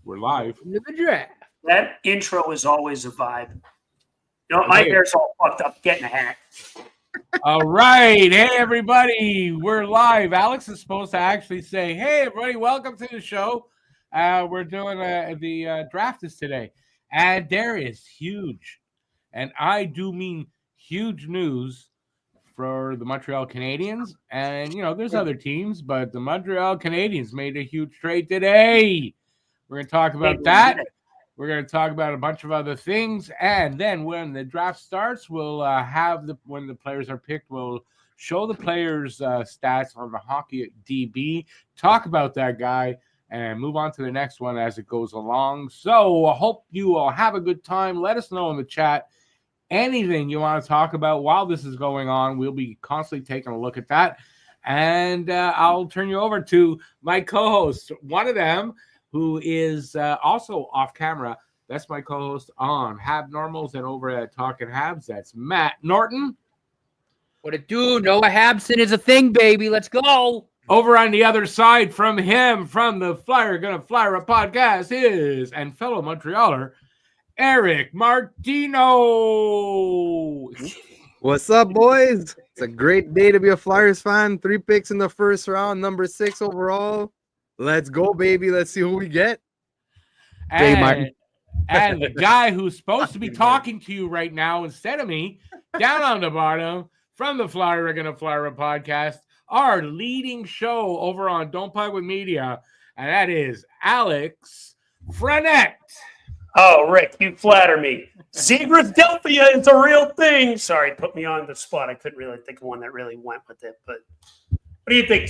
We're live. Into the draft. That intro is always a vibe. You know, my hair's all fucked up getting a hat. All right. Hey, everybody. We're live. Alex is supposed to actually say, hey, everybody, welcome to the show. We're doing the draft is today. And there is huge, and I do mean huge news for the Montreal Canadiens. And, you know, there's other teams, but the Montreal Canadiens made a huge trade today. We're going to talk about that. We're going to talk about a bunch of other things. And then when the draft starts, we'll when the players are picked, we'll show the players' stats on the hockey DB, talk about that guy, and move on to the next one as it goes along. So I hope you all have a good time. Let us know in the chat anything you want to talk about while this is going on. We'll be constantly taking a look at that. And I'll turn you over to my co-host, one of them, who is also off camera. That's my co-host on Hab Normals and over at Talking Habs. That's Matt Norton. What it do? Noah Habson is a thing, baby. Let's go. Over on the other side from him, from the Flyer Gonna Flyer a podcast is, and fellow Montrealer, Eric Martino. What's up, boys? It's a great day to be a Flyers fan. 3 picks in the first round, number 6 overall. Let's go, baby. Let's see who we get. And the guy who's supposed to be talking to you right now instead of me, down on the bottom, from the Flyer Gonna Flyer podcast, our leading show over on Don't Puck with Media, and that is Alex Frenette. Oh, Rick, you flatter me. Philadelphia is a real thing. Sorry, put me on the spot. I couldn't really think of one that really went with it. But what do you think?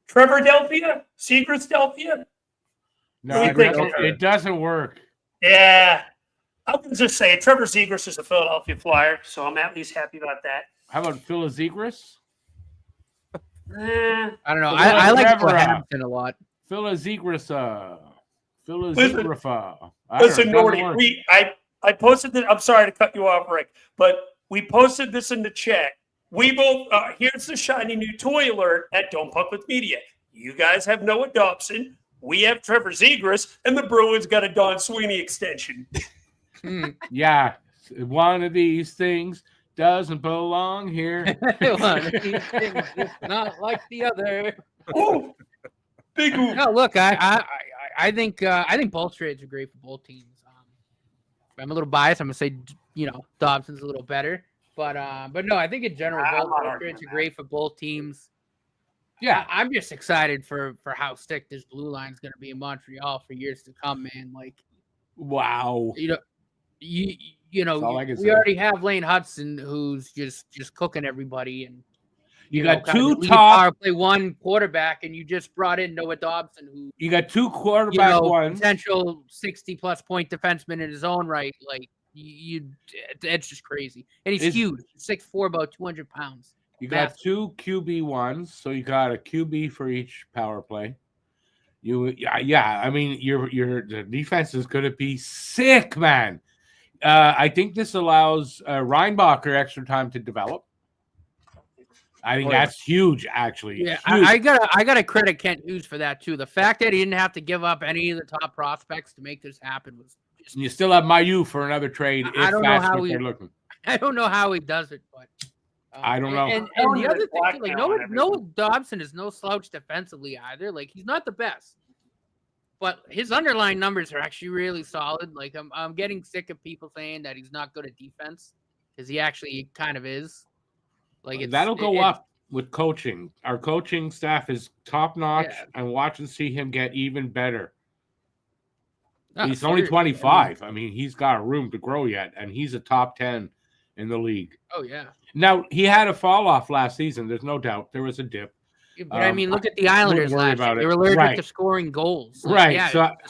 Trevor Delphia? Delphia? No, it doesn't work. Yeah. I would just say Trevor Zegras is a Philadelphia Flyer, so I'm at least happy about that. How about Phil Zegras? I don't know. I like Hampton a lot. Phil Zegras. Listen, Norty, I posted this. I'm sorry to cut you off, Rick, but we posted this in the chat. We both, here's the shiny new toy alert at Don't Puck with Media. You guys have Noah Dobson. We have Trevor Zegras, and the Bruins got a Don Sweeney extension. Yeah, one of these things doesn't belong here. One of these things is not like the other. Oh, big move. No, look, I think both trades are great for both teams. I'm a little biased. I'm gonna say, Dobson's a little better. But no, I think in general, both trades are great for both teams. Yeah, I'm just excited for how thick this blue line is going to be in Montreal for years to come, man. Like, wow, we already have Lane Hudson, who's just cooking everybody, and you got two top power play one quarterback, and you just brought in Noah Dobson, who you got two quarterback ones, potential 60+ point defenseman in his own right, like. It's just crazy, and he's huge, 6'4", about 200 pounds. You got two QB ones, so you got a QB for each power play. I mean, your the defense is going to be sick, man. I think this allows Reinbacher extra time to develop. I think that's huge, actually. Yeah, huge. I gotta credit Kent Hughes for that too. The fact that he didn't have to give up any of the top prospects to make this happen was. And you still have Mayu for another trade. I don't know how they're looking. I don't know how he does it, but I don't know. And the other thing, like Noah Dobson is no slouch defensively either. Like he's not the best, but his underlying numbers are actually really solid. Like I'm getting sick of people saying that he's not good at defense because he actually kind of is. Like that'll go up with coaching. Our coaching staff is top notch, and watch and see him get even better. He's only 25. I mean, he's got room to grow yet, and he's a top 10 in the league. Oh, yeah. Now, he had a fall off last season. There's no doubt. There was a dip. Yeah, but I mean, look at the Islanders last year. They were allergic to scoring goals. So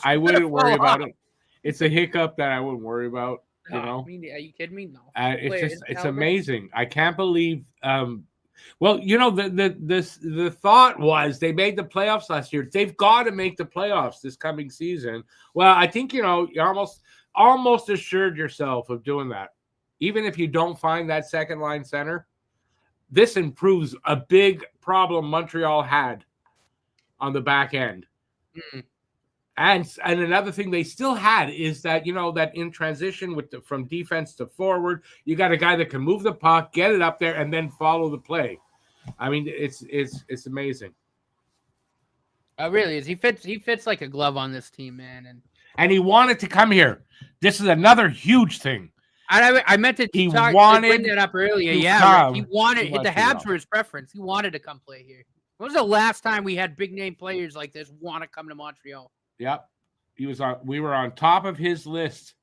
I wouldn't worry about it. It's a hiccup that I wouldn't worry about. I mean, are you kidding me? No. It's amazing. I can't believe well, the thought was they made the playoffs last year. They've got to make the playoffs this coming season. Well, I think, you almost assured yourself of doing that. Even if you don't find that second line center, this improves a big problem Montreal had on the back end. And another thing they still had is that, that in transition from defense to forward, you got a guy that can move the puck, get it up there, and then follow the play. I mean, it's amazing. Really is. He fits like a glove on this team, man. And he wanted to come here. This is another huge thing. I meant to bring that up earlier. Yeah, Rick, he wanted the Habs were his preference. He wanted to come play here. When was the last time we had big name players like this want to come to Montreal? Yep, we were on top of his list.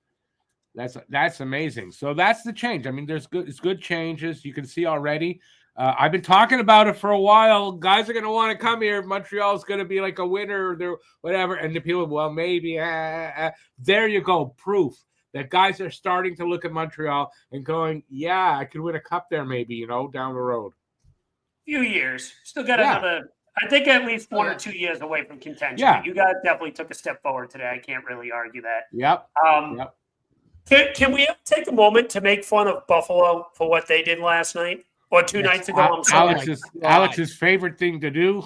That's amazing. So that's the change. I mean, it's good changes. You can see already. I've been talking about it for a while. Guys are going to want to come here. Montreal's going to be like a winner, or whatever. And the people, well, maybe. There you go. Proof that guys are starting to look at Montreal and going, yeah, I could win a cup there maybe, down the road. Few years. Still got another, I think at least 1 or 2 years away from contention. Yeah. You guys definitely took a step forward today. I can't really argue that. Yep. Can we take a moment to make fun of Buffalo for what they did last night? Or 2 nights ago, I'm sorry. Alex's favorite thing to do.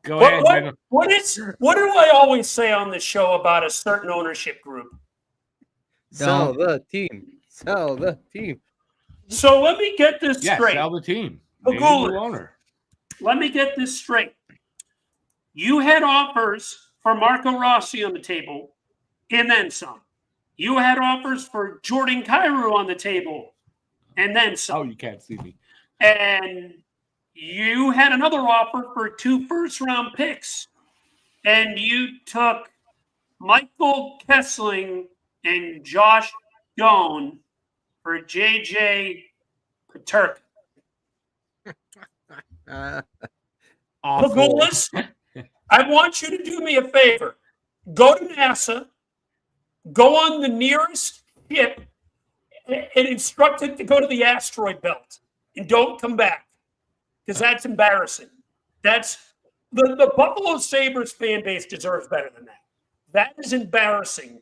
Go ahead. What do I always say on the show about a certain ownership group? Sell the team. Sell the team. So let me get this straight. Sell the team. Owner. Let me get this straight. You had offers for Marco Rossi on the table, and then some. You had offers for Jordan Kyrou on the table, and then some. Oh, you can't see me. And you had another offer for 2 first-round picks, and you took Michael Kessling and Josh Doan for J.J. Paterka. Pagulas, I want you to do me a favor. Go to NASA, go on the nearest ship, and instruct it to go to the asteroid belt, and don't come back, because that's embarrassing. That's the Buffalo Sabres fan base deserves better than that. That is embarrassing.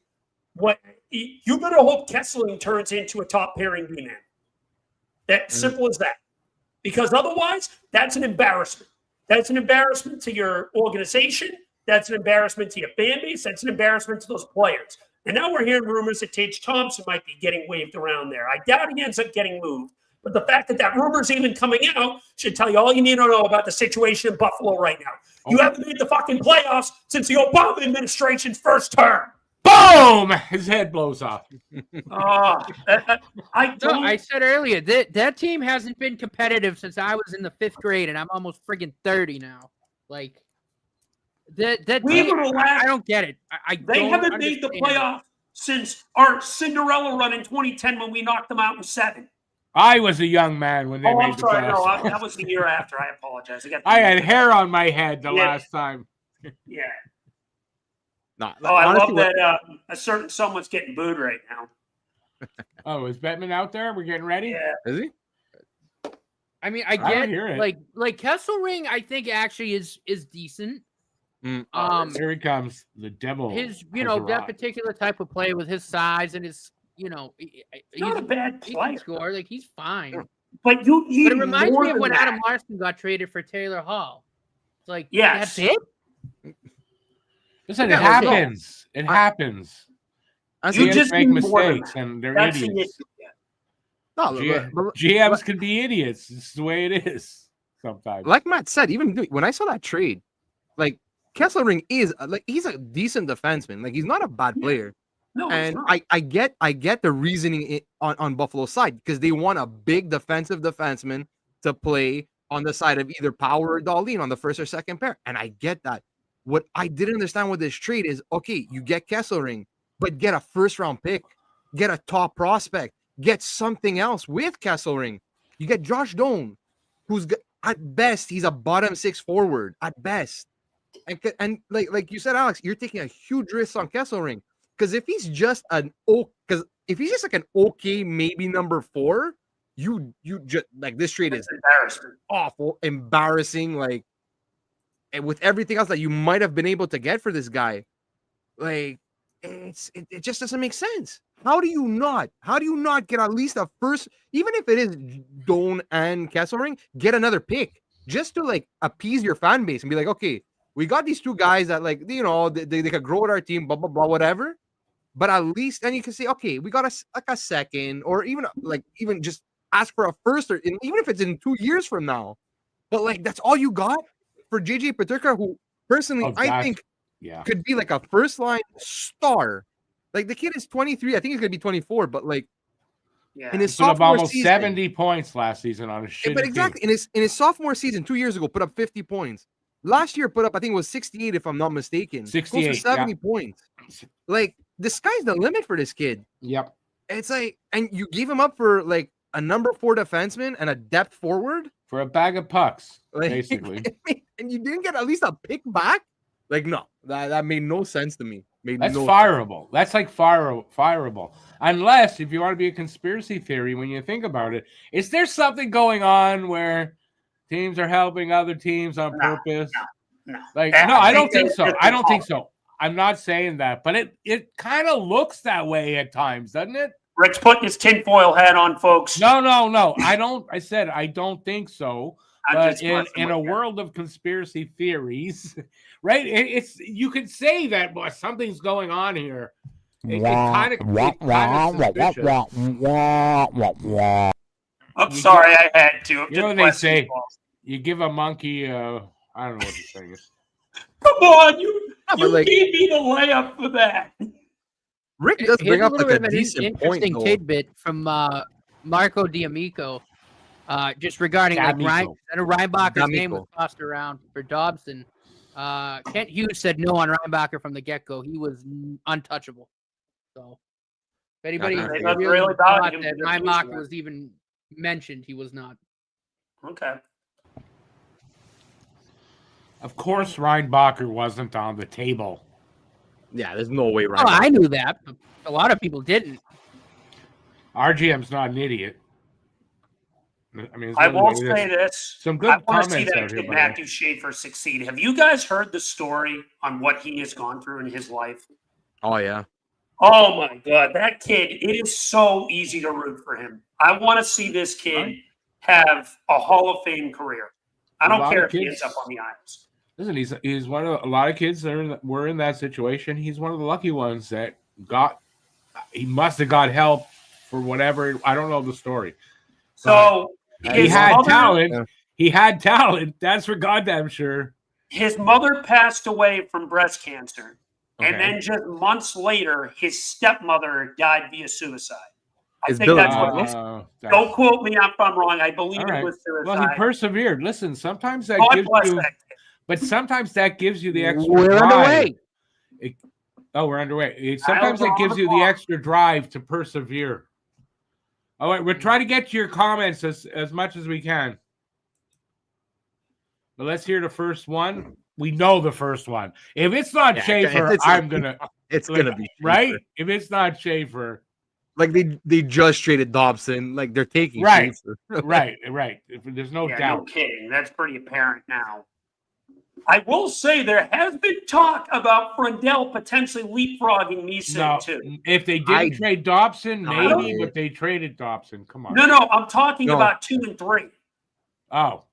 What you better hope Kessling turns into a top pairing D man. That simple as that. Because otherwise, that's an embarrassment. That's an embarrassment to your organization. That's an embarrassment to your fan base. That's an embarrassment to those players. And now we're hearing rumors that Tage Thompson might be getting waved around there. I doubt he ends up getting moved. But the fact that that rumor is even coming out should tell you all you need to know about the situation in Buffalo right now. You haven't made the fucking playoffs since the Obama administration's first term. Boom! His head blows off. I said earlier that team hasn't been competitive since I was in the 5th grade, and I'm almost friggin' 30 now. Like that team, I don't get it. They haven't made the playoff since our Cinderella run in 2010 when we knocked them out in 7. I was a young man when they made the playoffs. No, that was the year after. I apologize. I had hair on my head the last time. Yeah. Nah, I love that a certain someone's getting booed right now. Oh, is Bettman out there? We're getting ready? Yeah. Is he? I mean, I get like Kesselring, I think actually is decent. Here he comes, the devil. His, that particular type of play with his size and his, he's not a bad player. He can score, like he's fine. But it reminds me of when Adam Larson got traded for Taylor Hall. It's like, that's it. Listen, it happens. It happens. You just make mistakes, and they're idiots. No, GMs can be idiots. It's the way it is sometimes. Like Matt said, even when I saw that trade, like Kesselring is he's a decent defenseman. Like he's not a bad player. No, and I get the reasoning on Buffalo's side because they want a big defensive defenseman to play on the side of either Power or Dahlin on the first or second pair, and I get that. What I didn't understand with this trade is, okay, you get Kesselring, but get a first-round pick, get a top prospect, get something else with Kesselring. You get Josh Doan, who's at best he's a bottom 6 forward at best, and like you said, Alex, you're taking a huge risk on Kesselring because if he's just like an okay maybe number 4, you just like this trade is awful, embarrassing, like. And with everything else that you might have been able to get for this guy, like it just doesn't make sense. How do you not get at least a first, even if it is Doan and Kesselring, get another pick just to like appease your fan base and be like, okay, we got these two guys that like they could grow with our team, blah blah blah, whatever. But at least then you can say, okay, we got a second, or even just ask for a first, or even if it's in 2 years from now. But like that's all you got for JJ Peterka, who personally I think could be like a first line star. Like the kid is 23, I think he's gonna be 24, but like in his sophomore almost season, 70 points last season on a shitty but exactly team. in his sophomore season 2 years ago, put up 50 points. Last year put up, I think it was 68, if I'm not mistaken. 68, close to 70 points. Like the sky's the limit for this kid. Yep. It's like, and you gave him up for like a number 4 defenseman and a depth forward for a bag of pucks, like, basically. And you didn't get at least a pick back? Like, no, that made no sense to me. That's fireable. That's like fireable. Unless, if you want to be a conspiracy theory, when you think about it, is there something going on where teams are helping other teams on purpose? No. Like, no, I don't think so. I don't think so. I'm not saying that, but it kind of looks that way at times, doesn't it? Rick's putting his tinfoil hat on, folks. No. I don't. I said I don't think so. But in a world of conspiracy theories, right? It's you could say that, but something's going on here. It kind of suspicious. I'm sorry, I had to. You know what they say? You give a monkey. I don't know what the saying is. Come on, you gave me the layup for that. Rick does bring up like a decent point. Interesting tidbit from Marco D'Amico. Just regarding like Reinbacher's name was tossed around for Dobson. Kent Hughes said no on Reinbacher from the get-go. He was untouchable. So if anybody really thought that Reinbacher was even mentioned, he was not. Okay. Of course, Reinbacher wasn't on the table. Yeah, there's no way. Oh, I knew that. But a lot of people didn't. Our GM's not an idiot. I mean, I will say this. Some good comments. I want to see that kid Matthew Schaefer succeed. Have you guys heard the story on what he has gone through in his life? Oh, yeah. Oh, my God. That kid, it is so easy to root for him. I want to see this kid have a Hall of Fame career. I don't care if he ends up on the Isles. Listen, he's one of a lot of kids that were in that situation. He's one of the lucky ones that he must have got help for whatever. I don't know the story. So he had talent. Yeah. He had talent. That's for goddamn sure. His mother passed away from breast cancer. Okay. And then just months later, his stepmother died via suicide. I think that's what it is. Don't quote me if I'm wrong. I believe it was suicide. Well, he persevered. Listen, sometimes that gives you but sometimes that gives you the extra We're drive. Underway. We're underway. Sometimes it gives you the extra drive to persevere. All right, we'll try to get to your comments as much as we can. But let's hear the first one. We know the first one. If it's not Schaefer, I'm gonna. It's gonna be Schaefer. Right. If it's not Schaefer, like they just traded Dobson, like they're taking Schaefer. right. There's no doubt. No kidding. That's pretty apparent now. I will say there has been talk about Frundell potentially leapfrogging Misa too. If they didn't trade Dobson, maybe, but they traded Dobson. Come on. No, I'm talking about 2 and 3. Oh.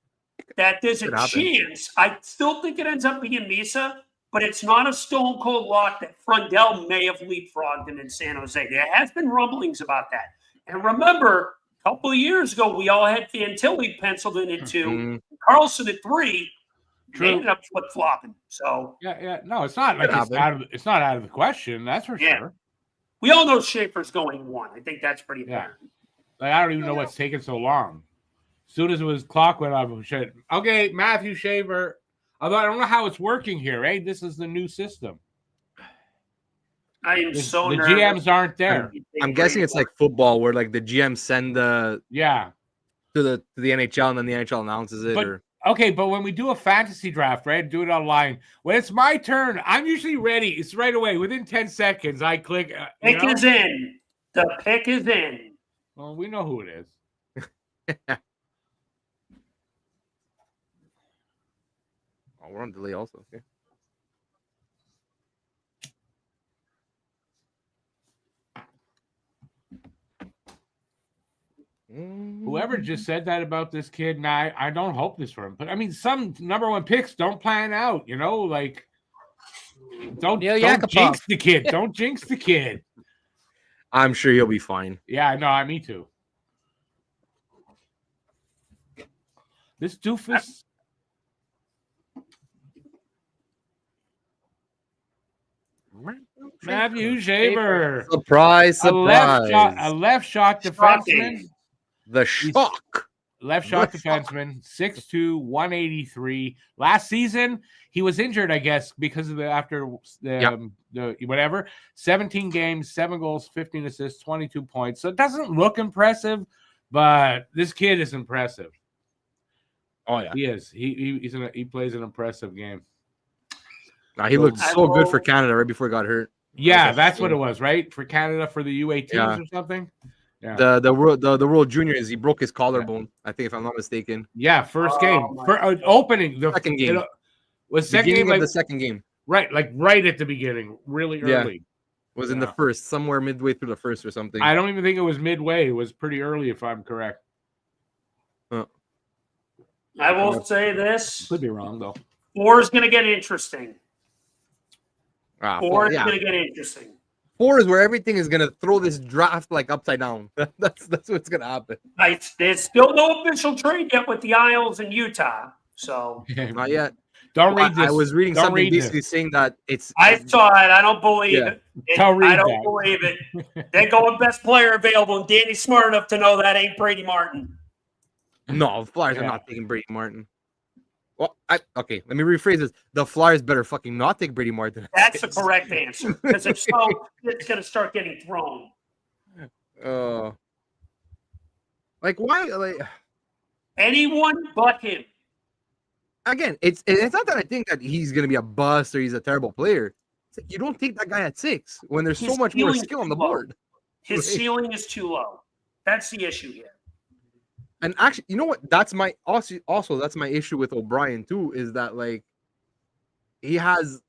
That there's a chance. I still think it ends up being Misa, but it's not a stone cold lock that Frundell may have leapfrogged him in San Jose. There has been rumblings about that. And remember, a couple of years ago, we all had Fantilli penciled in at 2, Carlson at 3. True. They ended up flip-flopping. So no, it's not like it's not out of the question. That's for sure. We all know Schaefer's going 1. I think that's pretty apparent. Like, I don't even know what's taking so long. As soon as it was clock went off, okay, Matthew Schaefer. Although I don't know how it's working here, right? This is the new system. I am so the nervous. GMs aren't there. I'm guessing it's like football, where like the GM send to the NHL and then the NHL announces it. Okay, but when we do a fantasy draft, right, do it online. When it's my turn, I'm usually ready. It's right away. Within 10 seconds, I click. Pick is in. The pick is in. Well, we know who it is. We're on delay also. Okay. Whoever just said that about this kid, and I don't hope this for him. But I mean, some number one picks don't plan out, like don't jinx the kid. Don't jinx the kid. I'm sure he'll be fine. Yeah, no, me too. This doofus. Matthew Shaver. Surprise. A left shot defenseman. The shock. Left shot defenseman, 6'2", 183. Last season, he was injured, I guess, because of the 17 games, 7 goals, 15 assists, 22 points. So it doesn't look impressive, but this kid is impressive. Oh yeah, he is. He plays an impressive game. Now he looked so good for Canada right before he got hurt. Yeah, that's what it was, right? For Canada for the U18s or something. Yeah. The World Juniors, he broke his collarbone. I think, if I'm not mistaken. Yeah, first game for opening the second game was second game of the second game. Right, like right at the beginning, really early. Was in the first, somewhere midway through the first or something. I don't even think it was midway. It was pretty early, if I'm correct. I will say this. Could be wrong though. 4 is going to get interesting. 4 is yeah. going to get interesting. 4 is where everything is going to throw this draft like upside down. That's what's going to happen. There's still no official trade yet with the Isles and Utah. So not yet. Don't read this. I was reading something basically saying that it's. I saw it. I don't believe it. I don't believe it. They're going best player available, and Danny's smart enough to know that ain't Brady Martin. No, the Flyers are not taking Brady Martin. Well, okay, let me rephrase this. The Flyers better fucking not take Brady Martin. That's the correct answer. Because if so, it's going to start getting thrown. Like, why? Like, anyone but him. Again, it's not that I think that he's going to be a bust or he's a terrible player. It's like you don't take that guy at 6 when there's so much more skill on the board. His ceiling is too low. That's the issue here. And actually, you know what? That's my also that's my issue with O'Brien too, is that like there's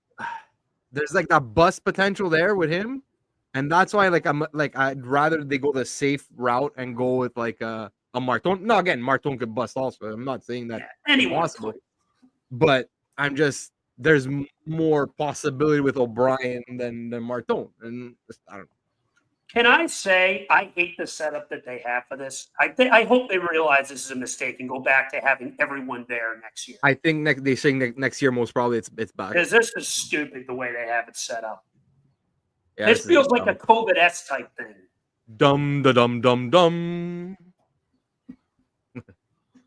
like that bust potential there with him. And that's why I'd rather they go the safe route and go with like a Martin. No, again, Martin could bust also. I'm not saying that possible. But I'm just there's more possibility with O'Brien than Martin. And I don't know. Can I say I hate the setup that they have for this? I hope they realize this is a mistake and go back to having everyone there next year. I think they're saying next year most probably it's back. Because this is stupid the way they have it set up. Yeah, this feels like a COVID-S type thing. Dumb.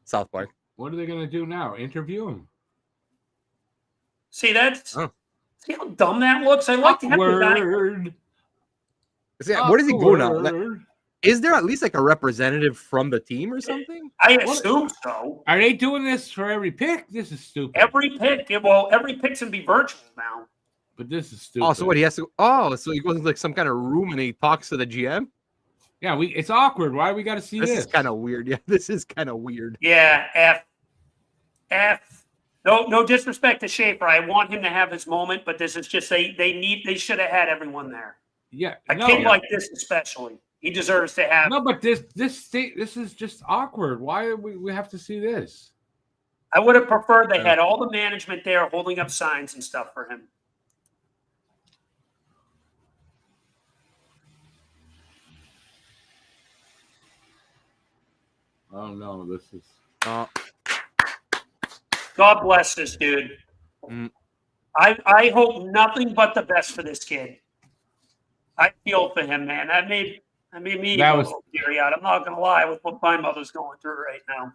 South Park. What are they going to do now? Interview him. See, see how dumb that looks? I like to have the guy. Where does he go now? Is there at least like a representative from the team or something? I assume so. Are they doing this for every pick? This is stupid. Every pick's gonna be virtual now. But this is stupid. Oh, so what he has to? Oh, so he goes into like some kind of room and he talks to the GM. Yeah, it's awkward. Why do we got to see this? This is kind of weird. Yeah, this is kind of weird. Yeah, F. No disrespect to Schaefer. I want him to have his moment, but this is just they should have had everyone there. Yeah, a kid like this especially, he deserves to have. No, but this is just awkward. Why do we have to see this? I would have preferred they had all the management there holding up signs and stuff for him. Oh no, this is. God bless this dude. I hope nothing but the best for this kid. I feel for him, man. That made me a little teary out. I'm not gonna lie with what my mother's going through right now.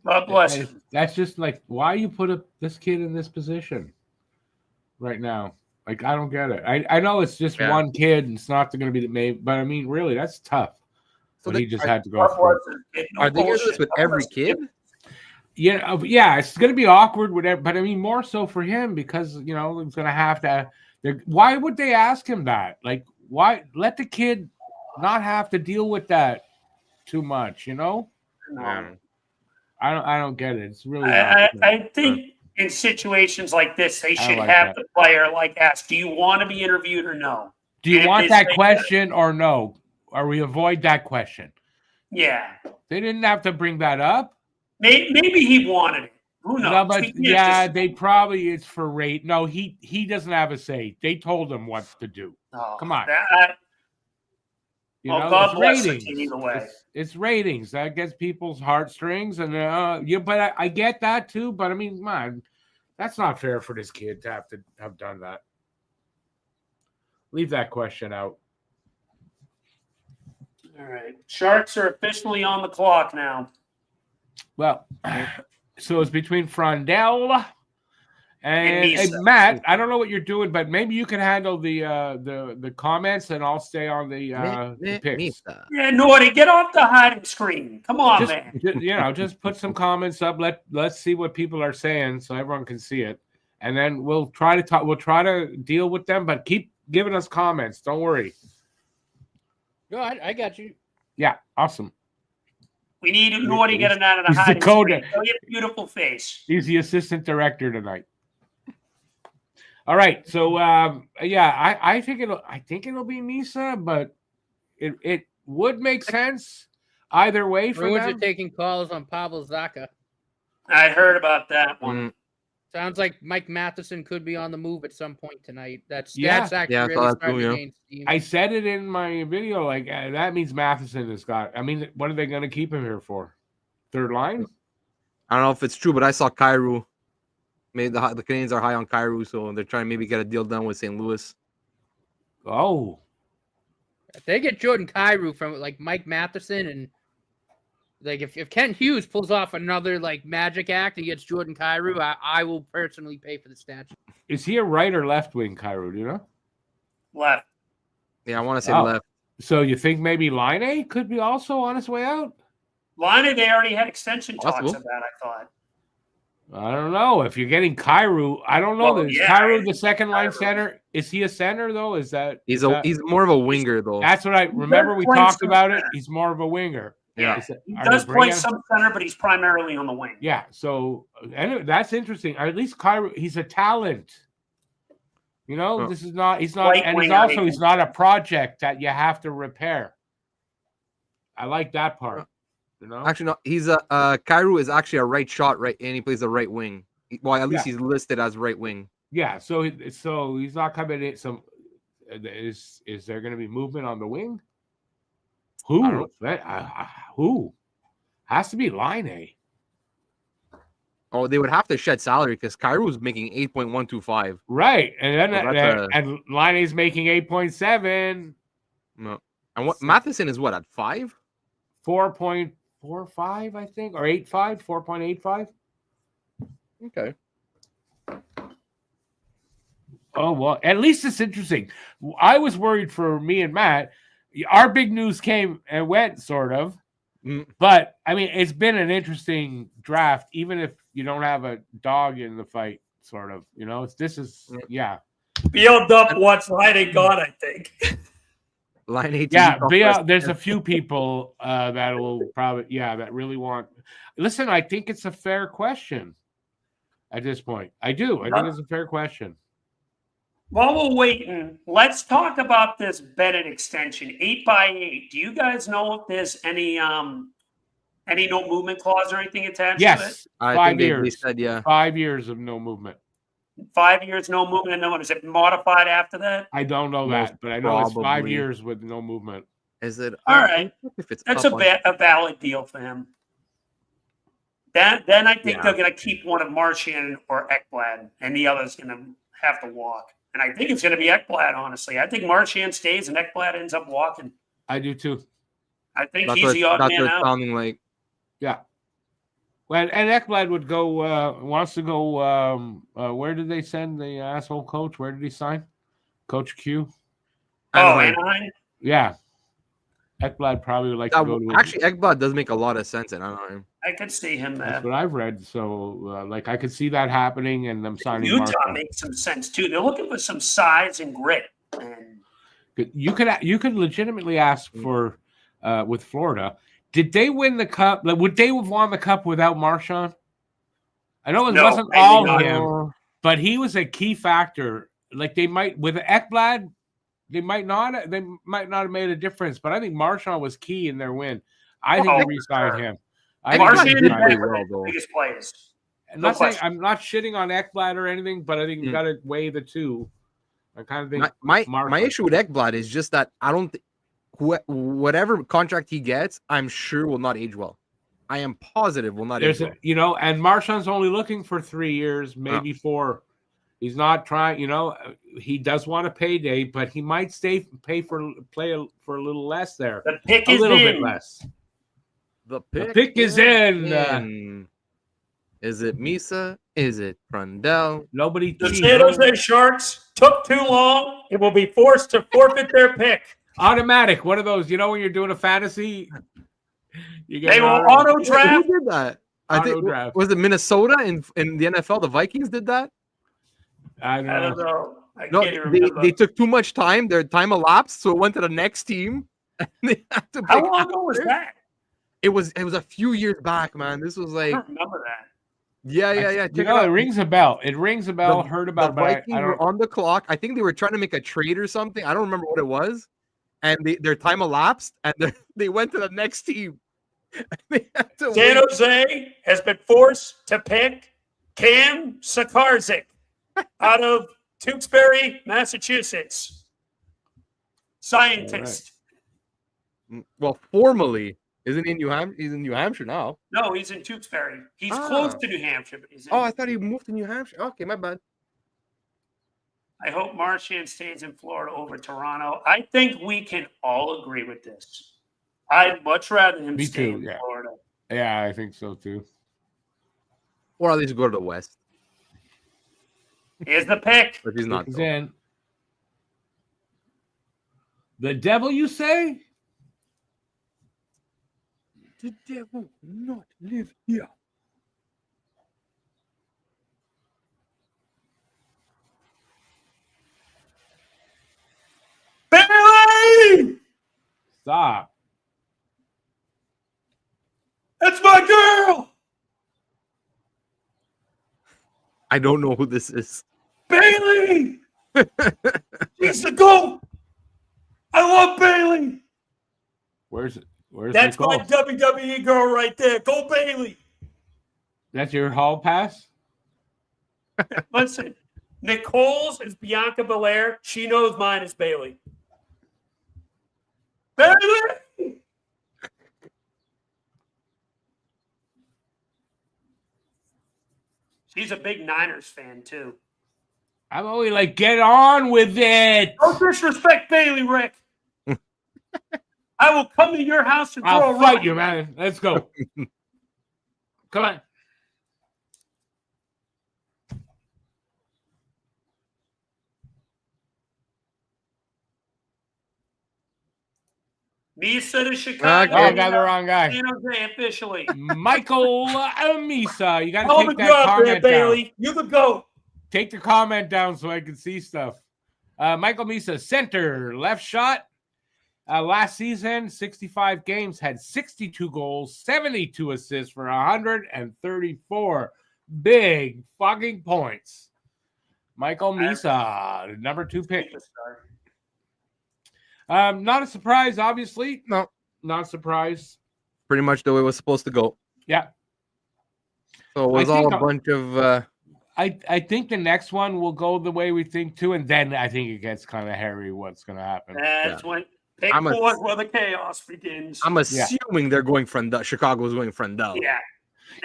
God bless him. That's just like why you put this kid in this position right now. Like I don't get it. I know it's just one kid and it's not going to be the main, but I mean, really, that's tough. So he just had to go through. Are they doing this with every kid? Yeah, it's going to be awkward with but I mean, more so for him because he's going to have to. Why would they ask him that? Like, why let the kid not have to deal with that too much? No. I don't get it. It's really. I think in situations like this, they should have the player ask, "Do you want to be interviewed or no? Do you want that question or no? Or we avoid that question? Yeah. They didn't have to bring that up. Maybe he wanted it. Who knows? No, but yeah, they probably it's for rate. No, he doesn't have a say. They told him what to do. Come on. God bless the ratings. team either way. It's ratings that gets people's heartstrings, and but I get that too. But I mean, man, that's not fair for this kid to have done that. Leave that question out. All right, Sharks are officially on the clock now. Well, so it's between Frondell and Matt. I don't know what you're doing, but maybe you can handle the comments, and I'll stay on the picks. Yeah, Naughty, get off the hiding screen. Come on, man. Just put some comments up. Let's see what people are saying, so everyone can see it, and then we'll try to talk. We'll try to deal with them, but keep giving us comments. Don't worry. No, I got you. Yeah, awesome. We need Naughty getting out of the hiding screen. Show your beautiful face. He's the assistant director tonight. All right, so I think it'll be Misa, but it would make sense either way for Bruins them. are taking calls on Pavel Zacha. I heard about that one. Sounds like Mike Matheson could be on the move at some point tonight. That's actually really starting to gain steam. I said it in my video. Like that means Matheson has got. I mean, what are they going to keep him here for? Third line? I don't know if it's true, but I saw Kyrou. Maybe the Canadians are high on Kyrou, so they're trying to maybe get a deal done with St. Louis. Oh, if they get Jordan Kyrou from like Mike Matheson, and like if Kent Hughes pulls off another like magic act and gets Jordan Kyrou, I will personally pay for the statue. Is he a right or left wing, Kyrou? Do you know? Left. Yeah, I want to say left. So you think maybe Line could be also on his way out? Line, they already had extension talks of that, I thought. I don't know. If you're getting Kyrou, I don't know. Is Kyrou the second line center? Is he a center though? He's more of a winger though. That's what I remember. We talked about it. He's more of a winger. Yeah, he does play some center, but he's primarily on the wing. Yeah, so anyway, that's interesting. At least Kyrou, he's a talent. This is not. He's not, and he's not a project that you have to repair. I like that part. Actually, no. He's Kyrou is actually a right shot, right, and he plays the right wing. Well, at least he's listed as right wing. Yeah, so he's not coming in. So is there going to be movement on the wing? Who? Who? Has to be Line. Oh, they would have to shed salary because Kyrou is making 8.125. Right, and then and Line's making 8.7. No, and what Matheson is what at 5? 4.45, I think, or 8.5, 4.85. Okay. Oh well, at least it's interesting. I was worried for me and Matt. Our big news came and went, sort of. But, I mean, it's been an interesting draft, even if you don't have a dog in the fight, sort of. Build up what's Line gone, I think. Line 18. Yeah, there's a few people that will probably, that really want. Listen, I think it's a fair question at this point. I do. I think it's a fair question. While we're waiting, let's talk about this Bennett extension, 8x8. Do you guys know if there's any no movement clause or anything attached to it? Yes, 5 years. They said, 5 years of no movement. 5 years, no movement, and no one. Is it modified after that? I don't know that, but I know it's 5 years with no movement. Is it? All right. That's a valid deal for him. Then I think they're going to keep one of Marchand or Ekblad, and the other's going to have to walk. And I think it's going to be Ekblad, honestly. I think Marchand stays and Ekblad ends up walking. I do too. I think he's the odd man out. That's what it's sounding like. Yeah. Well, and Ekblad would go, wants to go, where did they send the asshole coach? Where did he sign? Coach Q? Anaheim? Yeah. Ekblad probably would like to go to. Actually, Ekblad does make a lot of sense in Anaheim. I could see him there. That's what I've read. So, I could see that happening, and them signing Utah Marshall. makes some sense too. They're looking for some size and grit. And you could legitimately ask for with Florida. Did they win the cup? Like, would they have won the cup without Marchand? I know it wasn't all him, but he was a key factor. Like they might with Ekblad, they might not have made a difference. But I think Marchand was key in their win. I think Oh, they re-sign him. Marchand and Ekblad did Ekblad well, are the though. biggest players. I'm No not saying question. I'm not shitting on Ekblad or anything, but I think you got to weigh the two. I kind of think My issue with Ekblad is just that I don't think whatever contract he gets, I'm sure will not age well. I am positive will not age well. And Marchand's only looking for 3 years, maybe 4. He's not trying, he does want a payday, but he might play for a little less there. The pick a is little in. bit less. The pick is in. Is it Misa? Is it Prundell? Nobody. The San Jose Sharks took too long. It will be forced to forfeit their pick. Automatic. One of those, when you're doing a fantasy, They will auto draft. Who did that? I think was it Minnesota in the NFL? The Vikings did that. I don't know. They took too much time. Their time elapsed, so it went to the next team. And they had to How long ago was that? It was a few years back, man. This was like I don't remember that. Yeah. It rings a bell. It rings a bell. Heard about the Vikings were on the clock. I think they were trying to make a trade or something. I don't remember what it was. And their time elapsed, and they went to the next team. San Jose has been forced to pick Cam Sakarzik out of Tewksbury, Massachusetts. Scientist. Right. Well, formally, isn't he in New Hampshire? He's in New Hampshire now. No, he's in Tewksbury. He's close to New Hampshire. But he's in I thought he moved to New Hampshire. Okay, my bad. I hope Marchand stays in Florida over Toronto. I think we can all agree with this. I'd much rather him stay in Florida. Yeah, I think so too. Or at least go to the West. Here's the pick. But he's not. He's in. The devil, you say? The devil not live here. Bailey! Stop. That's my girl! I don't know who this is. Bailey! She's the GOAT! I love Bailey! Where's That's Nicole? my WWE girl right there. Go Bailey! That's your hall pass? Listen, Nicole's is Bianca Belair. She knows mine is Bailey. Bailey! She's a big Niners fan, too. I'm always like, get on with it. Don't disrespect Bailey, Rick. I will come to your house and throw I'll a fight rock. you, man. Let's go. Come on. Misa to Chicago. I got the wrong guy. San Jose officially. Michael Misa. You got to Hell of take a that job comment there, down. Bailey. You the GOAT. Take the comment down so I can see stuff. Michael Misa, center, left shot. Last season, 65 games, had 62 goals, 72 assists for 134 big fucking points. Michael Misa, number 2 pick. Not a surprise, obviously. No. Not a surprise. Pretty much the way it was supposed to go. Yeah. So it was all a bunch of... I think the next one will go the way we think too, and then I think it gets kind of hairy what's going to happen. That's when pick 4 where the chaos begins. I'm assuming they're going Frendel. Chicago's going Frendel. Yeah.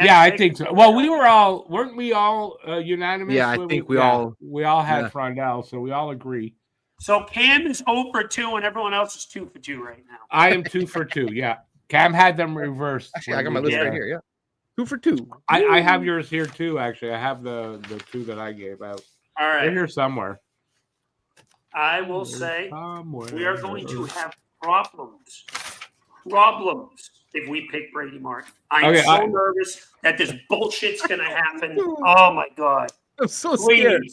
Yeah, I think so. Well, weren't we all unanimous? Yeah, I think we all had Frendel, so we all agree. So Cam is 0 for 2, and everyone else is 2 for 2 right now. I am 2 for 2. Yeah, Cam had them reversed. Actually, I got my list right here. Yeah, 2 for 2. I have yours here too. Actually, I have the 2 that I gave out. All right, they're here somewhere. I will say we are going to have problems if we pick Brady Martin. I'm so nervous that this bullshit's going to happen. Oh my god, I'm so scared.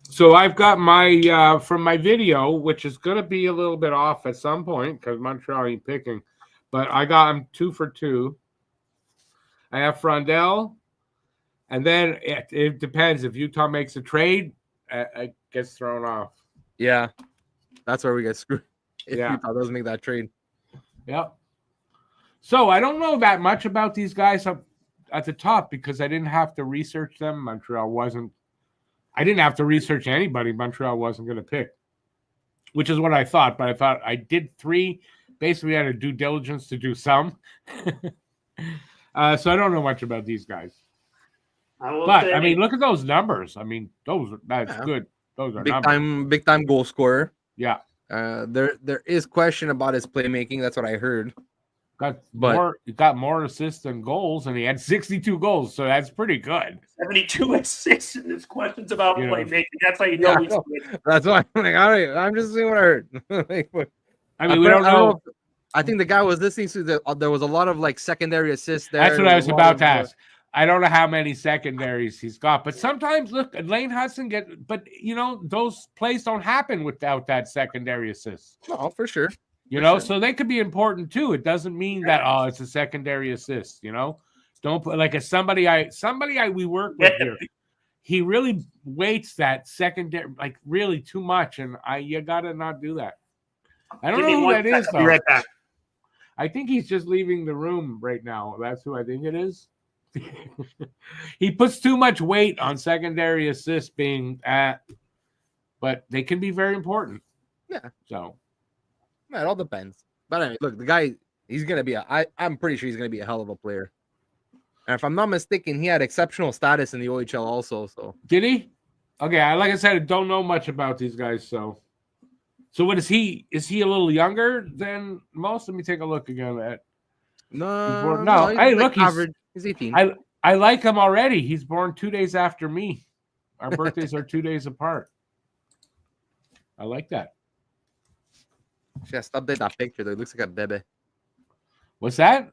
So I've got my from my video, which is going to be a little bit off at some point because Montreal ain't picking, but I'm 2 for 2. I have Frendel, and then it depends. If Utah makes a trade, it gets thrown off. Yeah, that's where we get screwed. If Utah doesn't make that trade. Yep. So I don't know that much about these guys up at the top because I didn't have to research them. I didn't have to research anybody Montreal wasn't going to pick, which is what I thought. But I thought I did 3. Basically, I had a due diligence to do some. So I don't know much about these guys. But I mean, look at those numbers. I mean, that's good. Those are big time goal scorer. Yeah. There is question about his playmaking. That's what I heard. He got more assists than goals, and he had 62 goals, so that's pretty good. 72 assists, and there's questions about playmaking. That's how you know he's good. That's why I'm like, all right, I'm just seeing what I heard. I mean, we don't know. I think the guy was listening to there was a lot of like secondary assists there. That's what I was about to ask. I don't know how many secondaries he's got, but sometimes look, Lane Hudson but those plays don't happen without that secondary assist. No, for sure. So they could be important too. It doesn't mean that it's a secondary assist. Don't put like somebody we work with here. He really weights that secondary like really too much, and you gotta not do that. I don't know who that is though. Be right back. I think he's just leaving the room right now. That's who I think it is. He puts too much weight on secondary assists being but they can be very important. Yeah. So it all depends. But anyway, look, the guy, he's gonna be I'm pretty sure he's gonna be a hell of a player. And if I'm not mistaken, he had exceptional status in the OHL also. So did he? Okay, like I said, I don't know much about these guys. So what is he? Is he a little younger than most? Let me take a look again at. No. Hey, look, he's 18. I like him already. He's born 2 days after me. Our birthdays are 2 days apart. I like that. Just update that picture. Though. It looks like a bebe. What's that?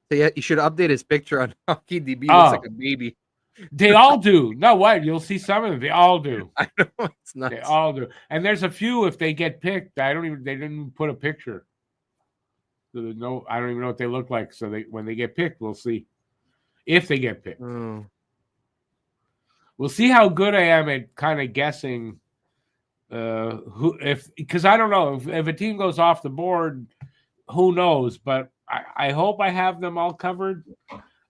So yeah, you should update his picture on HockeyDB. Looks like a baby. They all do. No, what? You'll see some of them. They all do. I know it's nuts. They all do. And there's a few if they get picked. They didn't even put a picture. So I don't even know what they look like. So when they get picked, we'll see. If they get picked. Oh. We'll see how good I am at kind of guessing because I don't know if a team goes off the board, who knows? But I hope I have them all covered.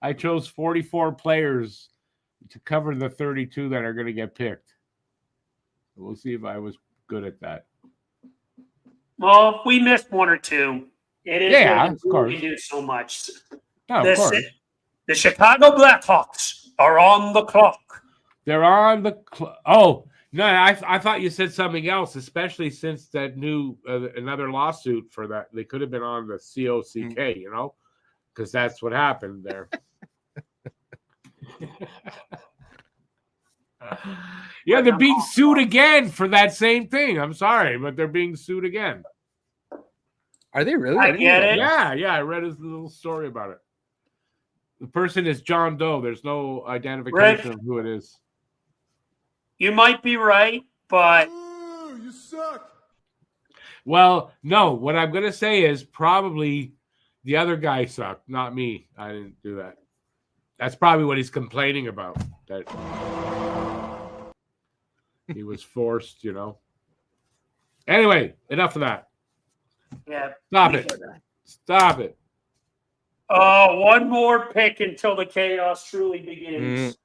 I chose 44 players to cover the 32 that are going to get picked. We'll see if I was good at that. Well, if we missed one or two, it is of course. We do so much. No, of course. The Chicago Blackhawks are on the clock. They're on the clock. Oh, no, I thought you said something else, especially since that new another lawsuit for that. They could have been on the COCK, because that's what happened there. Yeah, they're being sued again for that same thing. I'm sorry, but they're being sued again. Are they really? I get it. Yeah. I read his little story about it. The person is John Doe. There's no identification of who it is. You might be right, but you suck. Well, no. What I'm going to say is probably the other guy sucked, not me. I didn't do that. That's probably what he's complaining about. That he was forced, Anyway, enough of that. Yeah. Stop it. One more pick until the chaos truly begins.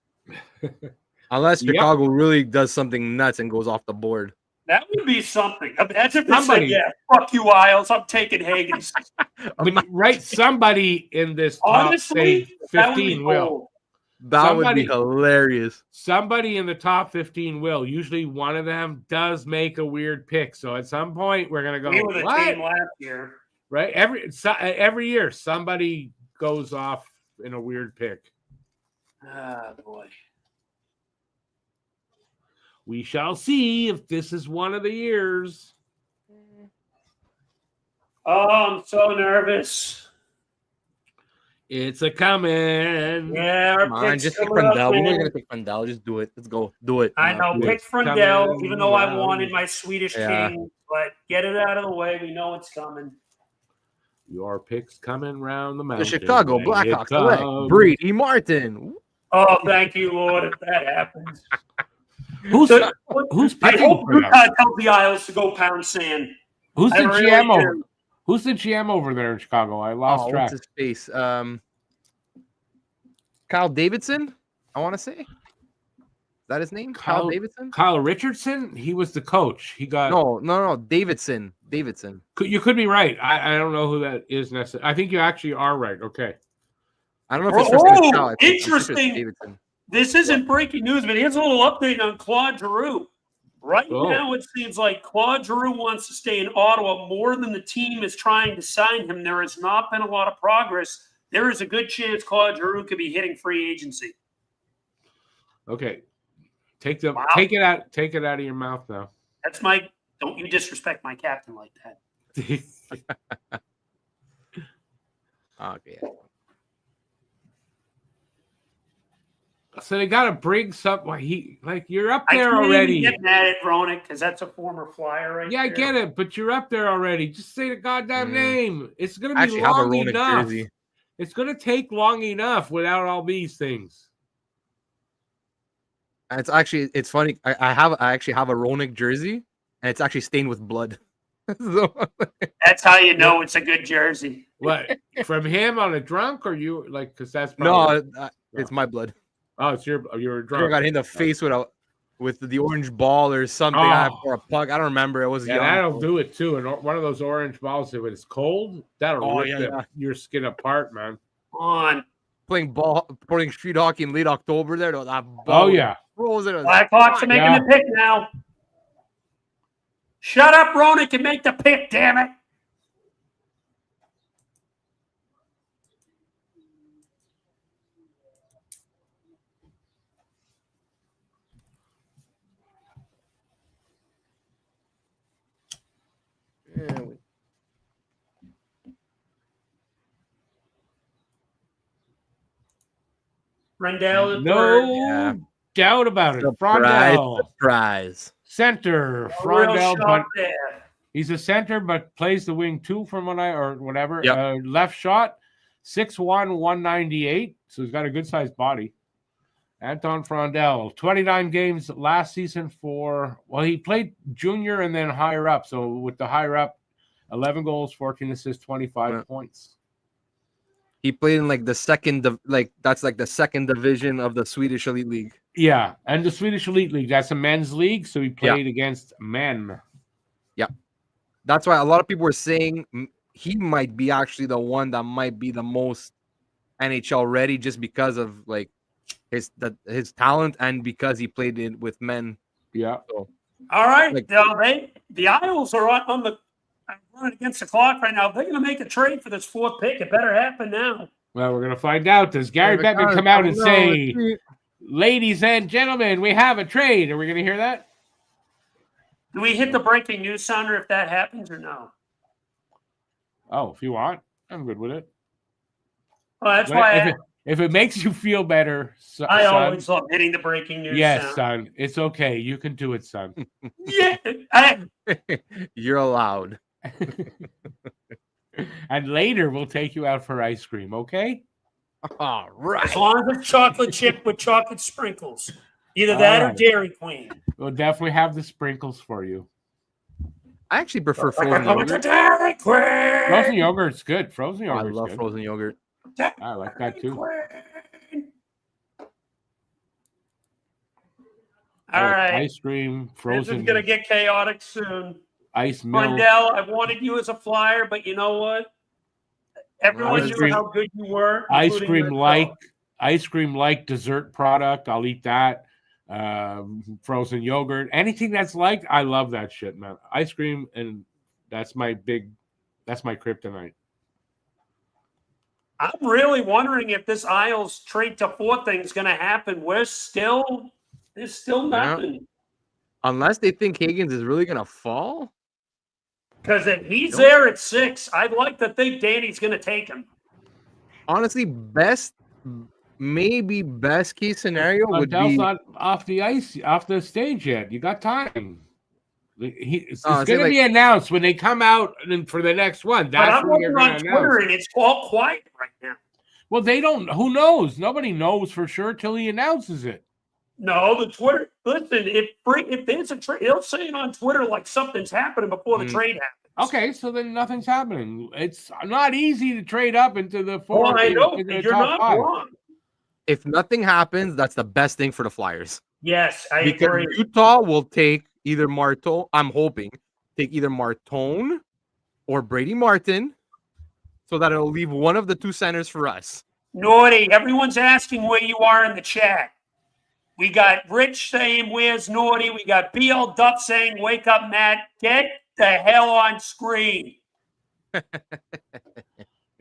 Unless Chicago really does something nuts and goes off the board. That would be something. Imagine if they said, yeah, fuck you, Isles. I'm taking Higgins. Right, somebody in this top, say, 15 will. That would be hilarious. Somebody in the top 15 will. Usually one of them does make a weird pick. So at some point, we're going to go, we were the team last year. Right? Every year, somebody goes off in a weird pick. Ah, boy. We shall see if this is one of the years. Oh, I'm so nervous. It's a coming. Yeah, come on, just pick Frundell. We're going to pick Frundell. Just do it. Let's go. Do it. I know. Pick Frundell, even though I wanted my Swedish king. But get it out of the way. We know it's coming. Your pick's coming round the mountain. The Chicago Blackhawks select Brady Martin. Oh, thank you, Lord, if that happens. Who's I hope Utah tells the Isles to go pound sand. Who's the GM Who's the GM over there in Chicago? I lost track. What's his face? Kyle Davidson, I want to say. Is that his name? Kyle Davidson? Kyle Richardson? He was the coach. He got No. Davidson. You could be right. I don't know who that is necessarily. I think you actually are right. Okay. I don't know if it's Kyle. Interesting. This isn't breaking news, but here's a little update on Claude Giroux. Right now, it seems like Claude Giroux wants to stay in Ottawa more than the team is trying to sign him. There has not been a lot of progress. There is a good chance Claude Giroux could be hitting free agency. Okay. Take it out of your mouth now. That's don't you disrespect my captain like that. Okay. So they got to bring something. You're up there already. I can't get mad at Roenick because that's a former Flyer, right? Yeah, there. I get it, but you're up there already. Just say the goddamn name. It's gonna be long enough. Jersey. It's gonna take long enough without all these things. It's funny. I actually have a Roenick jersey, and it's actually stained with blood. So, that's how you know it's a good jersey. What, from him on a drunk, or you like? Because that's probably, it's my blood. Oh, it's you're drunk. I got hit in the face with the orange ball or something. Or a puck. I don't remember. It was young. That'll do it too. And one of those orange balls, if it's cold, that'll rip your skin apart, man. On playing street hockey in late October there. That ball rolls in. Blackhawks are making the pick now. Shut up, Roenick, and make the pick, damn it. Frandell, no doubt about it. Surprise. Center. Frandell, but he's a center, but plays the wing too from whatever. Yep. Left shot, 6'1", 198. So he's got a good sized body. Anton Frandell, 29 games last season he played junior and then higher up. So with the higher up, 11 goals, 14 assists, 25 points. He played in the second division of the Swedish Elite League. Yeah, and the Swedish Elite League, that's a men's league, so he played against men. Yeah. That's why a lot of people were saying he might be actually the one that might be the most NHL ready just because of his talent and because he played it with men. Yeah. So, all right. The Isles are on the running against the clock right now. They're going to make a trade for this fourth pick. It better happen now. Well, we're going to find out. Does Gary Bettman come out and say, ladies and gentlemen, we have a trade? Are we going to hear that? Do we hit the breaking news sounder if that happens or no? Oh, if you want, I'm good with it. Well, that's why if it makes you feel better, I always love hitting the breaking news. Yes, son. It's okay. You can do it, son. Yeah. You're allowed. And later we'll take you out for ice cream, okay? All right. As long as it's chocolate chip with chocolate sprinkles. Either that or Dairy Queen. We'll definitely have the sprinkles for you. I actually prefer frozen yogurt. Dairy Queen. Frozen yogurt's good. Frozen yogurt. I love frozen yogurt. I like that too. All right. Ice cream, frozen. This is going to get chaotic soon. Ice milk. Frandell, I wanted you as a Flyer, but you know what? Everyone knew how good you were. Ice cream like dessert product. I'll eat that. Frozen yogurt. Anything that's I love that shit, man. Ice cream, and that's my kryptonite. I'm really wondering if this Isles trade to fourth thing is going to happen. There's still nothing. Yeah. Unless they think Higgins is really going to fall. Because if he's there at 6, I'd like to think Danny's going to take him. Honestly, best case scenario would be not off the ice, off the stage yet. You got time. It's going to be announced when they come out for the next one. That's when they're on Twitter, and it's all quiet right now. Well, they don't. Who knows? Nobody knows for sure till he announces it. No, the Twitter. Listen, if there's a trade, he'll say it on Twitter like something's happening before the trade happens. Okay, so then nothing's happening. It's not easy to trade up into the Oh, four. I know. into the You're top not 5. wrong. If nothing happens, that's the best thing for the Flyers. Yes, I Because agree. Utah will take either Martone. I'm hoping take either Martone or Brady Martin, so that it'll leave one of the two centers for us. Naughty. Everyone's asking where you are in the chat. We got Rich saying, "Where's Naughty?" We got BL Duff saying, "Wake up, Matt. Get the hell on screen." I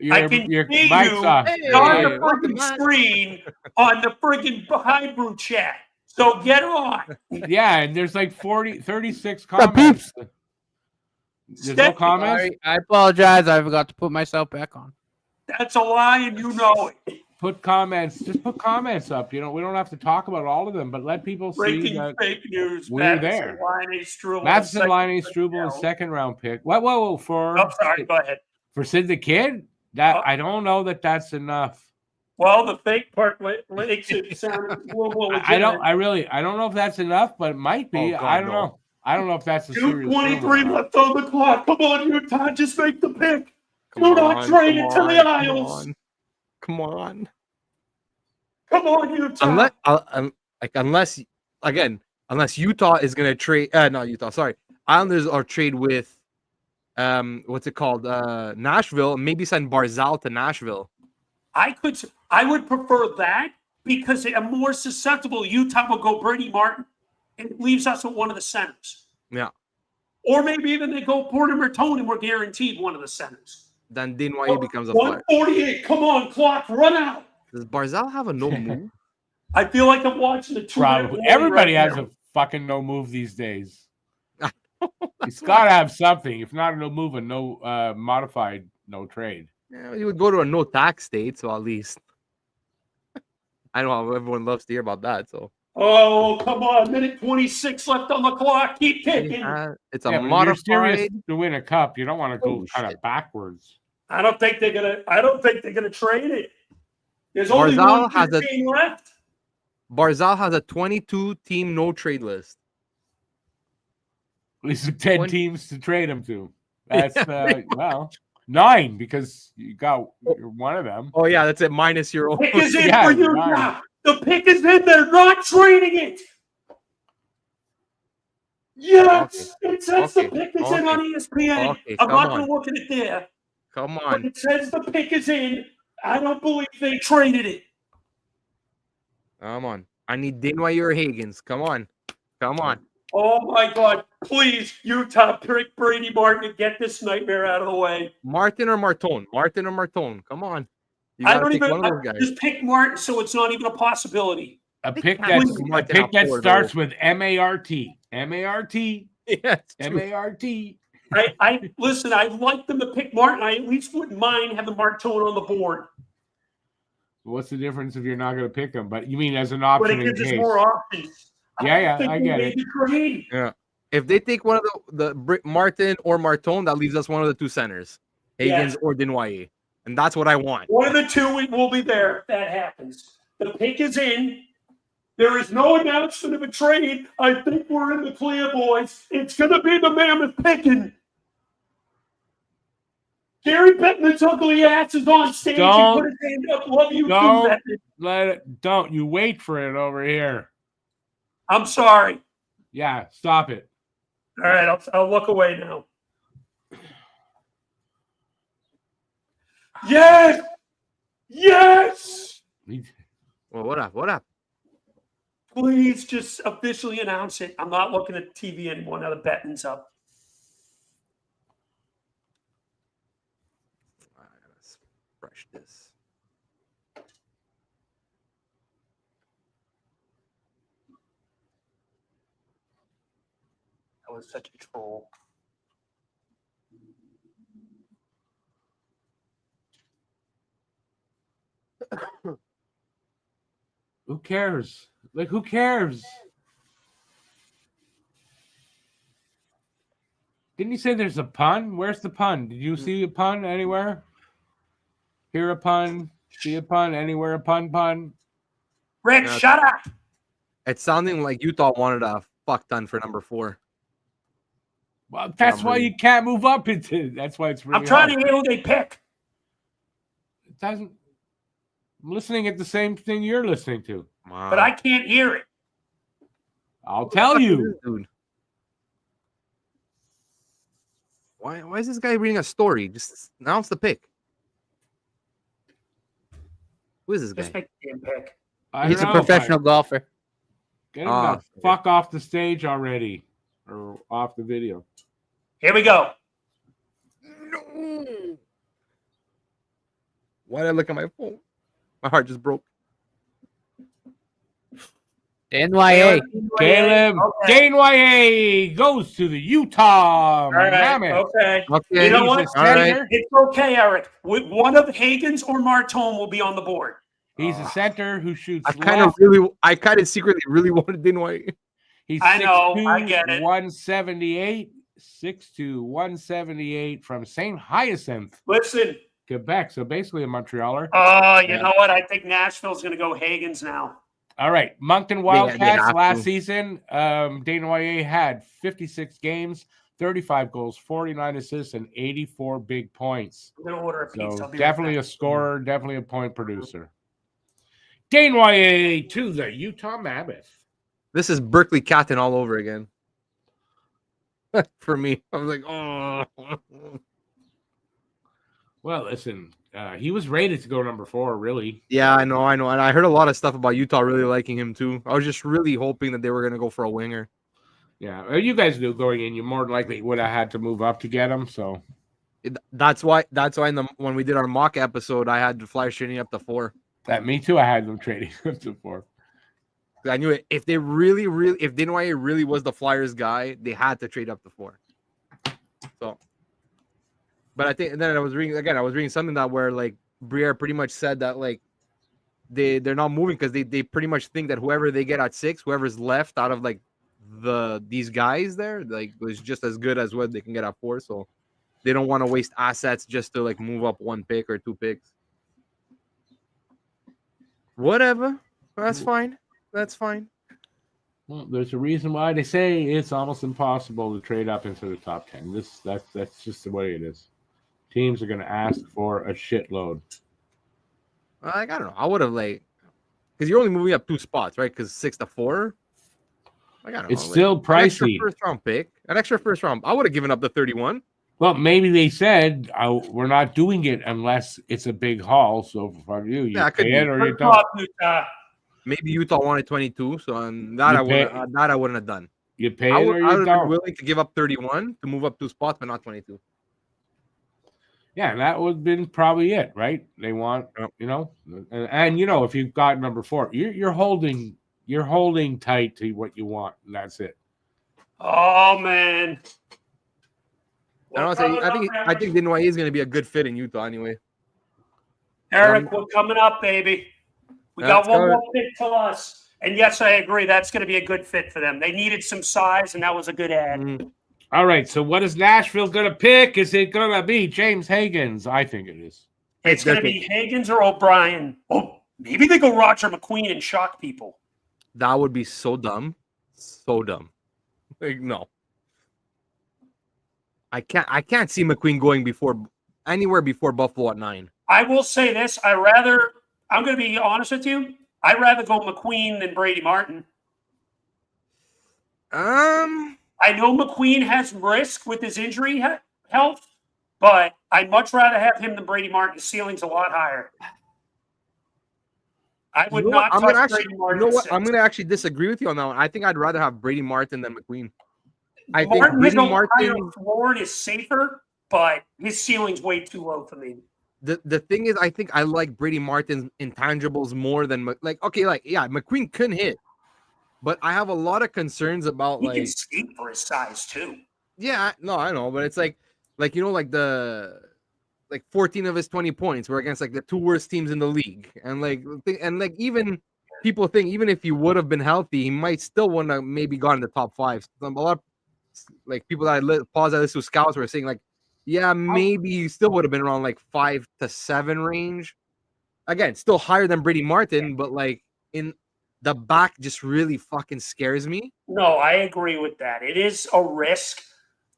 can Your see mic's you off. on the Hey, freaking screen on the freaking Hybrew chat. So get on. Yeah, and there's like 36 comments. There's no comments. Sorry, I apologize. I forgot to put myself back on. That's a lie, and you know it. Put comments. Just put comments up. We don't have to talk about all of them, but let people see Breaking that fake news. we're there. Matheson Laine Struble, a second-round pick. Whoa! Oh, sorry. Go ahead. For Sid the Kid, I don't know that's enough. Well, the fake part makes it sound a little more legitimate. I don't know if that's enough, but it might be. Oh, God, I don't no. know. I don't know if that's a serious 2:23 rumor. left on the clock. Come on, Utah, just make the pick. Do not trade it to the Isles. Come on. Come on, Utah. Unless Utah is gonna trade. Not Utah. Sorry, Islanders are trade with, what's it called? Nashville. Maybe send Barzal to Nashville. I would prefer that because I'm more susceptible. Utah will go Brady Martin and it leaves us with one of the centers. Yeah. Or maybe even they go Porter Martone and we're guaranteed one of the centers. Then Dinwiddie becomes a Flyer. 148. Come on, clock, run out. Does Barzal have a no move? I feel like I'm watching the two. Probably. Everybody has a fucking no move these days. He's got to have something. If not a no move, a no modified no trade. Yeah, he would go to a no tax state, so at least. I know everyone loves to hear about that. So. Oh, come on. Minute 26 left on the clock. Keep kicking. It's a modified to win a cup. You don't want to go kind of backwards. I don't think they're gonna trade it. There's only one team left. Barzal has a 22-team no trade list. At least 10 teams to trade him to. That's 9 because you're one of them. Oh yeah, that's it. Minus your own. Pick is in for you now. The pick is in. They're not trading it. Yes, it says the pick is in on ESPN. I'm not going to look at it there. Come on. But it says the pick is in. I don't believe they traded it. Come on. I need Dinwiddie or Higgins. Come on. Oh my God! Please, Utah, pick Brady Martin and get this nightmare out of the way. Martin or Martone. Come on. I don't even. Just pick Martin, so it's not even a possibility. A pick that starts with M-A-R-T. M-A-R-T. Yes. M-A-R-T. I listen. I'd like them to pick Martin. I at least wouldn't mind having Martone on the board. What's the difference if you're not going to pick him? But you mean as an option? But it gives us more options. Yeah, I get it. Yeah. If they take one of the Martin or Martone, that leaves us one of the two centers, Higgins or Dinwiddie, and that's what I want. One of the two will be there if that happens. The pick is in. There is no announcement of a trade. I think we're in the clear, boys. It's going to be the mammoth picking. Gary Bettman's ugly ass is on stage. He put his hand up. Love you, don't. You wait for it over here. I'm sorry. Yeah, stop it. All right, I'll look away now. Yes! Yes! Well, what up? Please just officially announce it. I'm not looking at TV anymore now the betting's up. I gotta refresh this. That was such a troll. Who cares? Like, who cares? Didn't you say there's a pun? Where's the pun? Did you see a pun anywhere? Hear a pun? See a pun? Anywhere a pun? Rick, shut up! It's sounding like Utah wanted a fuck ton for number 4. Well, that's why you can't move up into. That's why it's really. I'm trying hard. to hear who they pick. It doesn't. I'm listening at the same thing you're listening to. But I can't hear it. I'll tell you. Dude. Why is this guy reading a story? Just announce the pick. Who is this Just guy? make the damn pick. He's a professional golfer. Get him the fuck off the stage already. Or off the video. Here we go. No. Why did I look at my phone? My heart just broke. NYA. Caleb Gainway goes to the Utah. All right. Mammoth. Okay. Okay. You know what? All right. It's okay, Eric. One of Hagens or Martone will be on the board. He's a center who shoots. I kind of secretly really wanted Dinwiddie. He's I know, 6'2", I get it. 178, 6'2", 178 from St. Hyacinth, Listen. Quebec. So basically a Montrealer. You know what? I think Nashville's going to go Hagens now. All right. Moncton They Wildcats have last to. season. Desnoyers had 56 games, 35 goals, 49 assists, and 84 big points. I'm going to order a pizza. So I'll be definitely right a back. scorer, definitely a point producer. Desnoyers to the Utah Mammoth. This is Berkeley Catton all over again. For me, I was like, oh. Well, listen, he was rated to go number 4, really. Yeah, I know, and I heard a lot of stuff about Utah really liking him too. I was just really hoping that they were gonna go for a winger. Yeah, you guys knew going in, you more than likely would have had to move up to get him. So That's why when we did our mock episode, I had the Flyers trading up to 4. that me too. I had them trading up to 4. I knew it. If Desnoyers really was the Flyers guy, they had to trade up to 4. So, but I think, and then I was reading something that where like Briere pretty much said that like they're not moving because they pretty much think that whoever they get at 6, whoever's left out of like these guys there, like was just as good as what they can get at 4. So they don't want to waste assets just to like move up 1 pick or 2 picks. Whatever, that's fine. That's fine. Well, there's a reason why they say it's almost impossible to trade up into the top 10. That's just the way it is. Teams are going to ask for a shitload. Like I don't know. I would have like because you're only moving up 2 spots, right? Because 6 to 4. Like, I don't It's know, still like, an extra pricey. first-round pick, an extra first-round. I would have given up the 31. Well, maybe they said we're not doing it unless it's a big haul. So for you, you Yeah, it could pay be. it or you Good don't. job, Utah. Maybe Utah wanted 22, so that I wouldn't have done. You pay I it would or you have been don't. willing to give up 31 to move up 2 spots, but not 22. Yeah, that would have been probably it, right? They want, you know, and you know, if you've got number 4, you're holding tight to what you want, and that's it. Oh, man. I think Desnoyers is going to be a good fit in Utah anyway. Eric, we're coming up, baby. We got one more pick to us. And yes, I agree. That's going to be a good fit for them. They needed some size, and that was a good ad. Mm. All right, so what is Nashville going to pick? Is it going to be James Higgins? I think it is. It's going to be Hagens or O'Brien. Oh, maybe they go Roger McQueen and shock people. That would be so dumb. So dumb. Like, no. I can't see McQueen going anywhere before Buffalo at 9. I will say this. I'm going to be honest with you. I'd rather go McQueen than Brady Martin. I know McQueen has risk with his injury health, but I'd much rather have him than Brady Martin. His ceiling's a lot higher. I would not touch Brady Martin. You know what? I'm going to actually disagree with you on that one. I think I'd rather have Brady Martin than McQueen. I think Martin Brady has a Martin higher floor and is safer, but his ceiling's way too low for me. The thing is, I think I like Brady Martin's intangibles more than McQueen couldn't hit, but I have a lot of concerns about He can skate for his size too. Yeah, no, I know, but it's like you know, like 14 of his 20 points were against like the 2 worst teams in the league, and even people think even if he would have been healthy, he might still want to maybe gone in the top 5. A lot of like people that I listen to scouts were saying like, yeah, maybe he still would have been around like 5 to 7 range. Again, still higher than Brady Martin, but like in the back just really fucking scares me. No, I agree with that. It is a risk,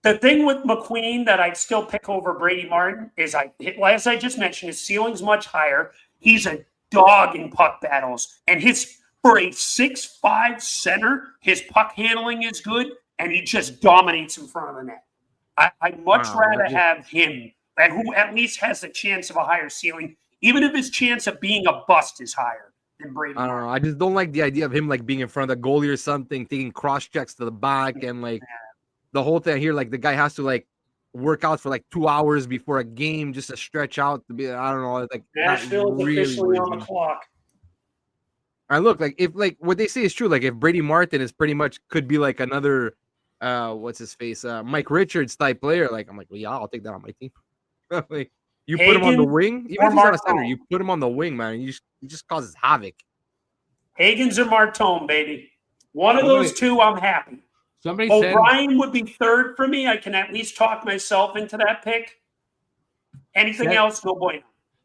The thing with McQueen that I'd still pick over Brady Martin is, as I just mentioned, his ceiling's much higher. He's a dog in puck battles, and for a 6'5" center, his puck handling is good, and he just dominates in front of the net. I'd much rather have him, and who at least has a chance of a higher ceiling, even if his chance of being a bust is higher than Brady. I don't know. I just don't like the idea of him like being in front of the goalie or something, taking cross checks to the back, and like the whole thing here. Like the guy has to like work out for like 2 hours before a game just to stretch out to be. I don't know. Like Nashville's officially on the clock. And look, like if like what they say is true, like if Brady Martin is pretty much could be like another what's his face, Mike Richards type player, like I'm like, well, yeah, I'll take that on my team. Like you put him on the wing, even if he's not a center, you put him on the wing, man, and he just causes havoc. Higgins or Martone, baby. One of those two, I'm happy. O'Brien would be third for me. I can at least talk myself into that pick. Anything else, no bueno.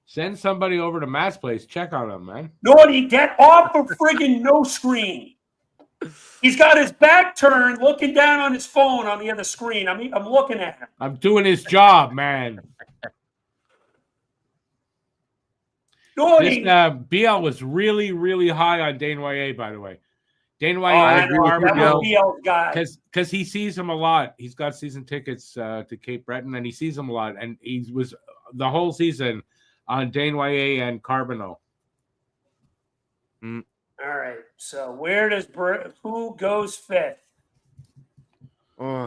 Send somebody over to Matt's place. Check on him, man. Nobody, get off of friggin' no screen. He's got his back turned, looking down on his phone on the other screen. I'm looking at him. I'm doing his job, man. This, BL was really, really high on Desnoyers, by the way. Desnoyers, because he sees him a lot. He's got season tickets to Cape Breton, and he sees him a lot. And he was the whole season on Desnoyers and Carbonneau. All right. So who goes fifth? Oh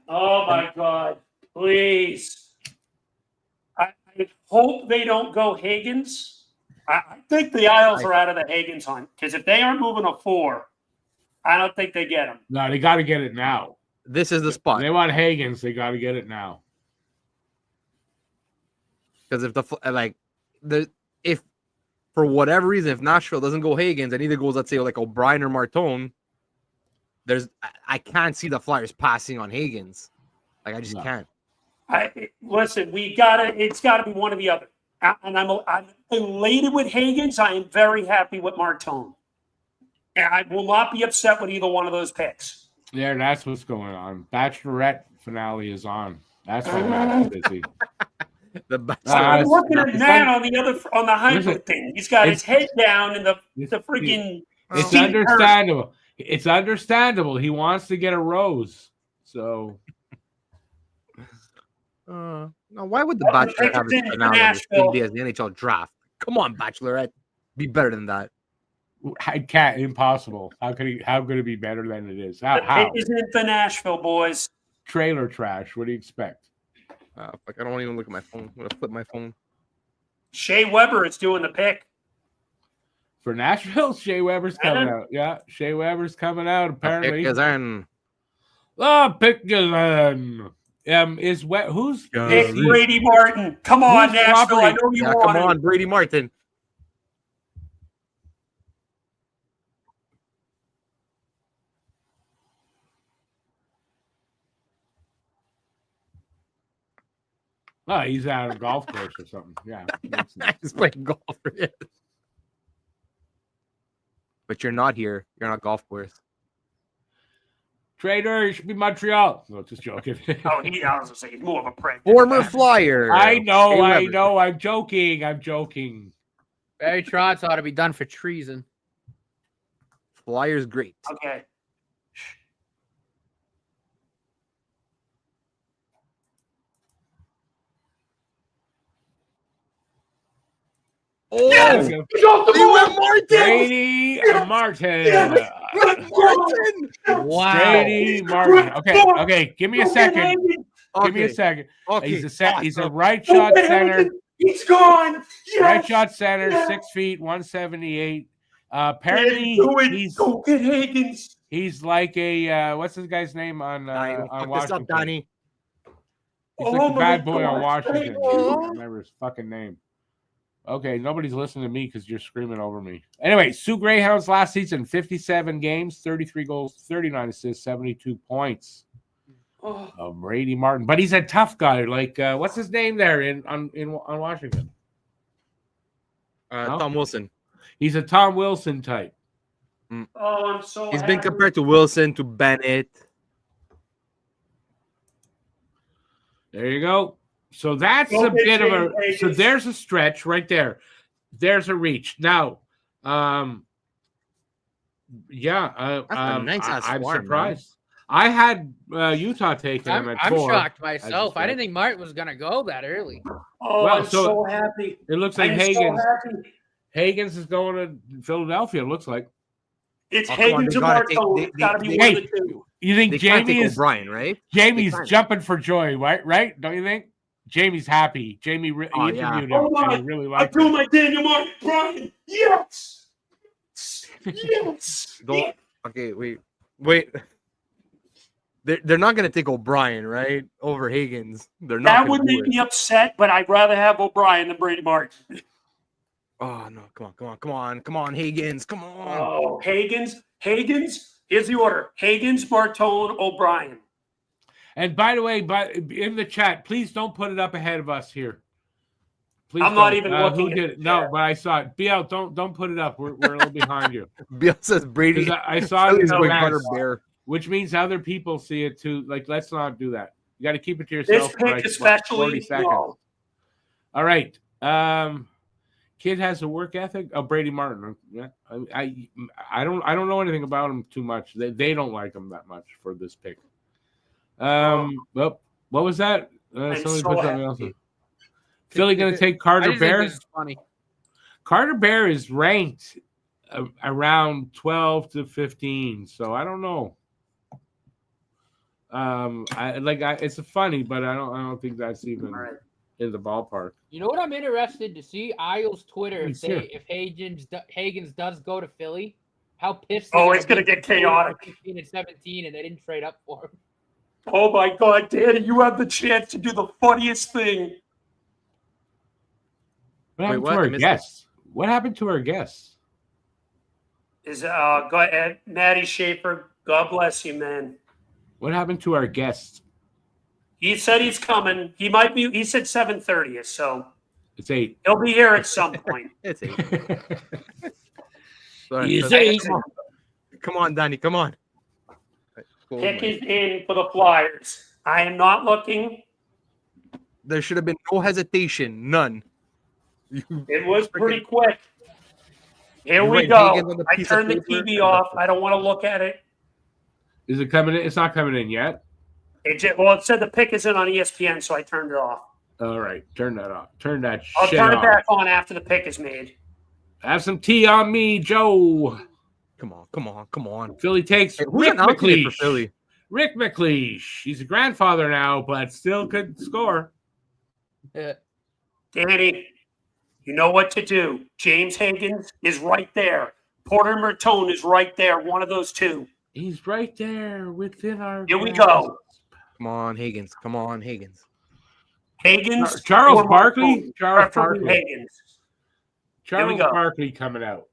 my God! Please. I hope they don't go Higgins. I think the Isles are out of the Higgins hunt, because if they aren't moving a 4, I don't think they get him. No, they got to get it now. This is the spot. If they want Higgins, they got to get it now. Because if for whatever reason, if Nashville doesn't go Higgins and either goes, let's say, like O'Brien or Martone, I can't see the Flyers passing on Higgins. Like I just can't. Listen, it's gotta be one or the other. And I'm elated with Higgins. I am very happy with Martone. And I will not be upset with either one of those picks. Yeah, that's what's going on. Bachelorette finale is on. That's why I'm busy. I'm looking at Matt on the hybrid thing. He's got his head down in the freaking. It's understandable. It's understandable. He wants to get a rose. So. Now, why would the Bachelorette have a finale on the same day as the NHL draft? Come on, Bachelorette, be better than that. I can't. Impossible. How could it be better than it is? How? It isn't the Nashville boys. Trailer trash. What do you expect? I don't want to even look at my phone. I'm gonna flip my phone. Shea Weber is doing the pick for Nashville. Shea Weber's coming out. Yeah, Shea Weber's coming out. Apparently, pick is in. Pick is in. Who's Pick Brady Martin? Come on, Nashville. I know you want come on, Brady Martin. Oh, he's out of a golf course or something. Yeah. He's playing golf. But you're not here. You're not golf course. Trader, you should be Montreal. No, just joking. I was going to say, he's more of a prick. Former Flyer. I know. I'm joking. Barry Trotz ought to be done for treason. Flyer's great. Okay. Oh, yes! Brady Martin. Yes! Wow. Brady Martin. Okay. Give me a second. Give me a second. Okay. He's a right shot center. He's gone. Yes! Right shot center, 6 feet, 178. Apparently, go get Higgins. He's like a what's this guy's name on Washington? Donnie. He's like the bad boy on Washington. I don't remember his fucking name. Okay, nobody's listening to me because you're screaming over me. Anyway, Sioux Greyhounds last season, 57 games, 33 goals, 39 assists, 72 points. Brady Martin, but he's a tough guy. Like, what's his name there on Washington? Tom Wilson. He's a Tom Wilson type. Oh, I'm so. He's been compared to Wilson, to Bennett. There you go. So that's Go a get bit of James a. So Higgins. there's a stretch right there. There's a reach. Now, yeah, That's a nice-ass I'm farm, surprised. I had Utah taking him at I'm 4. shocked as a myself. I stretch. didn't think Martin was gonna go that early. Oh, Well, I'm so so happy. It looks like I'm Higgins. so happy. Higgins is going to Philadelphia. It looks like. It's Oh, come on, Higgins they and gotta take- Martone. they- It's got to be they- one Hey, of the two. you think They can't Jamie take is O'Brien, right? Jamie's They can't. jumping for joy, right? Don't you think? Jamie's happy. Jamie Oh, he interviewed yeah. him. Oh, and my. he really I liked do him. my Daniel Martin. Brian. Yes. Yes. Don't. Okay, wait. They're not gonna take O'Brien, right? Over Higgins. They're not. That gonna would do make it. me upset, but I'd rather have O'Brien than Brady Martin. Oh no! Come on, Higgins! Come on! Oh, Higgins. Here's the order: Higgins, Martone, O'Brien. And by the way, in the chat, please don't put it up ahead of us here. Please I'm not don't. even looking Who at did it? the No, chat. but I saw it. BL, don't put it up. We're a little behind you. Bill says Brady. 'Cause I saw it in Philly's the going chat, Carter Bear. which means other people see it too. Like, let's not do that. You got to keep it to yourself. This for pick like, especially. 40 seconds. No. All right. Kid has a work ethic. Oh, Brady Martin. Yeah, I don't know anything about him too much. They don't like him that much for this pick. Well, what was that? I'm Somebody so put something else. happy. Philly going to take I Carter just think Bear. this is funny. Carter Bear is ranked around 12 to 15, so I don't know. It's funny, but I don't think that's even All right. in the ballpark. You know what I'm interested to see? Isles Twitter Let's if Higgins does go to Philly, how pissed. Oh, they're it's gonna be get chaotic. 15 and 17, and they didn't trade up for him. Oh my God, Danny, you have the chance to do the funniest thing. What happened what? to I our missed guests? What happened to our guests? Is go ahead, Matty Schaefer. God bless you, man. What happened to our guests? He said he's coming. He might be. He said 7:30, so It's 8. he'll be here at some point. It's eight. It's Sorry, 8. Come on, Danny. Come on. Cool, Pick man. is in for the Flyers. I am not looking. There should have been no hesitation. None. It was pretty quick. Here You we write go. Higgins on the I piece of turned the paper, TV and off. that's it. I don't want to look at it. Is it coming in? It's not coming in yet. It said the pick is in on ESPN, so I turned it off. All right, turn that off. Turn that I'll shit turn off. it back on after the pick is made. Have some tea on me, Joe. Come on. Philly takes Hey, who's Rick announcing it for McLeish. Philly? Rick McLeish. He's a grandfather now, but still could score. Danny, you know what to do. James Higgins is right there. Porter Martone is right there. One of those two. He's right there within our. Here we grasp. go. Come on, Higgins. Higgins. Charles or Barkley? Martone. Charles Preferably Barkley. Higgins. Charles go. Barkley coming out.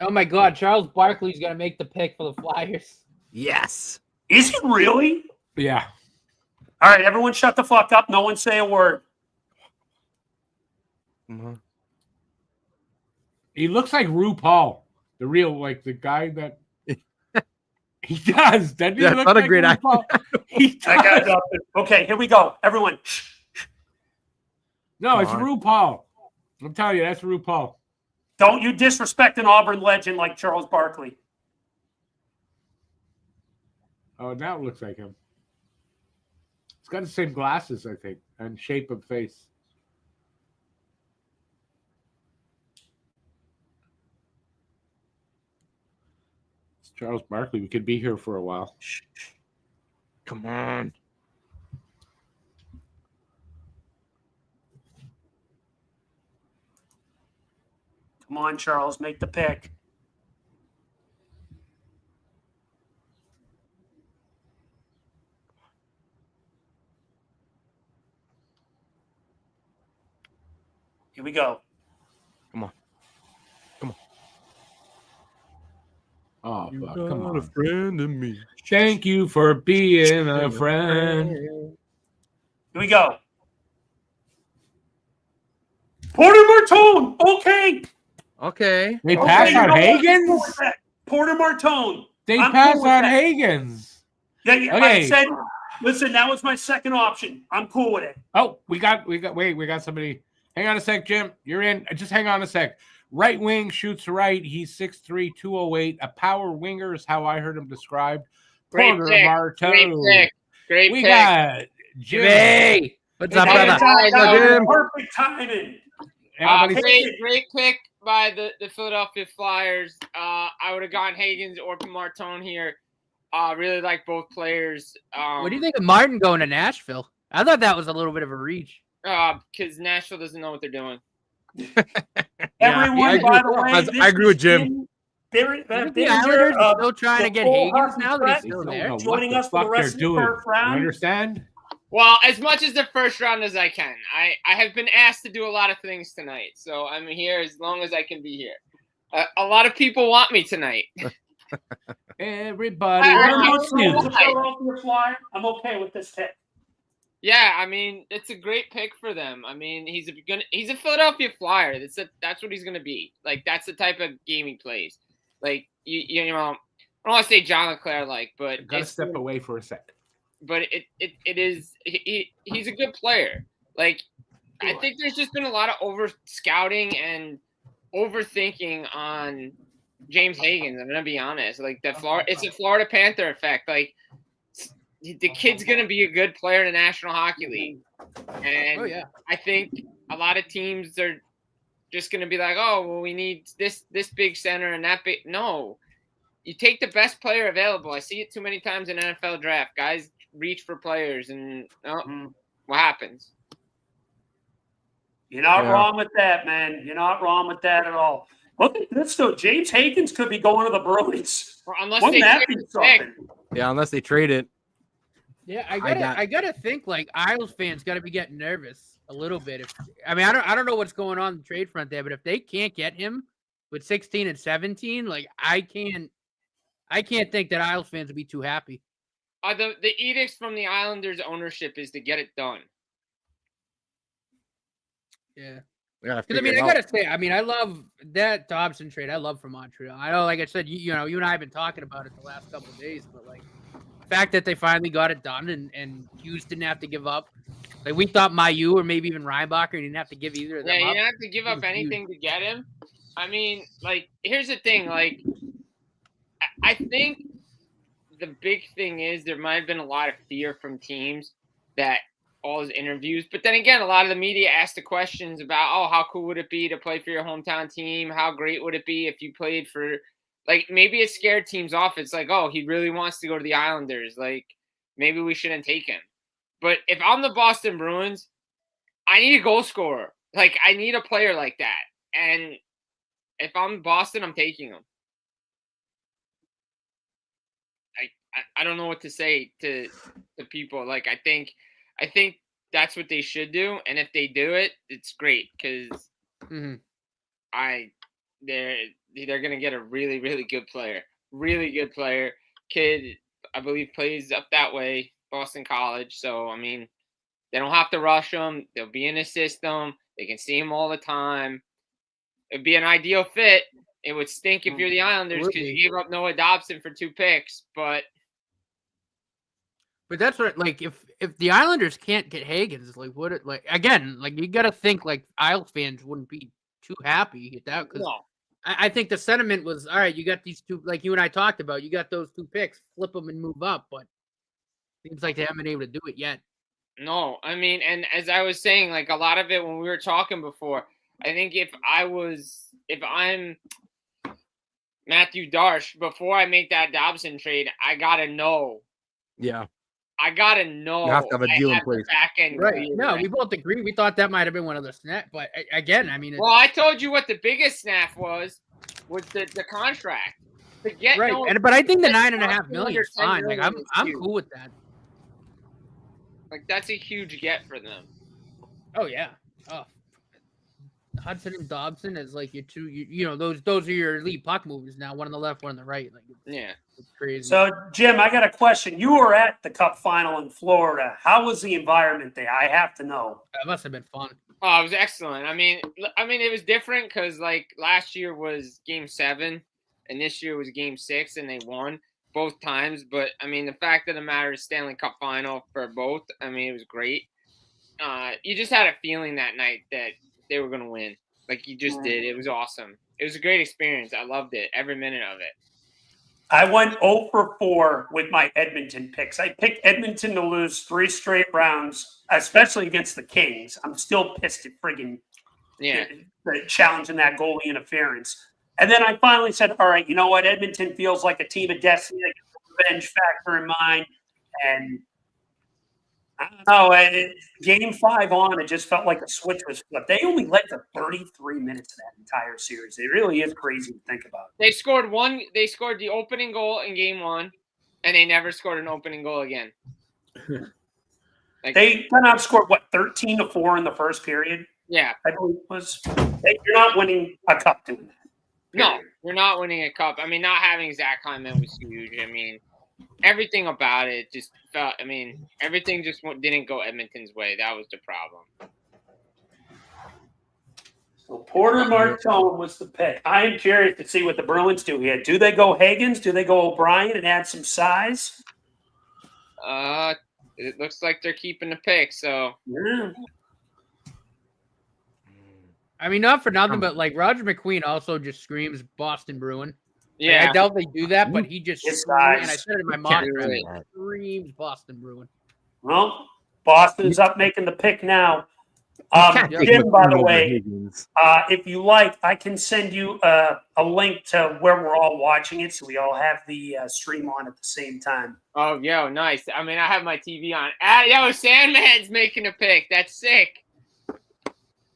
Oh my God, Charles Barkley's gonna make the pick for the Flyers. Yes. Is he really? Yeah. All right, everyone shut the fuck up. No one say a word. Come on. He looks like RuPaul, the real, like the guy that he does. Doesn't he Yeah, look not a like great RuPaul? He I got does. nothing. Okay, here we go. Everyone. No, it's Come on. RuPaul. I'm telling you, that's RuPaul. Don't you disrespect an Auburn legend like Charles Barkley. Oh, now it looks like him. He's got the same glasses, I think, and shape of face. It's Charles Barkley. We could be here for a while. Come on. Come on, Charles, make the pick. Here we go. Come on. Oh, You fuck, got come a on. friend in me. Thank you for being a friend. Here we go. Porter Martone. Okay. Okay. They Okay, pass you on know what? Hagens? Porter Martone. They I'm pass cool with on that. Hagens. Yeah, Okay. I said Listen, that was my second option. I'm cool with it. Oh, we got somebody. Hang on a sec, Jim. You're in. Just hang on a sec. Right wing shoots right. He's 6'3", 208. A power winger is how I heard him described. Great Porter pick. Marteau. Great pick. Great We pick. got Jim. Hey, what's up, Hey, brother? guys, Jim. Perfect timing. great pick by the Philadelphia Flyers. I would have gone Higgins or Martone here. Really like both players. What do you think of Martin going to Nashville? I thought that was a little bit of a reach. Because Nashville doesn't know what they're doing. Everyone, by the way, I agree with Jim. The Islanders are still trying to get Higgins now that he's still there. Joining us for the rest of the first round. You understand? Well, as much as the first round as I can. I have been asked to do a lot of things tonight, so I'm here as long as I can be here. A lot of people want me tonight. Everybody. I'm okay with this pick. Yeah, I mean, it's a great pick for them. I mean, he's a Philadelphia Flyer. That's what he's gonna be. Like, that's the type of game he plays. Like, you know, I don't want to say John Leclerc but Gotta step away for a second. But it is he's a good player. Like, I think there's just been a lot of over scouting and overthinking on James Higgins. I'm gonna be honest. Like, it's a Florida Panther effect. Like, the kid's gonna be a good player in the National Hockey League, and I think a lot of teams are just gonna be like, oh, well, we need this big center and that big. No, you take the best player available. I see it too many times in NFL draft. Guys reach for players, and what happens? You're not wrong with that, man. You're not wrong with that at all. Look at this, though. James Higgins could be going to the Bruins. Or unless Wouldn't they that trade be the pick. something? Yeah, unless they trade it. Yeah, I gotta think like Isles fans gotta be getting nervous a little bit. I don't know what's going on in the trade front there, but if they can't get him with 16 and 17, like I can't think that Isles fans would be too happy. The edicts from the Islanders ownership is to get it done. Yeah. Because I gotta say, I love that Dobson trade. I love for Montreal. I know, like I said, you know, you and I have been talking about it the last couple of days, but like the fact that they finally got it done and Hughes didn't have to give up. Like, we thought Mayu or maybe even Reinbacher didn't have to give either of them up. Yeah, you didn't have to give up anything to get him. I mean, like, here's the thing. Like, I think the big thing is there might have been a lot of fear from teams that all his interviews. But then again, a lot of the media asked the questions about, oh, how cool would it be to play for your hometown team? How great would it be if you played for – like, maybe it scared teams off. It's like, oh, he really wants to go to the Islanders. Like, maybe we shouldn't take him. But if I'm the Boston Bruins, I need a goal scorer. Like, I need a player like that. And if I'm Boston, I'm taking him. I don't know what to say to people. Like, I think that's what they should do. And if they do it, it's great because they're going to get a really, really good player. Really good player. Kid, I believe, plays up that way, Boston College. So, I mean, they don't have to rush him. They'll be in the system. They can see him all the time. It'd be an ideal fit. It would stink if you're the Islanders because you gave up Noah Dobson for 2 picks. But that's what, like, if the Islanders can't get Higgins, like, again, like, you got to think, like, Isles fans wouldn't be too happy at that because I think the sentiment was, all right, you got these two, like you and I talked about, you got those 2 picks, flip them and move up, but seems like they haven't been able to do it yet. No, I mean, and as I was saying, like, a lot of it when we were talking before, I think if I'm Matthew Darsh, before I make that Dobson trade, I got to know. Yeah. I got to know. You have to have a deal in place. Right. No, we both agree. We thought that might have been one of the snap, but again, I mean. Well, I told you what the biggest snap was the contract. To get right. But I think the $9.5 million is fine. Like, I'm cool with that. Like, that's a huge get for them. Oh, yeah. Oh. Hudson and Dobson is like your two, you know, those are your elite puck movers now, one on the left, one on the right. Like, it's crazy. So, Jim, I got a question. You were at the Cup final in Florida. How was the environment there? I have to know. That must have been fun. Oh, it was excellent. I mean, it was different because, like, last year was Game 7, and this year was Game 6, and they won. both times, but I mean, the fact of the matter is Stanley Cup final for both. I mean, it was great. You just had a feeling that night that they were going to win. Like you just did. It was awesome. It was a great experience. I loved it. Every minute of it. I went 0 for 4 with my Edmonton picks. I picked Edmonton to lose 3 straight rounds, especially against the Kings. I'm still pissed at friggin' the challenge in that goalie interference. And then I finally said, all right, you know what? Edmonton feels like a team of destiny. I get the revenge factor in mind. And I don't know. Game 5 on, it just felt like a switch was flipped. They only led for 33 minutes of that entire series. It really is crazy to think about. They scored the opening goal in game 1, and they never scored an opening goal again. They got outscored, 13-4 in the first period? Yeah. I believe it was. You're not winning a cup doing that. No, you're not winning a cup. I mean, not having Zach Hyman was huge. I mean, everything about it just felt. I mean, everything just didn't go Edmonton's way. That was the problem. So Porter Martone was the pick. I am curious to see what the Bruins do here. Do they go Higgins? Do they go O'Brien and add some size? It looks like they're keeping the pick. So. Yeah. I mean, not for nothing, but like Roger McQueen also just screams Boston Bruin. Yeah, I doubt they do that, but he just His screams, and I size. said it in my mock draft, he screams Boston Bruin. Well, Boston's up making the pick now. Can't take Jim, by McQueen the over way, Higgins. if you like, I can send you a link to where we're all watching it, so we all have the stream on at the same time. Oh, yo, nice. I mean, I have my TV on. Yo, Sandman's making a pick. That's sick.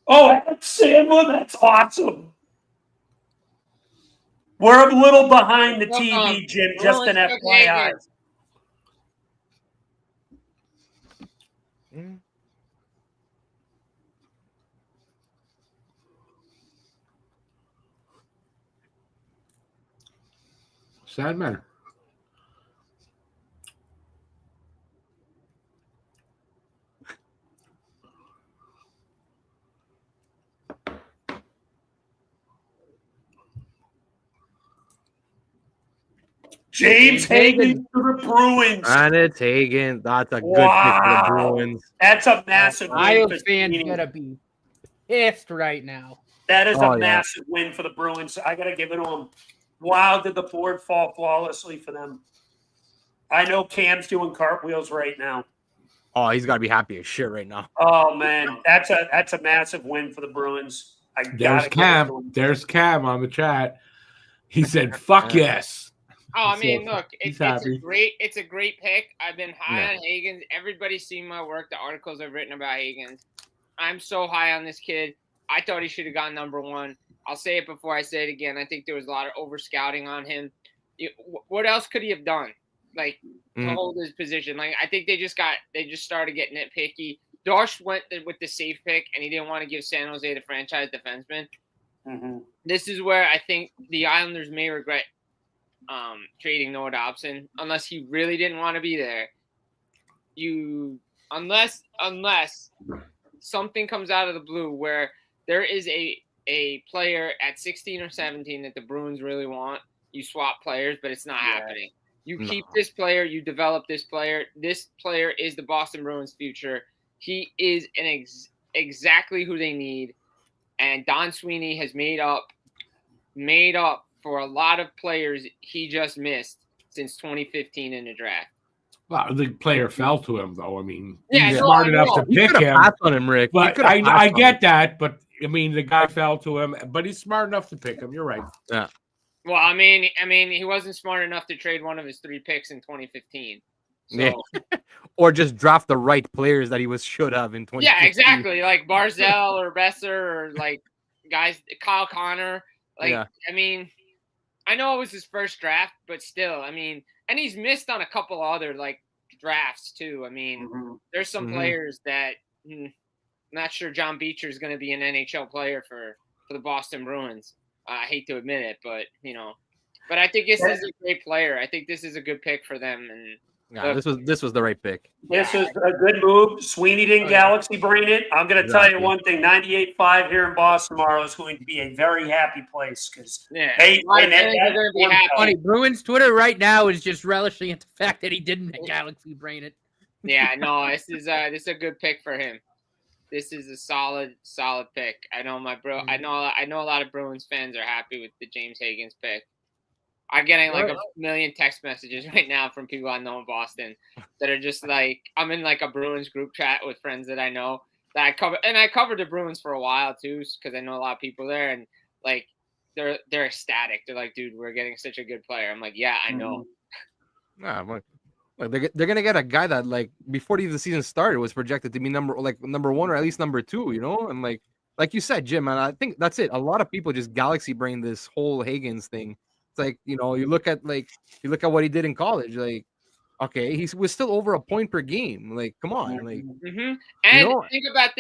Oh, Sandman, that's awesome. We're a little behind the TV, Jim, just an FYI. Sad man. James Hagan to the Bruins. And it's Hagen. That's a good pick for the Bruins. That's a massive win. Isles fans gotta be pissed right now. That is a massive win for the Bruins. I got to give it to them. Wow, did the board fall flawlessly for them. I know Cam's doing cartwheels right now. Oh, he's got to be happy as shit right now. Oh, man. That's a massive win for the Bruins. There's Cam. There's Cam on the chat. He said, fuck yes. Oh, I mean, look, it's a great pick. I've been high on Higgins. Everybody's seen my work, the articles I've written about Higgins. I'm so high on this kid. I thought he should have gone number 1. I'll say it before I say it again. I think there was a lot of over-scouting on him. What else could he have done, like, to hold his position? Like, I think they just started getting nitpicky. Darsh went with the safe pick, and he didn't want to give San Jose the franchise defenseman. Mm-hmm. This is where I think the Islanders may regret trading Noah Dobson, unless he really didn't want to be there. Unless something comes out of the blue where there is a player at 16 or 17 that the Bruins really want, you swap players, but it's not happening. You keep this player, you develop this player. This player is the Boston Bruins' future. He is exactly who they need, and Don Sweeney has made up for a lot of players he just missed since 2015 in the draft. Well, the player fell to him, though. I mean, he's smart enough to pick him. On him, Rick. But I get that. But I mean, the guy fell to him. But he's smart enough to pick him. You're right. Yeah. Well, I mean, he wasn't smart enough to trade one of his 3 picks in 2015. So. Yeah. Or just draft the right players that he should have in 2015. Yeah, exactly. Like Barzell or Besser or like guys, Kyle Connor. Like, I mean, I know it was his first draft, but still, I mean, and he's missed on a couple other like drafts too. I mean, there's some players that I'm not sure John Beecher is going to be an NHL player for the Boston Bruins. I hate to admit it, but but I think this is a great player. I think this is a good pick for them, and Yeah, this was the right pick. This is a good move. Sweeney didn't Galaxy brain it. I'm going to tell you one thing. 98.5 here in Boston tomorrow is going to be a very happy place because funny. Bruins Twitter right now is just relishing at the fact that he didn't Galaxy brain it. Yeah, no, this is a good pick for him. This is a solid pick. I know I know a lot of Bruins fans are happy with the James Higgins pick. I'm getting like a million text messages right now from people I know in Boston that are just like, I'm in like a Bruins group chat with friends that I know that I covered the Bruins for a while too, because I know a lot of people there, and like they're ecstatic. They're like, dude, we're getting such a good player. I'm like, yeah, I know. Nah, they're gonna get a guy that like before the season started was projected to be number one or at least number 2, you know, and like you said, Jim, and I think that's it. A lot of people just Galaxy brain this whole Higgins thing. It's like, you know, you look at what he did in college. Like, okay, he was still over a point per game. Like, come on, like. Mm-hmm. And think about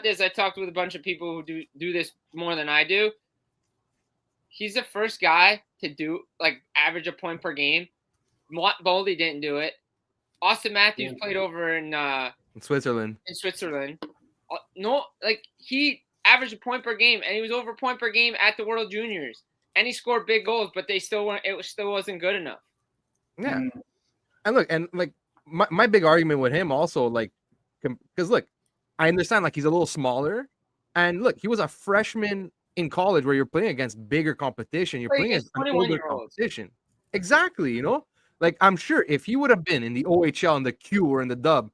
this. I talked with a bunch of people who do this more than I do. He's the first guy to do like average a point per game. Boldy didn't do it. Austin Matthews played over in Switzerland. No, like he averaged a point per game, and he was over a point per game at the World Juniors. And he scored big goals, but they still weren't. It still wasn't good enough. Yeah, and look, my big argument with him also, like, because look, I understand like he's a little smaller, and look, he was a freshman in college where you're playing against bigger competition. You're playing against an older competition. Exactly, you know, like I'm sure if he would have been in the OHL, in the Q, or in the Dub,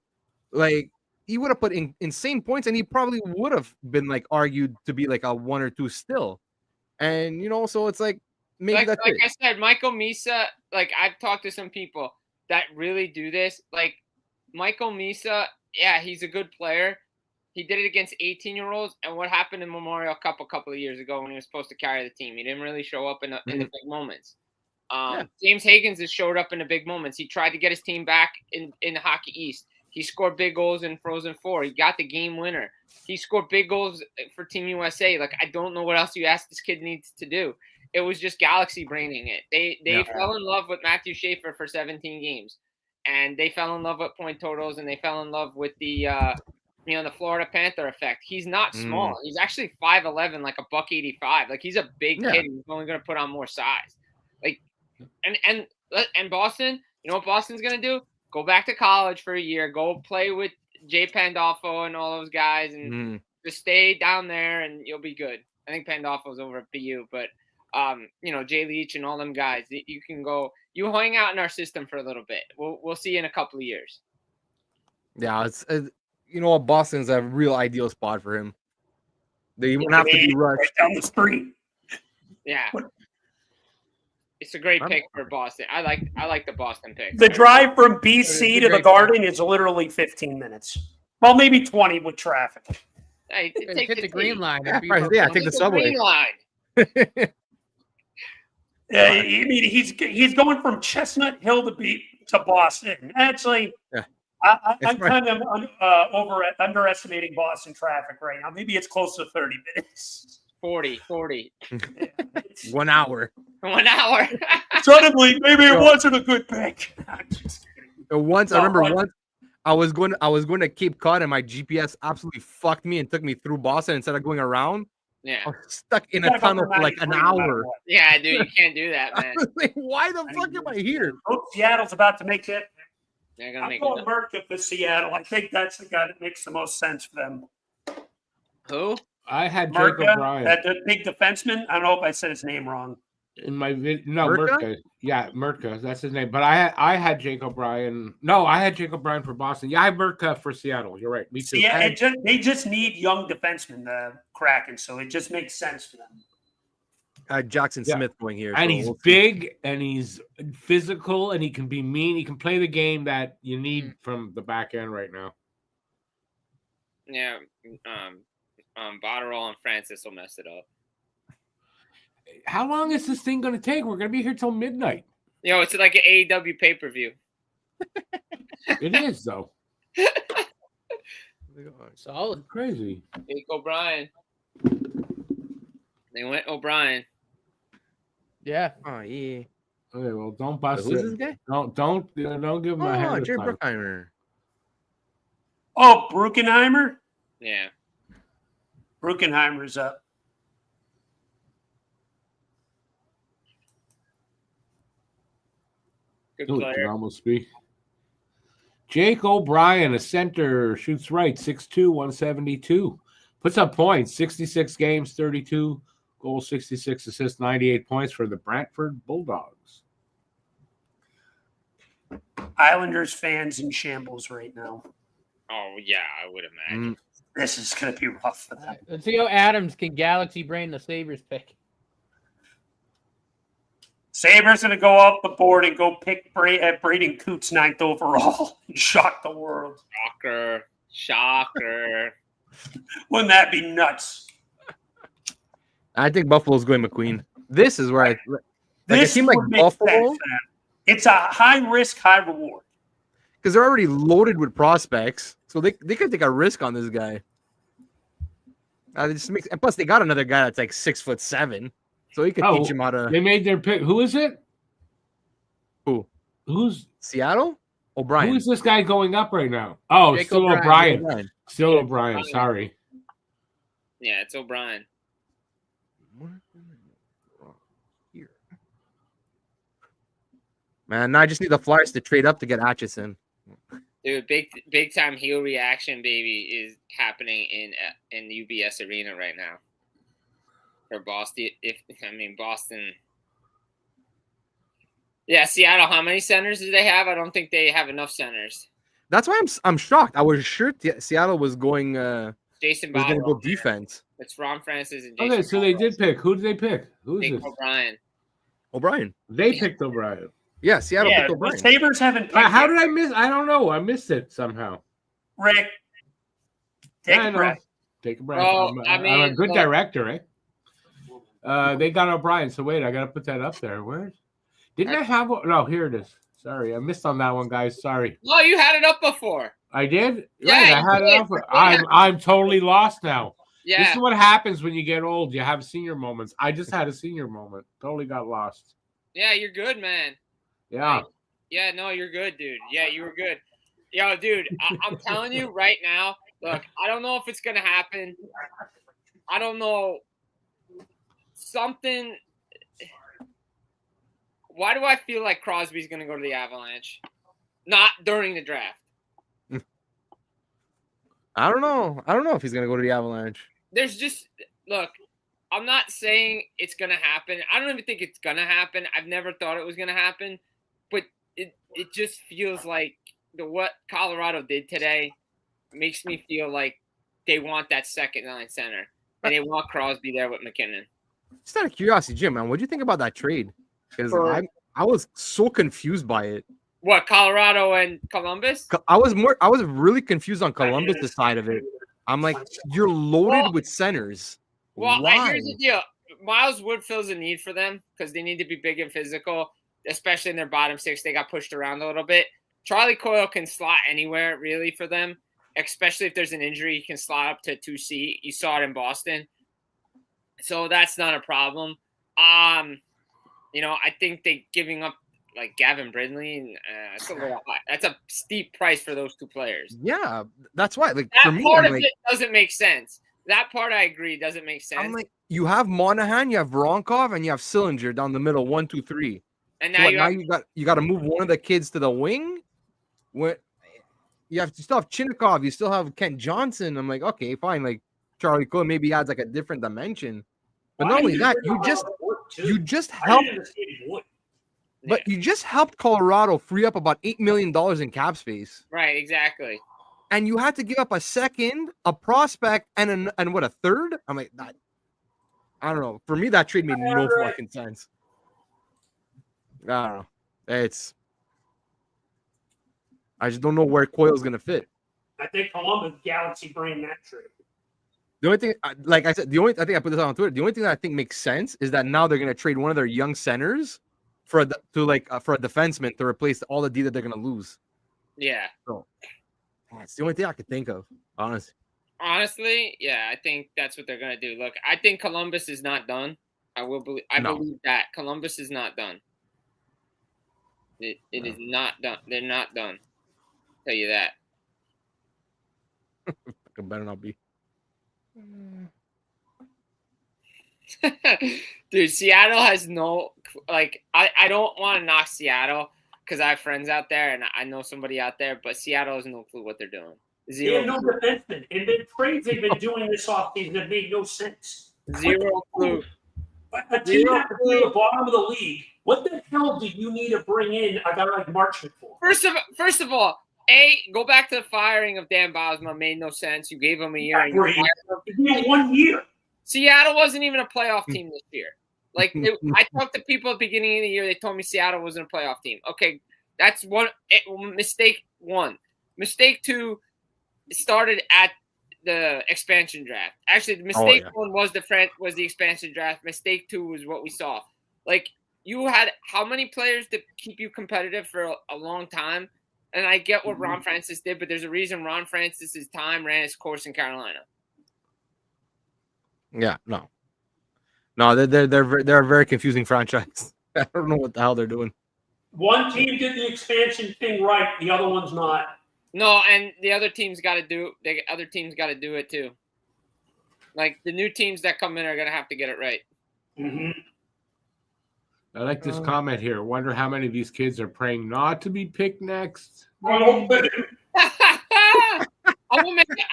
like he would have put in insane points, and he probably would have been like argued to be like a 1 or 2 still. And, you know, so it's like, maybe that's it. Like I said, Michael Misa, like I've talked to some people that really do this. Like Michael Misa, yeah, he's a good player. He did it against 18-year-olds. And what happened in Memorial Cup a couple of years ago when he was supposed to carry the team? He didn't really show up in the big moments. James Higgins has showed up in the big moments. He tried to get his team back in the Hockey East. He scored big goals in Frozen Four. He got the game winner. He scored big goals for Team USA. Like, I don't know what else you ask this kid needs to do. It was just Galaxy braining it. They fell in love with Matthew Schaefer for 17 games. And they fell in love with point totals, and they fell in love with the the Florida Panther effect. He's not small. He's actually 5'11", like a $185. Like, he's a big kid. He's only going to put on more size. Like, and Boston, you know what Boston's going to do? Go back to college for a year. Go play with Jay Pandolfo and all those guys, and just stay down there, and you'll be good. I think Pandolfo's over at BU, but Jay Leach and all them guys, you can go. You hang out in our system for a little bit. We'll see you in a couple of years. Yeah, it's Boston's a real ideal spot for him. They won't have to be rushed right down the street. Yeah. It's a great pick for Boston. I like the Boston pick. The drive from BC to the Garden is literally 15 minutes. Well, maybe 20 with traffic. Hey, take the green line. Take the subway. Green line. I mean, he's going from Chestnut Hill to Boston. Actually, I'm kind of underestimating Boston traffic right now. Maybe it's close to 30 minutes. 40. 1 hour. 1 hour. Suddenly, maybe it wasn't a good pick. I remember once I was going to Cape Cod, and my GPS absolutely fucked me and took me through Boston instead of going around. Yeah, I was stuck in a tunnel for like an hour. Yeah, dude, you can't do that, man. Like, why the fuck am I here? Seattle's about to make it. They're gonna make it. Merca for Seattle. I think that's the guy that makes the most sense for them. Who? I had Jacob Bryan. The big defenseman. I don't know if I said his name wrong. In my Merca? Yeah, Merca. That's his name. But I had Jacob Bryan. No, I had Jacob Bryan for Boston. Yeah, I had Merca for Seattle. You're right. Me too. Yeah, they just need young defensemen, the Kraken, so it just makes sense for them. Jackson Smith going here. And he's big, and he's physical, and he can be mean. He can play the game that you need from the back end right now. Yeah. Botterill and Francis will mess it up. How long is this thing going to take? We're going to be here till midnight. It's like an AEW pay-per-view. It is, though. Solid. Crazy. Jake O'Brien. They went O'Brien. Yeah. Oh, yeah. Okay, well, don't bust Who's it. this guy? Don't give him a hand. Jerry time. Bruckheimer. Oh, Bruckenheimer? Yeah. Bruckenheimer's up. Good Oh, it could player. almost be. Jake O'Brien, a center, shoots right, 6'2", 172. Puts up points, 66 games, 32 goals, 66 assists, 98 points for the Brantford Bulldogs. Islanders fans in shambles right now. Oh yeah, I would imagine. This is going to be rough for them. Let's see how Adams can Galaxy brain the Sabres pick. Sabres going to go off the board and go pick Braden Coots 9th overall and shock the world. Shocker. Wouldn't that be nuts? I think Buffalo's going McQueen. This is where a team like would make Buffalo, sense, man. It's a high risk, high reward. because they're already loaded with prospects, so they could take a risk on this guy. And plus, they got another guy that's like 6'7", so he could teach him how to. They made their pick. Who is it? Who? Who's Seattle? O'Brien. Who is this guy going up right now? Oh, Jake still O'Brien. O'Brien. Still O'Brien. Sorry. Yeah, it's O'Brien. Man, now I just need the Flyers to trade up to get Atchison. Dude, big time heel reaction, baby, is happening in the UBS arena right now. For Boston, Boston. Yeah, Seattle. How many centers do they have? I don't think they have enough centers. That's why I'm shocked. I was sure Seattle was going. Jason was going to Bottle. go defense. It's Ron Francis and Jason. Okay, so they did pick. Who did they pick? Who is Jake this? O'Brien. O'Brien. They picked O'Brien. Yeah, Seattle picked The O'Brien. Sabres haven't picked How yet. did I miss? I don't know. I missed it somehow. Rick, take I a know. breath. Take a breath. Well, I'm a good director, eh? They got O'Brien. So wait, I got to put that up there. Where? Didn't I have? No, here it is. Sorry, I missed on that one, guys. Sorry. No, you had it up before. I did. Yeah, right, I you had it did. up. I'm totally lost now. This Yeah. is what happens when you get old. You have senior moments. I just had a senior moment. Totally got lost. Yeah, you're good, man. Yeah. Yeah, no, you're good, dude. Yeah, you were good. Yo, dude, I'm telling you right now, look, I don't know if it's going to happen. I don't know. Something. Why do I feel like Crosby's going to go to the Avalanche? Not during the draft. I don't know. I don't know if he's going to go to the Avalanche. There's just, look, I'm not saying it's going to happen. I don't even think it's going to happen. I've never thought it was going to happen. But it just feels like what Colorado did today makes me feel like they want that second line center. And they want Crosby there with McKinnon. Just out of curiosity, Jim, man, what do you think about that trade? Because I was so confused by it. What, Colorado and Columbus? I was really confused on Columbus' side of it. I'm like, you're loaded with centers. Well, Why? here's the deal. Miles Wood fills a need for them because they need to be big and physical, especially in their bottom six. They got pushed around a little bit. Charlie Coyle can slot anywhere, really, for them, especially if there's an injury. He can slot up to 2C. You saw it in Boston. So that's not a problem. I think they giving up like Gavin Brindley, and it's a little high. That's a steep price for those two players. Yeah, that's why. Like That for me, part I'm of like, it doesn't make sense. That part I agree doesn't make sense. I'm like, you have Monahan, you have Voronkov, and you have Sillinger down the middle, 1, 2, 3. and So now you got to move one of the kids to the wing. When you still have Chinnikov, you still have Kent Johnson. I'm like, okay, fine. Like Charlie Coyle maybe adds like a different dimension. But not only that, you just helped. But you just helped Colorado free up about $8 million in cap space. Right, exactly. And you had to give up a second, a prospect, and what, a third? I'm like, I don't know. For me, that trade made no fucking sense. I don't know. I just don't know where Coyle's gonna fit. I think Columbus Galaxy brain that trade. The only thing, like I said, I think I put this on Twitter. The only thing that I think makes sense is that now they're gonna trade one of their young centers for a defenseman to replace all the D that they're gonna lose. Yeah. So that's the only thing I could think of, honestly. Honestly, yeah, I think that's what they're gonna do. Look, I think Columbus is not done. I believe that Columbus is not done. It is not done. They're not done. I'll tell you that. It better not be. Dude, Seattle has no like. I don't want to knock Seattle because I have friends out there and I know somebody out there, but Seattle has no clue what they're doing. They have no defenseman, and the trades they've been doing this offseason have made no sense. Zero clue. A team at the bottom of the league. What the hell do you need to bring in a guy like Marchment for? First of all, go back to the firing of Dan Bosma. Made no sense. You gave him a year. He had 1 year. Seattle wasn't even a playoff team this year. Like I talked to people at the beginning of the year. They told me Seattle wasn't a playoff team. Okay, that's mistake one. Mistake two started at the expansion draft. Actually, the mistake one was the expansion draft. Mistake two was what we saw. Like you had how many players to keep you competitive for a long time? And I get what Ron Francis did, but there's a reason Ron Francis's time ran its course in Carolina. Yeah, no, they're a very confusing franchise. I don't know what the hell they're doing. One team did the expansion thing right, the other one's not. No, and the other team's got to do. Other teams got to do it too. Like the new teams that come in are gonna have to get it right. Mm-hmm. I like this comment here. Wonder how many of these kids are praying not to be picked next. I'll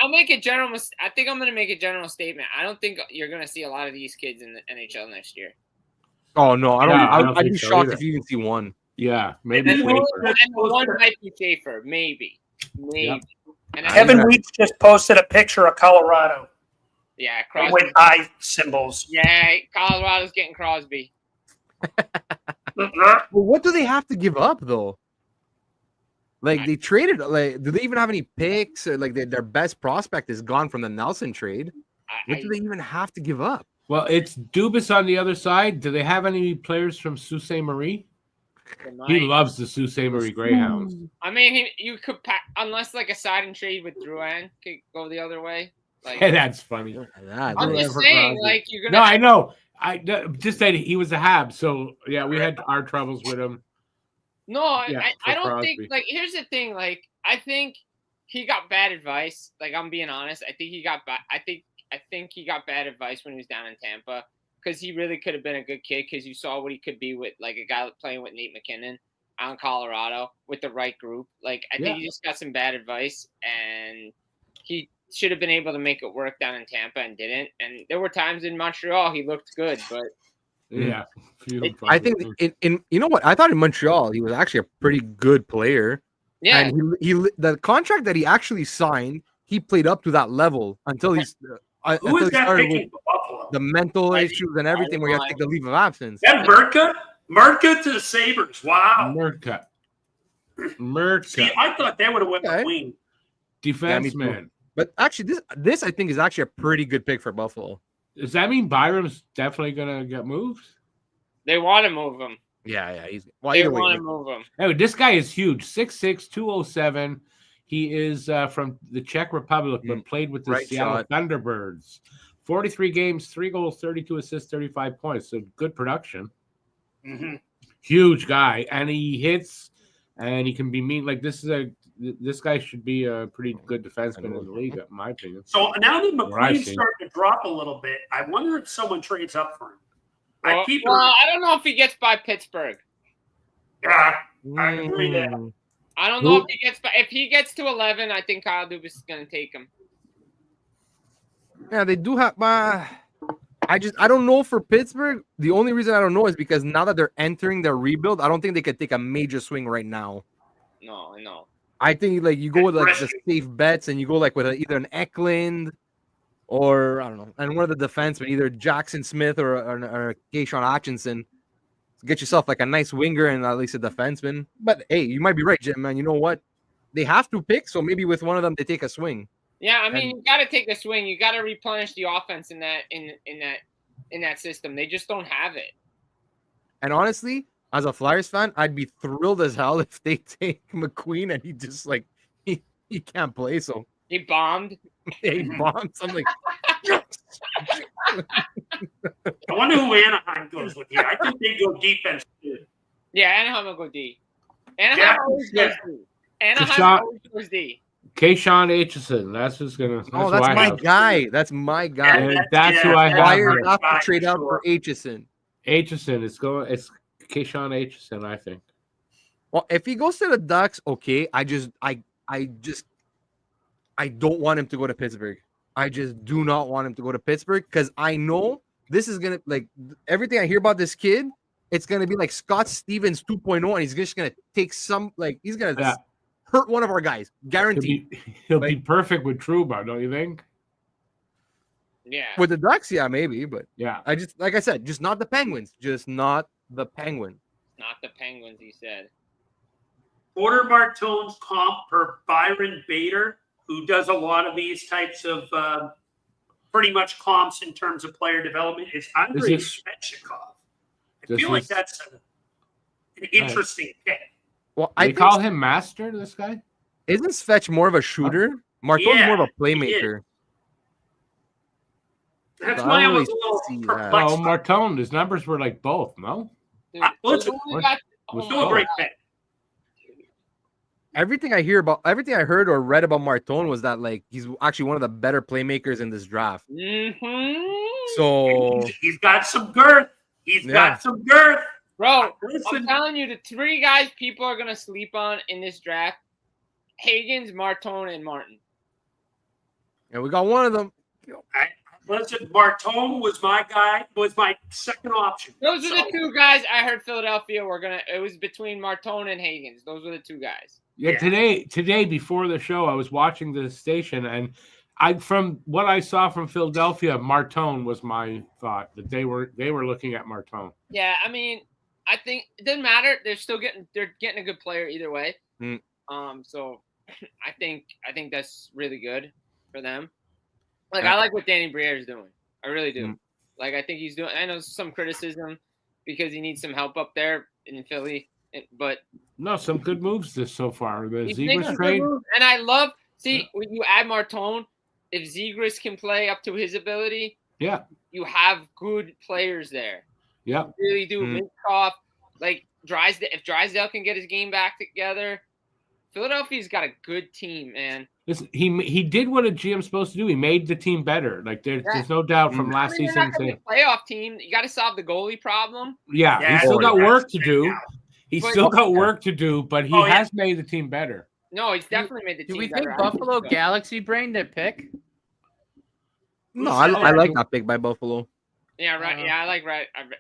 make a general. I think I'm gonna make a general statement. I don't think you're gonna see a lot of these kids in the NHL next year. Oh no, I don't. I'd be so shocked either. if you even see one. Yeah, maybe. And one might be Schaefer, maybe. Yep. And Kevin Weeks just posted a picture of Colorado. Yeah, Crosby. With eye symbols. Yeah, Colorado's getting Crosby. Well, what do they have to give up though? Like they traded. Like, do they even have any picks? Or like their best prospect is gone from the Nelson trade. What do they even have to give up? Well, it's Dubas on the other side. Do they have any players from Sault Ste. Marie? He loves the Sault Ste. Marie Greyhounds. I mean, you could unless like a side and trade with Drouin could go the other way. Like that's funny. I'm just saying, like you're gonna. No, I know. I just said he was a Hab, so yeah, we had our troubles with him. No, I don't Crosby. think. Like, here's the thing. Like, I think he got bad advice. Like, I'm being honest. I think he got bad. I think he got bad advice when he was down in Tampa because he really could have been a good kid because you saw what he could be with like a guy playing with Nate McKinnon out in Colorado with the right group. Like, I think he just got some bad advice and he should have been able to make it work down in Tampa and didn't. And there were times in Montreal he looked good, but yeah, I think in you know what I thought in Montreal he was actually a pretty good player. Yeah, and he the contract that he actually signed, he played up to that level until he's. Who is that picking for Buffalo? The mental issues and everything where you have to take the leave of absence. That Merca to the Sabres. Wow. Merca. See, I thought they would have went McQueen. Defenseman. But actually, this I think is actually a pretty good pick for Buffalo. Does that mean Byram's definitely going to get moved? They want to move him. Yeah. They want to move him. Anyway, this guy is huge. 6'6", 207. He is from the Czech Republic, but played with the Seattle Thunderbirds. 43 games, 3 goals, 32 assists, 35 points. So good production. Mm-hmm. Huge guy, and he hits, and he can be mean. Like this guy should be a pretty good defenseman in the league, in my opinion. So now that McQueen's starting to drop a little bit, I wonder if someone trades up for him. I don't know if he gets by Pittsburgh. Yeah, I agree that. I don't know if he gets to 11. I think Kyle Dubas is going to take him. Yeah, they do have. I don't know for Pittsburgh. The only reason I don't know is because now that they're entering their rebuild, I don't think they could take a major swing right now. No, I know. I think like you go with like the safe bets and you go like with either an Eklund or I don't know, and one of the defensemen, either Jackson Smith or Keyshawn Atkinson. Get yourself like a nice winger and at least a defenseman. But hey, you might be right, Jim, man. You know what? They have to pick, so maybe with one of them they take a swing. Yeah, I mean, you got to take a swing. You got to replenish the offense in that system. They just don't have it. And honestly, as a Flyers fan, I'd be thrilled as hell if they take McQueen and he just like he can't play. So he bombed. He bombed. I'm like, I wonder who Anaheim goes with here. I think they go defense too. Yeah, Anaheim will go D. Anaheim always goes D. Anaheim Deshaun- always goes D. Kayshawn Aitchison. That's who's gonna. That's Oh, who that's I my have. guy. That's my guy. And that's who I have. Flyers here. have to trade up for Aitchison. Aitchison. It's Kayshawn Aitchison, I think. Well, if he goes to the Ducks, okay. I don't want him to go to Pittsburgh. I just do not want him to go to Pittsburgh because I know this is gonna everything I hear about this kid. It's gonna be like Scott Stevens 2.0, and he's just gonna take he's gonna hurt one of our guys, guaranteed. He'll be perfect with Trouba, don't you think? Yeah. With the Ducks, yeah, maybe, but yeah, I just like I said, just not the Penguins, just not the Penguins. Not the Penguins, he said. Porter Martone's comp per Byron Bader, who does a lot of these types of pretty much comps in terms of player development, is Andrei Svechnikov. I feel like that's an interesting pick. Well, they call him Master, this guy? Isn't Svetch more of a shooter? Martone's more of a playmaker. That's why I was a little perplexed. Oh, Martone, his numbers were like both, no? Dude, Listen, still a great pick. Everything I heard or read about Martone was that like he's actually one of the better playmakers in this draft. Mm-hmm. So he's got some girth. He's got some girth. Bro, I'm telling you, the three guys people are going to sleep on in this draft, Higgins, Martone, and Martin. And we got one of them. Listen, Martone was my guy, was my second option. Those are the two guys I heard Philadelphia were going to – it was between Martone and Higgins. Those were the two guys. Yeah, today before the show, I was watching the station, and from what I saw from Philadelphia, Martone was my thought that they were looking at Martone. Yeah, I mean – I think it doesn't matter. They're getting a good player either way. So I think that's really good for them. Like I like what Danny Briere is doing. I really do. Like I think he's doing. I know some criticism because he needs some help up there in Philly, but no, some good moves so far. The Zegras trade, and I love when you add Martone. If Zegras can play up to his ability, you have good players there. Yeah, really do. Minkoff, like if Drysdale can get his game back together, Philadelphia's got a good team, man. Listen, he did what a GM's supposed to do. He made the team better. Like there's no doubt from last season. They're not gonna be a playoff team. You got to solve the goalie problem. Yeah, he's still got work to do. He's still got work to do, but he has made the team better. No, he's definitely made the team better. Do we think Buffalo Galaxy brain their pick? No, I like that pick by Buffalo. Yeah, right. Yeah, I like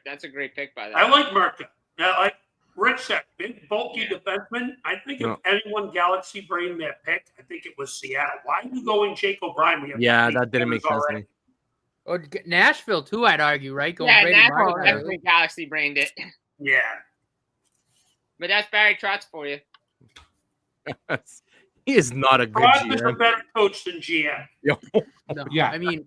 that's a great pick by that. I like Marka. Like Rich said, big, bulky defenseman. I think if anyone Galaxy brained that pick, I think it was Seattle. Why are you going Jake O'Brien? That didn't make sense to me. Or Nashville too, I'd argue, right? Nashville definitely Galaxy brained it. Yeah. But that's Barry Trotz for you. He is not a good Trotz GM. is a better coach than GM. No, yeah, I mean,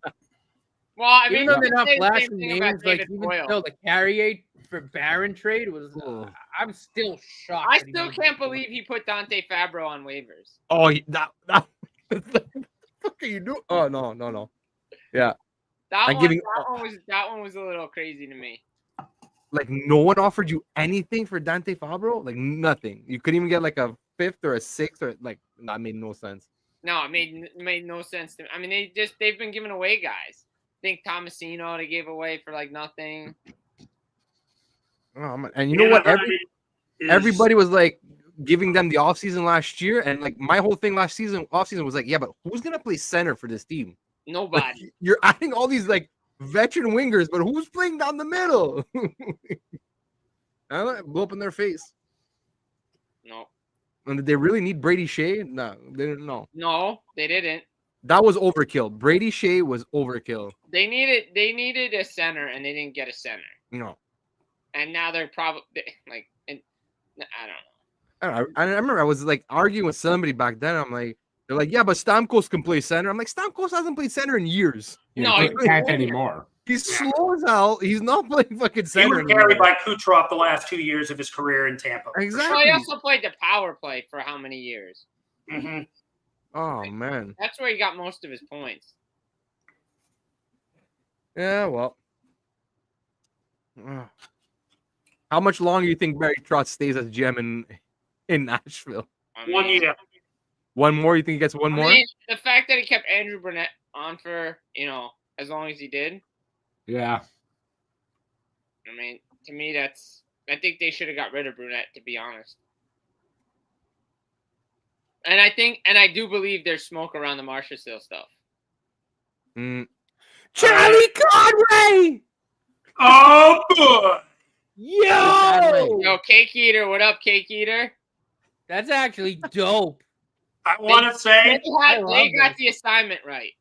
even though they're not flashing names, like even still, the Carrier for Barron trade was. I'm still shocked. I still can't believe he put Dante Fabro on waivers. Oh, that what the fuck are you doing? Oh no. Yeah. That one was a little crazy to me. Like no one offered you anything for Dante Fabro? Like nothing. You couldn't even get like a fifth or a sixth or like that made no sense. No, it made no sense to me. I mean they've been giving away guys. I think Tomasino they gave away for like nothing. Oh, and you know what? Everybody was like giving them the offseason last year, and like my whole thing offseason was like, yeah, but who's gonna play center for this team? Nobody. Like, you're adding all these like veteran wingers, but who's playing down the middle? Blow up in their face. No. And did they really need Brady Shea? No, they didn't know. No, they didn't. That was overkill. Brady Shea was overkill. They needed a center, and they didn't get a center. No. And now they're probably like, I don't know. I remember I was like arguing with somebody back then. I'm like, they're like, yeah, but Stamkos can play center. I'm like, Stamkos hasn't played center in years. No, he can't anymore. He's slow as hell. He's not playing fucking center. He was carried by Kucherov the last 2 years of his career in Tampa. Exactly. Well, he also played the power play for how many years? Mm-hmm. Oh man, that's where he got most of his points. Yeah, well. How much longer do you think Barry Trotz stays as GM in Nashville. I mean, 1 year. One more? You think he gets one more? mean, the fact that he kept Andrew Burnett on for, as long as he did. Yeah. I mean, to me, I think they should have got rid of Brunette, to be honest. And I do believe there's smoke around the Marchessault stuff. Charlie Conway! Oh, boy. Yo! Cake Eater, what up, Cake Eater? That's actually dope. I want to say, They got the assignment right.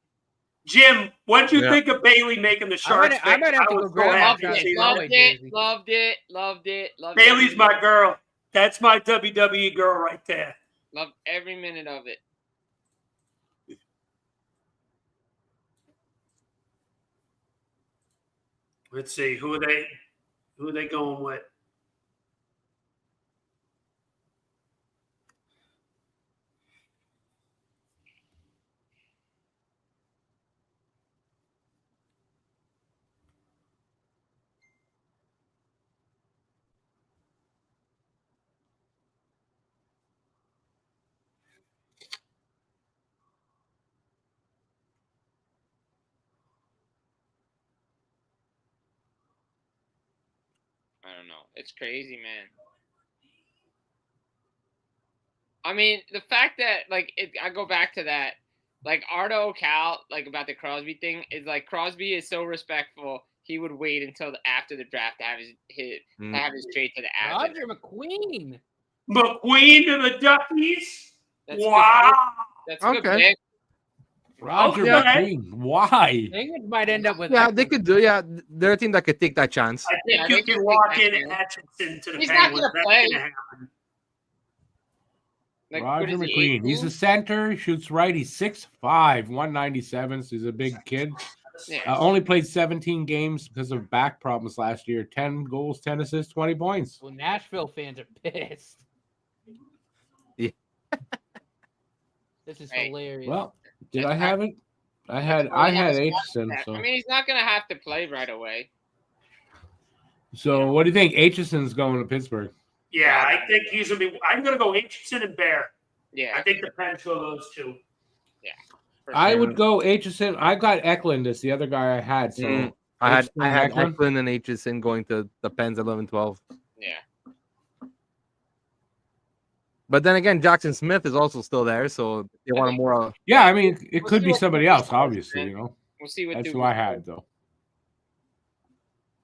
Jim, what do you think of Bailey making the Sharks? I might have to go grab Loved it. Bailey's my girl. That's my WWE girl right there. Loved every minute of it. Let's see, who are they going with? I don't know. It's crazy, man. I mean, the fact that, I go back to that, Ardo Cal, about the Crosby thing, is Crosby is so respectful, he would wait until after the draft to have his trade to the Avs. Roger McQueen. McQueen to the Duckies? That's wow. That's a good pick. Roger McQueen. Why? Penguins might end up with. Yeah, they could do. Yeah, they're a team that could take that chance. I think you can walk in Atchison to the He's Penguins. not going to play. Roger McQueen. He's a center. He shoots right. He's 6'5", 197. So he's a big kid. Yeah. Only played 17 games because of back problems last year. 10 goals, 10 assists, 20 points. Well, Nashville fans are pissed. Yeah. This is hilarious. Well, did I have it? I had Aitchison. So. I mean, he's not going to have to play right away. So what do you think? Aitchison's going to Pittsburgh. Yeah, I think he's going to be – I'm going to go Aitchison and Bear. Yeah. I think the Pens go those two. Yeah. I would go Aitchison. I got Eklund as the other guy I had. So I had Eklund and Aitchison going to the Pens 11-12. Yeah. But then again, Jackson Smith is also still there, so they want a more. Yeah, I mean, it could be somebody else, obviously. We'll see what. That's who I had, though.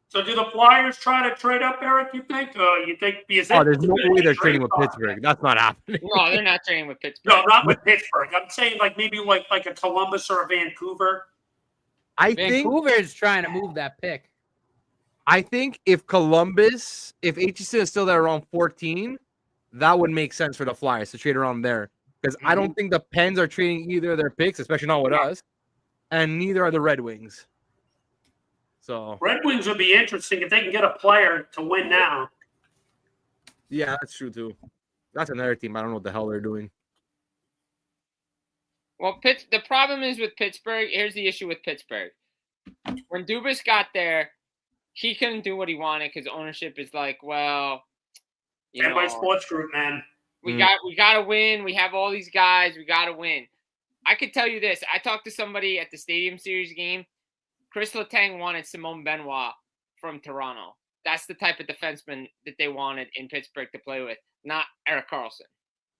So, do the Flyers try to trade up, Eric? You think? There's no way they're trading with Pittsburgh. That's not happening. No, they're not trading with Pittsburgh. No, not with Pittsburgh. I'm saying maybe like a Columbus or a Vancouver. Vancouver is trying to move that pick. I think if Aitchison is still there around 14. That would make sense for the Flyers to trade around there because I don't think the Pens are trading either of their picks, especially not with us, and neither are the Red Wings. So Red Wings would be interesting if they can get a player to win now. Yeah, that's true too. That's another team. I don't know what the hell they're doing. Well, the problem is with Pittsburgh. Here's the issue with Pittsburgh. When Dubas got there, he couldn't do what he wanted because ownership is like, well. Everybody sports group, man. We got to win. We have all these guys. We got to win. I could tell you this. I talked to somebody at the Stadium Series game. Chris Letang wanted Simone Benoit from Toronto. That's the type of defenseman that they wanted in Pittsburgh to play with, not Erik Karlsson.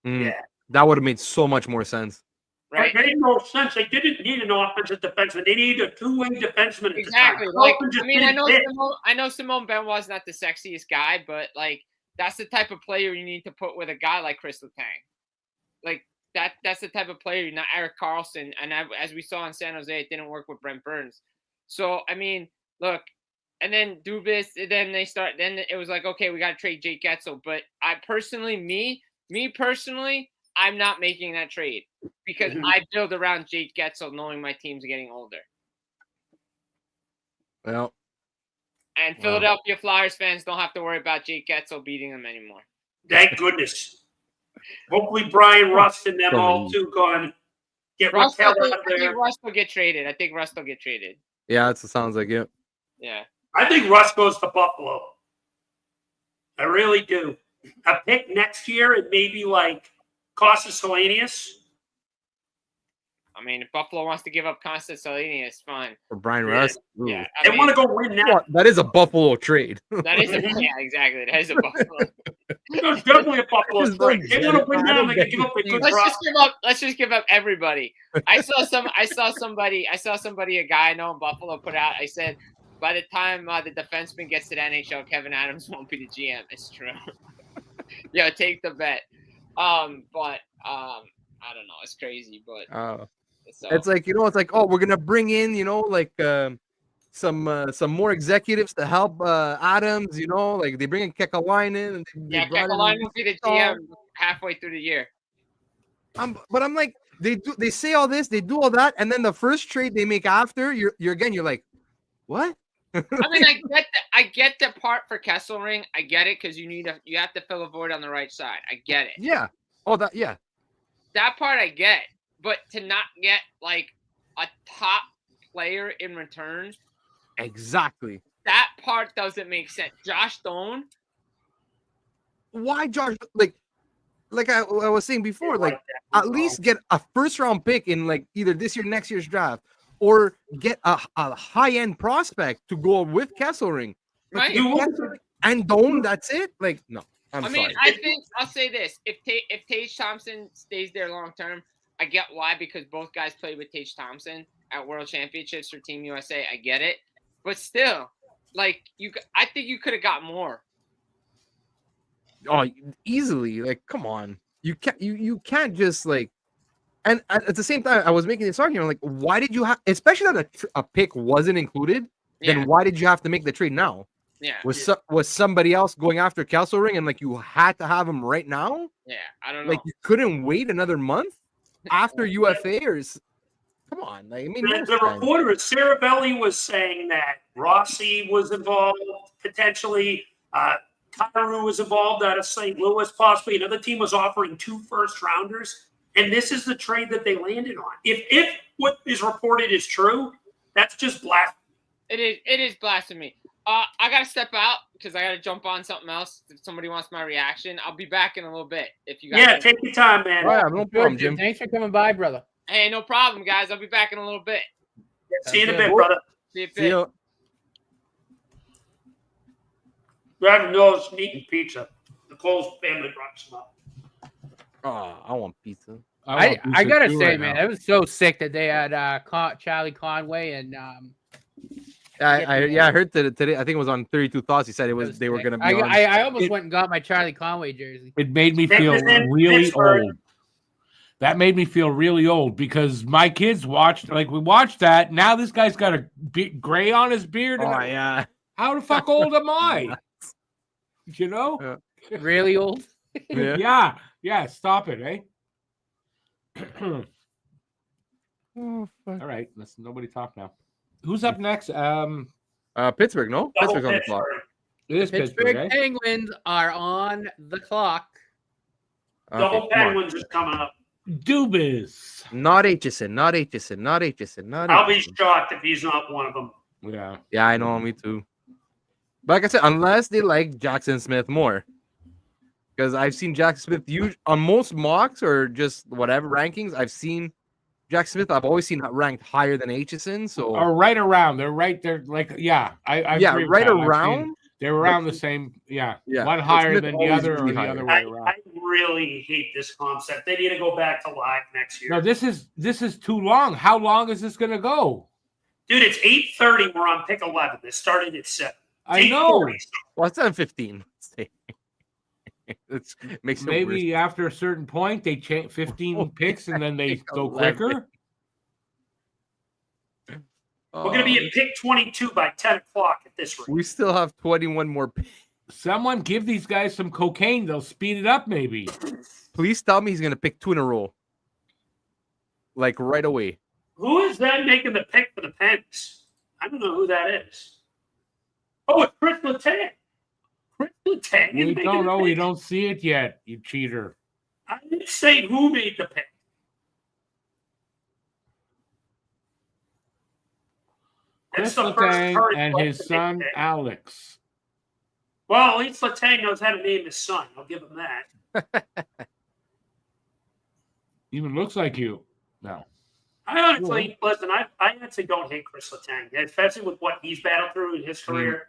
Yeah. That would have made so much more sense. Right? It made no sense. They didn't need an offensive defenseman. They needed a two-wing defenseman. Exactly. I know Simone Benoit's not the sexiest guy, but that's the type of player you need to put with a guy like Chris Letang. That's the type of player, not Erik Karlsson. And as we saw in San Jose, it didn't work with Brent Burns. So, I mean, look, and then Dubas, then it was like, okay, we got to trade Jake Getzel. But me personally, I'm not making that trade because I build around Jake Getzel knowing my team's getting older. Well. And Philadelphia Flyers fans don't have to worry about Jake Getzel beating them anymore. Thank goodness. Hopefully Brian Rust and them all too gone. Get Rust out there. I think Rust will get traded. Yeah, that sounds like it. Yeah. I think Rust goes to Buffalo. I really do. a pick next year and maybe like Costas Hellenius. I mean, if Buffalo wants to give up Costas Hellenius, fine. For Brian Russ. Yeah, They want to go win now. That is a Buffalo trade. That is exactly. That is a Buffalo. It's definitely a Buffalo trade. They want to win now. They can give up a good Let's just give up everybody. I saw somebody, a guy I know in Buffalo put out. I said, by the time the defenseman gets to the NHL, Kevin Adams won't be the GM. It's true. Yeah, take the bet. But I don't know. It's crazy, but so. It's like, it's like, oh, we're gonna bring in, like some more executives to help Adams, like they bring in Kekalainen and Kekalainen will be the GM halfway through the year. But I'm like, they say all this, they do all that, and then the first trade they make after, you're like, what? I mean, I get the part for Kesselring. I get it because you have to fill a void on the right side. I get it. Yeah. Oh, That part I get, but to not get like a top player in return. Exactly. That part doesn't make sense. Josh Stone. Why Josh? Like I was saying before, like at least get a first round pick in like either this year, next year's draft, or get a high end prospect to go with Kesselring. Right. And Dome, that's it. Like no. I mean, I think I'll say this: if Tage Thompson stays there long term, I get why, because both guys played with Tage Thompson at World Championships for Team USA. I get it, but still, like I think you could have got more. Oh, easily! Like, come on, you can't just like. And at the same time, I was making this argument like, why did you have, especially that a pick wasn't included? Yeah. Then why did you have to make the trade now? Yeah. Was somebody else going after Kesselring and like you had to have him right now? Yeah, I don't know. Like you couldn't wait another month after UFA or come on. Like, I mean, the reporter, Saravelli, was saying that Rossi was involved potentially. Kyrou was involved out of St. Louis, possibly. Another team was offering 2 first-rounders, and this is the trade that they landed on. If what is reported is true, that's just blasphemy. It is blasphemy. I gotta step out because I gotta jump on something else. If somebody wants my reaction, I'll be back in a little bit. If you guys, yeah, take your time, man. Yeah, no problem, Jim. Thanks for coming by, brother. Hey, no problem, guys. I'll be back in a little bit. See you in a bit, brother. See you in a bit. Driving nose, eating pizza. Nicole's family brought some up. Oh, I want pizza. I gotta say, man, it was so sick that they had Charlie Conway and I heard that today. I think it was on 32 Thoughts. He said they were gonna be. I almost went and got my Charlie Conway jersey. It made me feel really old. That made me feel really old because my kids watched, we watched that. Now this guy's got a gray on his beard. Oh, yeah. How the fuck old am I? You know? Really old? Yeah. Stop it, eh? Oh, all right. Let's nobody talk now. Who's up next? Pittsburgh, no? Pittsburgh's on the clock. It is Pittsburgh Penguins are on the clock. Double Penguins is coming up. Dubas. Not Aitchison. I'll be shocked if he's not one of them. Yeah. Yeah, I know. Me too. But like I said, unless they like Jackson Smith more. Because I've seen Jackson Smith on most mocks or just whatever rankings, I've seen Jackson Smith. I've always seen ranked higher than Aitchison. So or right around. They're right there. Like, yeah. I agree with right that. around. They're around the same. Yeah. Yeah. One higher Smith than the other or the higher. other way around. I really hate this concept. They need to go back to live next year. No, this is too long. How long is this going to go? Dude, it's 8:30. We're on pick 11. This started at 7. I know. Well, it's 7:15. It makes it maybe worse. after a certain point they change 15 picks and then they go 11. quicker. We're going to be at pick 22 by 10 o'clock at this rate. We still have 21 more picks. Someone give these guys some cocaine. They'll speed it up maybe. Please tell me he's going to pick 2 in a row. Like right away. Who is that making the pick for the Pens? I don't know who that is. Oh, it's Chris Letang. Chris Letang. We don't know. We don't see it yet, you cheater. I didn't say who made the pick. Chris Letang and his son Alex. Well, at least Letang knows how to name his son. I'll give him that. Even looks like you. No. I honestly, listen, I actually don't hate Chris Letang, especially with what he's battled through in his career.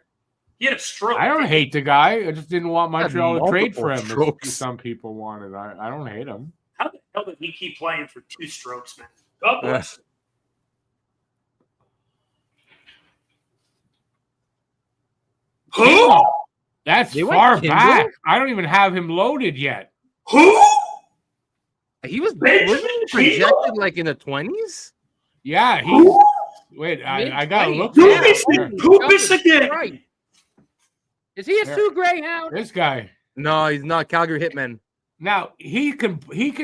He had a stroke. I don't hate the guy. I just didn't want Montreal to trade for him. Strokes. Some people wanted. I don't hate him. How the hell did he keep playing for 2 strokes, man? God bless him. Who? That's They far went Kindle? back. I don't even have him loaded yet. Who? He was Benjamin projected like in the 20s. Yeah, Who? wait. I gotta look. Poopis again. Right. Is he a Sioux Greyhound? This guy. No, he's not. Calgary Hitman. Now he can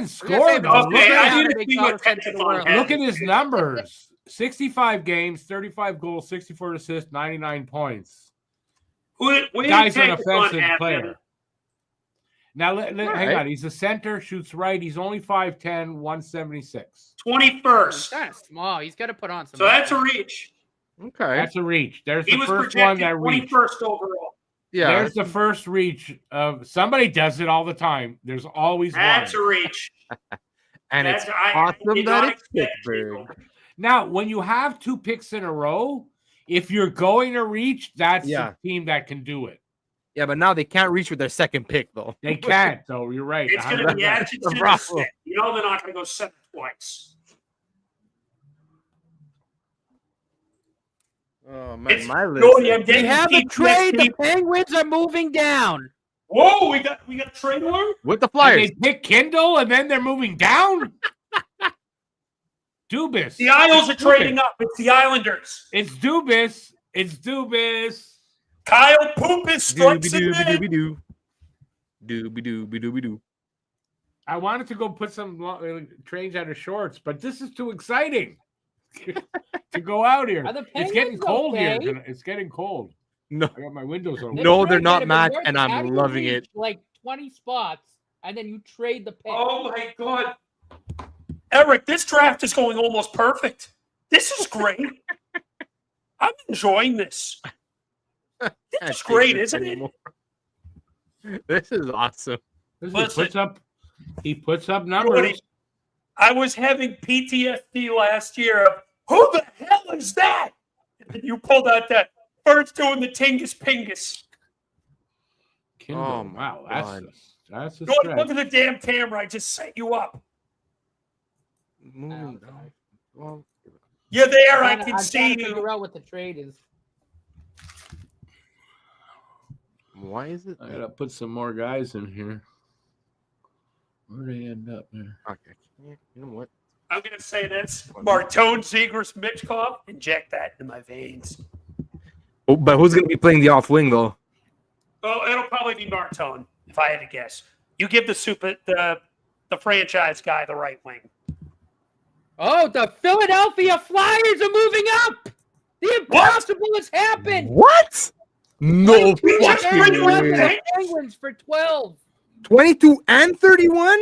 score. say, Though. Okay, I need to Big see dollar what cent to the Technicon world. has. Look at his numbers: 65 games, 35 goals, 64 assists, 99 points. Where Guy's did an Technicon offensive have player. him? Now, hang right. on. He's a center, shoots right. He's only 5'10", 176. 21st. Kind of small. He's got to put on some. So that's a reach. Okay. That's a reach. There's He the was first one projected that reached. 21st overall. Yeah. There's the first reach of somebody does it all the time. There's always That's one. a reach. and it's I awesome did that not it's expect Pittsburgh. Now, when you have 2 picks in a row, if you're going to reach, that's the team that can do it. Yeah, but now they can't reach with their second pick, though. They can't, though. You're right. It's going to be 100%. Atchison. Bravo. You know they're not going to go 7 twice. Oh, man, It's my list. Jordy, I'm They getting have a PTSD. trade. The Penguins are moving down. Whoa, we got a trade alert? With the And Flyers. they pick Kindle, and then they're moving down. Dubas. The Isles are trading up. It's the Islanders. It's Dubas. It's Dubas. Kyle Poopis strikes again. Dooby-doo. Dooby-doo. I wanted to go put some trains out of shorts, but this is too exciting to go out here. Are the It's getting Penguins cold okay? here. It's getting cold. No. I got my windows open. No, they're trade not might have been matched, working. and I'm How do you loving reach, it. Like 20 spots, and then you trade the pick. Oh, my God. Eric, this draft is going almost perfect. This is great. I'm enjoying this. This is great, isn't it? This is awesome. He puts up numbers. I was having PTSD last year of, who the hell is that? And you pulled out that Bird's doing the Tingus Pingus. Kindle. Oh, my wow, God. that's a Look stretch. at the damn camera. I just set you up. Moving down. Well, You're there. I I'm can trying see to you. figure out what the trade is. why is it? I gotta put some more guys in here. Where do they end up, man? Okay. You know what? I'm going to say this. Martone, Zegras, Mitchkov, inject that in my veins. Oh, but who's going to be playing the off wing, though? Oh, it'll probably be Martone, if I had to guess. You give the franchise guy the right wing. Oh, the Philadelphia Flyers are moving up. The impossible has happened. What? No We just fucking bring you up way. there. Penguins for 12. 22 and 31?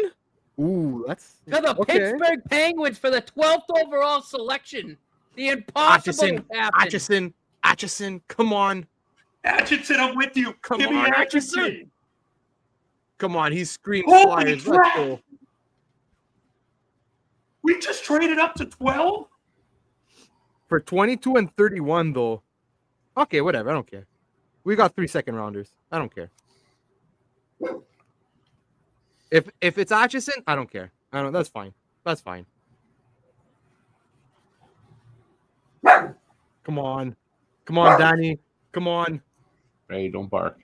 Ooh, that's To the okay. Pittsburgh Penguins for the 12th overall selection. The impossible has happened. Atchison, come on. Atchison, I'm with you. Come Give me on, Atchison. Come on, he's screaming Holy Flyers. crap. Let's go. We just traded up to 12? For 22 and 31, though. Okay, whatever. I don't care. We got 3 second rounders. I don't care. If it's Atchison, I don't care. I don't. That's fine. That's fine. Come on, Danny. Come on, Hey, don't bark.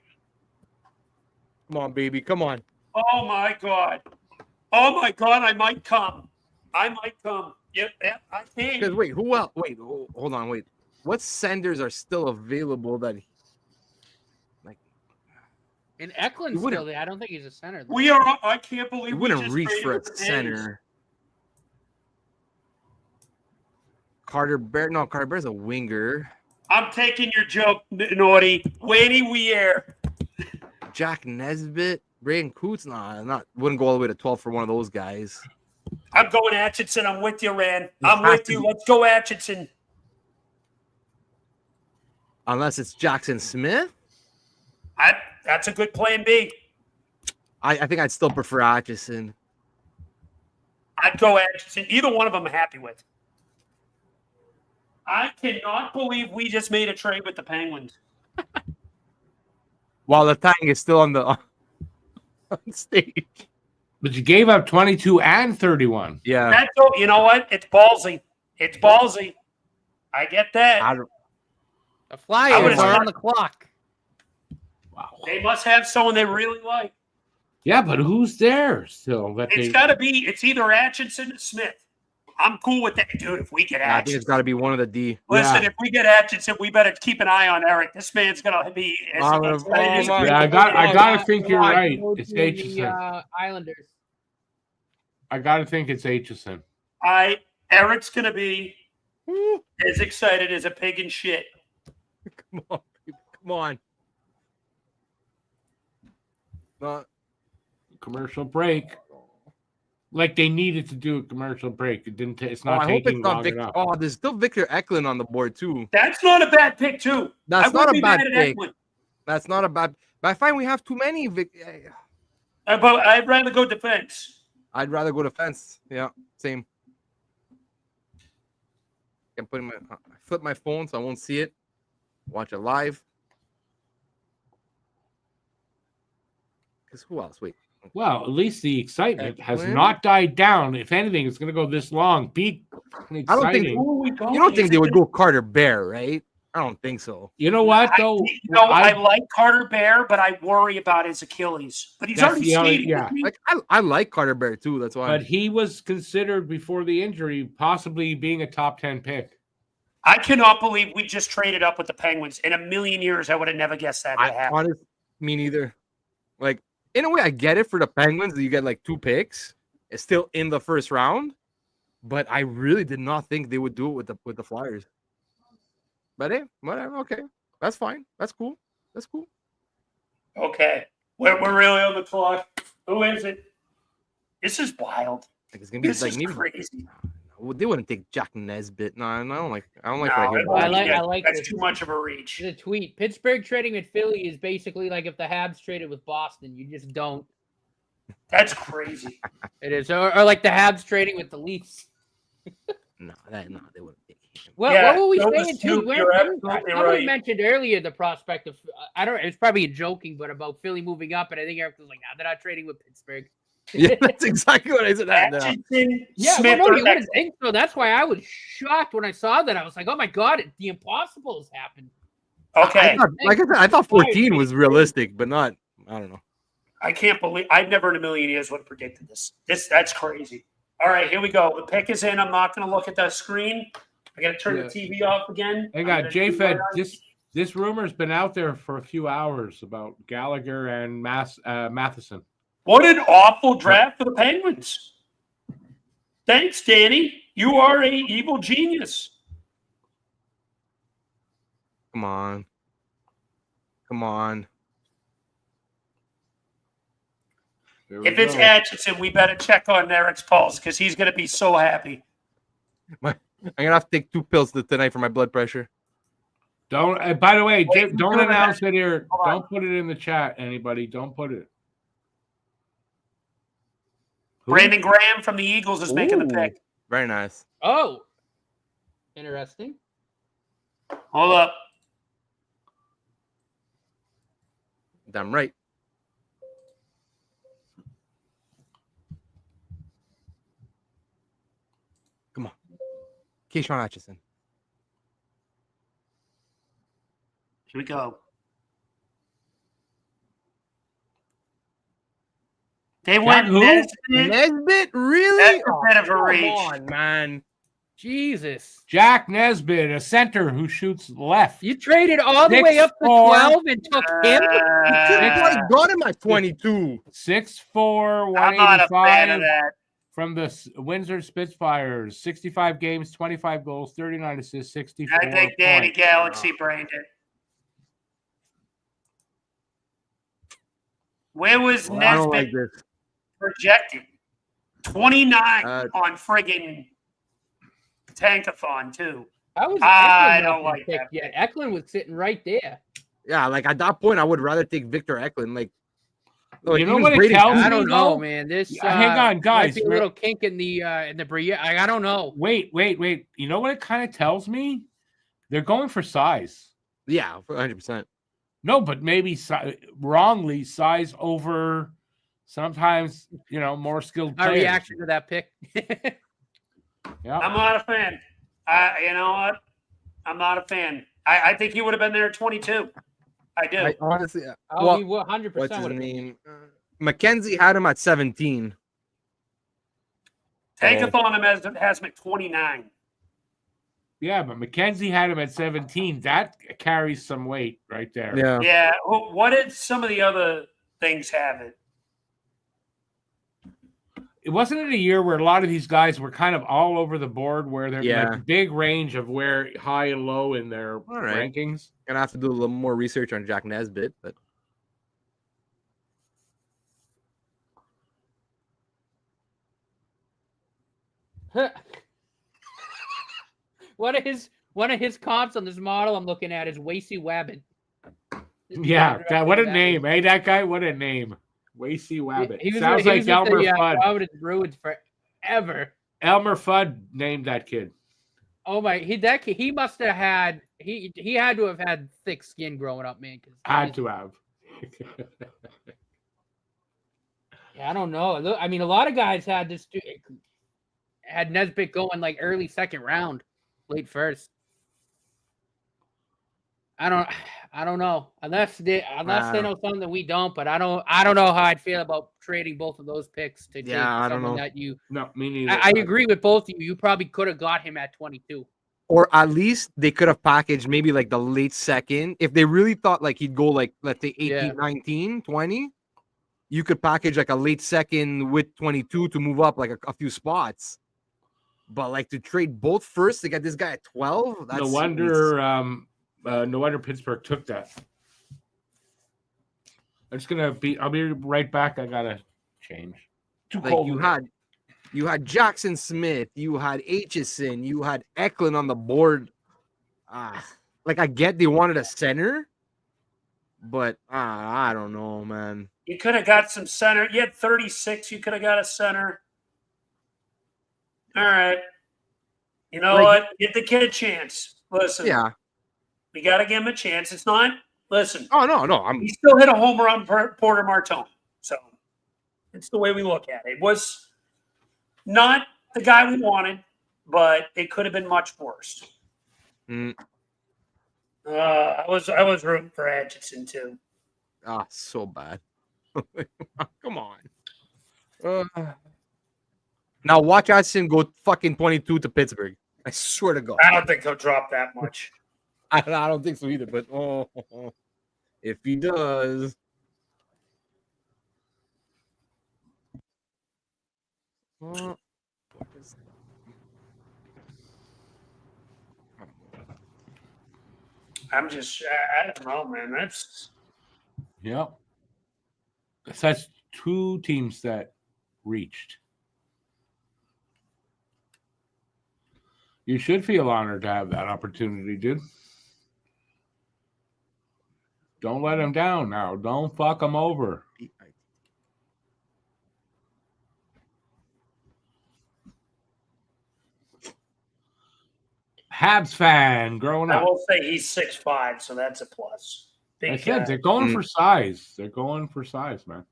baby. Come on. Oh, my God. Oh, my God. I might come. Yep, I Because can. wait, who else? Wait, hold on. Wait, what senders are still available? That And Eklund's You wouldn't- still there. I don't think he's a center. though. We are. I can't believe you we wouldn't just reach traded for a with the A's. center. Carter Bear's a winger. I'm taking your joke, Naughty. Lanny Weir. Jack Nesbitt, Braden Coots. Wouldn't go all the way to 12 for one of those guys. I'm going Atchison. I'm with you, Rand. It I'm has with to you. be. Let's go Atchison. Unless it's Jackson Smith. That's a good plan B. I think I'd still prefer Atchison. I'd go Atchison. Either one of them I'm happy with. I cannot believe we just made a trade with the Penguins. While the Tang is still on stage. But you gave up 22 and 31. Yeah. You know what? It's ballsy. It's ballsy. I get that. The Flyers I are on the clock. Wow. They must have someone they really like. Yeah, but who's there still? It's got to be. It's either Atchison or Smith. I'm cool with that, dude. If we get I think Atchison, it's got to be one of the D. listen. If we get Atchison, we better keep an eye on Eric. This man's gonna be. I gotta think you're right. Go It's to the, Aitchison. Islanders. I gotta think it's Aitchison. Eric's gonna be as excited as a pig in shit. Come on, people. Come on. Commercial break. Like they needed to do a commercial break. It didn't. It's not I hope taking it's not long Victor. enough. Oh, there's still Victor Eklund on the board too. That's not a bad pick, too. That's not a bad pick. Eklund. That's not a bad. But I find we have too many. But I'd rather go defense. I'd rather go defense. Yeah, same. I flip my phone so I won't see it. Watch it live. Because who else? Wait. Well, at least the excitement has Eklund? not died down. If anything, it's going to go this long. Be exciting. I don't think you don't think they would go Carter Bear, right? I don't think so. You know what though? I like Carter Bear, but I worry about his Achilles. But he's That's already the only- skating. yeah. with me. Like I like Carter Bear too. That's why. But he was considered before the injury, possibly being a top 10 pick. I cannot believe we just traded up with the Penguins. In a million years, I would have never guessed that would happen. Honest, me neither. Like in a way, I get it for the Penguins that you get like 2 picks. It's still in the first round, but I really did not think they would do it with the Flyers. But hey, whatever. Okay, that's fine. That's cool. That's cool. Okay. We're really on the clock. Who is it? This is wild. Like it's gonna be This like is maybe crazy. they wouldn't take Jack Nesbitt. No, I don't like. I don't like. No, what I hear I about like- it. I like that's this. too much of a reach. The tweet: Pittsburgh trading with Philly is basically like if the Habs traded with Boston. You just don't. That's crazy. It is, or like the Habs trading with the Leafs. No, they wouldn't take him. Well, Yeah, what were we those saying too? two, you're absolutely Somebody right. mentioned earlier the prospect of I don't. It's probably joking, but about Philly moving up, and I think Eric was like, "Nah, they're not trading with Pittsburgh." Yeah, that's exactly what I said. Atchison, Yeah, Smith, well, no, or you wouldn't Eklund. think so. That's why I was shocked when I saw that. I was like, "Oh my god, the impossible has happened." Okay. Like I said, I thought 14 was realistic, but not. I don't know. I can't believe I've never in a million years would have predicted this. That's crazy. All right, here we go. The pick is in. I'm not going to look at the screen. I got to turn the TV off again. Hey, I'm God, gonna J-Fed, do this rumor's been out there for a few hours about Gallagher and Matheson. What an awful draft for the Penguins. Thanks, Danny. You are a evil genius. Come on. Come on. There we If it's go. Atchison, we better check on Eric's pulse because he's going to be so happy. I'm gonna have to take 2 pills tonight for my blood pressure. Don't. By the way, Wait, don't who's doing announce that? it here. Hold on. Don't put it in the chat. Anybody? Don't put it. Who? Brandon Graham from the Eagles is making the Ooh. pick. Very nice. Oh, interesting. Hold up. Damn right. Come on. Keyshawn Atchison. Here we go. They went who? Nesbitt. Nesbitt? Really? That's a bit of a Come reach. on, man. Jesus, Jack Nesbitt, a center who shoots left. you traded all the way up to 6'4". 12 and took him. I got him at 22. 6'4", I'm not a fan 185 of that. from the Windsor Spitfires. 65 games, 25 goals, 39 assists, 64 I think Danny points. Galaxy brained it. Where was Well, I don't Nesbitt like this. projected? 29 Uh, on friggin' Tankathon, too. How was I Eklund don't not like picked that. yet? Eklund was sitting right there. Yeah, like at that point, I would rather take Victor Eklund. Like You know even what it Brady- tells I me, don't know, though? man. This Hang on, guys. might be a little kink in the Bria. I don't know. Wait. You know what it kind of tells me? They're going for size. Yeah, 100%. No, but maybe wrongly size over sometimes, more skilled My players. reaction to that pick. Yeah. I'm not a fan. You know what? I'm not a fan. I think he would have been there at 22. I do. I honestly, Oh, he 100%. what's his would've been. name? Mackenzie had him at 17. Tankathon has him at 29. Yeah, but McKenzie had him at 17. That carries some weight right there. Yeah. Yeah. Well, what did some of the other things have it? It wasn't it a year where a lot of these guys were kind of all over the board, where they're Yeah. like big range of where high and low in their right. rankings. Gonna have to do a little more research on Jack Nesbitt, but One of his comps on this model I'm looking at is Wasey Wabbit. Yeah, what a name. Hey, that guy, what a name. Wasey Wabbit. Sounds like Elmer Fudd. Providence Bruins forever. Elmer Fudd named that kid. Oh my, he must have had he had to have had thick skin growing up, man. Had to have. Yeah, I don't know. I mean, a lot of guys had Nesbitt going like early second round, late first. I don't know unless they know something that we don't. But I don't know how I'd feel about trading both of those picks to take someone that you. No, me neither. I agree with both of you. You probably could have got him at 22. or at least they could have packaged maybe like the late second. If they really thought like he'd go like, let's say 18, 19, 20, you could package like a late second with 22 to move up like a few spots. But like to trade both first to get this guy at 12, that's no wonder Pittsburgh took that. I'll be right back. I gotta change. Too like cold. you had Jackson Smith, you had Aitchison, you had Eklund on the board. Like I get they wanted a center, but I don't know, man. You could have got some center. You had 36. You could have got a center. All right. You know what? Give the kid a chance. Listen. Yeah. We got to give him a chance. It's not. Listen. Oh, no. He still hit a home run Porter Martone. So it's the way we look at it. It was not the guy we wanted, but it could have been much worse. I was rooting for Atchison too. So bad. Come on. Now watch Atchison go fucking 22 to Pittsburgh. I swear to God. I don't think he'll drop that much. I don't think so either, but if he does. I'm just, I don't know, man. That's two teams that reached. You should feel honored to have that opportunity, dude. Don't let him down now. Don't fuck him over. Habs fan growing up. I will say he's 6'5", so that's a plus. I said they're going for size. They're going for size, man.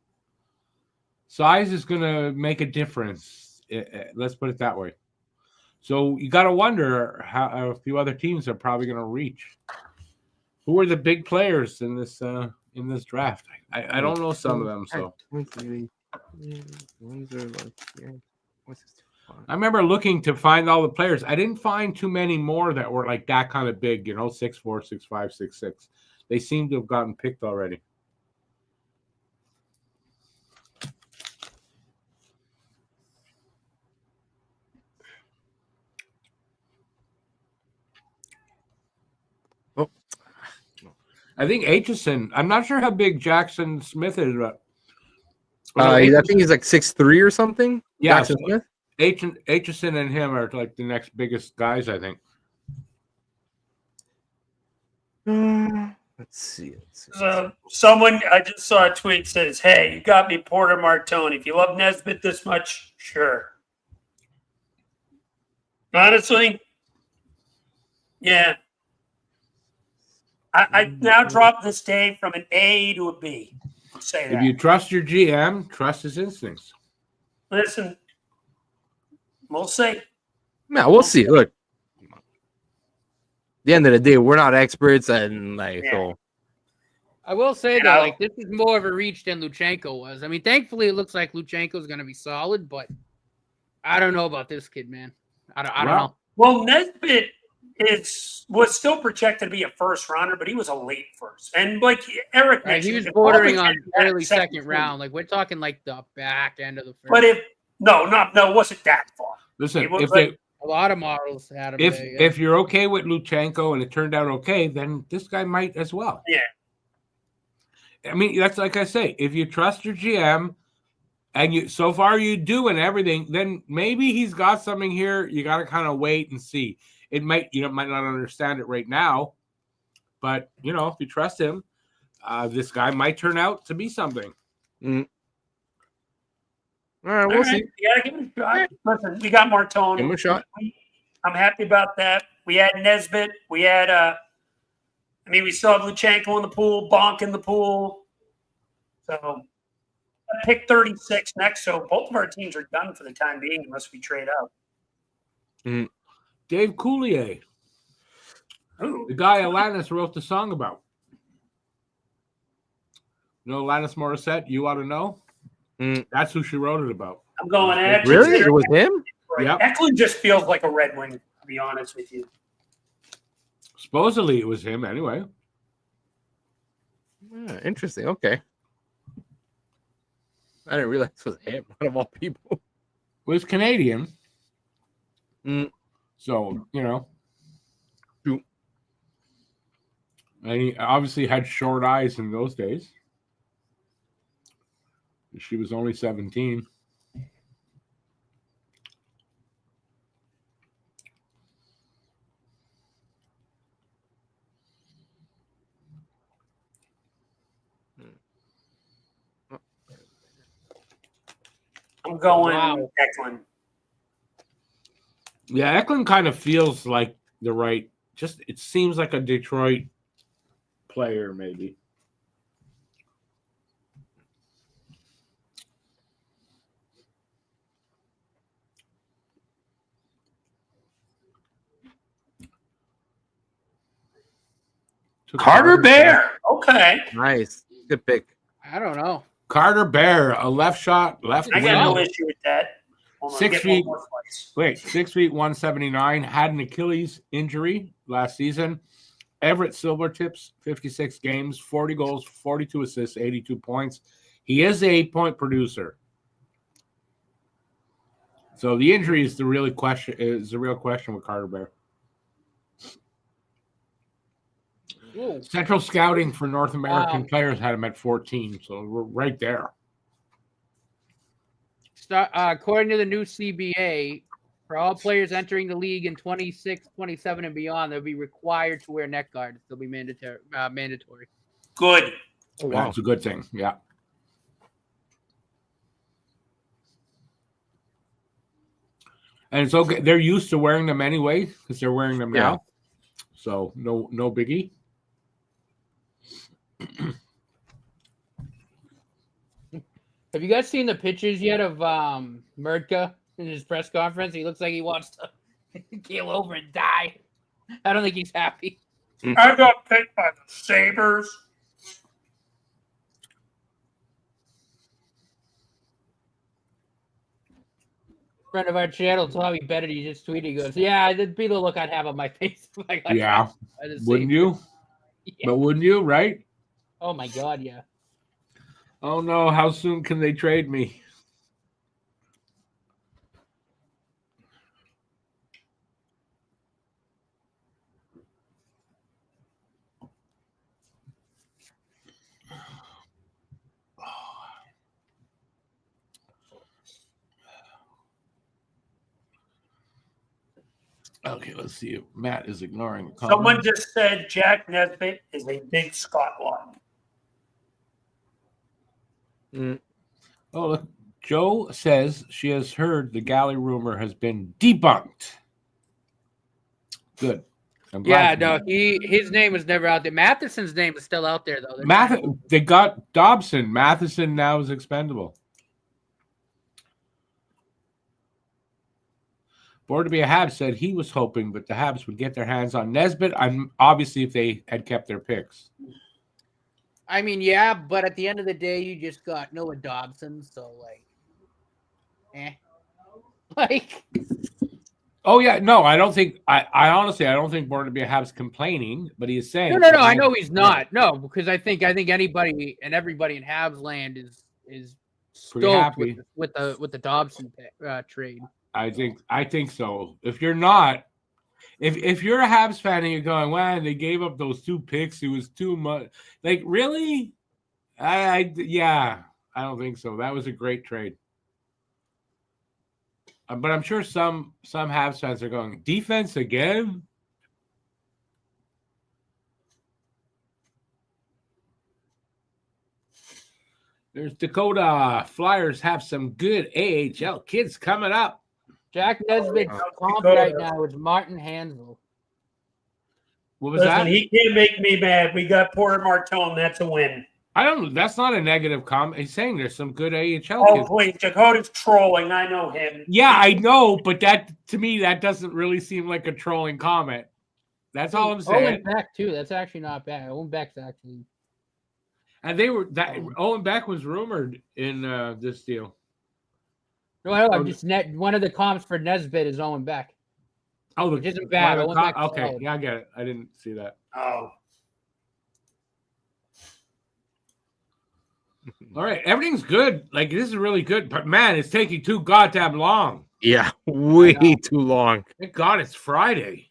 Size is going to make a difference. Let's put it that way. So you got to wonder how a few other teams are probably going to reach. Who are the big players in this draft? I don't know some of them. So I remember looking to find all the players. I didn't find too many more that were like that kind of big. 6'4", 6'5", 6'6". They seem to have gotten picked already. I think Aitchison. I'm not sure how big Jackson Smith is, but I think he's like 6'3" or something. Yeah, Jackson Smith. Aitchison and him are like the next biggest guys, I think. Let's see. So someone, I just saw a tweet says, "Hey, you got me Porter Martoni. If you love Nesbitt this much, sure." Honestly, yeah. I now dropped this Dave from an A to a B. I'll say If that. you trust your GM, trust his instincts. Listen, we'll see. Yeah, we'll see. Look, at the end of the day, we're not experts, and so. I will say though, like this is more of a reach than Luchenko was. I mean, thankfully, it looks like Luchenko's going to be solid, but I don't know about this kid, man. I don't know. Well, Nesbitt was still projected to be a first rounder, but he was a late first. And like Eric mentioned, he was bordering on early second round. Like we're talking like the back end of the first. But it wasn't that far. Listen, a lot of models had him. If you're okay with Luchenko and it turned out okay, then this guy might as well. Yeah. I mean, that's like I say, if you trust your GM and so far you do and everything, then maybe he's got something here. You got to kind of wait and see. It might not understand it right now, but if you trust him, this guy might turn out to be something. All right, we'll see. You gotta give it a shot. Listen, we got Martoni. Give him a shot. I'm happy about that. We had Nesbitt. We had we still have Luchenko in the pool, Bonk in the pool. So pick 36 next. So both of our teams are done for the time being unless we trade out. Mm-hmm. Dave Coulier. The guy Alanis wrote the song about. Alanis Morissette, you ought to know. That's who she wrote it about. I'm going at Really? It was him? Yeah. Eklund just feels like a Red Wing, to be honest with you. Supposedly it was him anyway. Yeah, interesting. Okay. I didn't realize it was him, out of all people. It was Canadian. So, True. And he obviously had short eyes in those days. She was only 17. I'm going Eklund. Yeah, Eklund kind of feels like the right. It seems like a Detroit player, maybe. Carter Bear. Okay. Nice. Good pick. I don't know. Carter Bear, a left shot, left I wing. got no issue with that. 6 feet. 6 feet, 179. Had an Achilles injury last season. Everett Silvertips, 56 games, 40 goals, 42 assists, 82 points. He is a point producer. So the injury is the real question. With Carter Bear. Ooh. Central Scouting for North American players had him at 14, so we're right there. According to the new CBA, for all players entering the league in 26, 27, and beyond, they'll be required to wear neck guards. They'll be mandatory. Good. Oh, wow. That's a good thing. Yeah. And it's okay. They're used to wearing them anyway because they're wearing them now. So no biggie. Have you guys seen the pictures yet of Murtka in his press conference? He looks like he wants to keel over and die. I don't think he's happy. I got picked by the Sabres. Friend of our channel, Tommy Bennett, he just tweeted. He goes, "Yeah, that'd be the look I'd have on my face." Yeah, wouldn't you? Yeah. But wouldn't you? Right? Oh my God, yeah. Oh no! How soon can they trade me? Okay, let's see if Matt is ignoring the comment. Someone just said Jack Nesbitt is a big Scott Law. Oh, look. Joe says she has heard the Galley rumor has been debunked. Good. I'm glad. Yeah, no, his name was never out there. Matheson's name is still out there though. They got Dobson. Matheson now is expendable. Born to be a Habs said he was hoping that the Habs would get their hands on Nesbitt. Obviously if they had kept their picks. I mean, yeah, but at the end of the day, you just got Noah Dobson, so like. Oh yeah, no, I don't think. I honestly, I don't think Born to be a Habs complaining, but he is saying. No. I know he's not. No, because I think anybody and everybody in Habs land is pretty stoked happy with the Dobson trade. I think so. If you're not, if you're a Habs fan and you're going, wow, they gave up those 2 picks, it was too much. Like really, I don't think so. That was a great trade. But I'm sure some Habs fans are going, defense again? There's Dakota. Flyers have some good AHL kids coming up. Jack Nesbitt's comp right now is Martin Hansel. What was that? He can't make me mad. We got Porter Martone. That's a win. I don't know. That's not a negative comment. He's saying there's some good AHL Oh, kids. please. Dakota's trolling. I know him. Yeah, I know, but that to me that doesn't really seem like a trolling comment. That's all I'm saying. Owen Beck too. That's actually not bad. Owen Beck's actually. And Owen Beck was rumored in this deal. No, I know. I'm just one of the comps for Nesbitt is Owen Beck. Oh, which isn't bad. Okay, solid. Yeah, I get it. I didn't see that. Oh. All right, everything's good. Like this is really good, but man, it's taking too goddamn long. Yeah, way too long. Thank God it's Friday.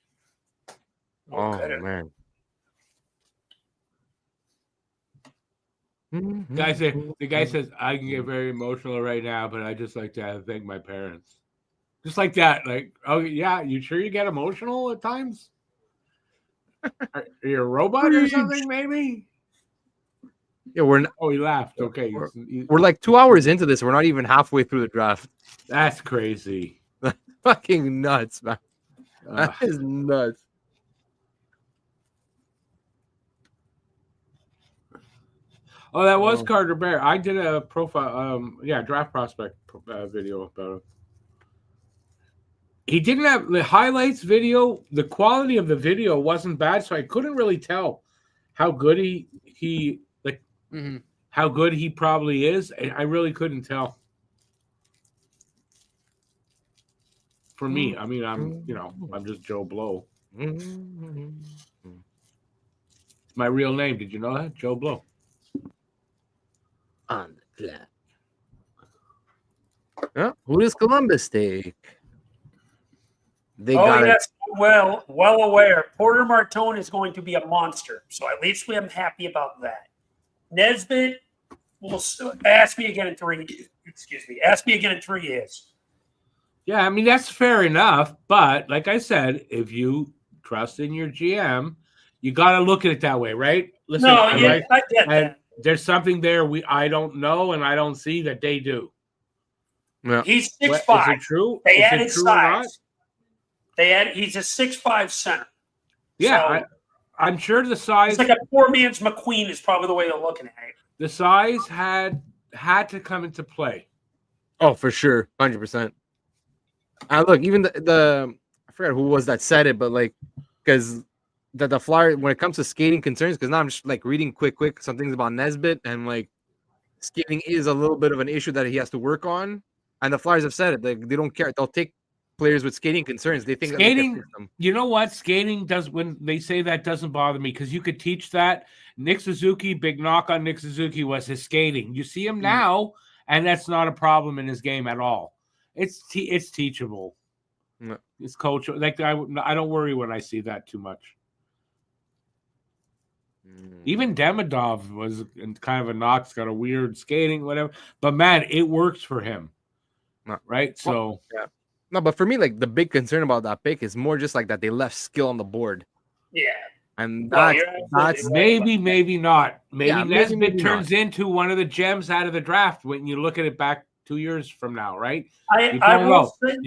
Oh man. The guy says I can get very emotional right now, but I just like to thank my parents. Just like that. Like, oh yeah, you sure you get emotional at times? Are you a robot or something? Maybe. Yeah, Oh, he laughed. Okay, we're like 2 hours into this. We're not even halfway through the draft. That's crazy. Fucking nuts, man. That is nuts. Oh, that was Carter Bear. I did a profile, draft prospect video about him. He didn't have the highlights video. The quality of the video wasn't bad, so I couldn't really tell how good how good he probably is. I really couldn't tell. For me, I mean, I'm just Joe Blow. It's my real name. Did you know that? Joe Blow. On the clock. Yeah, who does Columbus take? Yes, well aware. Porter Martone is going to be a monster, so at least I'm happy about that. Nesbitt will ask me again in 3. Excuse me. Ask me again in 3 years. Yeah, I mean that's fair enough, but like I said, if you trust in your GM, you got to look at it that way, right? Listen, I get that. There's something there I don't know and I don't see that they do. Yeah. He's 6'5". Is it true? They added size. He's a 6'5" center. Yeah, so, I'm sure the size. It's like a poor man's McQueen is probably the way you're looking at it. The size had to come into play. Oh, for sure, 100%. Look, even the I forgot who was that said it, but like because the Flyer when it comes to skating concerns, because now I'm just like reading quick some things about Nesbitt and like skating is a little bit of an issue that he has to work on, and the Flyers have said it. Like they don't care; they'll take players with skating concerns. They think skating. You know what? Skating does when they say that doesn't bother me because you could teach that. Nick Suzuki, big knock on Nick Suzuki was his skating. You see him now, and that's not a problem in his game at all. It's teachable. No. It's coachable. Like I don't worry when I see that too much. Even Demidov was kind of a knock's got a weird skating, whatever. But man, it works for him, right? So No, but for me, like the big concern about that pick is more just like that they left skill on the board. Yeah. And No, that's maybe not. Maybe Yeah, Nesbitt maybe turns into one of the gems out of the draft when you look at it back 2 years from now, right? You I don't will know. say,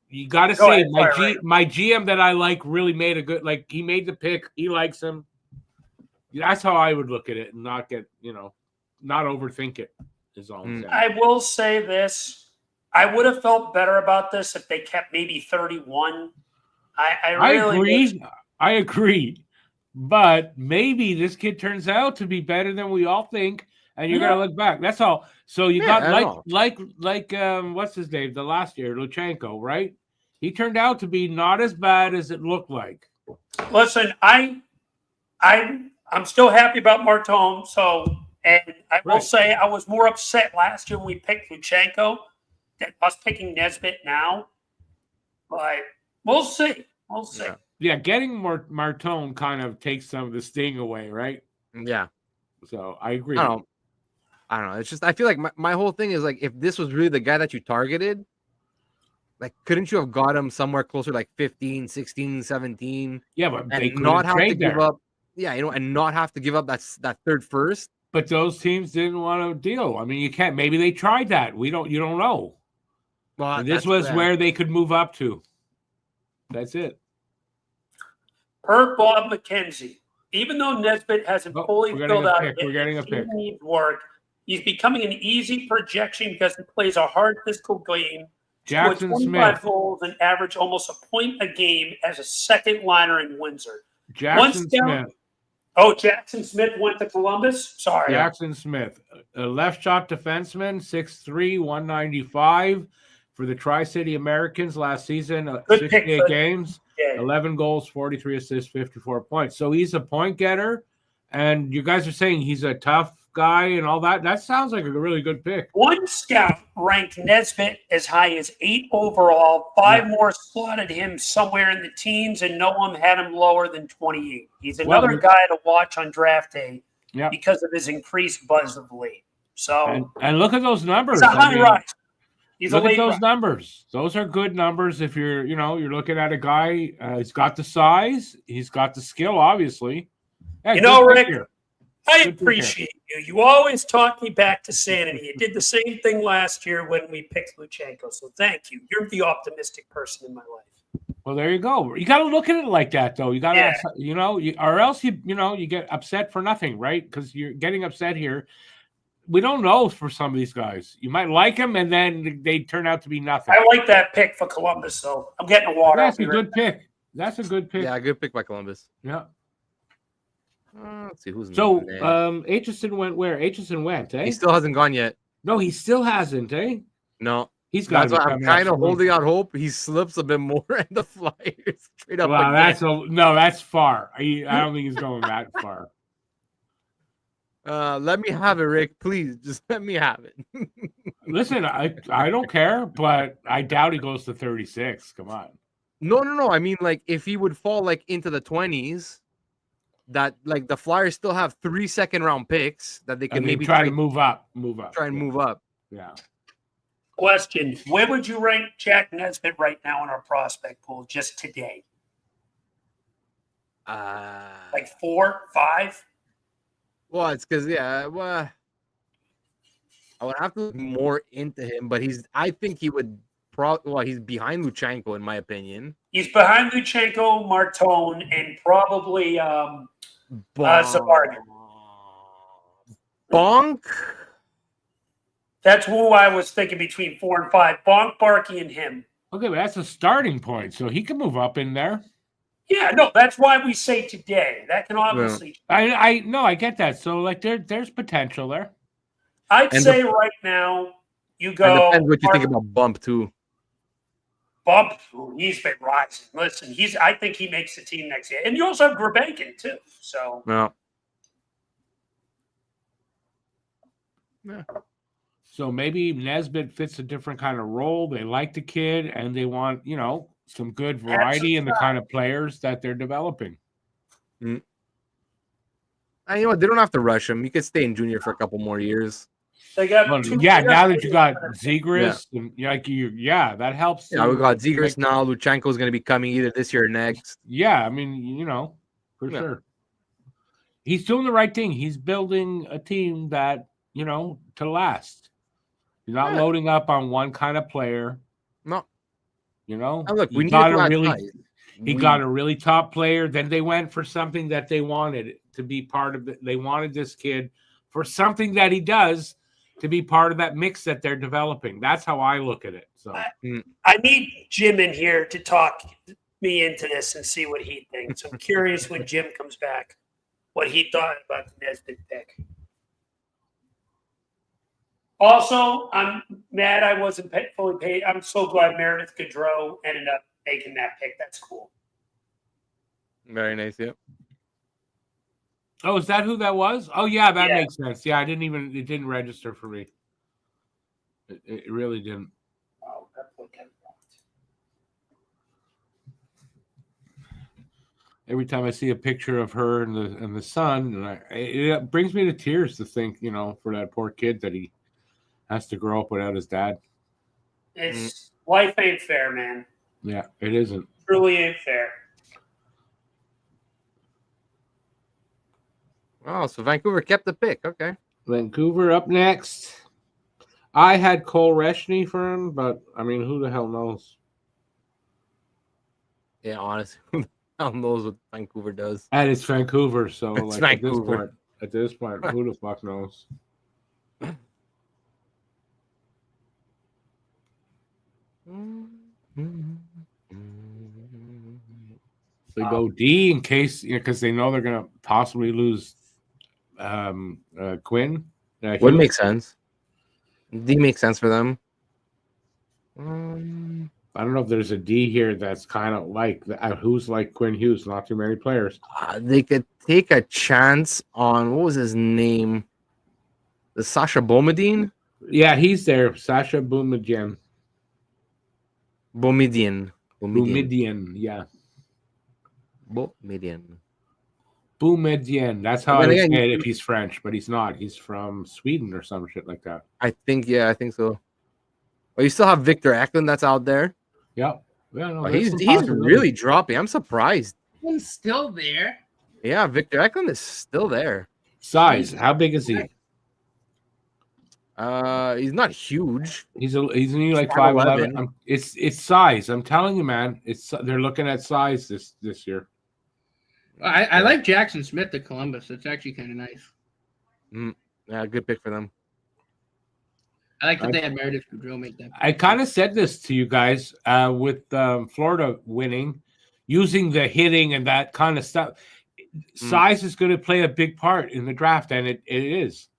You got to Go say ahead, my GM that I like really made a good, like he made the pick. He likes him. That's how I would look at it and not get, not overthink it is all I'm saying. I will say this. I would have felt better about this if they kept maybe 31. I really I agree. But maybe this kid turns out to be better than we all think, and you're gonna look back. That's all. So you got like what's his name? The last year, Luchenko, right? He turned out to be not as bad as it looked like. Listen, I'm still happy about Martone. So, and I will say I was more upset last year when we picked Luchenko than us picking Nesbitt now. But we'll see. We'll see. Yeah, getting Martone kind of takes some of the sting away, right? Yeah. So I agree. I don't know. It's just I feel like my whole thing is like if this was really the guy that you targeted, like couldn't you have got him somewhere closer like 15, 16, 17? Yeah, but they not have to give there. up. Yeah, and not have to give up that third first. But those teams didn't want to deal. I mean, you can't. Maybe they tried that. You don't know. Well, this was where they could move up to. That's it. Per Bob McKenzie, even though Nesbitt hasn't fully filled out his team needs work, he's becoming an easy projection because he plays a hard physical game. Jackson 25 Smith goals and average almost a point a game as a second liner in Windsor. Jackson Smith. Oh, Jackson Smith went to Columbus? Sorry. Jackson Smith, a left shot defenseman, 6'3", 195 for the Tri-City Americans last season, 68 games. 11 goals, 43 assists, 54 points. So he's a point getter, and you guys are saying he's a tough guy and all that. That sounds like a really good pick. One scout ranked Nesbitt as high as 8 overall. 5 more slotted him somewhere in the teens, and no one had him lower than 28. He's another guy to watch on draft day because of his increased buzz of late. So and look at those numbers. It's a high rise. Look at those numbers. Those are good numbers. If you're looking at a guy, he's got the size, he's got the skill, obviously. Hey, Rick, I appreciate you. You always talk me back to sanity. You did the same thing last year when we picked Luchenko. So thank you. You're the optimistic person in my life. Well, there you go. You got to look at it like that, though. You got to, or else you get upset for nothing, right? Because you're getting upset here. We don't know for some of these guys. You might like them, and then they turn out to be nothing. I like that pick for Columbus, though. I'm getting a water. That's a good pick. That's a good pick. Yeah, a good pick by Columbus. Yeah. Let's see who's so. Aitchison went where? Aitchison went. He still hasn't gone yet. No, he still hasn't. No, he's got. That's why I'm kind of holding out hope. He slips a bit more, and the Flyers straight up. Wow, that's far. I don't think he's going that far. Let me have it, Rick. Please, just let me have it. Listen, I don't care, but I doubt he goes to 36. Come on. No. I mean, like, if he would fall like into the 20s, that like the Flyers still have 3 second-round picks that they can maybe try to move up. Try and move up. Yeah. Question: where would you rank Jack Nesbitt right now in our prospect pool just today? Like 4, 5? Well, it's because I would have to look more into him, but I think he would he's behind Luchenko in my opinion. He's behind Luchenko, Martone, and probably Zabarkin. Bonk. That's who I was thinking between 4 and 5. Bonk, Barkey, and him. Okay, but that's a starting point, so he can move up in there. Yeah, no, that's why we say today. That can obviously. I get that. So like there's potential there. I'd say right now you go. Depends what you think about Bump too. Bump, he's been rising. Listen, I think he makes the team next year, and you also have Grabenkin too. So. Yeah. So maybe Nesbitt fits a different kind of role. They like the kid, and they want some good variety in the kind of players that they're developing. And you know what? They don't have to rush him. He could stay in junior for a couple more years. They got Well, two. yeah, now that you got Zegras, and that helps. Yeah, we to got Zegras make- now. Luchenko's going to be coming either this year or next. Yeah, I mean, for Yeah. sure. He's doing the right thing. He's building a team that, to last. He's not loading up on one kind of player. No. And look, we got need a to really he got a really top player. Then they went for something that they wanted to be part of it. They wanted this kid for something that he does to be part of that mix that they're developing. That's how I look at it. So I need Jim in here to talk me into this and see what he thinks. I'm curious when Jim comes back, what he thought about the Nesbitt pick. Also, I'm mad I wasn't fully paid. I'm so glad Meredith Gaudreau ended up making that pick. That's cool. Very nice, yeah. Oh, is that who that was? Oh, yeah, that makes sense. Yeah, it didn't register for me. It really didn't. Oh, that's what I want. Every time I see a picture of her and the son, and it brings me to tears to think, for that poor kid that he has to grow up without his dad. It's life ain't fair, man. Yeah, it isn't. Truly ain't fair. Oh, so Vancouver kept the pick. Okay. Vancouver up next. I had Cole Reshney for him, but I mean, who the hell knows? Yeah, honestly, who the hell knows what Vancouver does? And it's Vancouver, so It's Vancouver. Vancouver. At this point, who the fuck knows? They go D in case, because they know they're going to possibly lose Quinn. Would make sense. D makes sense for them. I don't know if there's a D here that's kind of like who's like Quinn Hughes. Not too many players. They could take a chance on what was his name? The Sasha Boumediene? Yeah, he's there. Sasha Boumediene. Boumediene. Yeah. Boumediene. That's how I would say it if he's French, but he's not. He's from Sweden or some shit like that. I think so. But you still have Victor Eklund that's out there. Yep. Yeah, no, He's really dropping. I'm surprised. He's still there. Yeah, Victor Eklund is still there. Size. How big is he? He's not huge. He's only like 5'11". 5'11". It's size. I'm telling you, man. They're looking at size this year. I like Jackson Smith at Columbus. It's actually kind of nice. Yeah, good pick for them. I like that they had Meredith Gaudreau make that. I kind of said this to you guys with Florida winning, using the hitting and that kind of stuff. Size is going to play a big part in the draft, and it is.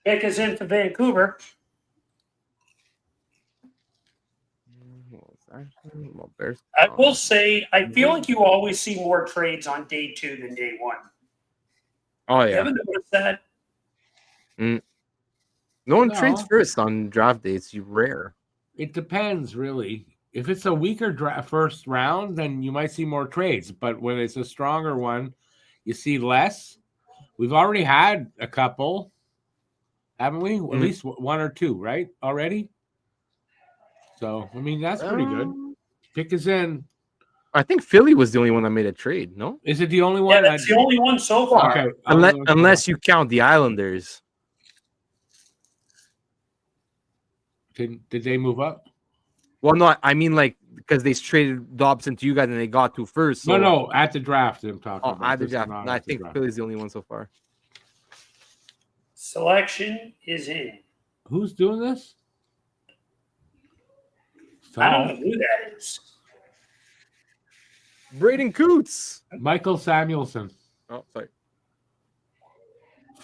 Pick is in for Vancouver. I will say, I feel like you always see more trades on day 2 than day 1. Oh, You yeah. haven't noticed that? No one trades first on draft days. You rare. It depends, really. If it's a weaker first round, then you might see more trades. But when it's a stronger one, you see less. We've already had a couple, haven't we? At least 1 or 2, right? Already? So, I mean, that's pretty good. Pick is in. I think Philly was the only one that made a trade, no? Is it the only one? Yeah, that's the only one so far. Okay. Unless you count the Islanders. Did they move up? Well, no, I mean like because they traded Dobson to you guys and they got to first. So... No, at the draft I'm talking about. At the draft. No, I think Philly's the only one so far. Selection is in. Who's doing this? I don't know who that is. Braden Coots. Michael Samuelson. Oh, sorry.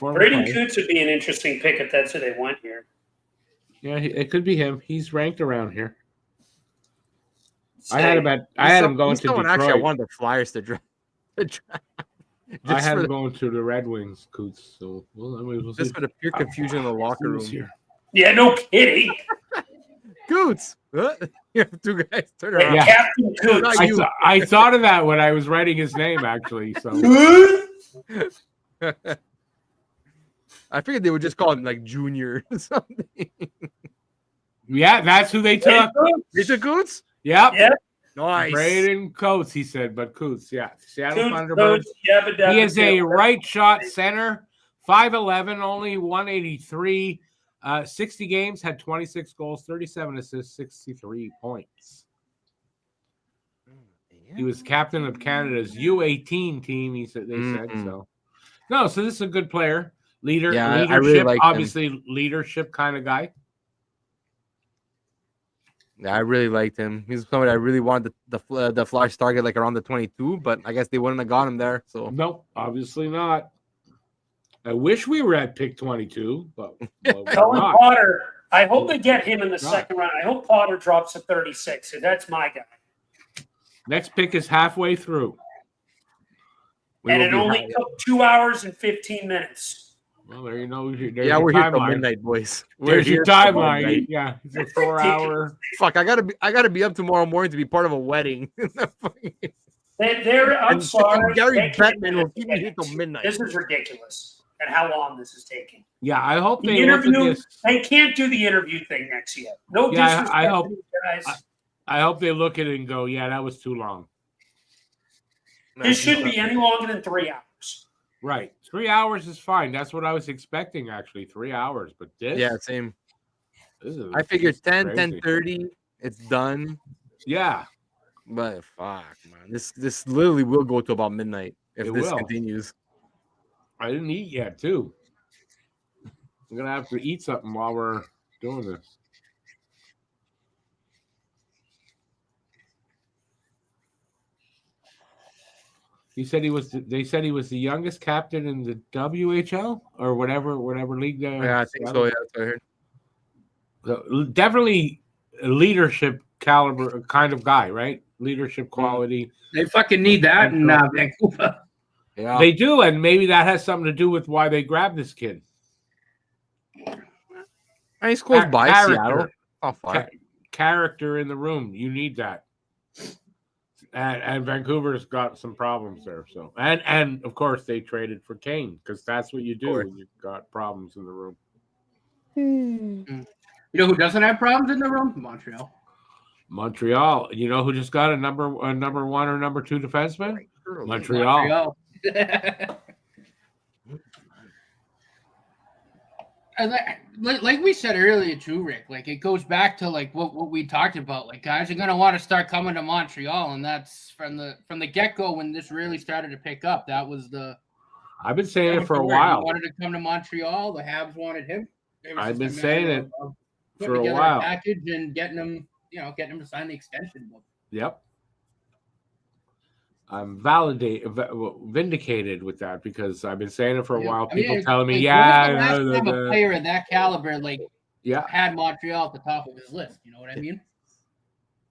Braden Coots would be an interesting pick if that's who they want here. Yeah, it could be him. He's ranked around here. I had him going to Detroit. Actually, I wanted the Flyers to draft. I had him going to the Red Wings, Coots. So we'll just for the pure confusion in the locker room. Here. Yeah, no kidding. Coots. What? You have 2 guys turn around. Yeah. Captain Coots. I thought of that when I was writing his name, actually. So I figured they would just call him like Junior or something. Yeah, that's who they took. Richard Coots? Yep. Yeah. Nice. Braden Coates, he said, but Coots, yeah. Seattle Coots, Thunderbirds. yeah, but He is a definitely. right shot center, 5'11", only 183. 60 games, had 26 goals, 37 assists, 63 points. He was captain of Canada's U18 team, they said so. No, so this is a good player. Leadership, I really like obviously leadership kind of guy. Yeah, I really liked him. He's somebody I really wanted the Flash target like around the 22, but I guess they wouldn't have got him there. So Nope, obviously not. I wish we were at pick 22, but Colin Potter, I hope they get him in the second round. I hope Potter drops to 36. So that's my guy. Next pick is halfway through. And it only took 2 hours and 15 minutes. Well, there you know. we're here till midnight, boys. There's your timeline. Yeah, it's a 4-hour. Fuck, I gotta be up tomorrow morning to be part of a wedding. I'm sorry. Gary Bettman will keep me here till midnight. This is ridiculous. And how long this is taking. Yeah, I hope The they interview. look at this. They can't do the interview thing next year. No Yeah, disrespect I hope- to these guys. I hope they look at it and go, yeah, that was too long. This shouldn't be any longer than 3 hours. Right. 3 hours is fine. That's what I was expecting, actually. 3 hours. But this? Yeah, same. This is I figured 10, crazy. 10:30, it's done. Yeah. But fuck, man. This literally will go to about midnight if It this will. continues. I didn't eat yet, too. I'm going to have to eat something while we're doing this. They said he was the youngest captain in the WHL or whatever league. Yeah, I think so. Yeah, that's what I heard. So, definitely a leadership caliber kind of guy, right? Leadership quality. They fucking need that in Vancouver. Yeah, They do, and maybe that has something to do with why they grabbed this kid. he's close by Character. Seattle. Oh fuck. Character in the room. You need that. And Vancouver's got some problems there. So and of course they traded for Kane because that's what you do when you've got problems in the room. You know who doesn't have problems in the room? Montreal. You know who just got a number one or number two defenseman? Montreal. And like we said earlier too, Rick, like it goes back to like what we talked about. Like guys are gonna want to start coming to Montreal, and that's from the get-go when this really started to pick up. That was I've been saying it for a while. He wanted to come to Montreal. The Habs wanted him. I've been saying it for a while. Package and getting him to sign the extension. Yep. I'm vindicated with that because I've been saying it for a while. People telling me, last time a player of that caliber had Montreal at the top of his list. You know what I mean?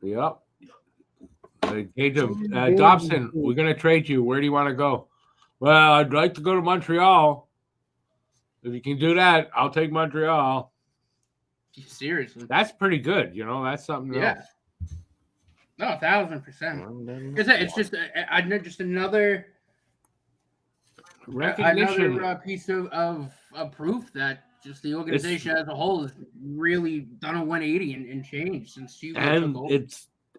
Yep. Hey, Dobson, we're going to trade you. Where do you want to go? Well, I'd like to go to Montreal. If you can do that, I'll take Montreal. Seriously. That's pretty good. That's something else. No, 1,000%. It's just another recognition, another piece of proof that just the organization as a whole has really done a 180 and changed since you took over.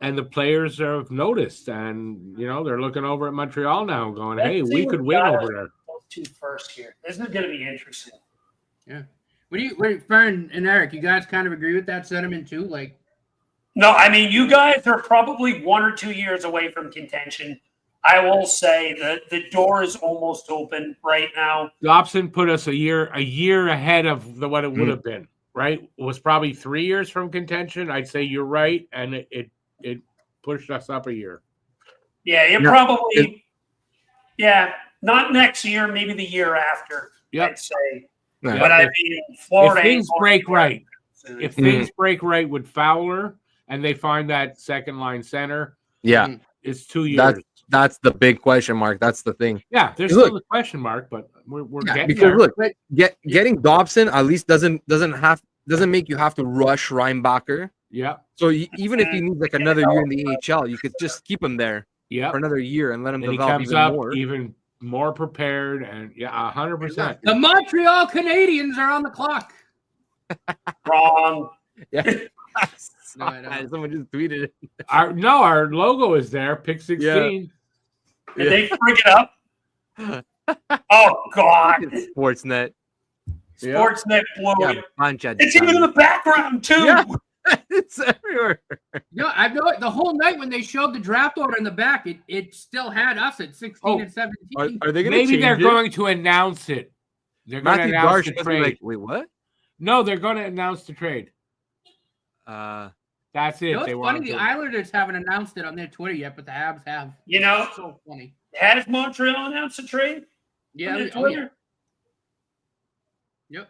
And the players have noticed, and they're looking over at Montreal now, going, "Hey, we could win over there." Those two first here. This is going to be interesting. Yeah. Fern and Eric, you guys kind of agree with that sentiment too? Like. No, I mean, you guys are probably 1 or 2 years away from contention. I will say that the door is almost open right now. Dobson put us a year ahead of what it would have been, right? It was probably 3 years from contention. I'd say you're right, and it pushed us up a year. Yeah, probably not next year, maybe the year after, I'd say. Yeah. But I mean, Florida. If things break right with Fowler, and they find that second line center. Yeah. It's 2 years. That's the big question mark. That's the thing. Yeah, there's still a question mark, but we're getting there. Look, getting Dobson at least doesn't make you have to rush Reinbacher. Yeah. So even if he needs another year in the AHL, you could just keep him there. Yeah. For another year and let him and develop he comes even up more. even more prepared, and 100%. The Montreal Canadiens are on the clock. Wrong. Yeah. No, I know. Someone just tweeted it. Our logo is there. Pick 16. Did they freak it up? Oh God! Sportsnet. Sportsnet blew it. Bunch of It's even in the background too. Yeah. It's everywhere. No, I've no the whole night when they showed the draft order in the back, it still had us at 16 and 17. Are they going to Maybe change they're it? going to announce it. They're going to Matthew announce Darsh the must be trade. like, wait, what? No, they're going to announce the trade. That's it. You know They what's funny? want The to. Islanders haven't announced it on their Twitter yet, but the Habs have. You know, So funny. has Montreal announced a trade? Yeah. On their Oh, Twitter? yeah. Yep.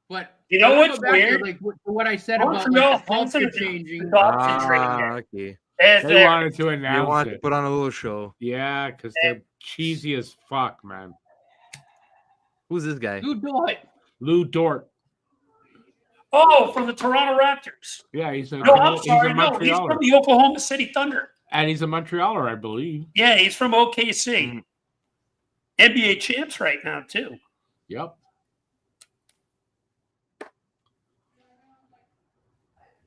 But You know I wanna what's go back to, weird? like what I said about Montreal like, the culture hasn't changing. adopted trade yet. Okay. As They their- wanted to They announce want to it. put on a little show. Yeah, because they're cheesy as fuck, man. Who's this guy? Who do it? Lou Dort. Oh, from the Toronto Raptors. Yeah, he's a, No, I'm he's sorry. a No, he's Montrealer. from the Oklahoma City Thunder. And he's a Montrealer, I believe. Yeah, he's from OKC. NBA champs right now too. Yep.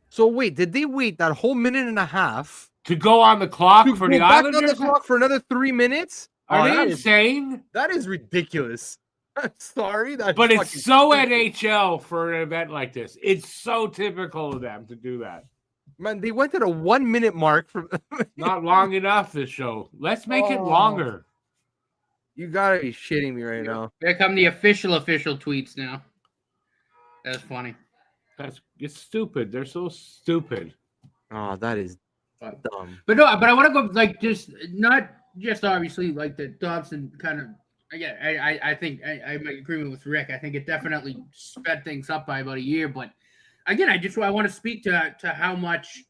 So wait, did they wait that whole minute and a half To go on the clock to for go the back on Islanders? the clock for another 3 minutes? Are Oh, they that is- insane? That is ridiculous. I'm sorry. That's But fucking it's so stupid. NHL for an event like this. It's so typical of them to do that. Man, they went to the 1 minute mark from. Not long enough, this show. Let's make it longer. You gotta be shitting me right now. Here come the official tweets now. That's funny. It's stupid. They're so stupid. Oh, that is dumb. But no, but I want to go like just not just obviously like the Dobson kind of. Yeah, I think I'm in agreement with Rick. I think it definitely sped things up by about a year. But again, I want to speak to how much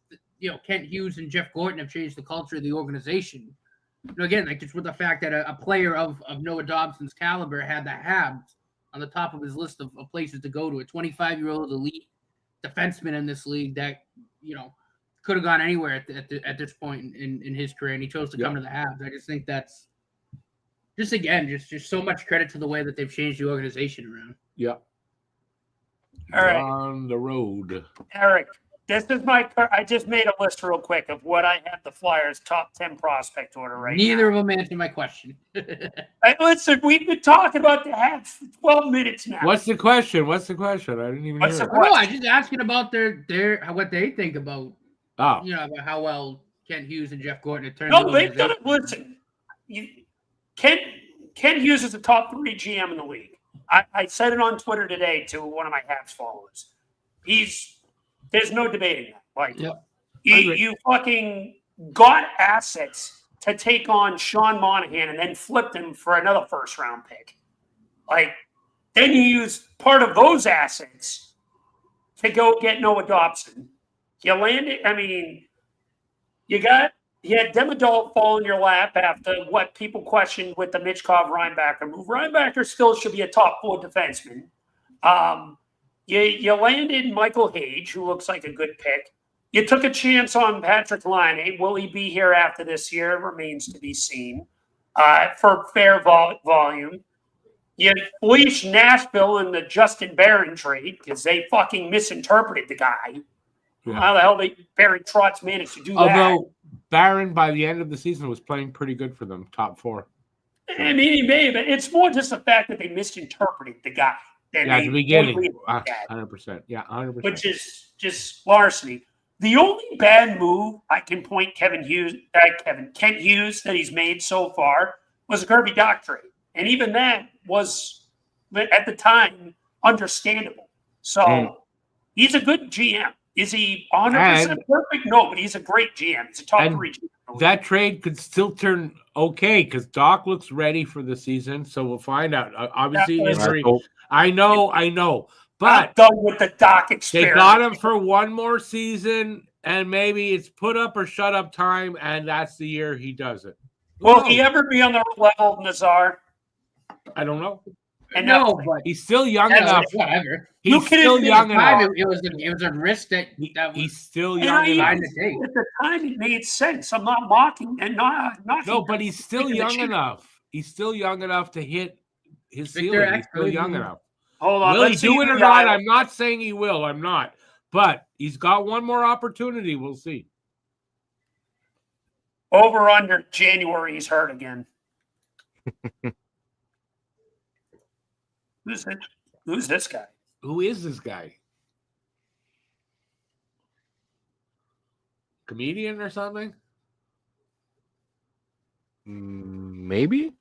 Kent Hughes and Jeff Gorton have changed the culture of the organization. Again, like just with the fact that a player of Noah Dobson's caliber had the Habs on the top of his list of places to go to, a 25-year-old elite defenseman in this league that could have gone anywhere at this point in his career, and he chose to come to the Habs. I just think that's just so much credit to the way that they've changed the organization around. Yeah. All right. On the road. Eric, this is I just made a list real quick of what I have the Flyers' top 10 prospect order right Neither now. of them answered my question. Listen, we've been talking about the Habs for 12 minutes now. What's the question? I didn't even What's hear the it. No, I'm just asking about their what they think about Oh, about how well Kent Hughes and Jeff Gorton have turned. No, the they've done it. organization. Listen, Ken Hughes is the top 3 GM in the league. I said it on Twitter today to one of my Habs followers. There's no debating that. Like, Yep. you fucking got assets to take on Sean Monahan and then flipped him for another first-round pick. Like, then you use part of those assets to go get Noah Dobson. You landed. I mean, you had Demidov fall in your lap after what people questioned with the Mitchkov Reinbacher move. Reinbacher still should be a top 4 defenseman. You landed Michael Hage, who looks like a good pick. You took a chance on Patrick Laine. Will he be here after this year? Remains to be seen. For fair volume. You fleeced Nashville in the Justin Barron trade because they fucking misinterpreted the guy. Yeah. How the hell Barry Trotz managed to do that? although Barron by the end of the season was playing pretty good for them, top 4. I mean, he may, but it's more just the fact that they misinterpreted the guy. Yeah, at the beginning, 100%. Yeah, 100%. Which is just larceny. The only bad move I can point Kent Hughes that he's made so far was a Kirby Dach trade. And even that was, at the time, understandable. So he's a good GM. Is he 100% perfect? No, but he's a great GM. He's a top 3 GM. That trade could still turn okay because Doc looks ready for the season. So we'll find out. Obviously, injury. I know. But I'm done with the Doc experiment. They got him for one more season, and maybe it's put up or shut up time, and that's the year he does it. Will he ever be on the level of Nazar? I don't know. And No, but He's still young That's enough. whatever. He's You can still admit young Time, enough. it was a risk that was He's still And young I enough. fine to take. at the time it made sense. I'm not mocking and not knocking. No, but he's still Speaking of young the enough. He's still young enough to hit his Victor ceiling. He's still Eklund. young enough. Hold on. Will he Let's see do it who or the not? Isles- I'm not saying he will. I'm not. But he's got one more opportunity. We'll see. Over under January, he's hurt again. Who's it? Who's this guy? Who is this guy? Comedian or something? Maybe.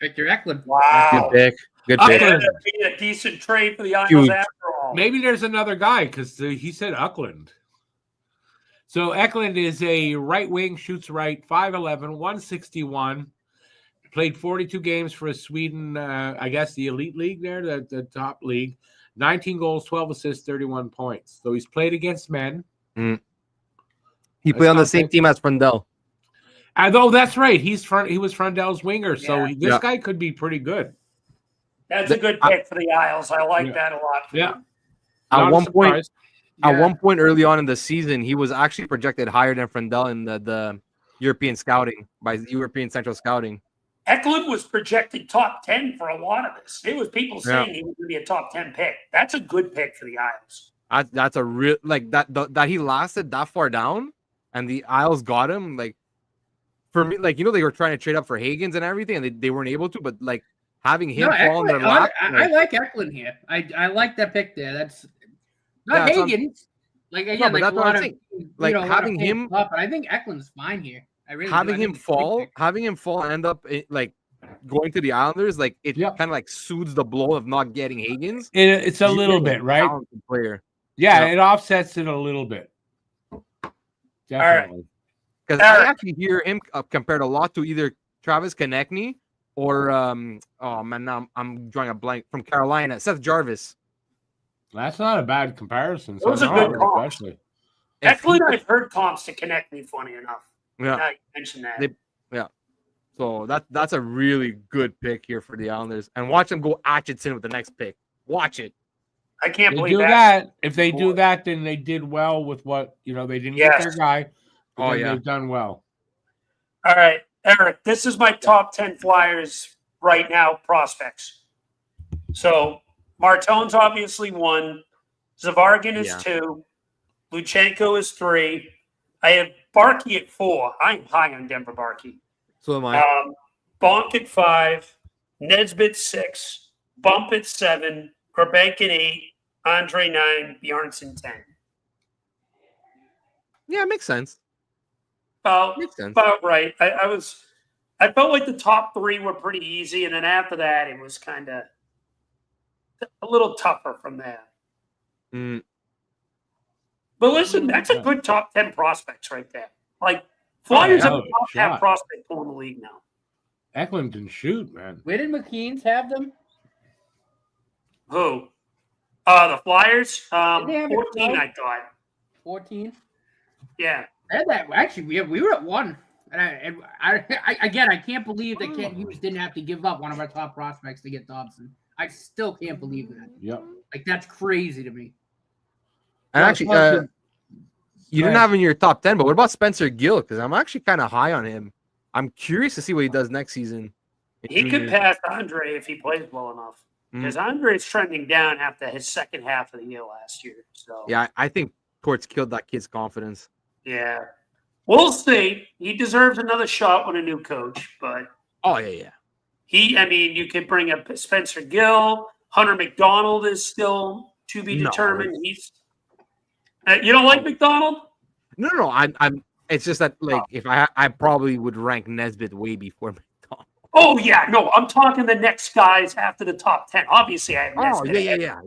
Victor Eklund. Wow. Good pick. Good Up pick. there. That'd be a decent trade for the Isles Huge. after all. Maybe there's another guy because he said Eklund. So Eklund is a right wing, shoots right, 5'11", 161. Played 42 games for Sweden, I guess the elite league there, the top league. 19 goals, 12 assists, 31 points. So he's played against men. He played on the same team as Frundell. Although that's right, he was Frundell's winger, so Yeah. this guy could be pretty good. That's a good pick for the Isles. I like that a lot. Yeah. At Not one point, surprised. at one point early on in the season, he was actually projected higher than Frundell in the European scouting by European Central Scouting. Eklund was projected top 10 for a lot of this. It was people saying he was going to be a top 10 pick. That's a good pick for the Isles. That's a real that he lasted that far down, and the Isles got him. Like for me, they were trying to trade up for Higgins and everything, and they weren't able to. But having him fall in their lap, I like Eklund here. I like that pick there. That's not Higgins. That's what I'm saying. Having him, but I think Eklund's fine here. I really having him fall, and end up going to the Islanders, it kind of soothes the blow of not getting Higgins. It's a little bit, right? Player. Yeah, it offsets it a little bit. Definitely. Because I actually hear him compared a lot to either Travis Konechny or now I'm drawing a blank from Carolina, Seth Jarvis. That's not a bad comparison. Those are good comps. Especially. Eklund, I've heard comps to connect me, funny enough. Yeah. Now you mentioned that. So that's a really good pick here for the Islanders. And watch them go Atchison with the next pick. Watch it. I can't They believe do that. that. If they do that, then they did well with what they didn't get their guy. But they've done well. All right, Eric, this is my top 10 Flyers right now prospects. So Martone's obviously 1. Zavargin is 2. Luchenko is 3. I have Barkey at 4. I'm high on Denver Barkey. So am I. Bonk at 5. Nesbitt 6. Bump at 7. Quebec at 8. Andre 9. Bjornsson 10. Yeah, it makes sense. Makes sense. About right. I felt like the top 3 were pretty easy, and then after that, it was kind of a little tougher from there. But listen, that's a good top 10 prospects right there. Flyers have a top 10 prospect pool in the league now. Eklund can shoot, man. Where did McKean's have them? Who? The Flyers? 14, I thought. 14? Yeah. I had that. Actually, we were at 1. And I can't believe that Kent Hughes didn't have to give up one of our top prospects to get Dobson. I still can't believe that. Yep. That's crazy to me. And actually, you didn't have him in your top 10, but what about Spencer Gill? Because I'm actually kind of high on him. I'm curious to see what he does next season. He could pass Andre if he plays well enough. Because Andre's trending down after his second half of the year last year. So yeah, I think Torts killed that kid's confidence. Yeah. We'll see. He deserves another shot with a new coach, but you could bring up Spencer Gill. Hunter McDonald is still to be determined. He's you don't like McDonald? No. I'm. It's just that if I probably would rank Nesbitt way before McDonald. Oh yeah, no, I'm talking the next guys after the top 10. Obviously, I have Nesbitt. Yeah,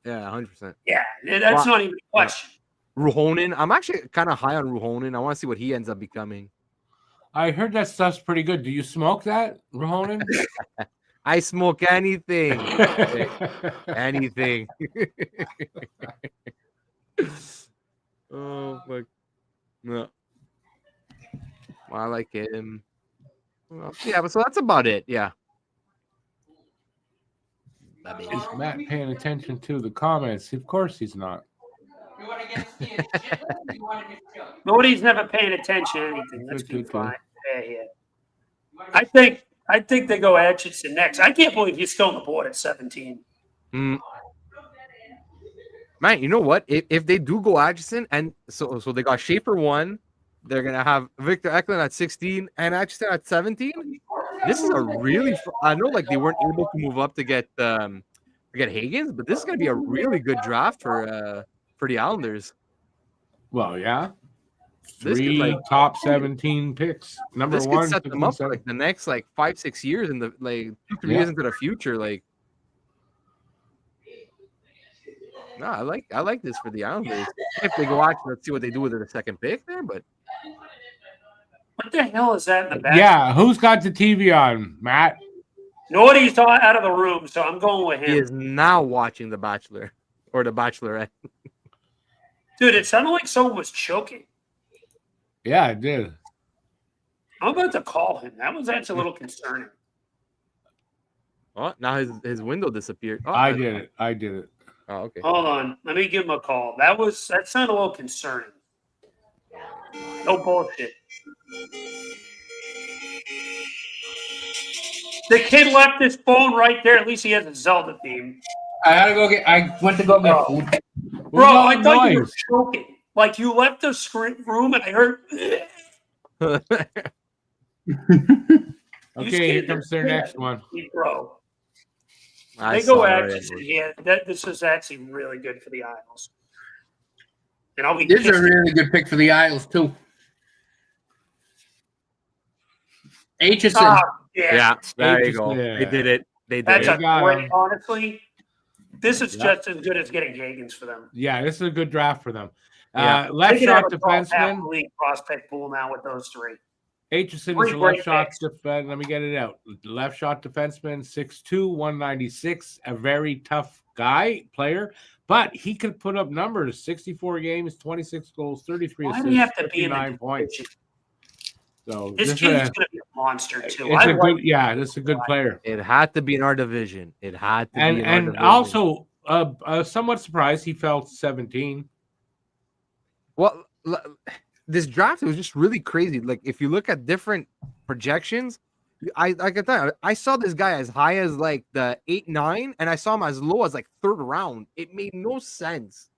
100%. Yeah, that's not even a question. Ruhonen, I'm actually kind of high on Ruhonen. I want to see what he ends up becoming. I heard that stuff's pretty good. Do you smoke that, Ruhonen? I smoke anything. Anything. Oh, fuck. No. Well, I like him. Well, yeah, but so that's about it. Yeah. Is Matt paying attention to the comments? Of course he's not. Nobody's never paying attention to anything. That's good. Fine. Yeah. I think they go Atchison next. I can't believe he's still on the board at 17. Man, you know what? If they do go Atchison, and so they got Schaefer 1, they're gonna have Victor Eklund at 16 and Atchison at 17. This is a really I know like they weren't able to move up to get Higgins, but this is gonna be a really good draft for the Islanders. Well, yeah. Three top 17 picks. Number this one could set them up for like the next like 5-6 years in the like 2-3 years into the future. Like, no, I like this for the Islanders. If they go out, let's see what they do with the second pick there. But what the hell is that in the back? Yeah, who's got the TV on, Matt? Nobody's out of the room, so I'm going with him. He is now watching The Bachelor or The Bachelorette. Dude, it sounded like someone was choking. Yeah, it did. I'm about to call him. That was actually a little concerning. Oh, now his window disappeared. Oh, I did it. Oh, okay. Hold on. Let me give him a call. That sounded a little concerning. No bullshit. The kid left his phone right there. At least he has a Zelda theme. I went to go get food. Bro, I thought you were choking. Like you left the room and I heard. Okay, here comes their next one. Bro. They go Atchison. Yeah, this is actually really good for the Isles. And I'll be. This is a really good pick for the Isles too. Atchison. Yeah, there you go. Yeah. They did it. That's a great. Honestly, this is just as good as getting Higgins for them. Yeah, this is a good draft for them. Left shot defenseman. League prospect pool now with those three. Aitchison is a left shot defenseman. Let me get it out. Left shot defenseman, 6'2", 196. A very tough player, but he could put up numbers: 64 games, 26 goals, 33 assists, 59 points. So this kid's going to be a monster too. This is a good player. It had to be in our division. It had to be in our division. And also, somewhat surprised he fell to 17. Well, this draft was just really crazy. Like if you look at different projections, I saw this guy as high as like the 8-9, and I saw him as low as like third round. It made no sense.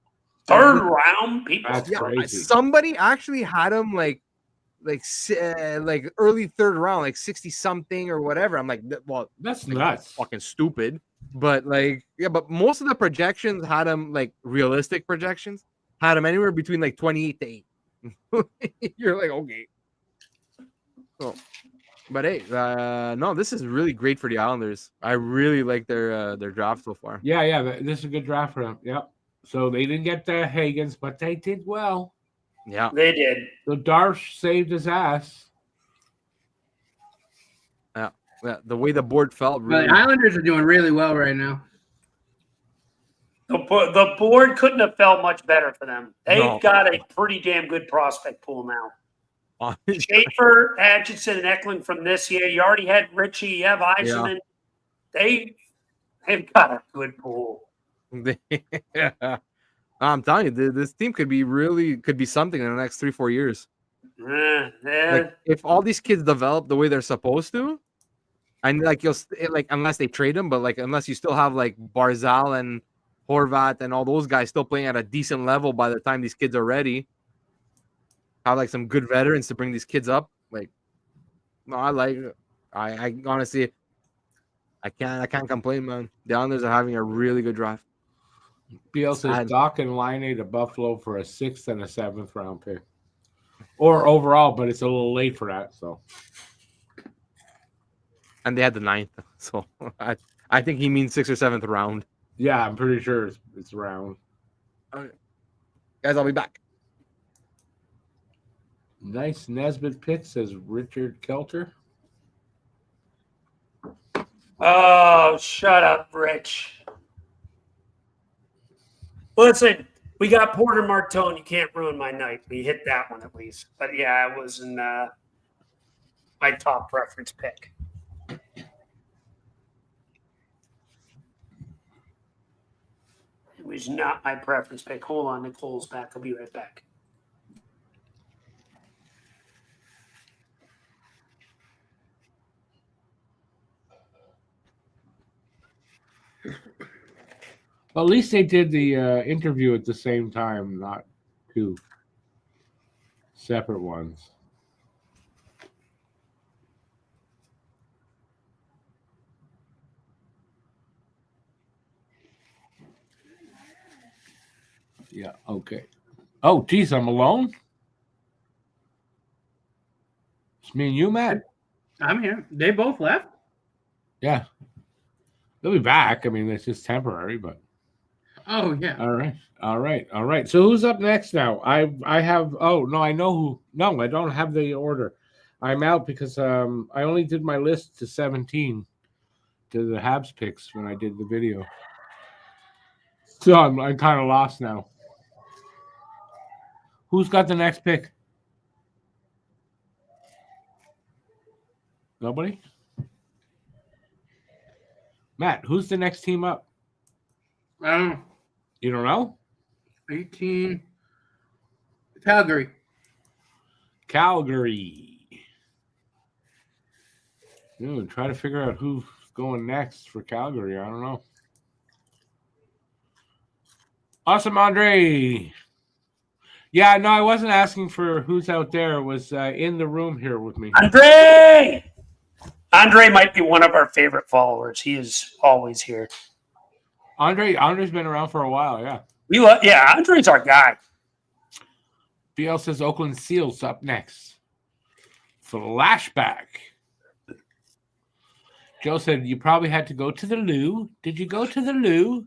Third round, people. That's crazy. Somebody actually had him like early third round, like 60 something or whatever. I'm like, well, that's like, nuts. Fucking stupid. But like, yeah, but most of the projections had him like realistic projections had him anywhere between like 28 to 8. You're like, okay. So, but hey, no, this is really great for the Islanders. I really like their draft so far. Yeah, this is a good draft for them. Yep. So they didn't get the Higgins, but they did well. Yeah, they did. So Darsh saved his ass. Yeah, the way the board felt. Really... The Islanders are doing really well right now. The board couldn't have felt much better for them. They've got a pretty damn good prospect pool now. Schaefer, Atchison, and Eklund from this year. You already had Richie. You have Eisenman. Yeah. They've got a good pool. Yeah. I'm telling you, this team could be something in the next 3-4 years. Like, if all these kids develop the way they're supposed to, and like unless they trade them, but like unless you still have like Barzal and Horvat and all those guys still playing at a decent level by the time these kids are ready, have like some good veterans to bring these kids up. Like, no, I honestly, I can't complain, man. The Islanders are having a really good draft. BL says Doc and Line to Buffalo for a 6th and a 7th round pick, or overall, but it's a little late for that. So, and they had the 9th, so I think he means 6th or 7th round. Yeah, I'm pretty sure it's round. Okay. Guys, I'll be back. Nice Nesbitt pick, says Richard Kelter. Oh, shut up, Rich. Listen, we got Porter Martone. You can't ruin my night. We hit that one at least. But yeah, it wasn't my top preference pick. It was not my preference pick. Hold on, Nicole's back. I'll be right back. Well, at least they did the interview at the same time, not two separate ones. Yeah, okay. Oh, geez, I'm alone? It's me and you, Matt? I'm here. They both left? Yeah. They'll be back. I mean, it's just temporary, but... Oh, yeah. All right. So who's up next now? I have... Oh, no, I know who... No, I don't have the order. I'm out because I only did my list to 17 to the Habs picks when I did the video. So I'm kind of lost now. Who's got the next pick? Nobody? Matt, who's the next team up? You don't know? 18. Calgary. Dude, try to figure out who's going next for Calgary. I don't know. Awesome, Andre. Yeah, no, I wasn't asking for who's out there. It was in the room here with me. Andre might be one of our favorite followers. He is always here. Andre's been around for a while, yeah. Andre's our guy. BL says Oakland Seals up next. Flashback. Joe said you probably had to go to the loo. Did you go to the loo?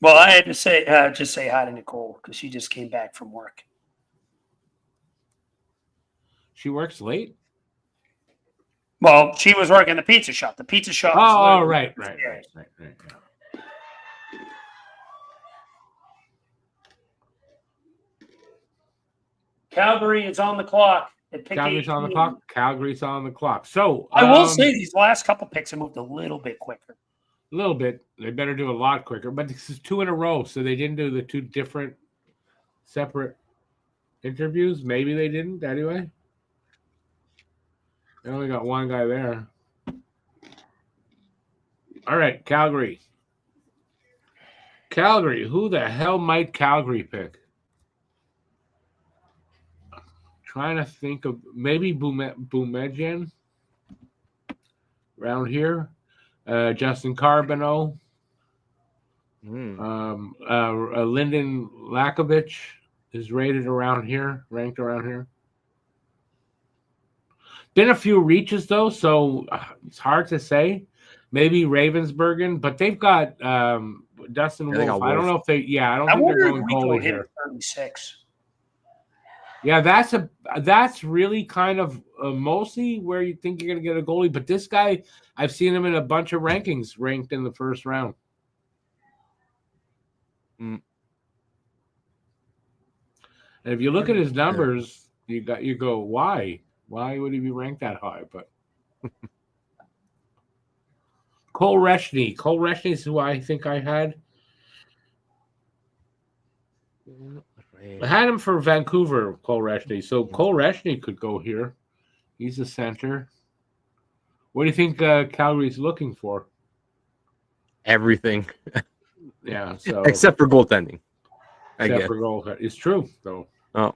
Well, I had to say just say hi to Nicole because she just came back from work. She works late? Well, she was working the pizza shop. The pizza shop. Oh, right. Yeah. Calgary is on the clock. Calgary's on the clock. Calgary's on the clock. So I will say these last couple picks have moved a little bit quicker. A little bit. They better do a lot quicker. But this is 2 in a row, so they didn't do the 2 different separate interviews. Maybe they didn't anyway. They only got one guy there. All right, Calgary. Who the hell might Calgary pick? Trying to think of maybe Boumedienne around here. Justin Carbonneau. Lyndon Lakovich is ranked around here. Been a few reaches though, so it's hard to say. Maybe Ravensburgen, but they've got Dustin Wolf. I don't know if they. Yeah, I don't think they're going goalie here. 36. Yeah, that's really kind of mostly where you think you're going to get a goalie. But this guy, I've seen him in a bunch of rankings, ranked in the first round. And if you look at his numbers, you go, why? Why would he be ranked that high? But Cole Reshny is who I think I had. I had him for Vancouver, Cole Reshny. So Cole Reshny could go here. He's a center. What do you think Calgary's looking for? Everything. Yeah, so except for goaltending. Except for goaltending. It's true, though. Oh.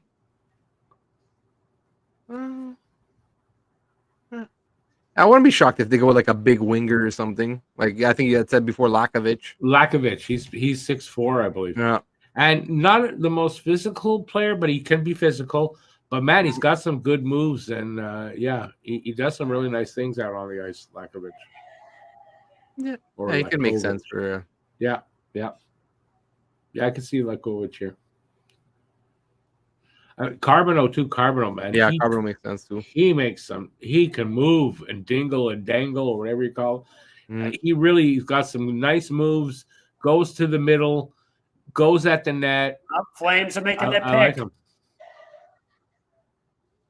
I wouldn't be shocked if they go with like a big winger or something. Like I think you had said before, Lakovich. He's 6'4", I believe. Yeah. And not the most physical player, but he can be physical. But man, he's got some good moves, and he does some really nice things out on the ice, Lakovich. Yeah, he can make sense for. Yeah, I can see Lakovich here. Carbonneau too. Carbonneau, man. Yeah, Carbonneau makes sense too. He can move and dingle and dangle or whatever you call it. He's got some nice moves. Goes to the middle. Goes at the net. Flames are making that pick. I like him.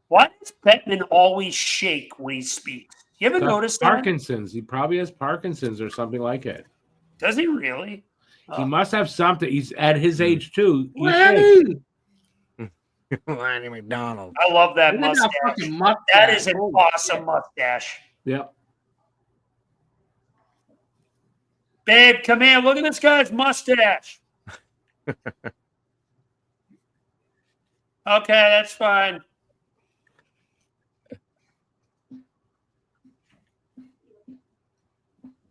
Why does Bettman always shake when he speaks? You ever noticed that? Parkinson's. He probably has Parkinson's or something like it. Does he really? He must have something. He's at his age too. Lanny McDonald. I love that mustache. That is an awesome mustache. Yep. Babe, come here. Look at this guy's mustache. Okay, that's fine.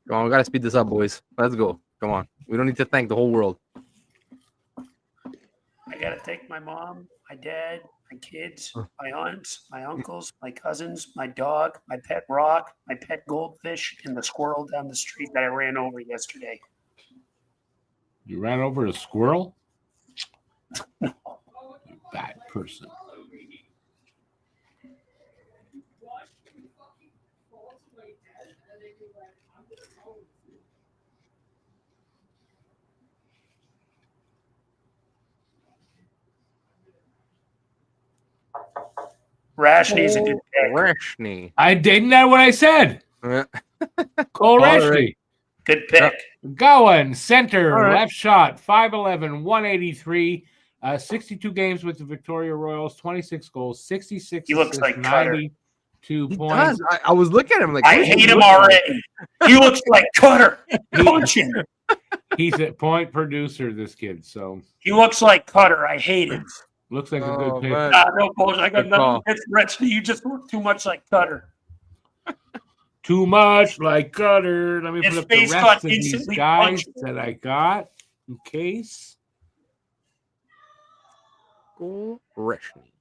Come on, we gotta speed this up, boys. Let's go. Come on. We don't need to thank the whole world. I gotta thank my mom, my dad, my kids, my aunts, my uncles, my cousins, my dog, my pet rock, my pet goldfish, and the squirrel down the street that I ran over yesterday. You ran over a squirrel? You bad person. Rashni's a good pick. Rashni. I didn't know what I said. Cole Rashni. Good pick. Going center, All right. left shot, 5'11", 183, 62 games with the Victoria Royals, 26 goals, 66 He looks assists, like Cutter. 92 He points. does. I was looking at him like, I what is he hate him looking like? already. He looks like Cutter. Punch him. He's a point producer, this kid, so He looks like Cutter. I hate him. looks like a Oh, good pick. man. No bullshit. I got Good nothing call. against Rashni. You just look too much like Cutter. Too much like Cutter. Let me His put up the face rest got of these instantly guys punched. that I got in case. Cole Rashni.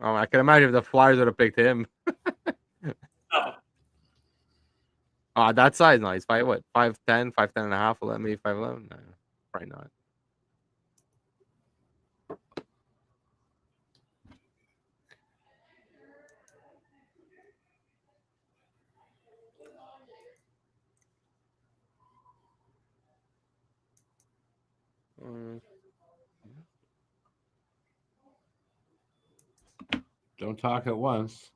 Oh, I can imagine if the Flyers would have picked him. Oh, That size, no. He's 5'10", 5'10 and a half. Will let me 5'11"? No, probably not. Don't talk at once.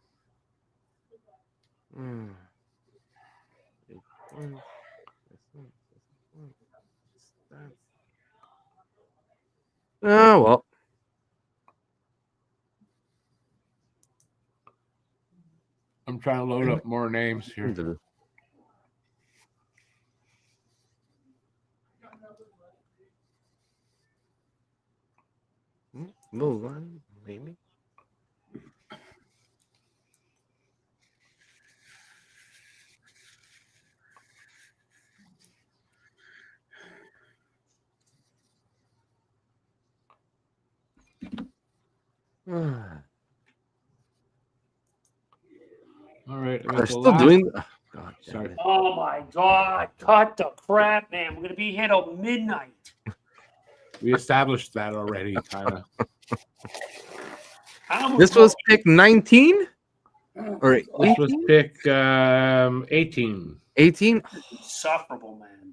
Oh, well. I'm trying to load up more names here. Move on, maybe. All right. They're still doing. Oh, God, Sorry. oh my God. Cut the crap, man. We're going to be here till midnight. We established that already, kind of. This was pick 19 or This was 18? pick 18. 18. Insufferable, man.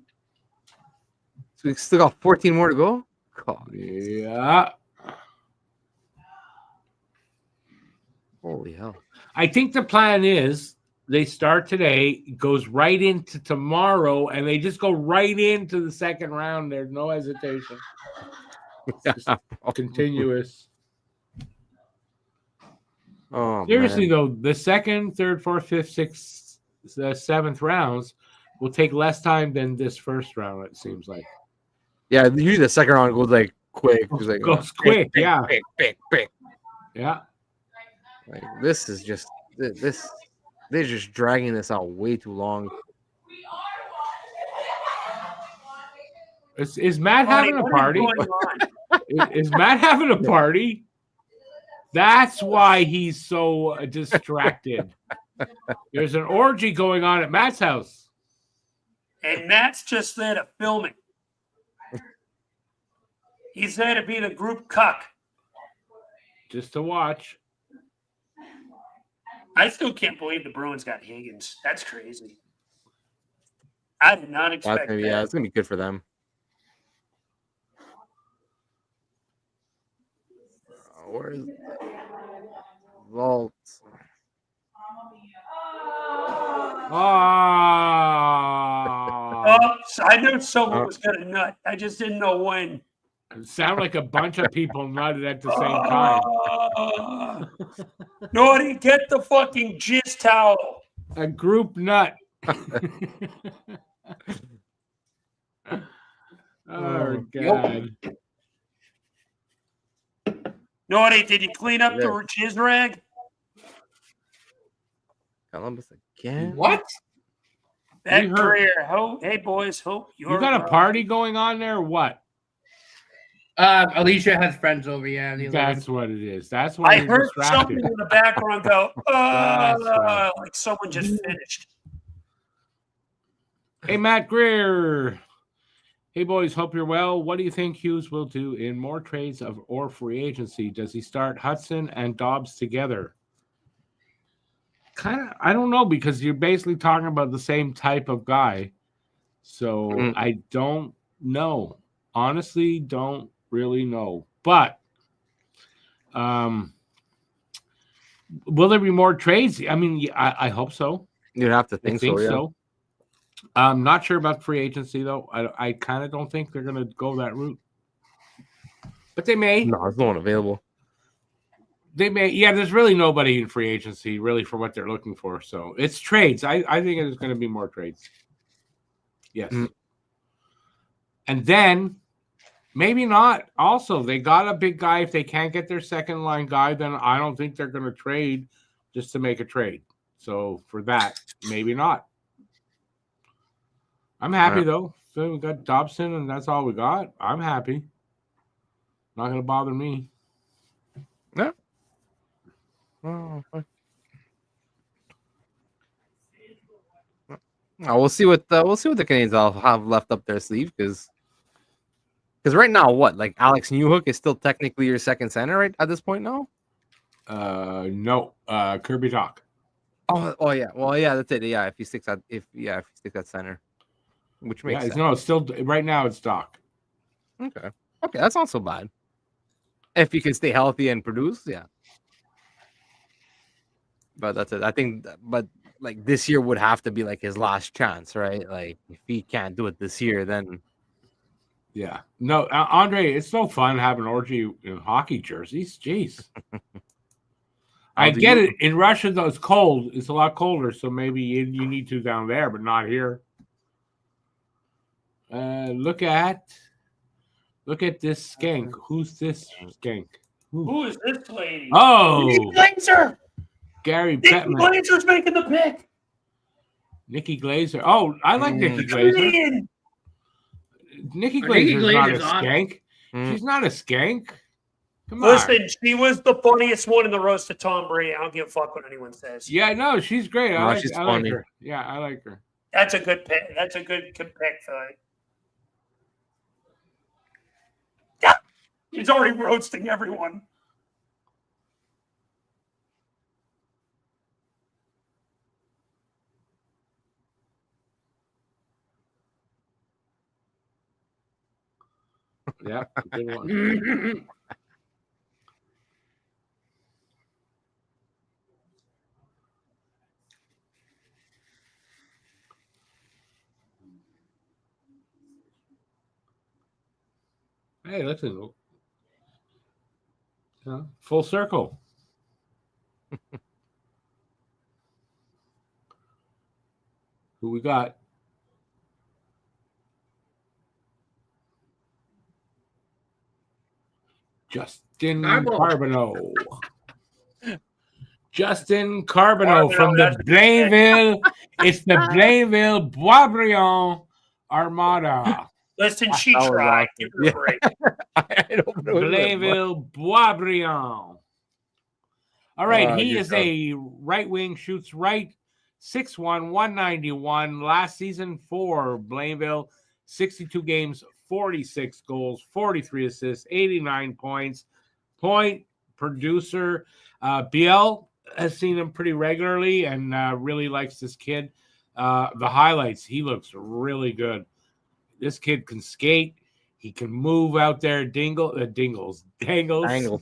So we still got 14 more to go. God. Yeah. Holy hell. I think the plan is they start today, goes right into tomorrow, and they just go right into the second round. There's no hesitation. It's just continuous. Oh, Seriously, man. though, the second, third, fourth, fifth, sixth, seventh rounds will take less time than this first round, it seems like. Yeah, usually the second round goes like quick. It's like, Goes quick, yeah. Quick. Yeah. Like, this is just this. They're just dragging this out way too long. Is Matt having a party? Is Matt having a party? That's why he's so distracted. There's an orgy going on at Matt's house. And Matt's just there to film it. He's there to be the group cuck. Just to watch. I still can't believe the Bruins got Higgins. That's crazy. I did not expect that. Yeah, it's gonna be good for them. Where is Vault? So I knew someone was gonna nut. I just didn't know when. Sound like a bunch of people nutted at the same time. Naughty, get the fucking jizz towel. A group nut. Oh, God. Naughty, did you clean up the jizz rag? Columbus again. What? That career. Hey, boys. Hope you got a party going on there or what? Alicia has friends over, yeah. That's what it is. That's what I heard something in the background go, right. Like someone just finished. Hey, Matt Greer. Hey, boys. Hope you're well. What do you think Hughes will do in more trades or free agency? Does he start Hudson and Dobbs together? Kind of, I don't know, because you're basically talking about the same type of guy. So I don't know. Honestly, don't really know. But will there be more trades? I mean, I hope so. You'd have to think so, yeah. I'm not sure about free agency, though. I kind of don't think they're going to go that route. But they may. No, there's no one available. They may. Yeah, there's really nobody in free agency, really, for what they're looking for. So it's trades. I think there's going to be more trades. Yes. And then maybe not. Also, they got a big guy. If they can't get their second line guy, then I don't think they're going to trade just to make a trade. So for that, maybe not. I'm happy, though. So we got Dobson, and that's all we got. I'm happy. Not going to bother me. Yeah. Oh, we'll see what the Canadiens all have left up their sleeve, because right now, what, like Alex Newhook is still technically your second center, right, at this point now? No, Kirby Dach. Oh yeah, well yeah, that's it. Yeah, if he sticks at center, which makes sense. No, it's still right now. It's Dach. Okay, that's not so bad. If he can stay healthy and produce, yeah. But that's it. I think, but like this year would have to be like his last chance, right? Like if he can't do it this year, then yeah. No, Andre, it's so fun having orgy in hockey jerseys. Jeez. I get it. In Russia, though, it's cold. It's a lot colder, so maybe you need to down there, but not here. Look at this skank. Who's this skank? Who is this lady? Oh, Nikki Glazer. Gary Nikki Bettman. Glazer's making the pick. Nikki Glazer. Oh, I like Nikki Glazer. Nikki Glazer's not a skank. She's not a skank. Come on. Listen, she was the funniest one in the roast of Tom Brady. I don't give a fuck what anyone says. Yeah, no, she's great. I like her. Yeah, I like her. That's a good pick. That's a good pick, Phil. He's already roasting everyone. Yeah, good one. Hey, listen. Full circle. Who we got? Justin Carbonneau. Justin Carbonneau from the Blainville. It's the Blainville Boisbriand Armada. Listen, she tried. Give her a break. Blainville Boisbriand. All right, he is a right wing, shoots right, 6'1", 191. Last season for Blainville, 62 games, 46 goals, 43 assists, 89 points. Point producer. BL has seen him pretty regularly and really likes this kid. the highlights, he looks really good. This kid can skate. He can move out there, dangles, Angle.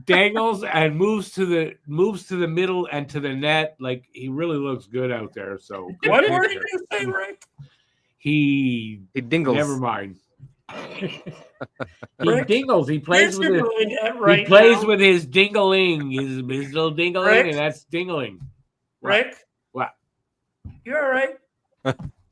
dangles, and moves to the middle and to the net. Like he really looks good out there. So What word did you say, Rick? he dingles. Never mind. He Rick, dingles. He plays with right now. With his dingling, his little dingling, Rick? and that's dingling. Rick, What? You all right?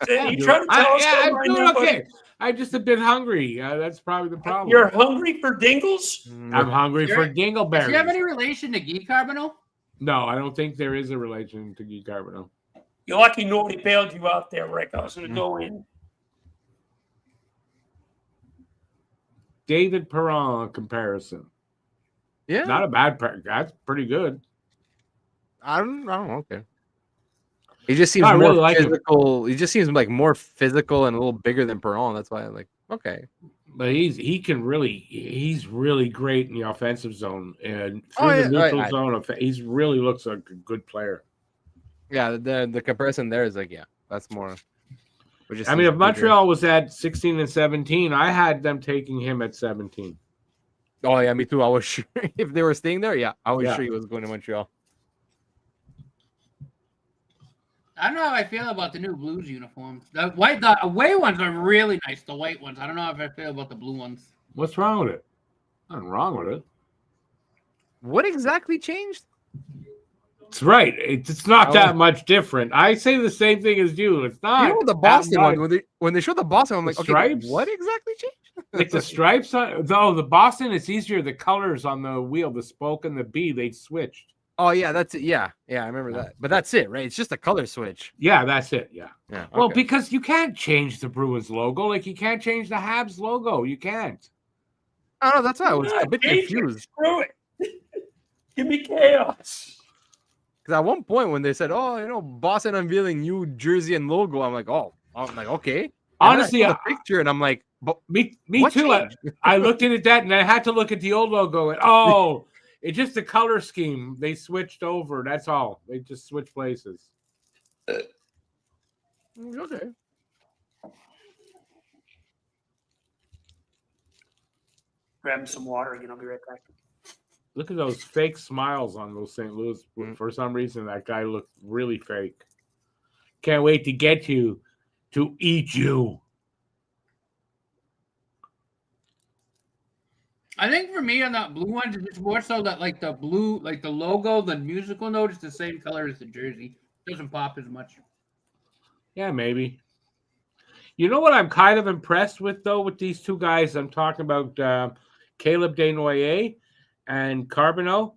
Yeah, You trying to tell us I'm right doing now, okay. buddy? I'm just a bit hungry. That's probably the problem. You're hungry for dingles? I'm hungry for dingleberries. Does he have any relation to Guy Carbonell? No, I don't think there is a relation to Guy Carbonell. You're lucky nobody bailed you out there, Rick. I was going to go in. David Perron comparison. Yeah, Not a bad pair. That's pretty good. I don't know. Okay. He just seems I more really like him. physical. He just seems like more physical and a little bigger than Perron. That's why I'm like, okay. But he's really great in the offensive zone and through the neutral zone. He really looks like a good player. Yeah, the comparison there is like, yeah, that's more. I mean, if Montreal was at 16 and 17, I had them taking him at 17. Oh yeah, me too. I was sure if they were staying there, yeah, I was sure he was going to Montreal. I don't know how I feel about the new Blues uniforms. The away ones are really nice. The white ones. I don't know how I feel about the blue ones. What's wrong with it? Nothing wrong with it. What exactly changed? It's right. It's not that much different. I say the same thing as you. It's not. You know the Boston one when they showed the Boston, I'm like, okay, stripes? what exactly changed? Like the stripes on the Boston, it's easier. The colors on the wheel, the spoke and the B, they switched. Oh yeah, that's it. Yeah, I remember that. But that's it, right? It's just a color switch. Yeah, that's it. Yeah. Okay. Well, because you can't change the Bruins logo, like you can't change the Habs logo. You can't. Oh no, that's why I was a bit confused. Screw it. Give me chaos. Because at one point when they said, "Oh, Boston unveiling new jersey and logo," I'm like, okay. And honestly, I saw the picture and I'm like, but me too. I looked at that and I had to look at the old logo and it's just the color scheme. They switched over. That's all. They just switched places. Okay. Grab some water again. I'll be right back. Look at those fake smiles on those St. Louis. For some reason, that guy looked really fake. Can't wait to get you to eat you. I think for me on that blue one, it's more so that like the blue, like the logo, the musical note is the same color as the jersey. It doesn't pop as much. Yeah, maybe. You know what I'm kind of impressed with, though, with these two guys? I'm talking about Caleb Desnoyers and Carbonneau.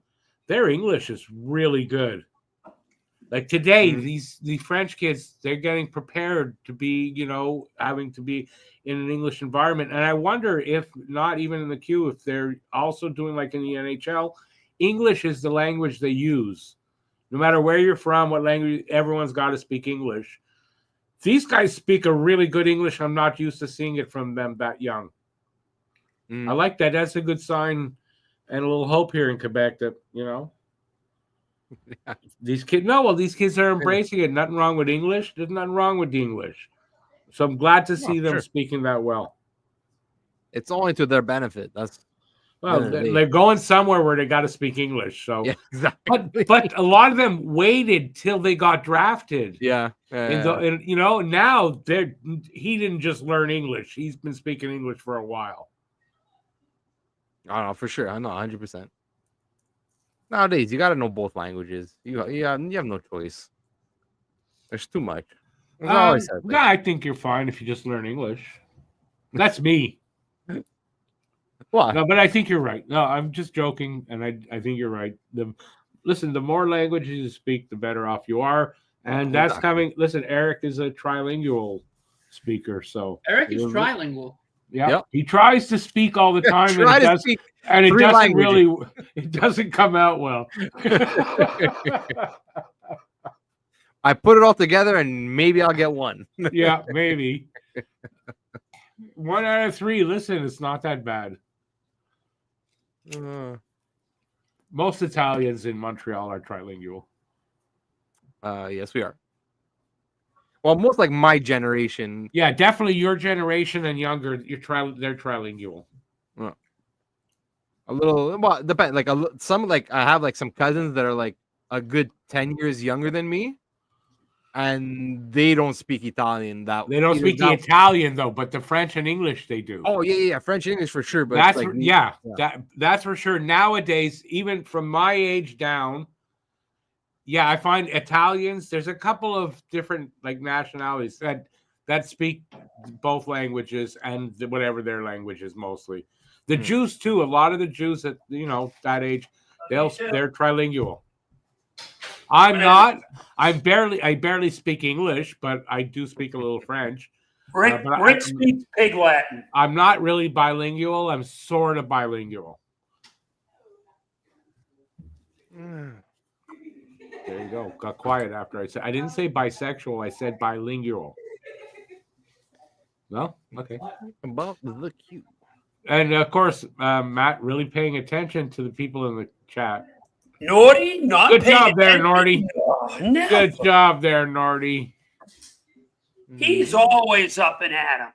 Their English is really good. Like today, the French kids, they're getting prepared to be, having to be in an English environment. And I wonder if not even in the queue, if they're also doing like in the NHL, English is the language they use. No matter where you're from, what language, everyone's got to speak English. These guys speak a really good English. I'm not used to seeing it from them that young. I like that. That's a good sign and a little hope here in Quebec that, these kids are embracing it. Nothing wrong with English. There's nothing wrong with the English. So I'm glad to see them speaking that well. It's only to their benefit. They're going somewhere where they got to speak English. So, yeah, exactly. But a lot of them waited till they got drafted. Yeah. And now he didn't just learn English. He's been speaking English for a while. I don't know for sure. I know 100%. Nowadays, you got to know both languages. You have no choice. There's too much. I think you're fine if you just learn English. That's me. What? No, but I think you're right. No, I'm just joking, and I think you're right. The more languages you speak, the better off you are. And that's coming. Listen, Eric is a trilingual speaker. So Eric is trilingual. Yeah, yep. He tries to speak all the time, it doesn't come out well. I put it all together, and maybe I'll get one. Yeah, maybe 1 out of 3. Listen, it's not that bad. Most Italians in Montreal are trilingual. Yes, we are. Well, most like my generation. Yeah, definitely your generation and younger. They're trilingual. A little, well, depend. Like some, like I have like some cousins that are like a good 10 years younger than me, and they don't speak Italian. They don't speak the Italian though, but the French and English they do. Oh yeah, French and English for sure. But That's like, that's for sure. Nowadays, even from my age down, yeah, I find Italians. There's a couple of different like nationalities that speak both languages and whatever their language is mostly. The Jews too. A lot of the Jews at that age, they're trilingual. I'm not. I barely speak English, but I do speak a little French. Rick speaks Pig Latin. I'm not really bilingual. I'm sort of bilingual. There you go. Got quiet after I said. I didn't say bisexual. I said bilingual. No? Okay. About the cute. And of course, Matt really paying attention to the people in the chat. Norty, not good job there, Norty. No. Good job there, Norty. He's always up and at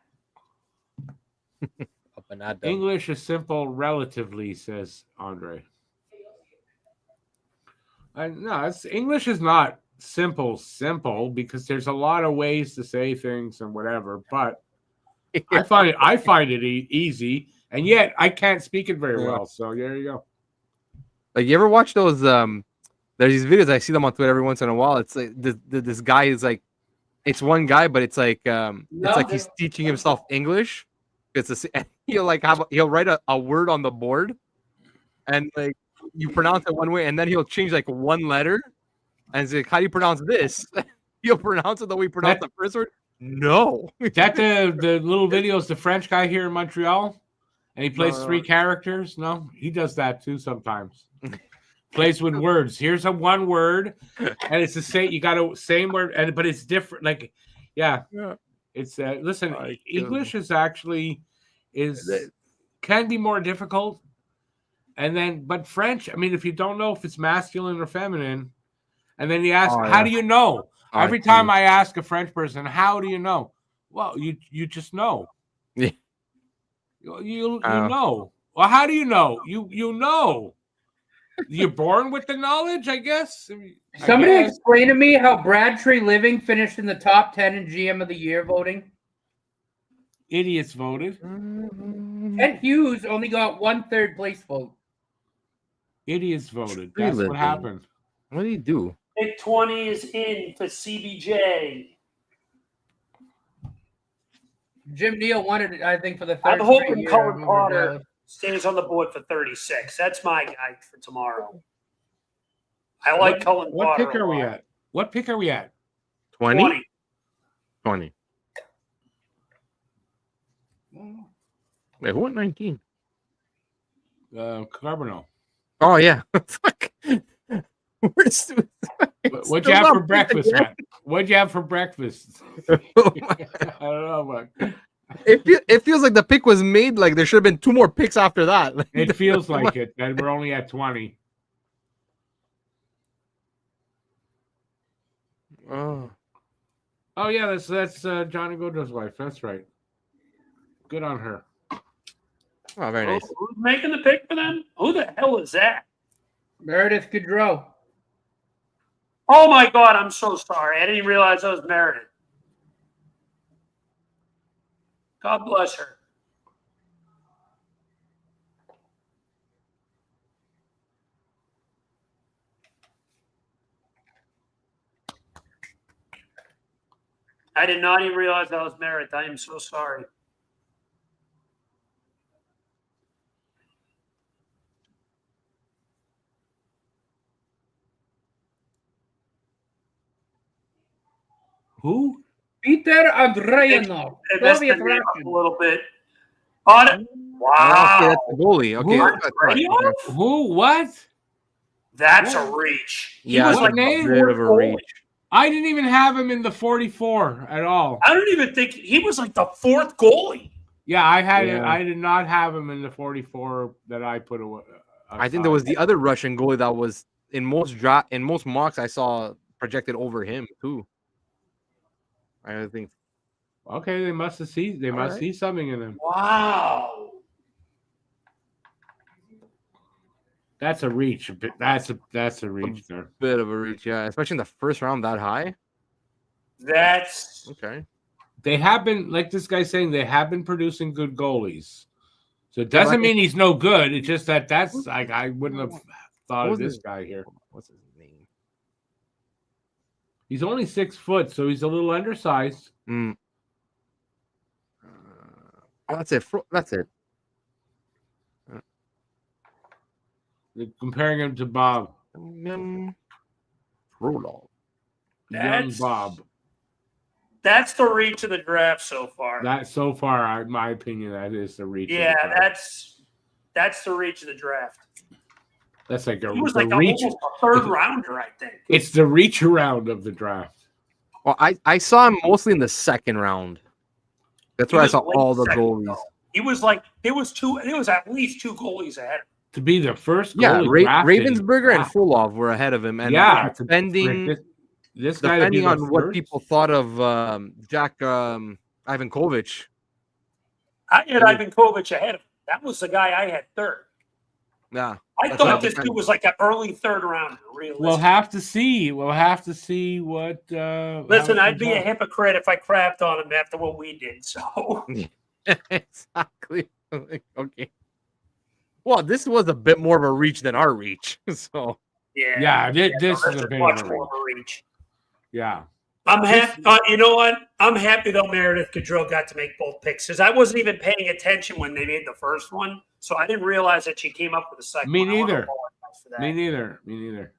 him. Up and at them. English is simple relatively, says Andre. No, English is not simple because there's a lot of ways to say things and whatever. But I find it easy, and yet I can't speak it very well. So there you go. Like, you ever watch those? There's these videos, I see them on Twitter every once in a while. It's like this guy is like, it's one guy, but it's like he's teaching himself English. He'll write a word on the board, and like you pronounce it one way, and then he'll change like one letter, and it's like, how do you pronounce this? He'll pronounce it the way you pronounce the first word. No, that the little videos, the French guy here in Montreal, and he plays three characters. No, he does that too sometimes. Plays with words. Here's one word, and it's the same. You got a same word, but it's different. Like, yeah. It's listen. English is actually can be more difficult, but French. I mean, if you don't know if it's masculine or feminine, and then you ask, how do you know? Every time I ask a French person, how do you know? Well, you just know. Yeah. You know. Well, how do you know? You know. You're born with the knowledge, I guess. Somebody explain to me how Braintree Living finished in the top 10 in GM of the Year voting. Idiots voted. Ted Hughes only got 1/3 place vote. Idiots voted. That's what happened. What do you do? Big 20 is in for CBJ. Jim Neal won it, I think, for the third. I'm hoping Cullen Potter stays on the board for 36. That's my guy for tomorrow. I like Cullen Potter. What pick are we at? What pick are we at? 20? 20. Wait, who went 19? Carbonell. Oh, yeah. What'd you have for breakfast, Matt? What'd you have for breakfast? I don't know, but it feels like the pick was made. Like there should have been 2 more picks after that. It feels like it, and we're only at 20. Oh yeah, that's Johnny Gaudreau's wife. That's right. Good on her. Oh, very nice. Who's making the pick for them? Who the hell is that? Meredith Gaudreau. Oh my God, I'm so sorry. I didn't realize that was Meredith. God bless her. I did not even realize that was Meredith. I am so sorry. Who? Peter Andreyanov. It messed me up a little bit. On it. Wow. Okay, that's the goalie. Okay. Who? What? That's a reach. Yeah, was like a bit of a reach. I didn't even have him in the 44 at all. I don't even think he was like the 4th goalie. Yeah, I did not have him in the 44 that I put away. I think there was the other Russian goalie that was in most mocks I saw projected over him too. I think. Okay, they must see something in him. Wow. That's a reach. That's a reach there. Bit of a reach, yeah. Especially in the first round that high. That's Okay. They have been, like this guy's saying, they have been producing good goalies. So it doesn't mean he's no good. It's just that's like I wouldn't have thought of this guy here. What's his name? He's only 6 foot, so he's a little undersized. That's it. That's it. Comparing him to Bob. Roloff. Young Bob. That's the reach of the draft so far. That so far, in my opinion, that is the reach. Yeah, that's the reach of the draft. That's like He was like almost a third rounder, I think. It's the reach around of the draft. Well, I saw him mostly in the second round. That's where I saw all the goalies. Though. He was like there was at least 2 goalies ahead of him. To be the first goalie Ravensburger and Fulov were ahead of him. And depending on what people thought of Jack Ivankovic. I had Ivankovic ahead of him. That was the guy I had third. Yeah. I thought this dude was like an early third rounder, realistically. We'll have to see. We'll have to see what listen, I'd be a hypocrite if I crapped on him after what we did. So exactly. Okay. Well, this was a bit more of a reach than our reach. So this is a bit much more of a reach. Yeah. I'm happy. You know what? I'm happy though Meredith Gaudreau got to make both picks because I wasn't even paying attention when they made the first one, so I didn't realize that she came up with the second. Me one. neither. Me neither.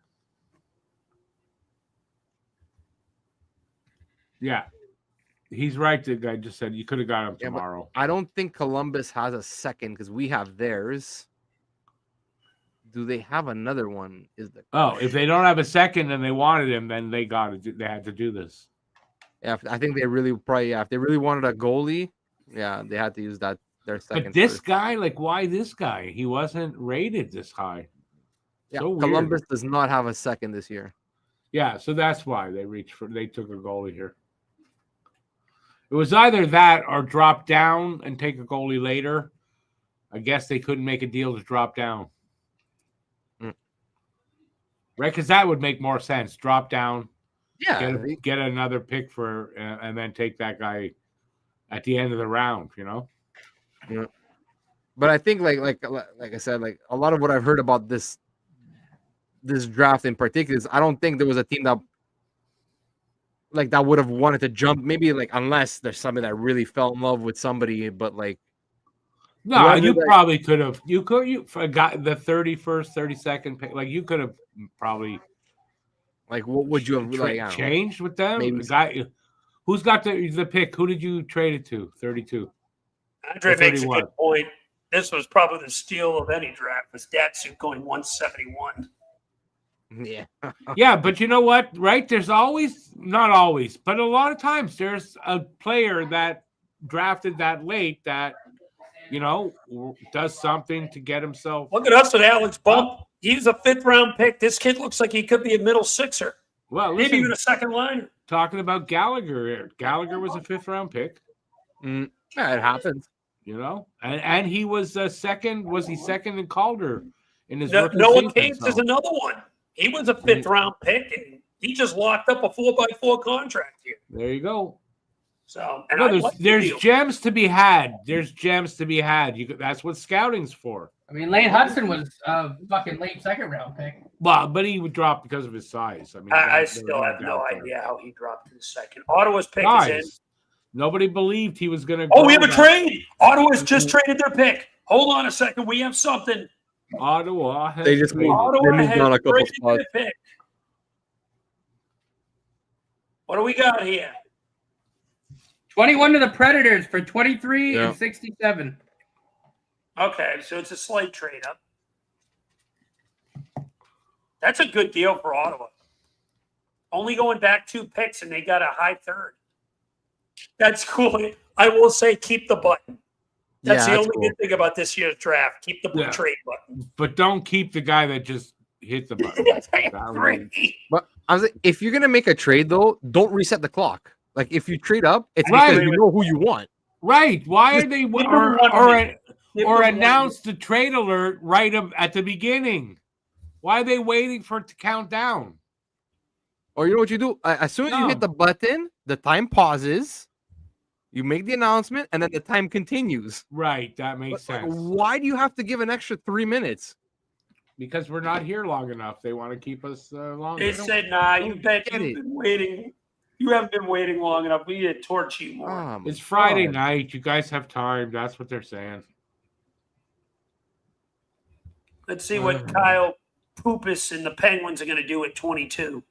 Yeah, he's right. The guy just said you could have got him tomorrow. I don't think Columbus has a second because we have theirs. Do they have another one? If they don't have a second and they wanted him, then they had to do this. Yeah, I think they really if they really wanted a goalie, they had to use their second. But this guy, like, why this guy? He wasn't rated this high. Yeah, so Columbus does not have a second this year. Yeah, so that's why they took a goalie here. It was either that or drop down and take a goalie later. I guess they couldn't make a deal to drop down. Right, because that would make more sense. Drop down, get another pick and then take that guy at the end of the round. You know. Yeah. But I think like I said, like a lot of what I've heard about this draft in particular is I don't think there was a team that would have wanted to jump. Maybe like unless there's somebody that really fell in love with somebody, but like. No, you probably could have. You got the 31st, 32nd pick. Like you could have probably. Like what would you have changed with them? Maybe. The guy, who's got the pick? Who did you trade it to? 32. Andre makes a good point. This was probably the steal of any draft. Was Datsyuk going 171? Yeah. Yeah, but you know what? Right? There's not always, but a lot of times there's a player that drafted that late that. Does something to get himself. Look at us with Alex Bump. He's a 5th round pick. This kid looks like he could be a middle sixer. Well, maybe even a second liner. Talking about Gallagher. Gallagher was a 5th round pick. Yeah, it happens. And he was second. Was he second in Calder in his rookie Noah season? Cates is another one. He was a 5th round pick, and he just locked up a 4x4 contract here. There you go. So, there's gems to be had. That's what scouting's for. I mean, Lane Hudson was a fucking late 2nd round pick. Well, but he would drop because of his size. I mean, I still have no idea how he dropped to the second. Ottawa's pick is in. Nobody believed he was going to. Oh, we have a trade. Ottawa's just traded their pick. Hold on a second. We have something. Ottawa has moved on a couple spots. Pick. What do we got here? 21 to the Predators for 23 and 67. Okay, so it's a slight trade up. That's a good deal for Ottawa. Only going back 2 picks, and they got a high 3rd. That's cool. I will say keep the button. That's the only good thing about this year's draft. Keep the trade button. But don't keep the guy that just hit the button. That would be- But I was like, if you're gonna make a trade though, don't reset the clock. Like if you trade up, it's Right. because you know who you want. Right. Why are they Give them one minute. Give or them one announce the trade alert right at the beginning? Why are they waiting for it to count down? Or you know what you do? As soon as you hit the button, the time pauses. You make the announcement, and then the time continues. Right. That makes But, sense. why do you have to give an extra 3 minutes? Because we're not here long enough. They want to keep us longer. They said, "Nah, you bet get you've it. been waiting. You haven't been waiting long enough. We need to torch you more." Oh, It's Friday God. night. You guys have time. That's what they're saying. Let's see what Kyle Pupus and the Penguins are going to do at 22.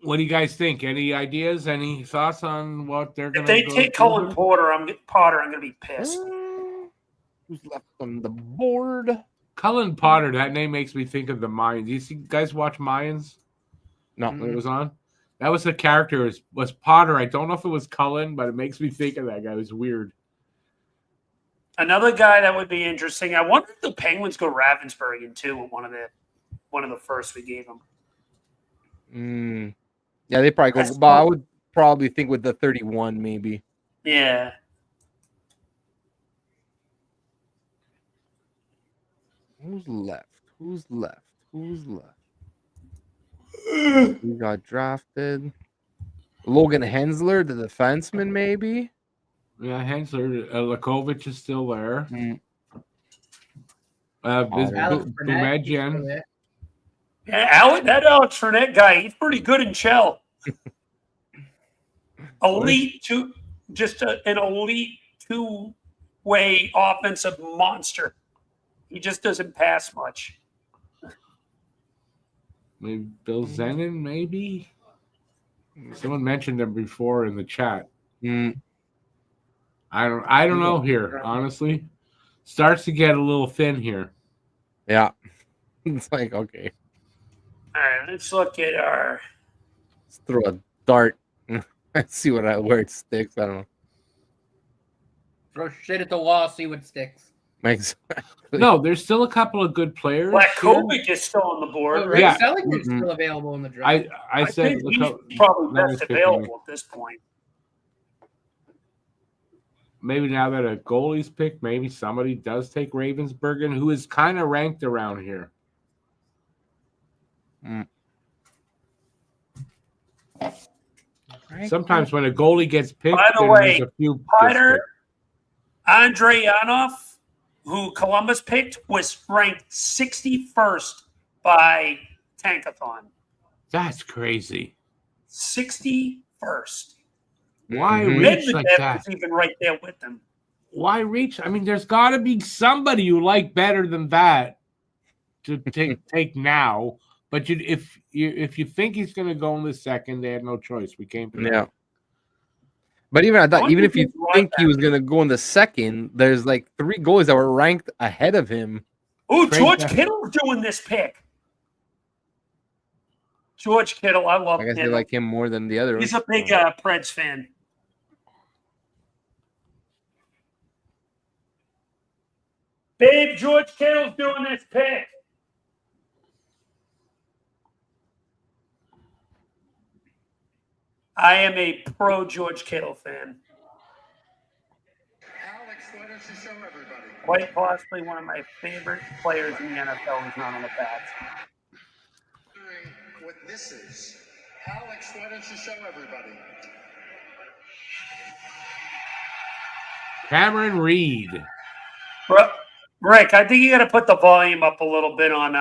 What do you guys think? Any ideas? Any thoughts on what they're going If to they go take through Cullen here? Potter, I'm going to be pissed. Who's left on the board? Cullen Potter, that name makes me think of the Mayans. You guys watch Mayans No. when it was on? That was the character, was Potter. I don't know if it was Cullen, but it makes me think of that guy. It was weird. Another guy that would be interesting. I wonder if the Penguins go Ravensburg too. One of the first we gave them. Yeah, they probably go. That's But I cool. would probably think with the 31, maybe. Yeah. Who's left? Who got drafted? Logan Hensler, the defenseman, maybe. Yeah, Hensler, Lakovic is still there. Alex Burnett, he's still Bumedjian. there. Yeah, that Alex Fournette guy, he's pretty good in shell. An elite two-way offensive monster. He just doesn't pass much. Maybe Bill Zenon, maybe? Someone mentioned him before in the chat. I don't know here, honestly. Starts to get a little thin here. Yeah. It's like, okay. All right, let's look at our. Let's throw a dart. Let's see where it sticks. I don't know. Throw shit at the wall, see what sticks. Exactly. No, there's still a couple of good players. here. Blakovic is still on the board. Oh, right? Yeah. Seligman's still available in the draft. I said think Lako- he's probably no, best he's picking available at this point. maybe now that a goalie's picked, maybe somebody does take Ravensburgen, who is kind of ranked around here. Sometimes when a goalie gets picked, By the then way, there's a few Peter Andreyanov, who Columbus picked, was ranked 61st by Tankathon. That's crazy. 61st. Why reach like Medvedev that? was even right there with them. Why reach? I mean, there's got to be somebody you like better than that to take now. But if you think he's going to go in the second, they had no choice. We came to that. Yeah. But even at that, Why even do if you you like think he that? was going to go in the second, there's like 3 goalies that were ranked ahead of him. Oh, Trade George back. Kittle doing this pick. George Kittle, I love I guess they him. like him more than the other. He's a big Preds fan. Babe, George Kittle's doing this pick. I am a pro George Kittle fan. Alex, why don't you show everybody? Quite possibly one of my favorite players in the NFL who's not on the Pats. Wondering what this is. Alex, why don't you show everybody? Cameron Reed. Rick, I think you got to put the volume up a little bit on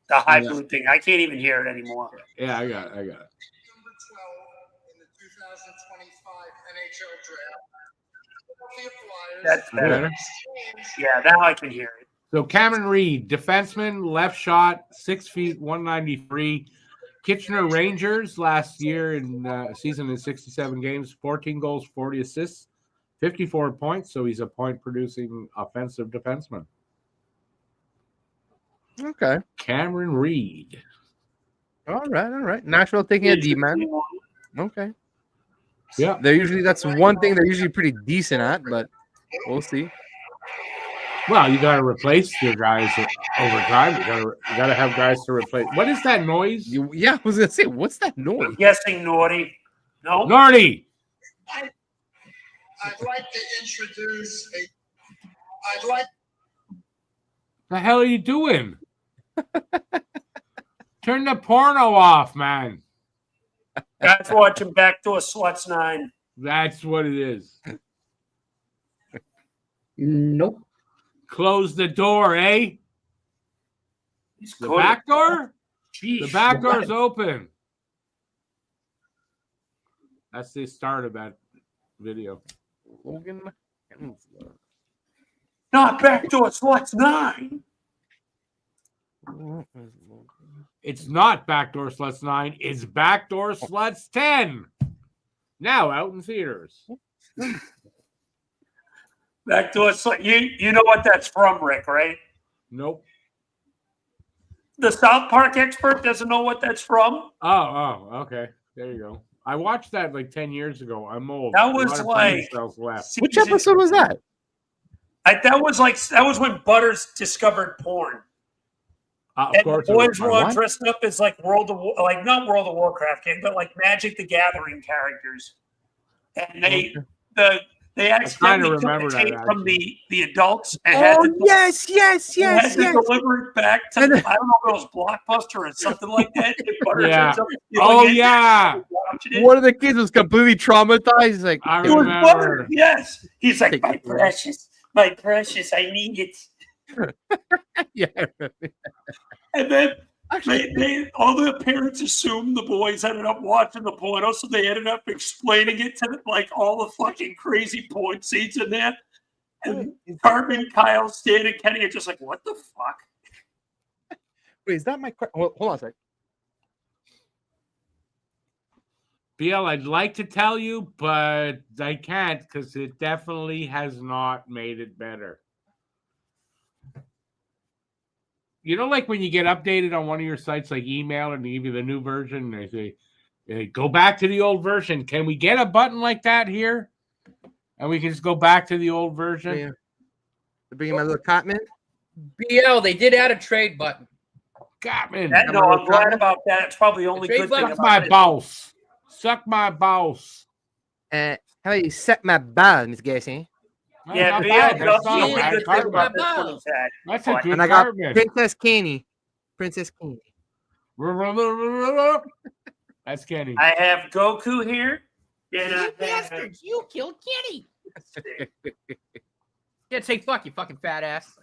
the high Yeah. blue thing. I can't even hear it anymore. Yeah, I got it. Number 12 in the 2025 NHL Draft. That's better. Better. Yeah, now I can hear it. So Cameron Reed, defenseman, left shot, 6 feet, 193. Kitchener Rangers last year in season in 67 games, 14 goals, 40 assists, 54 points. So he's a point-producing offensive defenseman. Okay. Cameron Reed. All right. Nashville taking a D man. Okay. Yeah. They're usually that's one thing they're usually pretty decent at, but we'll see. Well, you got to replace your guys over time. You got to have guys to replace. What is that noise? Yeah, I was gonna say, what's that noise? I'm guessing naughty. No. Nardi. I'd like to introduce I'd like. The hell are you doing? Turn the porno off, man. Guys watching Backdoor Sluts 9. That's what it is. Nope. Close the door, eh? The back door? Jeez, The back door's open. That's the start of that video. Logan. Not Backdoor Sluts 9. It's not Backdoor Sluts 9. It's Backdoor Sluts 10. Now out in theaters. Backdoor Sluts. You know what that's from, Rick, right? Nope. The South Park expert doesn't know what that's from. Oh, okay. There you go. I watched that like 10 years ago. I'm old. That was like left. Which episode was that? That was when Butters discovered porn. Of And course, the boys were all What? dressed up as like not World of Warcraft game, but like Magic the Gathering characters. And they accidentally took remember the that, tape from actually. the adults and had Oh to, yes. had to deliver it back to I don't know if it was Blockbuster or something like that. And Butters Yeah. ends up Oh, stealing it, yeah. watching it. One of the kids was completely traumatized. He's like, I It was remember. Butters, yes. He's like, Take my it. precious, I need it. yeah. And then Actually, they all the parents assumed the boys ended up watching the porno, so they ended up explaining it to like all the fucking crazy porn scenes in there. And Cartman, Kyle, Stan, and Kenny are just like, what the fuck? wait, is that my question? Hold on a sec. BL, I'd like to tell you, but I can't because it definitely has not made it better. You know, like when you get updated on one of your sites, like email, and they give you the new version, they say, hey, go back to the old version. Can we get a button like that here? And we can just go back to the old version? Yeah. Bringing my little Cotman. BL, they did add a trade button. Gottman. No, I'm glad about that. It's probably the only Trade good thing button. Suck about my it. balls. Suck my balls. How about you suck my balls, Miss Garcia? Yeah, Not BL, bad. that's That's the not a only bad good thing card. about this one is that. That's a good And I got card, man. Princess Kenny. Princess Kenny. That's Kenny. I have Goku here. And I You have bastards! You killed Kitty. Yeah, say fuck you, fucking fat ass.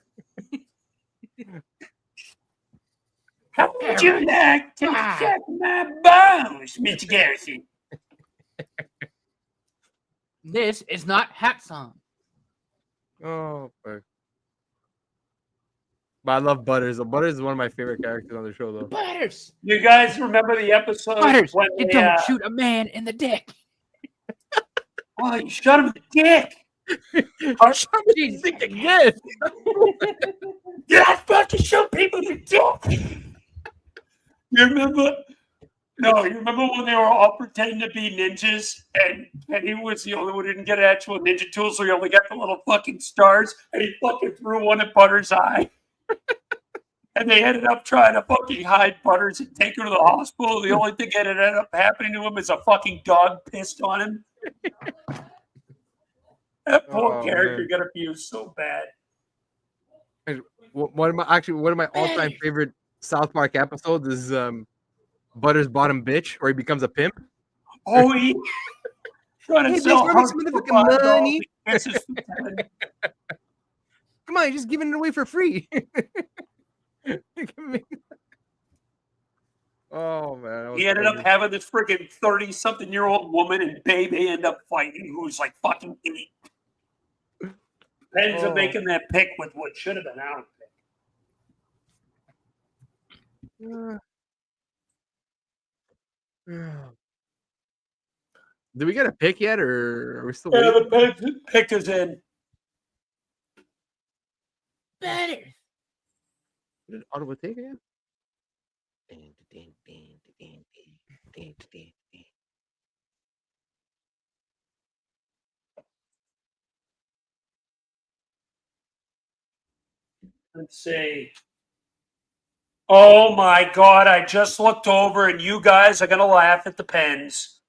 How would you like to suck my balls, Mr. Garrison? This is not hat song. Oh, fuck. But I love Butters. Butters is one of my favorite characters on the show, though. Butters. You guys remember the episode Butters. when You they, don't shoot a man in the dick. oh, you shot him in the dick. Jesus. Again. You're not supposed to shoot people in the dick. You remember? No, you remember when they were all pretending to be ninjas and he was the only one who didn't get an actual ninja tool, so he only got the little fucking stars, and he fucking threw one at Butters' eye. And they ended up trying to fucking hide Butters and take her to the hospital. The only thing that ended up happening to him is a fucking dog pissed on him. That poor character man. got abused so bad. One of my all-time favorite South Park episodes is Butters' Bottom Bitch, where he becomes a pimp. Oh, he trying to Hey, sell bitch, wanna make hearts some for motherfucking $5. money? He kisses for 10. Come on, you're just giving it away for free. Oh man, that was He ended up crazy. having this freaking 30-something-year-old woman and baby end up fighting who was like fucking 8. Ends up Oh. making that pick with what should have been out. Did we get a pick yet, or are we still Yeah, waiting? the pick is in. Butters. Did Ottawa take it? Let's see. Oh my God! I just looked over, and you guys are gonna laugh at the Pens.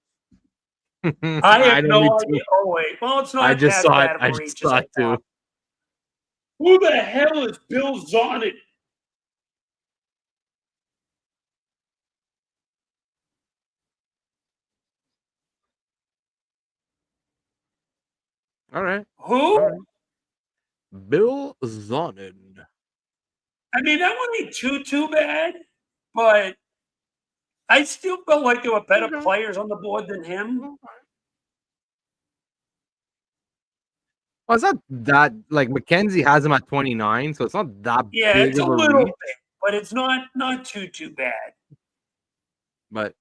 I have don't need no to. idea. Oh wait, well, it's not. I just as saw it. bad of I a just reach as saw I it too. thought. Who the hell is Bill Zonnet? All right. Who? All right. Bill Zonin. I mean, that wouldn't be too bad, but I still felt like there were better players on the board than him. Well, it's not that like Mackenzie has him at 29, so it's not that Yeah, big it's a of a little reach. bit, but it's not too bad. But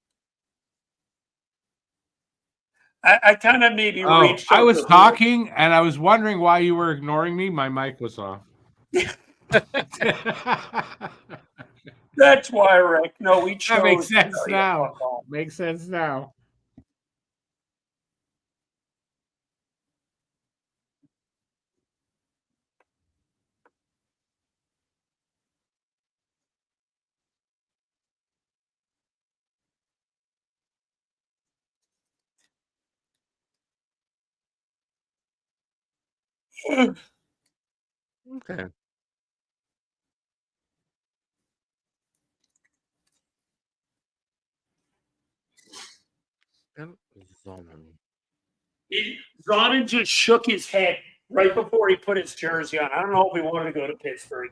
I kind of maybe Oh, reached. I was over talking and I was wondering why you were ignoring me. My mic was off. That's why, Rick. No, we chose. That makes to sense tell you now. fuck off. Makes sense now. okay. Bill Zonin. Zonin just shook his head right before he put his jersey on. I don't know if he wanted to go to Pittsburgh.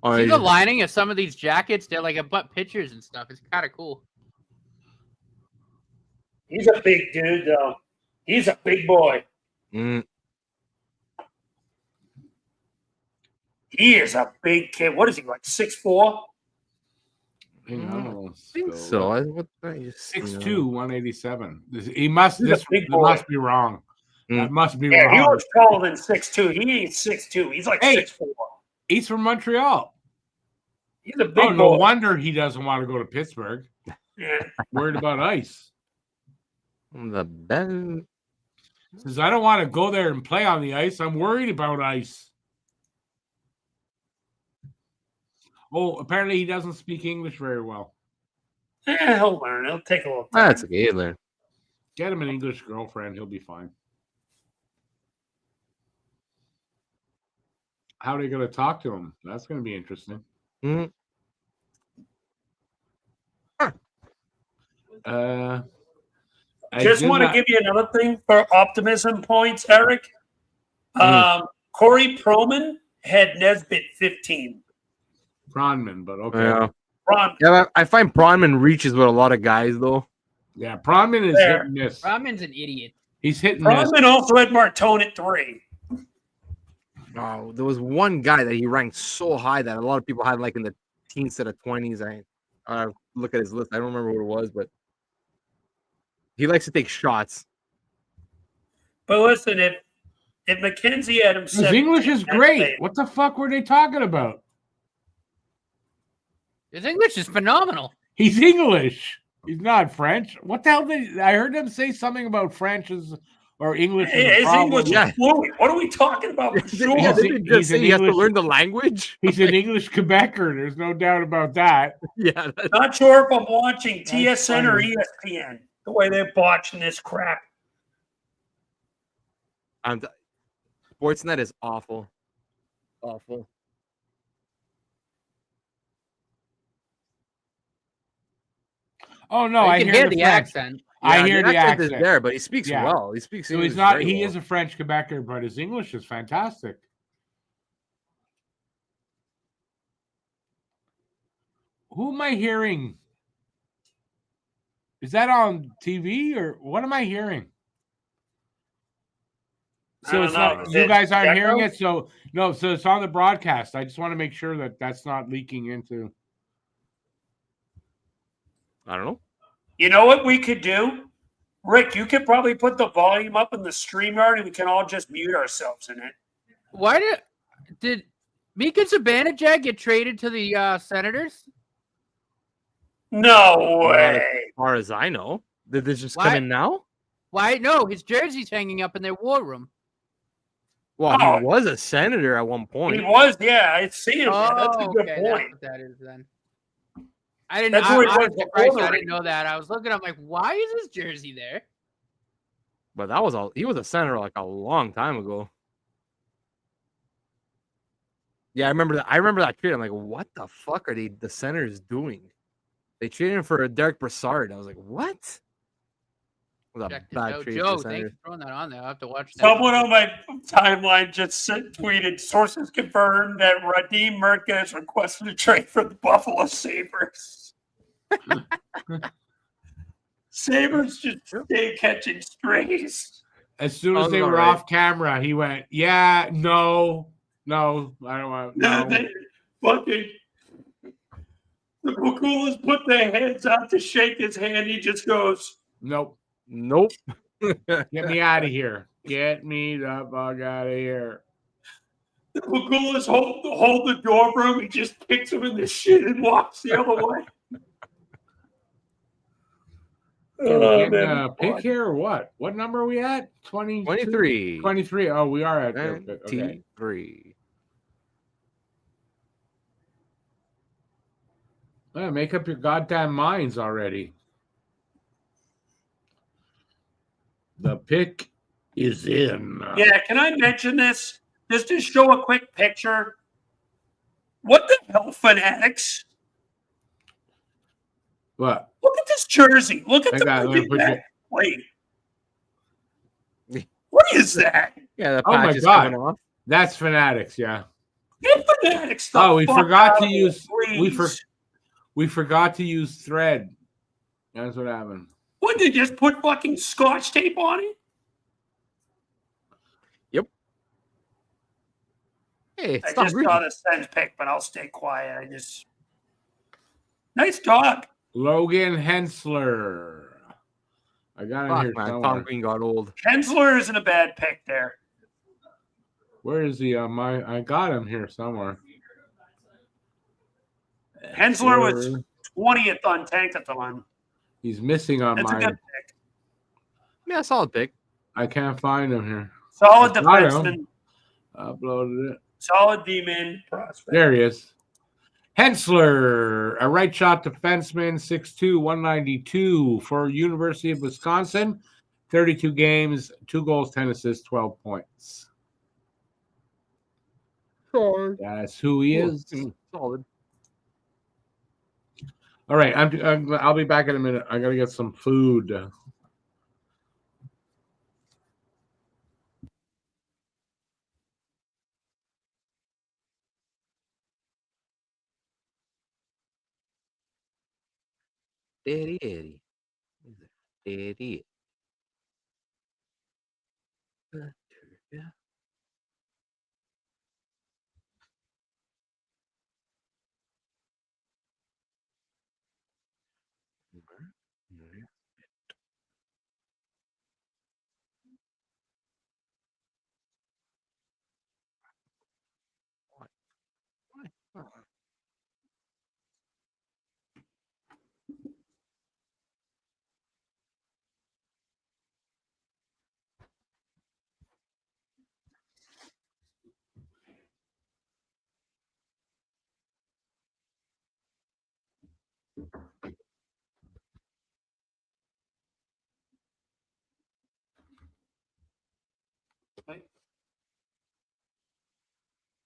Oh, See he's- the lining of some of these jackets? They're like butt pictures and stuff. It's kind of cool. He's a big dude, though. He's a big boy. Mm, He is a big kid. What is he, like 6'4"? Hang on, I think so. I just, 6'2", 187. He must. He's a This big boy. must be wrong. That must be Yeah, wrong. he looks taller than 6'2". He ain't 6'2". He's like Hey. 6'4". He's from Montreal. He's a big Oh, no boy. wonder he doesn't want to go to Pittsburgh. Yeah. Worried about ice. the Ben. Says I don't want to go there and play on the ice. I'm worried about ice. Oh, apparently he doesn't speak English very well. He'll learn. It'll take a little time. That's okay, Hitler. Get him an English girlfriend. He'll be fine. How are they going to talk to him? That's going to be interesting. Mm. I Just did want to not- give you another thing for optimism points, Eric. Corey Proman had Nesbitt 15. Pronman, but okay. Yeah. Ron, Yeah, I find Pronman reaches with a lot of guys though. Yeah, Pronman is There. hit and miss. Rodman's an idiot. He's hit and miss. Proman also had Martone at 3. Oh, there was one guy that he ranked so high that a lot of people had like in the teens to the 20s. I look at his list. I don't remember what it was, but he likes to take shots. But listen, if McKenzie had him His 17, English is that's great. bad. What the fuck were they talking about? His English is phenomenal. He's English. He's not French. What the hell did I heard them say something about French or English? is a His problem. English Yeah. is fluent. What are we talking about? For sure. He's- Didn't he's just say an he has to English- learn the language. He's an English Quebecer. There's no doubt about that. Yeah, that's, Not sure if I'm watching That's TSN or funny. ESPN. The way they're botching this crap. Sportsnet is awful. Awful. Oh no, You I can hear hear the the French. accent. I Yeah, hear the accent. is there, but he speaks Yeah. well. He speaks So English he's not. very He well. is a French Quebecer, but his English is fantastic. Who am I hearing? Is that on TV or what am I hearing? I So don't it's know. not. Is You it guys aren't Echo? hearing it. So no. So it's on the broadcast. I just want to make sure that that's not leaking into. I don't know. You know what we could do? Rick, you could probably put the volume up in the StreamYard and we can all just mute ourselves in it. Why did Mika Zibanejad get traded to the Senators? No Not way. as far as I know. Did this just Why? come in now? Why? No, his jersey's hanging up in their war room. Well, Oh. he was a senator at one He point. was, yeah. I see him. Oh, That's a good okay, point. that's what that is then. I didn't. That's where he was honestly, before Bryce, the I race. didn't know that. I was looking. I'm like, why is this jersey there? But that was he was a senator like a long time ago. Yeah, I remember that. I remember that trade. I'm like, what the fuck are the Senators doing? They traded him for Derek Brassard. I was like, what? It was a Check this bad out. trade Joe, for the thanks Senators. for throwing that on there. I'll have to watch that. Someone on my timeline just tweeted, sources confirmed that Radim Merca has requested a trade for the Buffalo Sabres. Sabres just stay catching strays. As soon as they were off camera, he went, "Yeah, no, I don't want no." Fucking the Pakulas put their hands out to shake his hand. He just goes, Nope. Get me out of here. Get me the fuck out of here. The Pakulas hold the door for him. He just kicks him in the shit and walks the other way. Pick here or what? What number are we at? 23. 23. Oh, we are at 23. Okay. Make up your goddamn minds already. The pick is in. Yeah, can I mention this? Just to show a quick picture. What the hell, fanatics? What? Look at this jersey. Look at the plate. What is that? Yeah, the oh patch my is god, coming off. That's Fanatics. Yeah. Get Fanatics. Oh, we forgot to use. We forgot to use thread. That's what happened. What, did you just put fucking Scotch tape on it? Yep. Hey, I just got a sense pick, but I'll stay quiet. Nice dog. Logan Hensler. I got him here somewhere. Tom Green got old. Hensler isn't a bad pick there. Where is he? I got him here somewhere. Hensler was 20th on Tankathon. He's missing on That's mine. a good pick. Yeah, solid pick. I can't find him here. Solid defenseman. Uploaded it. Solid D-man prospect. There he is. Hensler, a right shot defenseman, 6'2", 192 for University of Wisconsin. 32 games, 2 goals, 10 assists, 12 points. That's who he is. Solid. All right, I'll be back in a minute. I gotta get some food. Eddie. Yeah.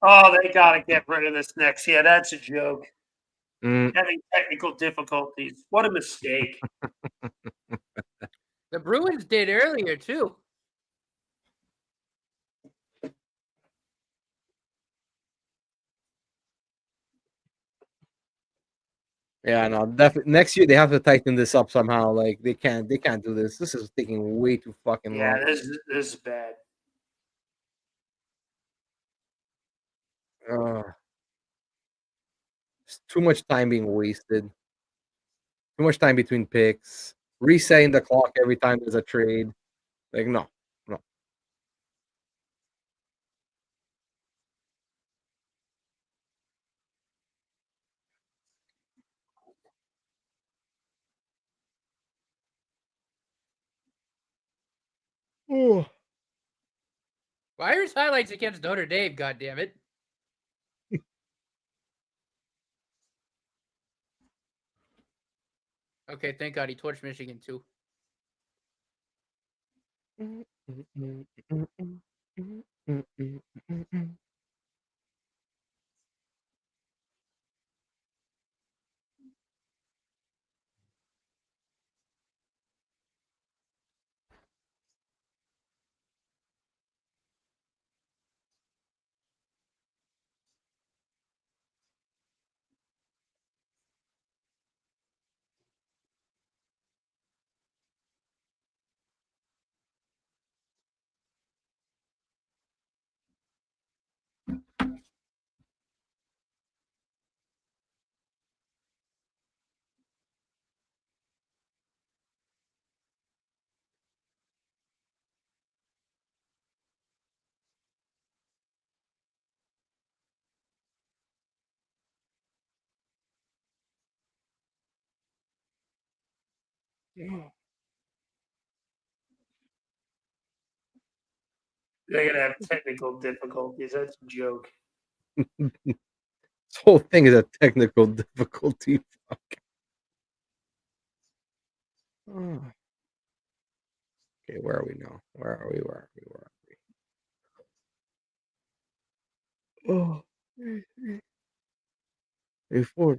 Oh, they got to get rid of this next. Yeah, that's a joke. Mm. Having technical difficulties. What a mistake. The Bruins did earlier, too. Yeah, no, definitely. Next year they have to tighten this up somehow. Like they can't do this. This is taking way too fucking long. Yeah, this is bad. It's too much time being wasted. Too much time between picks. Resetting the clock every time there's a trade. Like no. Oh. Fires highlights against Notre Dame, goddammit. Okay, thank God he torched Michigan too. They're gonna have technical difficulties. That's a joke. This whole thing is a technical difficulty. Fuck. Oh. Okay, where are we now? Where are we? Oh. Before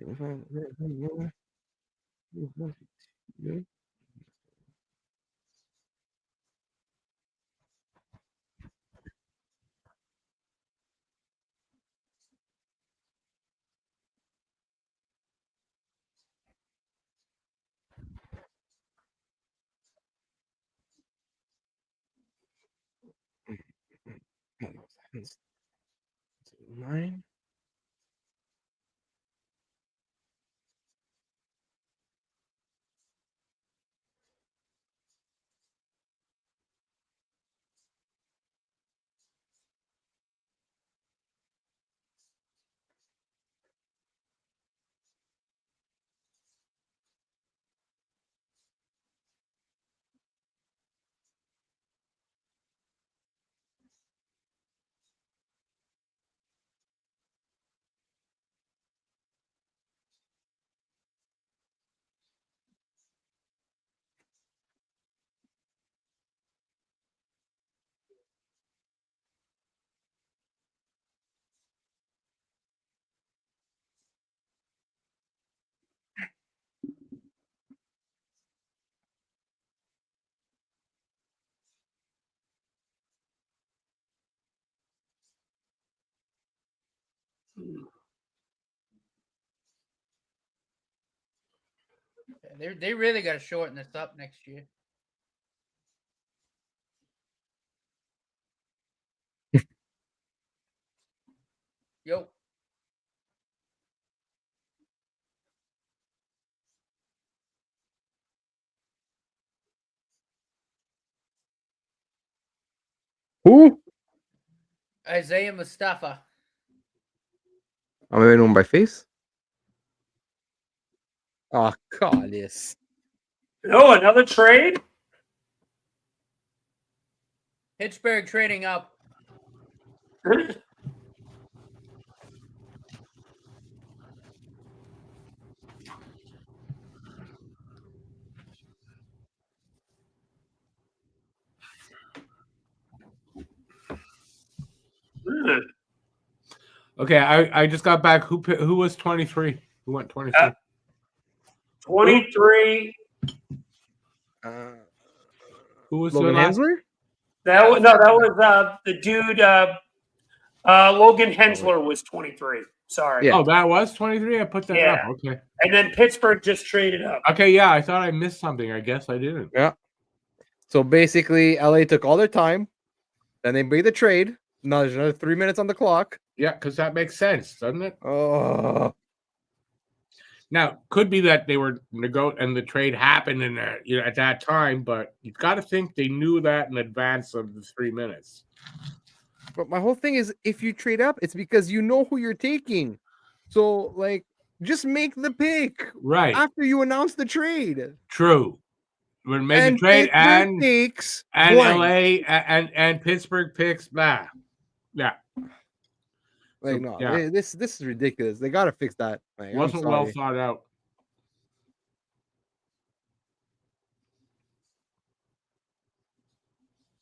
nine. They really got to shorten this up next year. Yo. Who? Isaiah Mustafa. Am I known by face? Oh God, yes. Oh, another trade? Pittsburgh trading up. Okay, I just got back. Who was 23? Who went 23? 23. Who was Logan the last? Hensler? That was the dude. Logan Hensler was 23. Sorry. Yeah. Oh, that was 23. I put that Yeah. up. Okay. And then Pittsburgh just traded up. Okay, yeah, I thought I missed something. I guess I didn't. Yeah. So basically, LA took all their time, then they made the trade. Now there's another 3 minutes on the clock. Yeah, because that makes sense, doesn't it? Oh, Now, could be that they were and the trade happened in at that time, but you've got to think they knew that in advance of the 3 minutes. but my whole thing is, if you trade up, it's because you know who you're taking. So, like, just make the pick Right. after you announce the trade. True. We're making trade and takes LA and Pittsburgh picks. Blah. Yeah. Like, no, this is ridiculous. They gotta fix that. Like, Wasn't well thought out.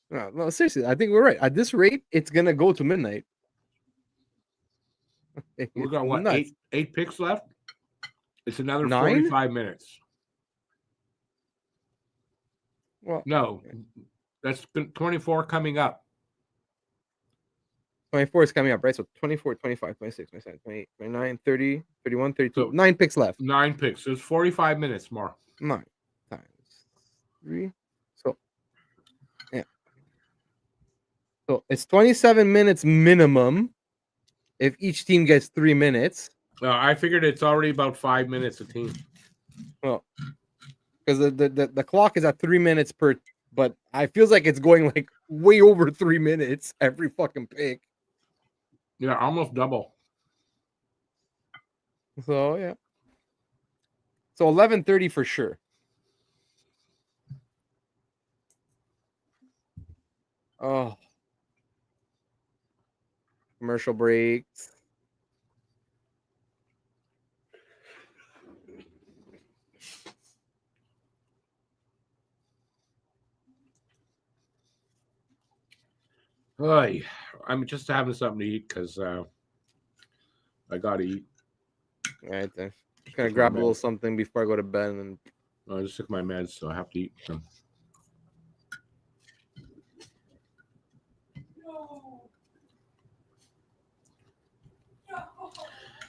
No, seriously, I think we're right. At this rate, it's gonna go to midnight. We got what, eight picks left? It's another 9? 45 minutes. Well, no, that's 24 coming up. 24 is coming up, right? So 24, 25, 26, 27, 28, 29, 30, 31, 32. So 9 picks left. 9 picks. So it's 45 minutes more. 9 times 3. So, yeah. So it's 27 minutes minimum if each team gets 3 minutes. I figured it's already about 5 minutes a team. Well, because the clock is at 3 minutes per, but I feels like it's going like way over 3 minutes every fucking pick. Yeah, almost double. So yeah. So 11:30 for sure. Oh. Commercial breaks. Oy, I'm just having something to eat because I gotta eat. All right then. Just gonna grab a little something before I go to bed, and I just took my meds, so I have to eat some.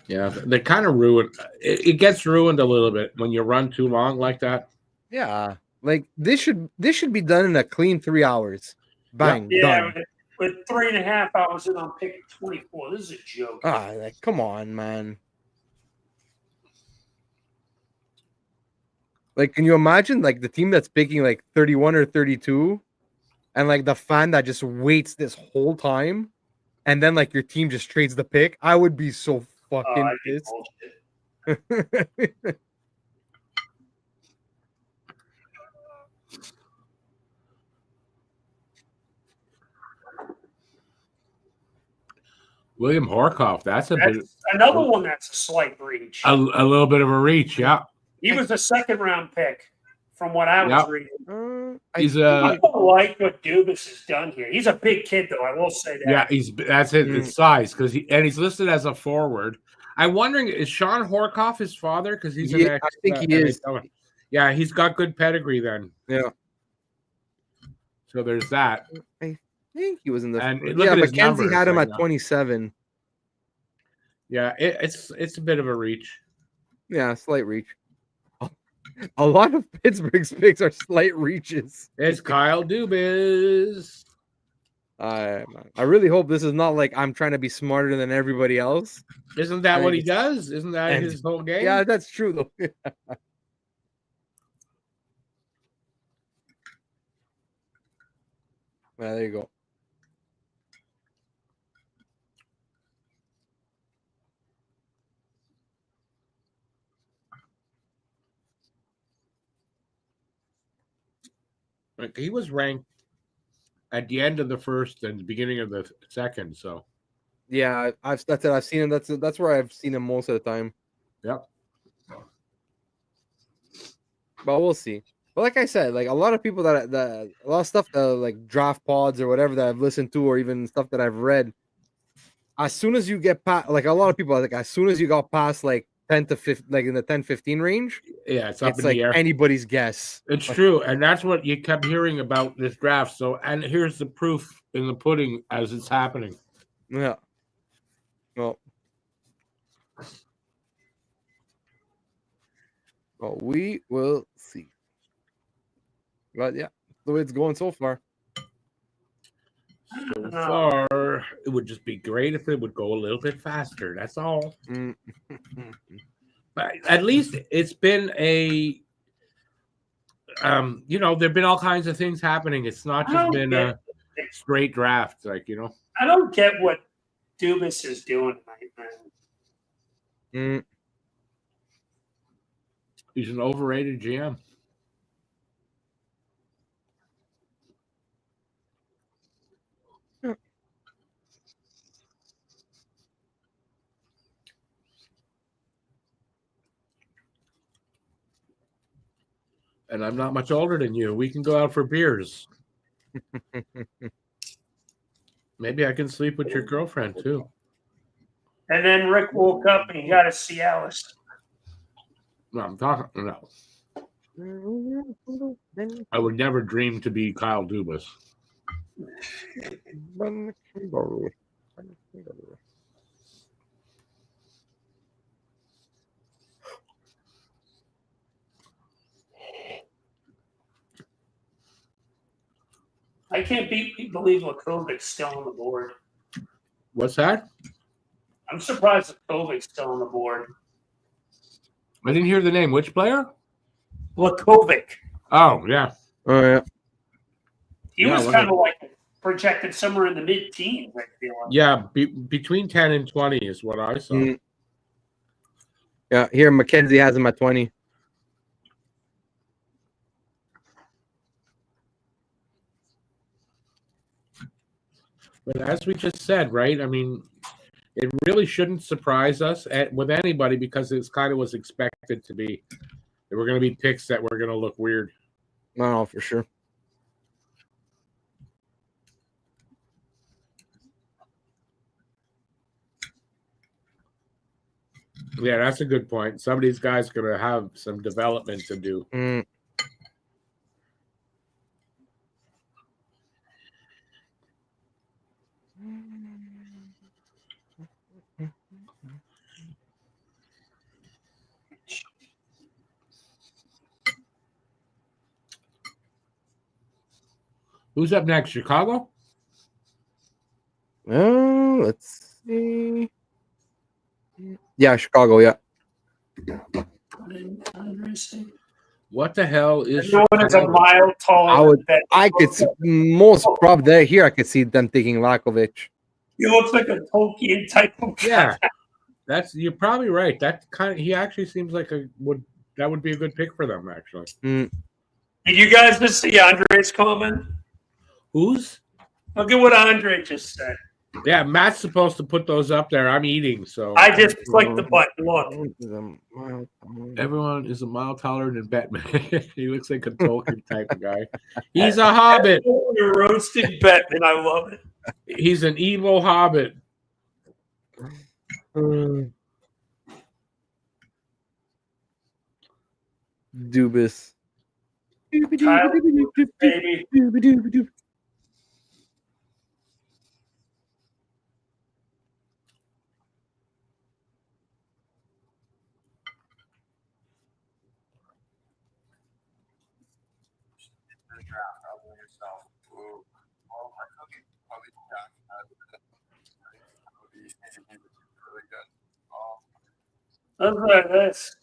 Yeah, they kind of ruin it. Gets ruined a little bit when you run too long like that. Yeah, like this should be done in a clean 3 hours. Bang, done. With 3.5 hours in on pick 24. This is a joke. Like, come on, man. Like, can you imagine like the team that's picking like 31 or 32, and like the fan that just waits this whole time, and then like your team just trades the pick? I would be so fucking pissed. William Horkoff, that's another one that's a slight reach. A little bit of a reach, yeah. He was a second-round pick from what I was reading. I don't like what Dubas has done here. He's a big kid, though. I will say that. Yeah, that's it. His size, because he's listed as a forward. I'm wondering, is Sean Horkoff his father? Because he's I think he is. Yeah, he's got good pedigree then. Yeah. So there's that. I think he was in the. And Mackenzie had him at 27. Yeah, it's a bit of a reach. Yeah, slight reach. A lot of Pittsburgh's picks are slight reaches. It's Kyle Dubas. I really hope this is not like I'm trying to be smarter than everybody else. Isn't that what he does? Isn't that his whole game? Yeah, that's true though. Well, there you go. Like, he was ranked at the end of the first and the beginning of the second. So, yeah, I've seen him. That's where I've seen him most of the time. Yep. But we'll see. But like I said, like a lot of people a lot of stuff like draft pods or whatever that I've listened to, or even stuff that I've read. As soon as you get past, like a lot of people, like as soon as you got past like 10 to 15, like in the 10-15 range, yeah, it's up in like the air. Anybody's guess. It's true, and that's what you kept hearing about this draft. So, and here's the proof in the pudding as it's happening. Yeah. Well, we will see. But yeah, the way it's going so far. So far, it would just be great if it would go a little bit faster. That's all. But at least it's been there've been all kinds of things happening. It's not just been a straight draft, I don't get what Dubas is doing tonight, man. He's an overrated GM. And I'm not much older than you. We can go out for beers. Maybe I can sleep with your girlfriend too. And then Rick woke up and he got a Cialis. No, I'm talking. No, I would never dream to be Kyle Dubas. I can't believe Lakovic's still on the board. What's that? I'm surprised Lakovic's still on the board. I didn't hear the name. Which player? Lakovic. Oh, yeah. Oh yeah. He was kind of like projected somewhere in the mid-teens, I feel like. Yeah, between 10 and 20 is what I saw. Yeah, here Mackenzie has him at 20. But as we just said, right? I mean, it really shouldn't surprise us with anybody because it's kind of was expected to be. There were going to be picks that were going to look weird. No, for sure. Yeah, that's a good point. Some of these guys are going to have some development to do. Who's up next? Chicago? Let's see. Yeah, Chicago, yeah. What the hell is No one is a mile taller. I could see most probably here. I could see them taking Lakovic. He looks like a Tolkien type of guy. Yeah, you're probably right. That he actually seems like that would be a good pick for them. Actually, Did you guys just see Andre's comment? Whose? Look at what Andre just said. Yeah, Matt's supposed to put those up there. I'm eating, so I just clicked the button. Look. Everyone is a mile taller than Bettman. He looks like a Tolkien type of guy. He's a hobbit. You're roasted Bettman. I love it. He's an evil hobbit. Dubas. Baby. Look at this.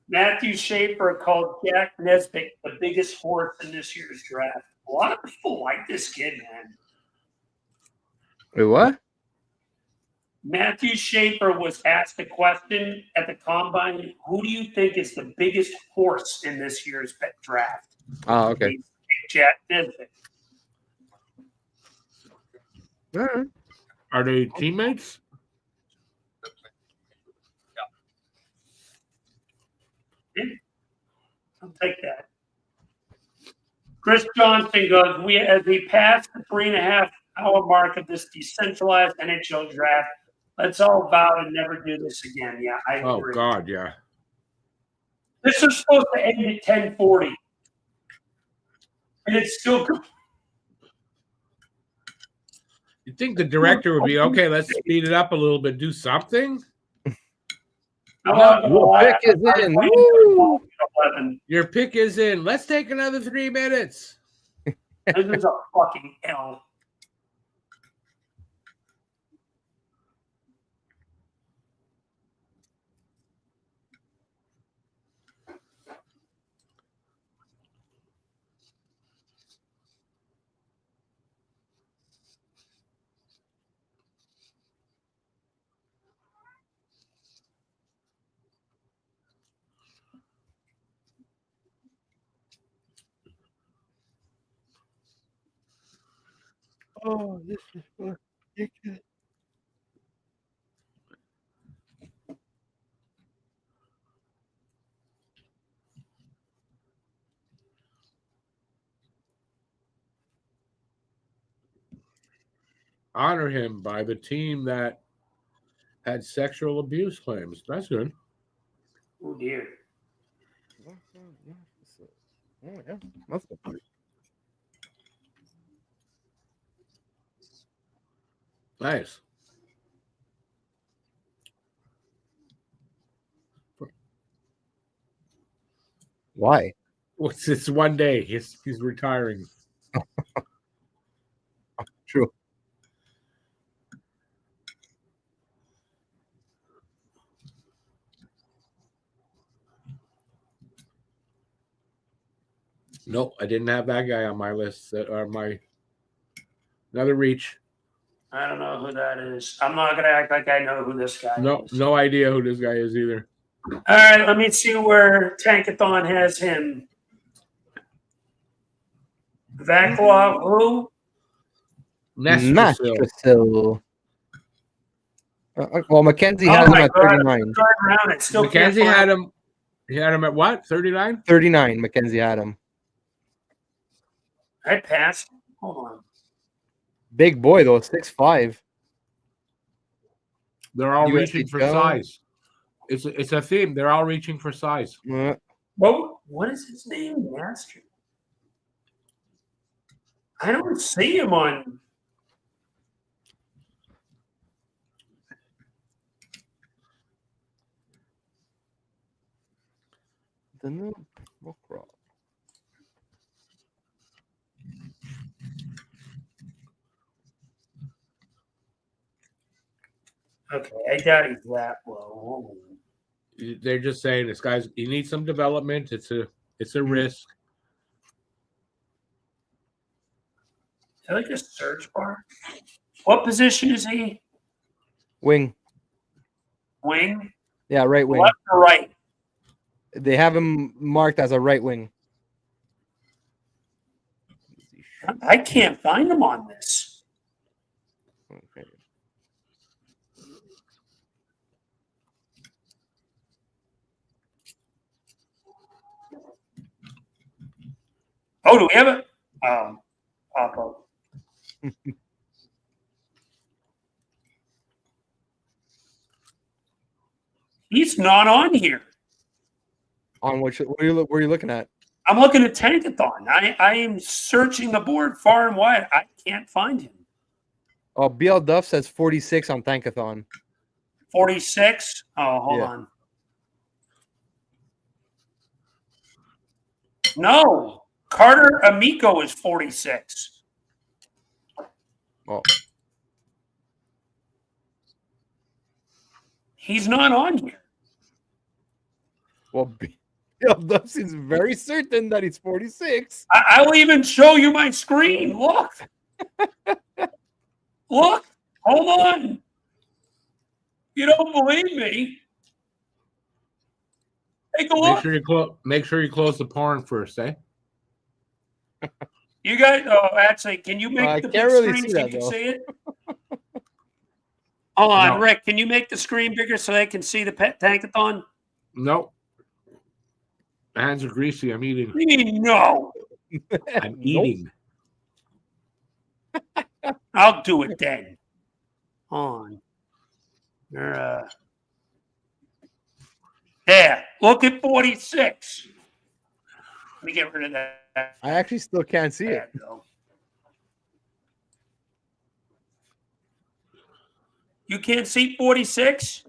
Matthew Schaefer called Jack Nesbitt the biggest horse in this year's draft. A lot of people like this kid, man. Wait, what? Matthew Schaefer was asked a question at the combine. Who do you think is the biggest horse in this year's draft? Oh, okay. Jack Nesbitt. All right. Are they teammates? I'll take that. Chris Johnson goes, as we pass the 3.5-hour mark of this decentralized NHL draft, let's all vow to never do this again. Yeah, I agree. Oh, God, yeah. This was supposed to end at 10:40. And it's still good. You think the director would be, okay, let's speed it up a little bit, do something? Your pick is in. Let's take another 3 minutes. This is a fucking L. Oh, this is ridiculous. honor him by the team that had sexual abuse claims. That's good. Oh dear. Oh, yeah. That's good. Nice. Why? It's one day. He's retiring. True. Nope, I didn't have that guy on my list. My another reach. I don't know who that is. I'm not gonna act like I know who this guy is. No idea who this guy is either. All right, let me see where Tankathon has him. Vaclav, who? Nestrasil. Well, Mackenzie Oh had him my at God, 39. Drive around it. Still Mackenzie can't had find him. He had him at what? 39? 39, Mackenzie had him. I passed. Hold on. Big boy, though, 6'5". They're all USC reaching for Joe. size. It's a theme. They're all reaching for size. What is his name? Master. I don't see him on. The new crop. Okay, I doubt he's that low. They're just saying this guy's. He needs some development. It's a risk. Is that like a search bar? What position is he? Wing. Wing? Yeah, right wing. Left or right? They have him marked as a right wing. I can't find him on this. Okay. Oh, do we have it? Pop up. He's not on here. On which? Where are you looking at? I'm looking at Tankathon. I am searching the board far and wide. I can't find him. Oh, BL Duff says 46 on Tankathon. 46? Oh, hold Yeah. on. No. Carter Amico is 46. Oh. He's not on here. Well, BL Duff seems very certain that he's 46. I will even show you my screen. Look. Look. Hold on. You don't believe me? Take a look. Make sure you close the porn first, eh? You guys, actually, can you make the big can't really screen see so you that, can though. see it? Hold on, No. Rick. Can you make the screen bigger so they can see the pet Tankathon? Nope. My hands are greasy. I'm eating. What do you mean, no? I'm eating. I'll do it then. Hold on. You're, there. Look at 46. Let me get rid of that. I actually still can't see it. Though. You can't see 46?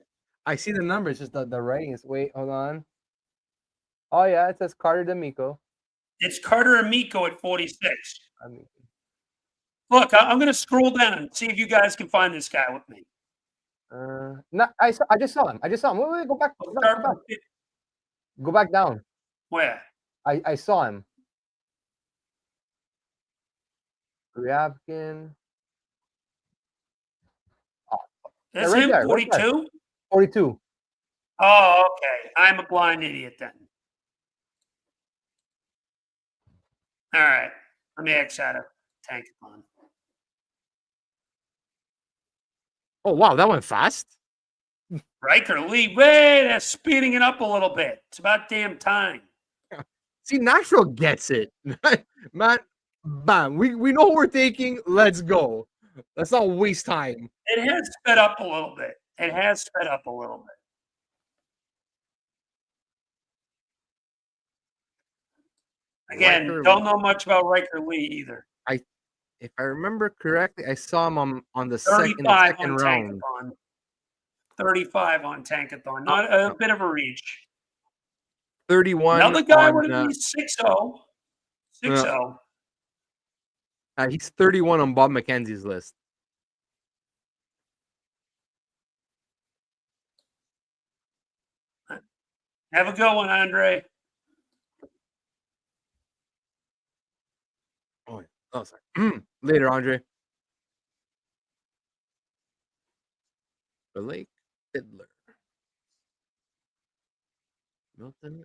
I see the numbers, just the writing is. Wait, hold on. Oh yeah, it says Carter D'Amico. It's Carter Amico at 46. Look, I'm going to scroll down and see if you guys can find this guy with me. No, I just saw him. Wait, go back. Go back down. Where? I saw him. Ryabkin. Oh, That's right him, there, 42? right there. 42. Oh, okay. I'm a blind idiot then. All right. Let me X out of Tankathon. Oh wow, that went fast. Riker Lee, wait, they're speeding it up a little bit. It's about damn time. See, Nashville gets it. Man, bam. We know who we're taking. Let's go. Let's not waste time. It has sped up a little bit. Again, Riker don't know much about Riker Lee either. If I remember correctly, I saw him on the second round. 35 on Tankathon. Not a bit of a reach. 31. Another guy would have been 6-0. 6-0. He's 31 on Bob McKenzie's list. Have a good one, Andre. Oh, sorry. Later, Andre. Blake Fiddler. Milton.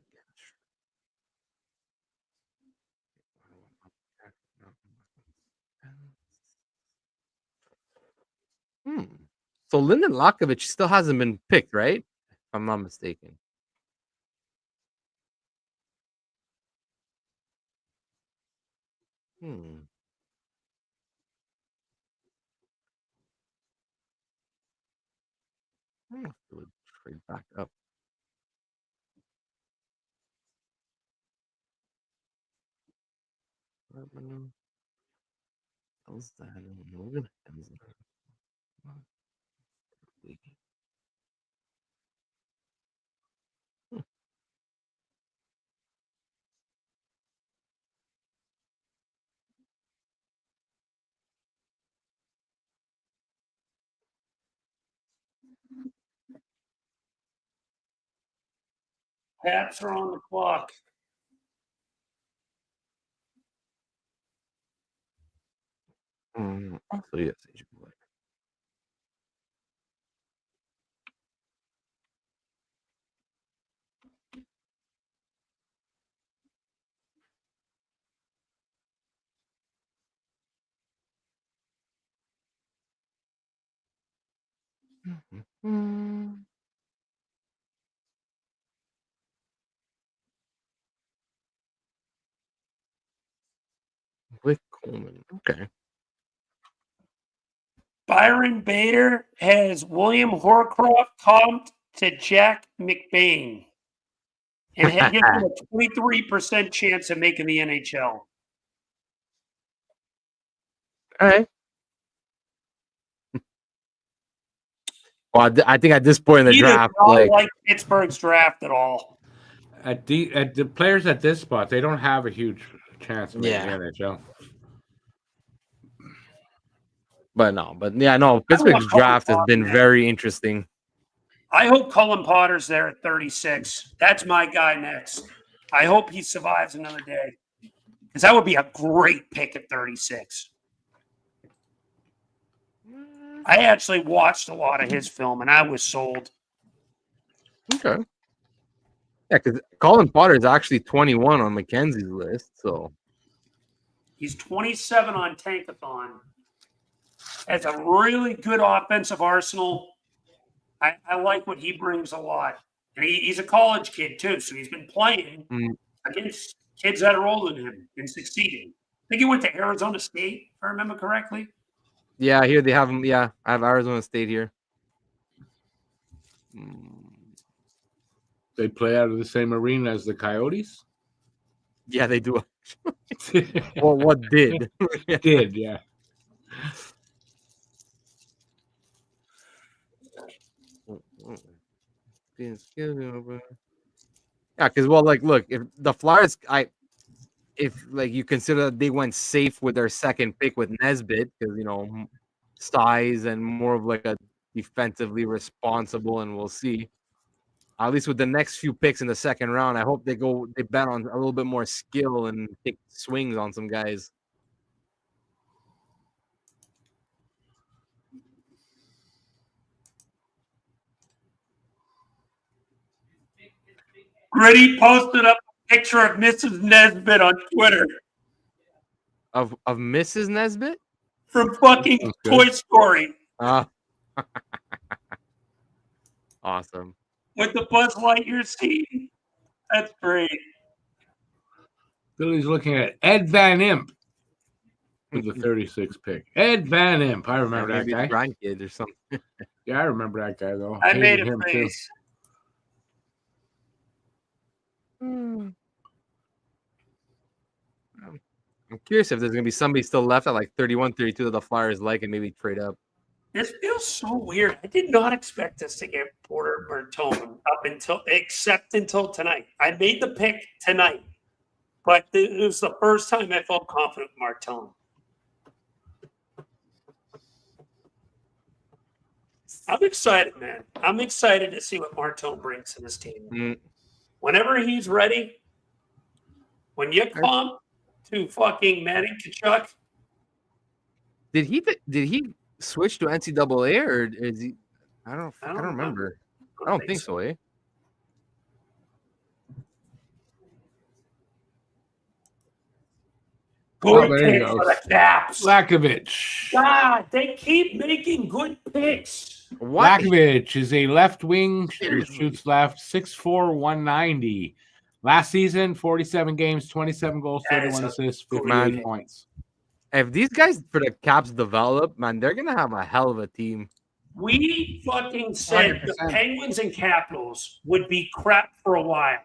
So Lyndon Lakovich still hasn't been picked, right? If I'm not mistaken. Would trade back up. Habs are on the clock. Also, yes, Agent Black. Wick Coleman. Okay. Byron Bader has William Horcroft comped to Jack McBain and gives him a 23% chance of making the NHL. All right. Well, I think at this point in the draft, like Pittsburgh's draft at all. At the players at this spot, they don't have a huge chance of making the NHL. But Pittsburgh's draft has been very interesting. I hope Cullen Potter's there at 36. That's my guy next. I hope he survives another day because that would be a great pick at 36. I actually watched a lot of his film and I was sold. Okay. Yeah, because Colin Potter is actually 21 on McKenzie's list, so he's 27 on Tankathon. Has a really good offensive arsenal. I like what he brings a lot. And he's a college kid, too, so he's been playing against kids that are older than him and succeeding. I think he went to Arizona State, if I remember correctly. Yeah, here they have him. Yeah, I have Arizona State here. They play out of the same arena as the Coyotes? Yeah, they do. Well, what did? Did, yeah. Yeah, because look, if the Flyers, if you consider that they went safe with their second pick with Nesbitt, because size and more of like a defensively responsible, and we'll see. At least with the next few picks in the second round, I hope they bet on a little bit more skill and take swings on some guys. Gritty posted up a picture of Mrs. Nesbitt on Twitter. Of Mrs. Nesbitt? From fucking Toy Story. Awesome. With the Buzz Lightyear scene. That's great. Billy's looking at Ed Van Imp. with the 36th pick. Ed Van Imp. I remember that Maybe guy. grandkid or something. Yeah, I remember that guy, though. I made Hated a him, too. face. I'm curious if there's going to be somebody still left at like 31, 32 that the Flyers like and maybe trade up. This feels so weird. I did not expect us to get Porter Bertone except until tonight. I made the pick tonight, but it was the first time I felt confident with Martone. I'm excited, man. I'm excited to see what Martone brings to this team. Whenever he's ready, when you come to fucking Manning Kachuk. Did he switch to NCAA or is he? I don't remember. I don't think so. Good pick for the Caps. Lakovic. God, they keep making good picks. Lakovic is a left wing, shoots left, 6'4", 190. Last season, 47 games, 27 goals, 31 assists, 58 points. If these guys for the Caps develop, man, they're gonna have a hell of a team. We fucking said 100%. The Penguins and Capitals would be crap for a while.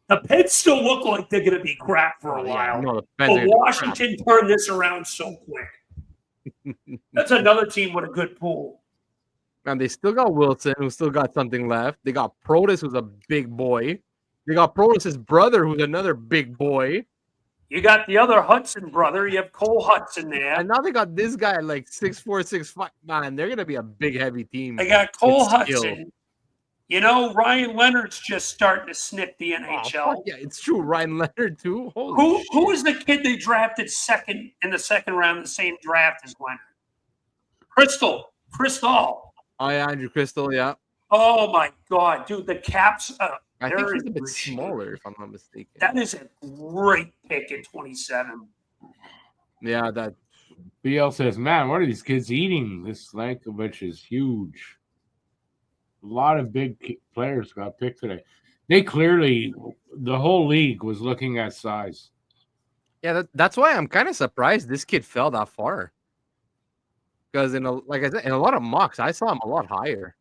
The Pens still look like they're going to be crap for a while. No, but Washington turned this around so quick. That's another team with a good pool. Man, they still got Wilson, who still got something left. They got Protas, who's a big boy. They got Protas' brother, who's another big boy. You got the other Hudson brother. You have Cole Hudson there. And now they got this guy at like 6'4", 6'5". Man, they're going to be a big, heavy team. They got Cole Hudson. You know, Ryan Leonard's just starting to sniff the NHL. Yeah, it's true. Ryan Leonard, too. Who was the kid they drafted second in the second round, the same draft as Leonard? Crystal. Oh, yeah, Andrew Crystal, yeah. Oh, my God. Dude, the Caps. I think he's a bit smaller, if I'm not mistaken. That is a great pick at 27. Yeah, that. BL says, man, what are these kids eating? This Lankovic is huge. A lot of big players got picked today. They clearly, the whole league was looking at size. Yeah, that's why I'm kind of surprised this kid fell that far. Because like I said, in a lot of mocks, I saw him a lot higher.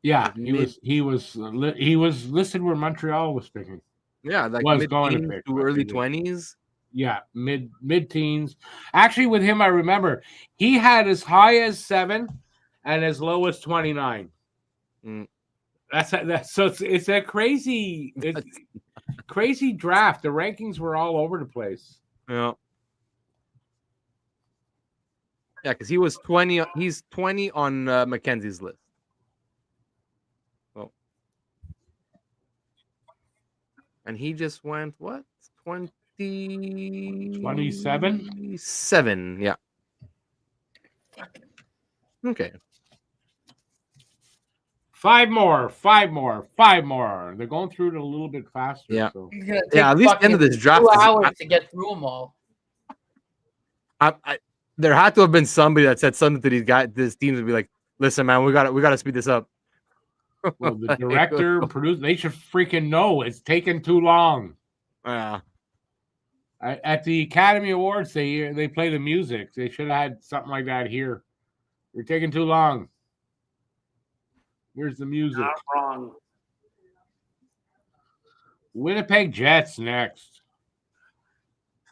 Yeah, he was listed where Montreal was picking. Yeah, like mid-teens to early 20s. Yeah, mid-teens. Actually, with him, I remember he had as high as 7 and as low as 29. That's so it's a crazy crazy draft. The rankings were all over the place. Yeah. Yeah, because he was 20. He's 20 on Mackenzie's list. Oh. And he just went what? 27? 7, yeah. Okay. 5 more. They're going through it a little bit faster. Yeah. So. Yeah, at least the end of this draft 2 hours to get through them all. There had to have been somebody that said something to these guys, this team, to be like, "Listen, man, we got to speed this up." Well, the director, producer, they should freaking know it's taking too long. Yeah. At the Academy Awards, they play the music. They should have had something like that here. You're taking too long. Here's the music. Not wrong. Winnipeg Jets next.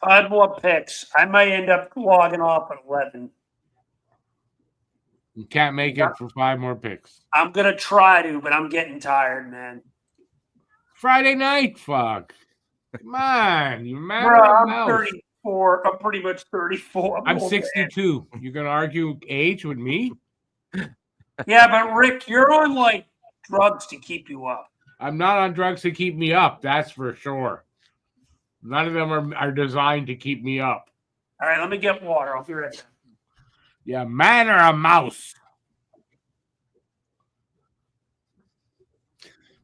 5 more picks. I might end up logging off at 11. You can't make it for 5 more picks. I'm going to try to, but I'm getting tired, man. Friday night, fuck. Come on. You mad? Bro, I'm 34. I'm pretty much 34. I'm 62. You're going to argue age with me? Yeah, but Rick, you're on like drugs to keep you up. I'm not on drugs to keep me up. That's for sure. None of them are designed to keep me up. All right, let me get water. I'll be right back. Yeah, man or a mouse?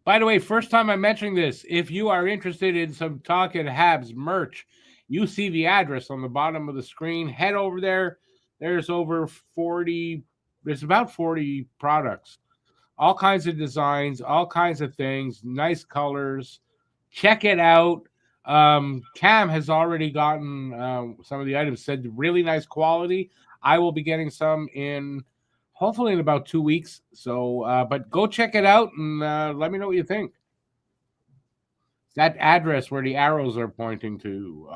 By the way, first time I'm mentioning this, if you are interested in some Talking Habs merch, you see the address on the bottom of the screen. Head over there. There's about 40 products. All kinds of designs, all kinds of things, nice colors. Check it out. Cam has already gotten some of the items. Said really nice quality. I will be getting some hopefully in about 2 weeks. So, but go check it out and let me know what you think. That address where the arrows are pointing to.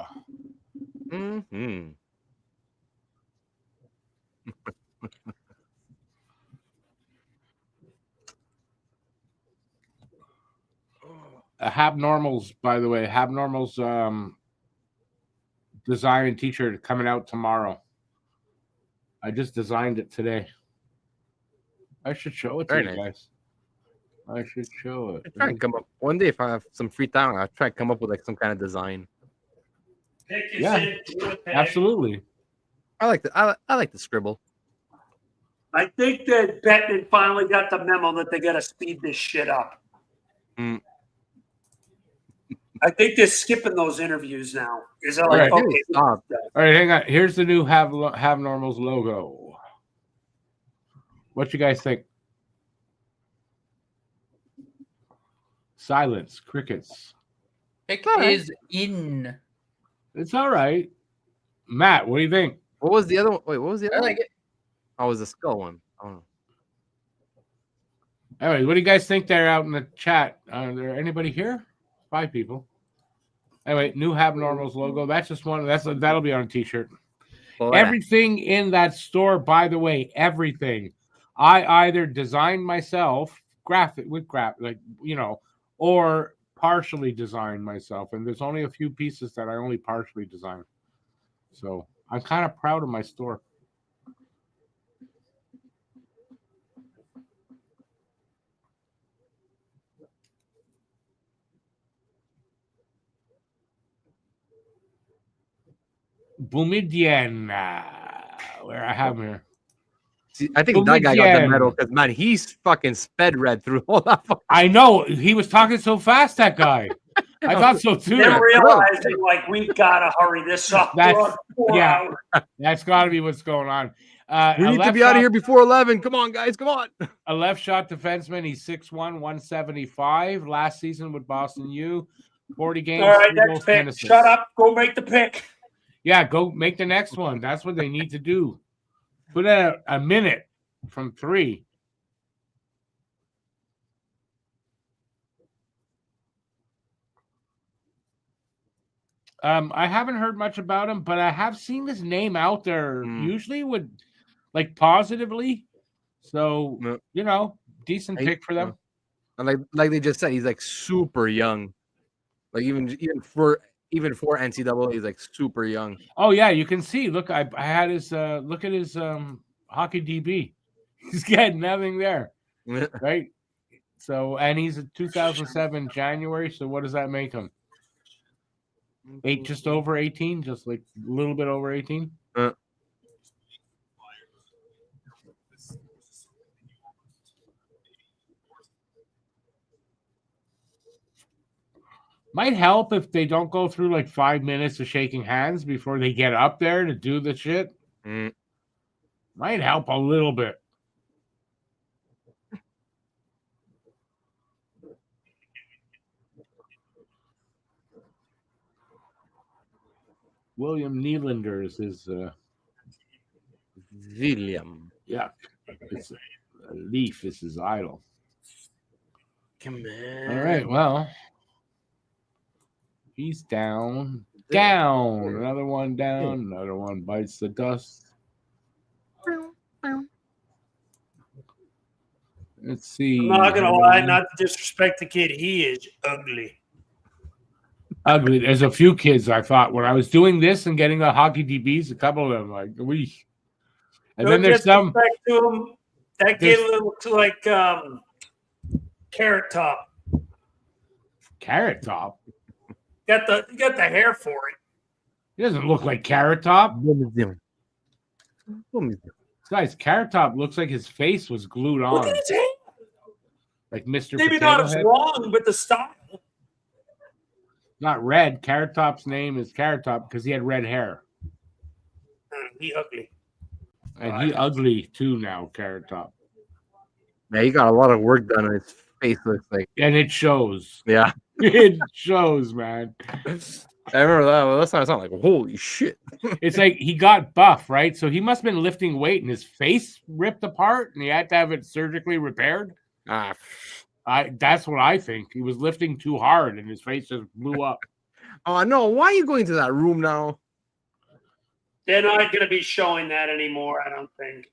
Mm-hmm. Habnormals, by the way, Habnormals design t-shirt coming out tomorrow. I just designed it today. I should show it to you guys. I should show it. Try and come up one day if I have some free time. I'll try and come up with like some kind of design. Yeah, absolutely. I like the scribble. I think that Bettman finally got the memo that they got to speed this shit up. Mm. I think they're skipping those interviews now. Is that All like right. okay? All right, hang on. Here's the new Habnormals logo. What you guys think? Silence, crickets. Pick is in. It's all right. Matt, what do you think? What was the other one? Wait, what was the other I one? like it. Oh, it was the skull one. I don't know. Anyway, what do you guys think there out in the chat? Are there anybody here? 5 people. Anyway, new Habnormals logo. That's just one. That'll be on a t-shirt. Well, Everything in that store, by the way, everything. I either designed myself, graphic, like, or partially designed myself. And there's only a few pieces that I only partially designed. So I'm kind of proud of my store. Boumedienne, where I have him here. See, I think that guy got the medal because, man, he's fucking sped red through all that. I know. He was talking so fast, that guy. I thought so, too. They're realizing, like, we got to hurry this up. That's got to be what's going on. We need to be out of here before 11. Come on, guys. Come on. A left shot defenseman. He's 6'1", 175. Last season with Boston U. 40 games. All right, next pick. Shut up. Go make the pick. Yeah, go make the next one. That's what they need to do. Put out a minute from 3. I haven't heard much about him, but I have seen his name out there, usually with, like, positively. So, decent pick for them. And like they just said, he's like super young. Like even for NCAA, he's like super young. Oh yeah, you can see. Look, I had his look at his hockey DB. He's getting nothing there, right? So, and he's a 2007 January. So what does that make him? Just over 18, just like a little bit over 18. Might help if they don't go through like 5 minutes of shaking hands before they get up there to do the shit. Might help a little bit. William Nylander is his William. Yeah. It's a Leaf is his idol. Come on. All right, well. He's down. Another one down. Another one bites the dust. Let's see. I'm not gonna lie, not to disrespect the kid. He is ugly. Ugly. There's a few kids I thought when I was doing this and getting the hockey DBs, a couple of them like we. And then there's some. To him, that kid looks like Carrot Top. Carrot Top. Got the hair for it. He doesn't look like Carrot Top. Guys, Carrot Top looks like his face was glued on. Look at his hair. Like Mr. Maybe Potato not as Head. long, but the style. Not red. Carrot Top's name is Carrot Top because he had red hair. He ugly. And he ugly too now, Carrot Top. Yeah, he got a lot of work done on his face, looks like. And it shows. Yeah. It shows, man. I remember that. Well, that's not sound like holy shit. It's like he got buff, right? So he must have been lifting weight and his face ripped apart and he had to have it surgically repaired. That's what I think. He was lifting too hard and his face just blew up. Oh no, why are you going to that room now? They're not going to be showing that anymore, I don't think.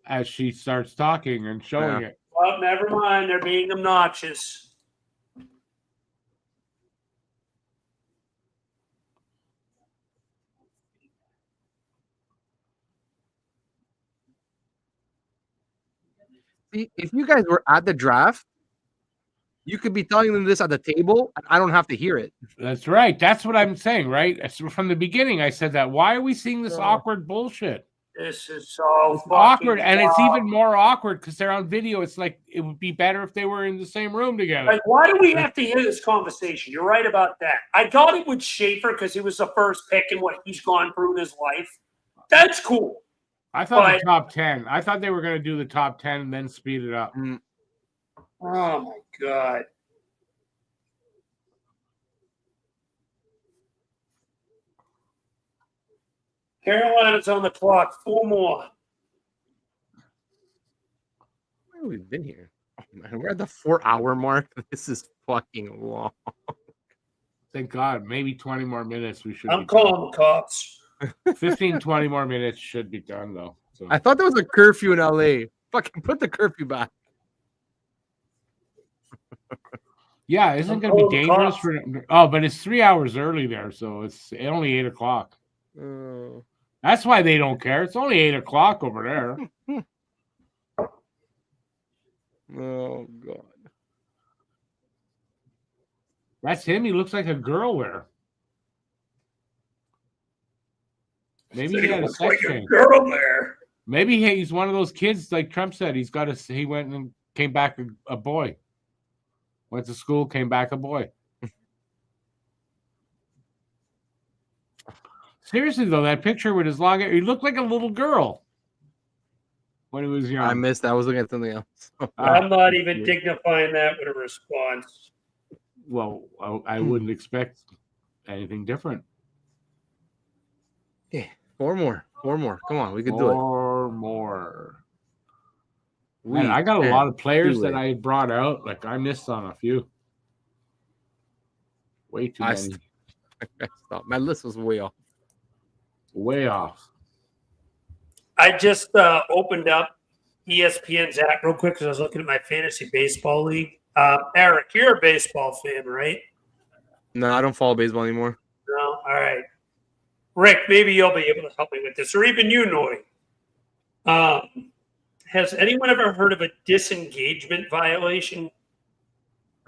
As she starts talking and showing it. Well, never mind. They're being obnoxious. See, if you guys were at the draft, you could be telling them this at the table, and I don't have to hear it. That's right. That's what I'm saying, right? From the beginning, I said that. Why are we seeing this awkward bullshit? This is so awkward, and it's even more awkward because they're on video. It's like it would be better if they were in the same room together. Like, why do we have to hear this conversation? You're right about that. I got it with Schaefer because he was the first pick and what he's gone through in his life. That's cool. I thought the top 10. I thought they were going to do the top 10 and then speed it up. Oh, my God. Carolina's on the clock. 4 more. Where have we been here? Oh, man, we're at the 4-hour mark. This is fucking long. Thank God. Maybe 20 more minutes. We should. I'm calling the cops. 15, 20 more minutes should be done, though. So. I thought there was a curfew in LA. Fucking put the curfew back. Yeah, isn't it going to be dangerous for? Oh, but it's 3 hours early there, so it's only 8 o'clock. That's why they don't care. It's only 8 o'clock over there. Oh God, that's him. He looks like a girl there. Maybe he had a sex change. Girl there. Maybe he's one of those kids, like Trump said. He went and came back a boy. Went to school, came back a boy. Seriously though, that picture with his long hair, he looked like a little girl when he was young. I missed that. I was looking at something else. I'm not even dignifying that with a response. Well, I wouldn't expect anything different. Yeah, 4 more. 4 more. Come on, we can do it. 4 more. Man, I got a lot of players that I brought out. Like I missed on a few. Way too many. Stop. My list was way off. Way off. I just opened up ESPN's app real quick because I was looking at my fantasy baseball league. Eric, you're a baseball fan, right? No, I don't follow baseball anymore. No? All right. Rick, maybe you'll be able to help me with this, or even you, Noy. Has anyone ever heard of a disengagement violation?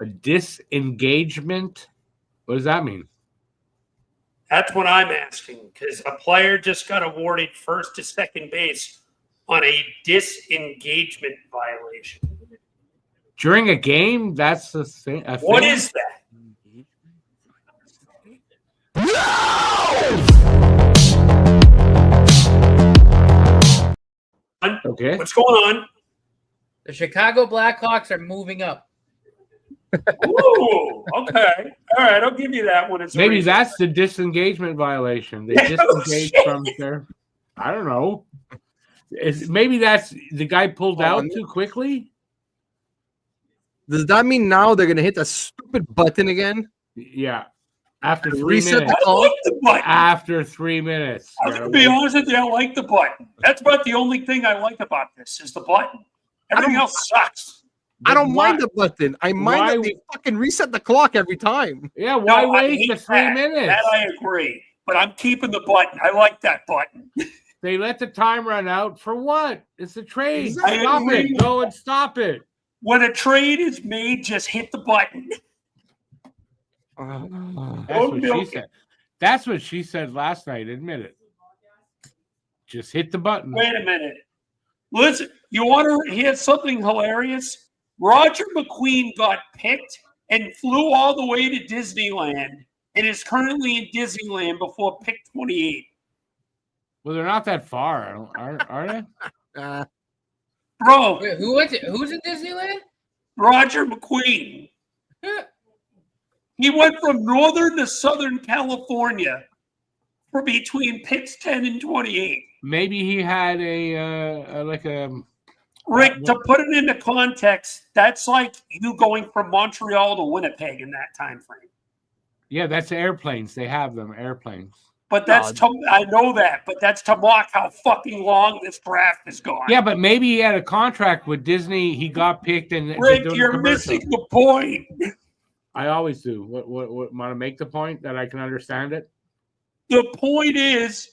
A disengagement? What does that mean? That's what I'm asking, because a player just got awarded first to second base on a disengagement violation. During a game? That's the thing. What is that? Okay. What's going on? The Chicago Blackhawks are moving up. Ooh, okay. All right, I'll give you that one. Maybe that's the disengagement violation. They disengaged from their. I don't know. Maybe that's the guy pulled out too quickly. Does that mean now they're gonna hit the stupid button again? Yeah. After 3 Reset minutes. I like the button. After 3 minutes. I'm going to be honest with you, I like the button. That's about the only thing I like about this is the button. Everything else sucks. I don't mind the button. I mind that they fucking reset the clock every time. Yeah, why wait the 3 minutes? That I agree. But I'm keeping the button. I like that button. They let the time run out for what? It's a trade. Exactly. Stop it. Go and stop it. When a trade is made, just hit the button. That's what she said. That's what she said last night. Admit it. Just hit the button. Wait a minute. Listen, you want to hear something hilarious? Roger McQueen got picked and flew all the way to Disneyland and is currently in Disneyland before pick 28. Well, they're not that far, are they? Bro. Wait, who's in Disneyland? Roger McQueen. He went from Northern to Southern California for between picks 10 and 28. Maybe he had Rick, to put it into context, that's like you going from Montreal to Winnipeg in that time frame. Yeah, that's airplanes. They have them, airplanes. But I know that, but that's to mock how fucking long this draft is gone. Yeah, but maybe he had a contract with Disney. He got picked and Rick, you're missing the point. I always do. What want to make the point that I can understand it? The point is,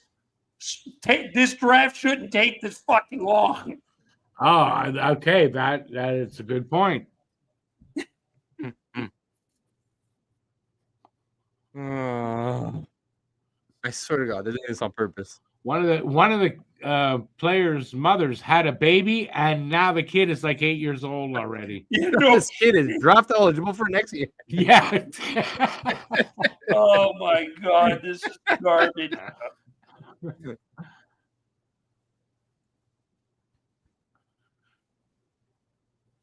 this draft shouldn't take this fucking long. Oh, okay. That is a good point. I swear to God, they're doing this on purpose. One of the players' mothers had a baby, and now the kid is like 8 years old already. You know, This kid is draft eligible for next year. Yeah. oh my God, this is garbage.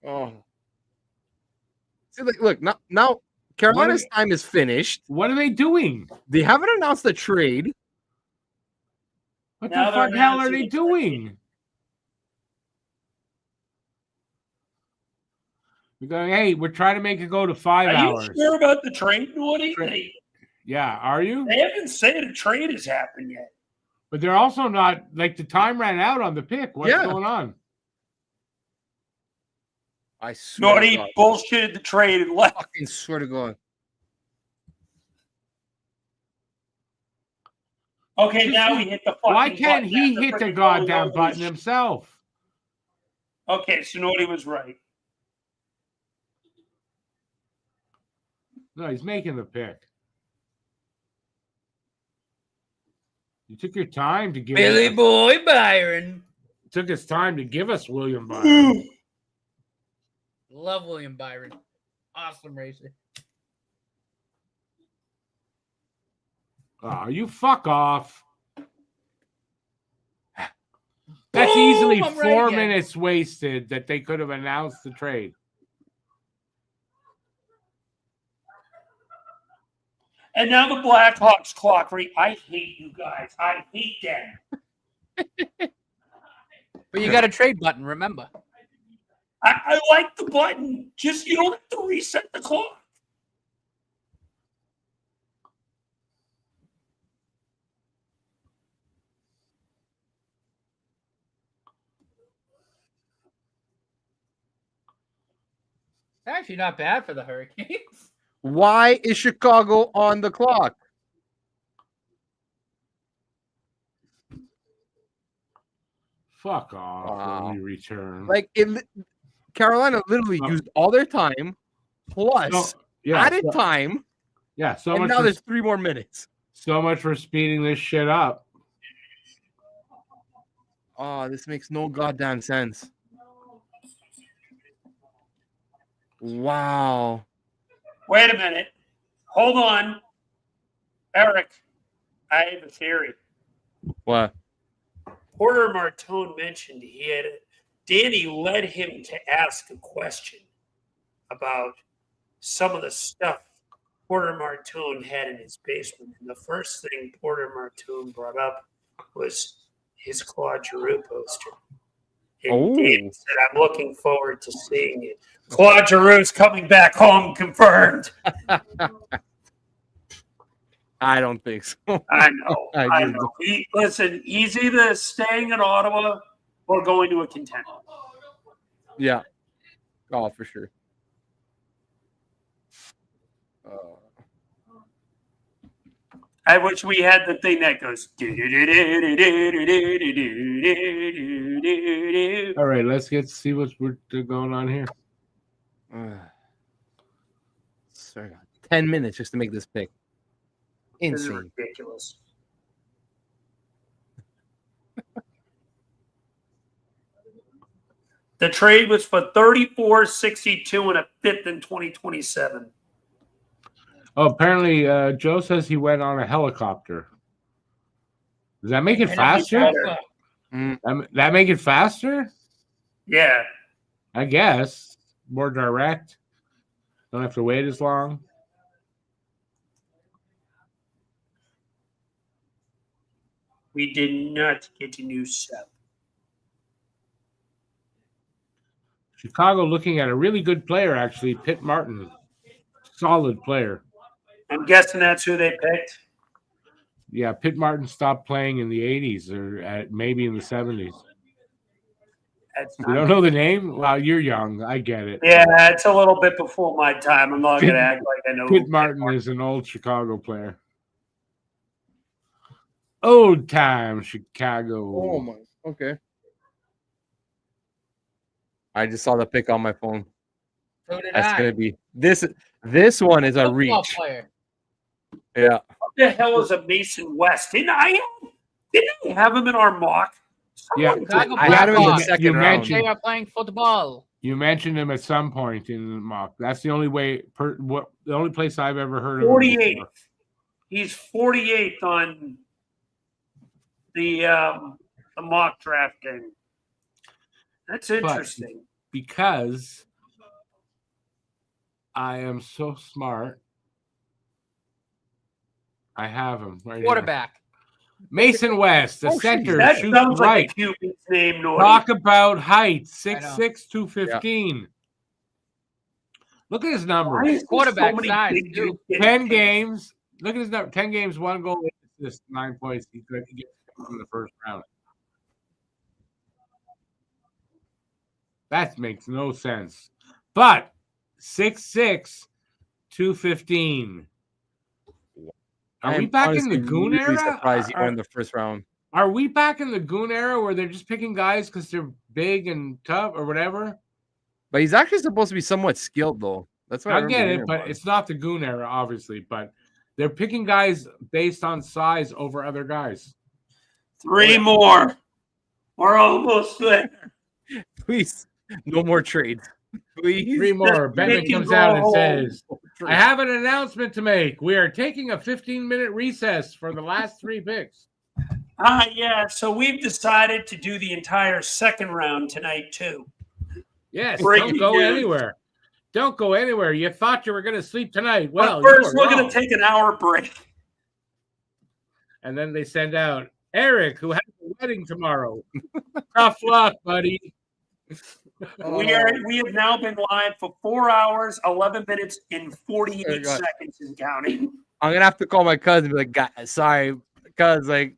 Oh. See, look now Carolina's time is finished. What are they doing? They haven't announced the trade. What Now the fuck they're hell are announcing they it. doing? We're going, hey, we're trying to make it go to 5 Are hours. you sure about the trade, Woody? Yeah, are you? They haven't said a trade has happened yet. But they're also not, like, the time ran out on the pick. What's going on? I swear Naughty to God. bullshitted the trade and left. Fucking swear to God. Okay, now we hit the fucking Why can't button he after hit the freaking goddamn going button over himself? Okay, so Naughty was right. No, he's making the pick. You took your time to give Billy Boy Byron. Took his time to give us William Byron. Love William Byron. Awesome racer. Oh, you fuck off. That's easily I'm right 4 again. minutes wasted that they could have announced the trade. And now the Blackhawks clock. I hate you guys. I hate them. But you got a trade button, remember. I like the button. Just you don't have to reset the clock. Actually, not bad for the Hurricanes. Why is Chicago on the clock? Fuck off Wow. when we return. Like Carolina literally used all their time plus added time. Yeah, so and much. Now there's 3 more minutes. So much for speeding this shit up. Oh, this makes no goddamn sense. Wow. Wait a minute. Hold on. Eric, I have a theory. What? Porter Martone mentioned Danny led him to ask a question about some of the stuff Porter Martone had in his basement. And the first thing Porter Martone brought up was his Claude Giroux poster. And Danny said, I'm looking forward to seeing it. Claude Giroux's coming back home, confirmed. I don't think so. I know. I know. Listen, he's either staying in Ottawa or going to a contender. Yeah. Oh, for sure. I wish we had the thing that goes. All right, let's see what's going on here. Sorry, 10 minutes just to make this pick. This is Insane. ridiculous. The trade was for $34.62 and a fifth in 2027. Oh, apparently Joe says he went on a helicopter. Does that make it faster? That make it faster? Yeah. I guess. More direct. Don't have to wait as long. We did not get a new sub. Chicago looking at a really good player, actually, Pitt Martin. Solid player. I'm guessing that's who they picked. Yeah, Pitt Martin stopped playing in the 80s or maybe in the 70s. You don't know the name? Well, you're young. I get it. Yeah, it's a little bit before my time. I'm not going to act like I know. Pitt Martin is an old Chicago player. Old time Chicago. Oh my. Okay. I just saw the pick on my phone. So did That's I. gonna be this. This one is a Football reach. player. Yeah. What the hell is a Mason West? Didn't I have him in our mock? Yeah, Chicago I had him in the Blackhawks. second You round. mentioned- They are playing football. You mentioned him at some point in the mock. That's the only way. The only place I've ever heard of him. 48th. before. He's 48th on the mock draft game. That's interesting. Because I am so smart. I have him right here. Quarterback. Mason West, the Oh, center, That shoots sounds right. like a Cupid's name, Norty. Talk about height, I know. 6'6", 215. Look at his Why numbers. is there Quarterback so many size, big too. dudes getting 10 picked? games. Look at his number. 10 games, 1 goal, 8 assists, 9 points. He could get in the first round. That makes no sense. But 6'6", 215. Are we back in the Goon really era? Surprised he went in the first round. Are we back in the Goon era where they're just picking guys because they're big and tough or whatever? But he's actually supposed to be somewhat skilled, though. That's what I remember get it, hearing but about it's not the Goon era, obviously. But they're picking guys based on size over other guys. 3 more. We're almost there. Please, no more trades. Please. 3 more. Just Benman making comes out and goals. says, I have an announcement to make. We are taking a 15-minute recess for the last 3 picks. Yeah. So we've decided to do the entire second round tonight, too. Yes, Breaking don't go news. anywhere. Don't go anywhere. You thought you were going to sleep tonight. Well, But first, you were we're going wrong. to take an hour break. And then they send out Eric, who has a wedding tomorrow. Tough luck, buddy. We have now been live for 4 hours, 11 minutes, and 48 Oh, God. seconds and counting. I'm gonna have to call my cousin and be like, "Guys, sorry, because like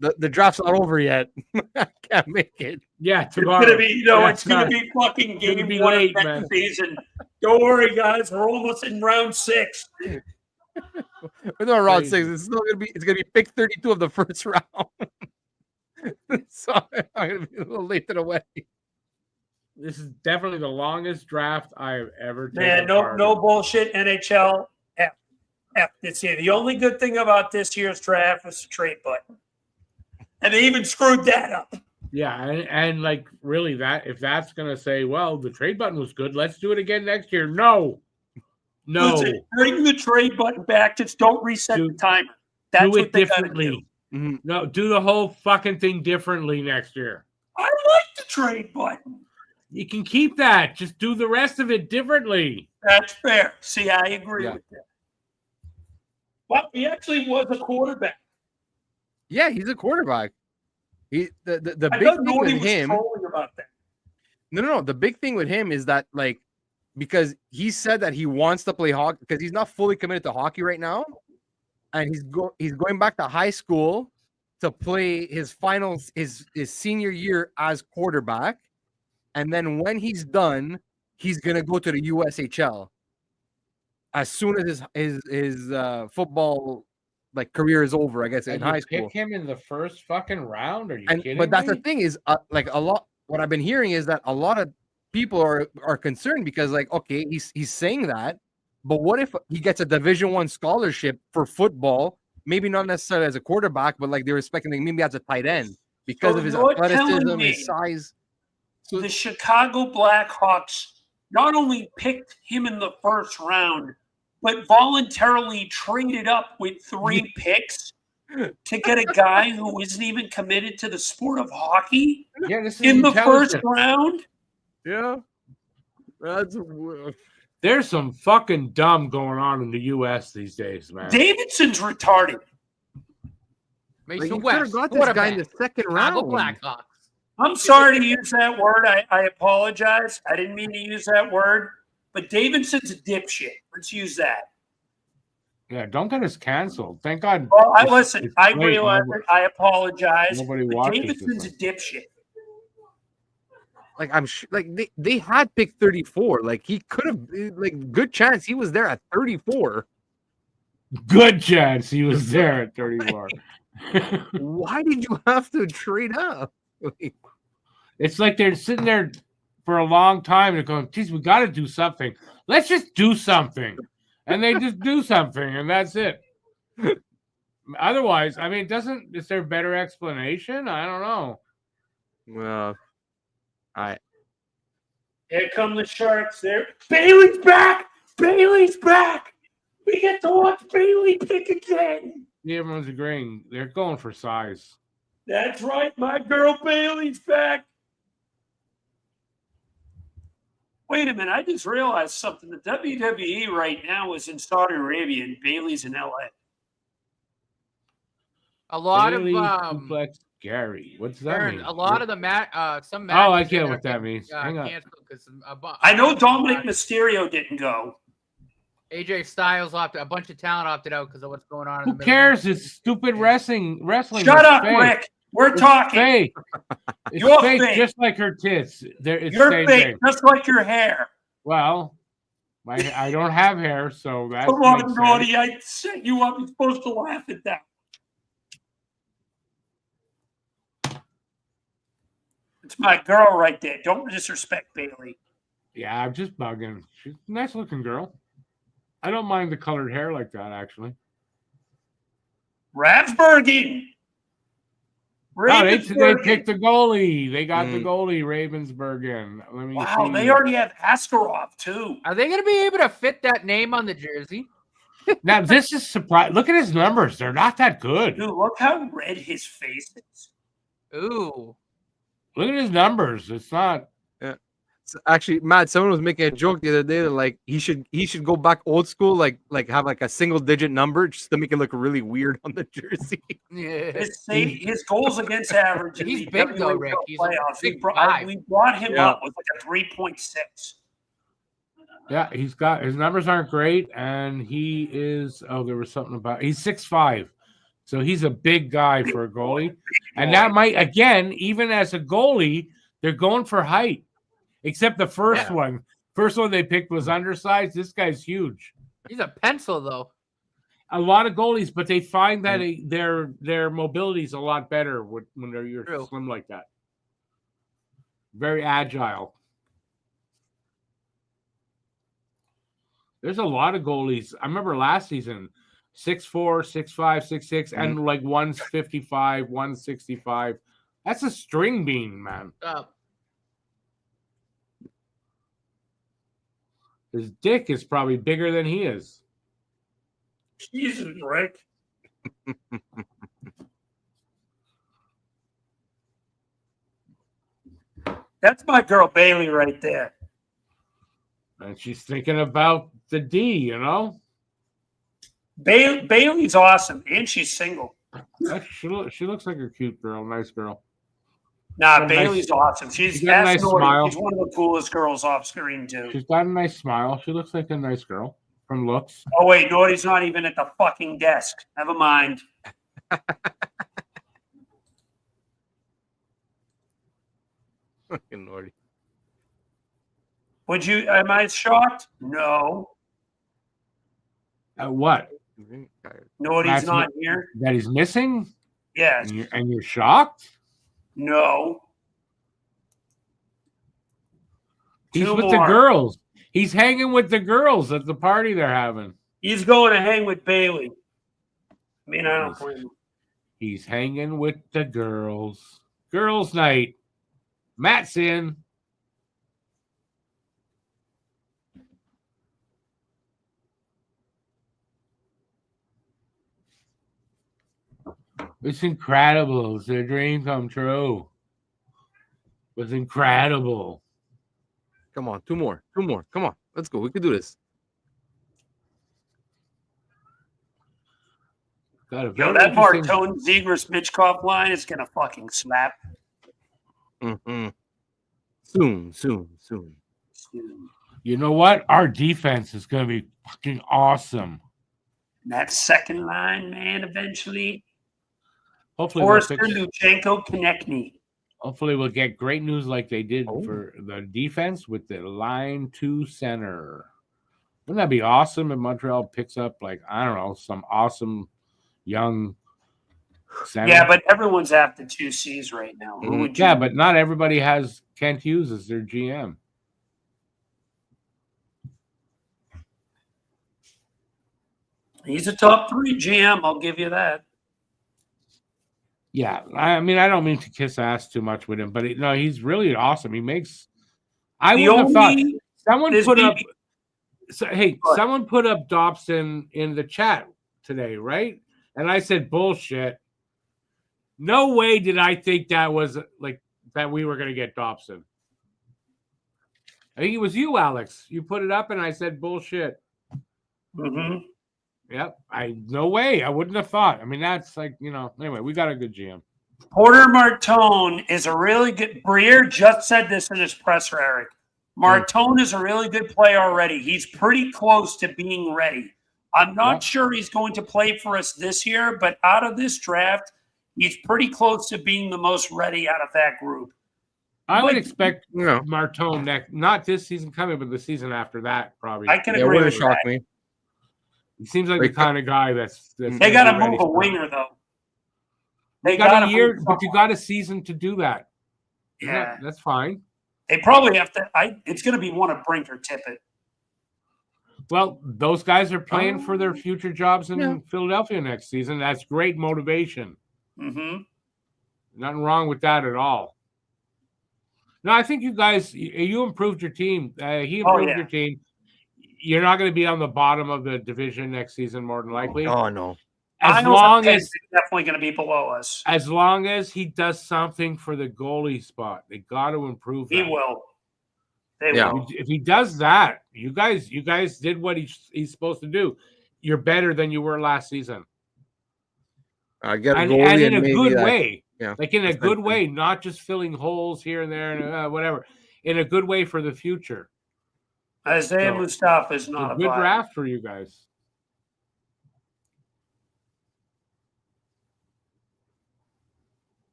the draft's not over yet. I can't make it." Yeah, It's tomorrow. gonna be, Yeah, it's gonna be fucking gonna game be 1 late, of man. next season. Don't worry, guys. We're almost in round 6. We're not round Crazy. 6. It's gonna be pick 32 of the first round. So I'm gonna be a little late to the wedding. This is definitely the longest draft I've ever taken. Man, no part no in. bullshit. NHL F this year. The only good thing about this year's draft was the trade button, and they even screwed that up. Yeah, and like really that if that's gonna say, well, the trade button was good, let's do it again next year. No. Listen, bring the trade button back. Just don't reset the timer. That's do what it they gotta differently. do. Mhm. No, do the whole fucking thing differently next year. I like the trade button. You can keep that. Just do the rest of it differently. That's fair. See, I agree Yeah. with that. But he actually was a quarterback. Yeah, he's a quarterback. The I big thought thing Norty with was him. trolling about that. No. The big thing with him is that like because he said that he wants to play hockey because he's not fully committed to hockey right now, and he's going back to high school to play his finals his senior year as quarterback, and then when he's done, he's gonna go to the USHL as soon as his football like career is over. I guess in And high you school. pick him in the first fucking round? Are you kidding But that's me? the thing is like a lot what I've been hearing is that a lot of people are concerned because like okay he's saying that, but what if he gets a Division I scholarship for football, maybe not necessarily as a quarterback, but like they're expecting like, maybe as a tight end because So of his you're telling athleticism, me his size. So the Chicago Blackhawks not only picked him in the first round, but voluntarily traded up with 3 picks to get a guy who isn't even committed to the sport of hockey Yeah, this is in the first intelligent. round. yeah, that's There's some fucking dumb going on in the U.S. these days, man. Davidson's retarded. Like, Mason you could have West. got What this a guy in the man. second Chicago round. Blackhawks. I'm sorry to use that word. I apologize. I didn't mean to use that word. But Davidson's a dipshit. Let's use that. Yeah, don't get us canceled. Thank God. Well, I it's late. realize it. I apologize. Nobody But watches Davidson's a this dipshit. Like, I'm sure, like they had pick 34. Like, he could have, like, good chance he was there at 34. Good chance he was there at 34. Why did you have to trade up? Like, It's like they're sitting there for a long time and going, geez, we got to do something. Let's just do something. And they just do something, and that's it. Otherwise, I mean, is there a better explanation? I don't know. well, Here come the Sharks. There, Bailey's back. Bailey's back. We get to watch Bailey pick again. Yeah, everyone's agreeing. They're going for size. That's right. My girl Bailey's back. Wait a minute. I just realized something. The WWE right now is in Saudi Arabia and Bailey's in LA. A lot Bailey of suplex Gary. What's that Aaron, mean? a lot of the some Oh, I matches get are what that getting, means. Hang on. canceled because I know Dominic Mysterio didn't go. AJ Styles opted. A bunch of talent opted out because of what's going on. In Who the Middle cares? East. It's stupid wrestling. Shut is up, fake. Rick. We're It's talking. fake. It's You're fake, fake. just like her tits. It's You're same fake, thing. just like your hair. Well, I don't have hair, so that Come makes on, sense. Naughty. I set you up. You're supposed to laugh at that. It's my girl right there. Don't disrespect Bailey. Yeah, I'm just bugging. She's a nice looking girl. I don't mind the colored hair like that, actually. Ravsbergen. Oh, they Ravensburgen. picked the goalie. They got the goalie, Ravensburgen. Let me Wow, see. they already have Askarov, too. Are they going to be able to fit that name on the jersey? Now, this is surprising. Look at his numbers. They're not that good. Dude, look how red his face is. Ooh. Look at his numbers. It's not. so actually, Matt, someone was making a joke the other day that, like, he should go back old school, like have like a single digit number just to make it look really weird on the jersey. Yeah. His goals against average. in He's the big, though, WHL Rick. He's playoffs. We 6'5". brought him Yeah. up with like a 3.6. Yeah, his numbers aren't great, and he is. Oh, there was something about he's 6'5", so he's a big guy for a goalie, and that might again, even as a goalie, they're going for height. Except the first one they picked was undersized. This guy's huge. He's a pencil, though. A lot of goalies, but they find that their mobility is a lot better when you're True. slim like that. Very agile. There's a lot of goalies. I remember last season, 6'4", 6'5", 6'6", and like 155, 165. That's a string bean, man. His dick is probably bigger than he is. Jesus, Rick. That's my girl Bailey right there. And she's thinking about the D, you know? Bailey's awesome, and she's single. She looks like a cute girl, nice girl. Nah, Bailey's awesome. She's got a nice smile. She's one of the coolest girls off screen, too. She's got a nice smile. She looks like a nice girl from looks. Oh, wait, Naughty's not even at the fucking desk. Never mind. Fucking Lordy. Am I shocked? No. What? Naughty's not here? That he's missing? Yes. And you're shocked? No. He's Two with more. the girls. He's hanging with the girls at the party they're having. He's going to hang with Bailey. I mean, I don't blame him. He's hanging with the girls. Girls' night. Matt's in. It's incredible. It's a dream come true. It's incredible. Come on, two more. Come on, let's go. We can do this. Got a Yo, very that interesting. Martone Zegras Mitchkov line is gonna fucking slap. Mm-hmm. Soon. You know what? Our defense is going to be fucking awesome. That second line, man, eventually. Hopefully, we'll Forrester, fix. Luchenko, Konechny. Hopefully, we'll get great news like they did Oh. for the defense with the line 2 center. Wouldn't that be awesome if Montreal picks up, like, I don't know, some awesome young center? Yeah, but everyone's after 2Cs right now. Who would you? Yeah, but not everybody has Kent Hughes as their GM. He's a top 3 GM. I'll give you that. Yeah, I mean, I don't mean to kiss ass too much with him, but no, he's really awesome. He makes. I The wouldn't have thought only- someone there's put up. maybe- So, hey, What? someone put up Dobson in the chat today, right? And I said bullshit. No way did I think that was like that we were going to get Dobson. I think it was you, Alex. You put it up, and I said bullshit. Mhm. Yep, no way. I wouldn't have thought. I mean, that's like, Anyway, we got a good GM. Porter Martone is a really good. Briere just said this in his presser, Eric. Martone is a really good player already. He's pretty close to being ready. I'm not sure he's going to play for us this year, but out of this draft, he's pretty close to being the most ready out of that group. I would But- expect Yeah. Martone next, not this season coming, but the season after that, probably. I can It agree wouldn't with shock that. me. He seems like the Like- kind of guy that's They gonna got to be ready move a for it. winger, though. You got gotta a year, move but you someone. got a season to do that. Yeah. That's fine. They probably have to. It's going to be one of Brink or Tippett. Well, those guys are playing for Oh. their future jobs in Yeah. Philadelphia next season. That's great motivation. Mm-hmm. Nothing wrong with that at all. No, I think you guys, you improved your team. He improved yeah. your team. You're not going to be on the bottom of the division next season, more than likely. Oh no. As Isles long and Penn as are definitely going to be below us. he does something for the goalie spot, they got to improve that. He will. They Yeah. will. If he does that, you guys did what he's supposed to do. You're better than you were last season, I get a and goalie in a maybe good that- way. yeah, Like in a that's good right. way, not just filling holes here and there and whatever. In a good way for the future. Isaiah So, Mustafa is It's not a a good buy. draft for you guys.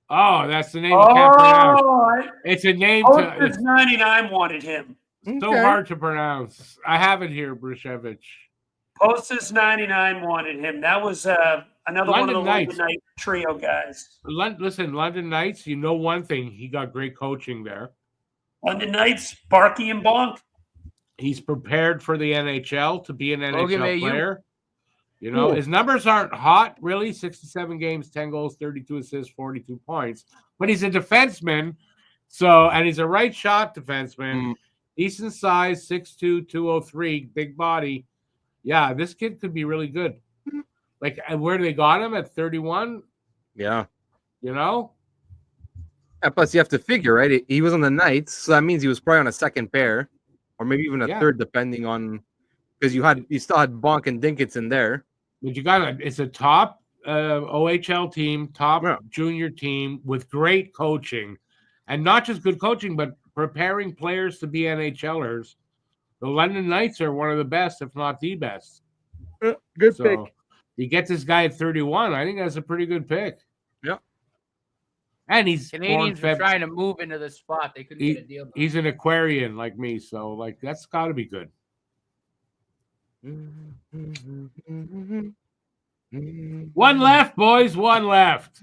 Oh, that's the name you can't pronounce. Oh, It's a name Posters it's 99 wanted him. so Okay. hard to pronounce. I have it here, Brushevich. Posters 99 wanted him. That was another one of the London London Knights. Night trio guys. Listen, London Knights, you know one thing. He got great coaching there. London Knights, Barkey and Bonk. He's prepared for the NHL to be an Logan NHL Mailloux. player. You know, Cool. his numbers aren't hot, really. 67 games, 10 goals, 32 assists, 42 points. But he's a defenseman. And he's a right shot defenseman. Decent size, 6'2", 203, big body. Yeah, this kid could be really good. Like, and where they got him at 31, Yeah. you know? And plus, you have to figure, right? He was on the Knights, so that means he was probably on a second pair, or maybe even a Yeah. third, depending on because you still had Bonk and Dinkinson there. But it's a top OHL team, top Yeah. junior team with great coaching, and not just good coaching, but preparing players to be NHLers. The London Knights are one of the best, if not the best. Good So you get this guy at 31. I think that's a pretty good pick. Yeah. And he's Canadians born were trying to move into the spot. They couldn't get a deal done. He's an Aquarian like me, so that's got to be good. One left, boys. One left.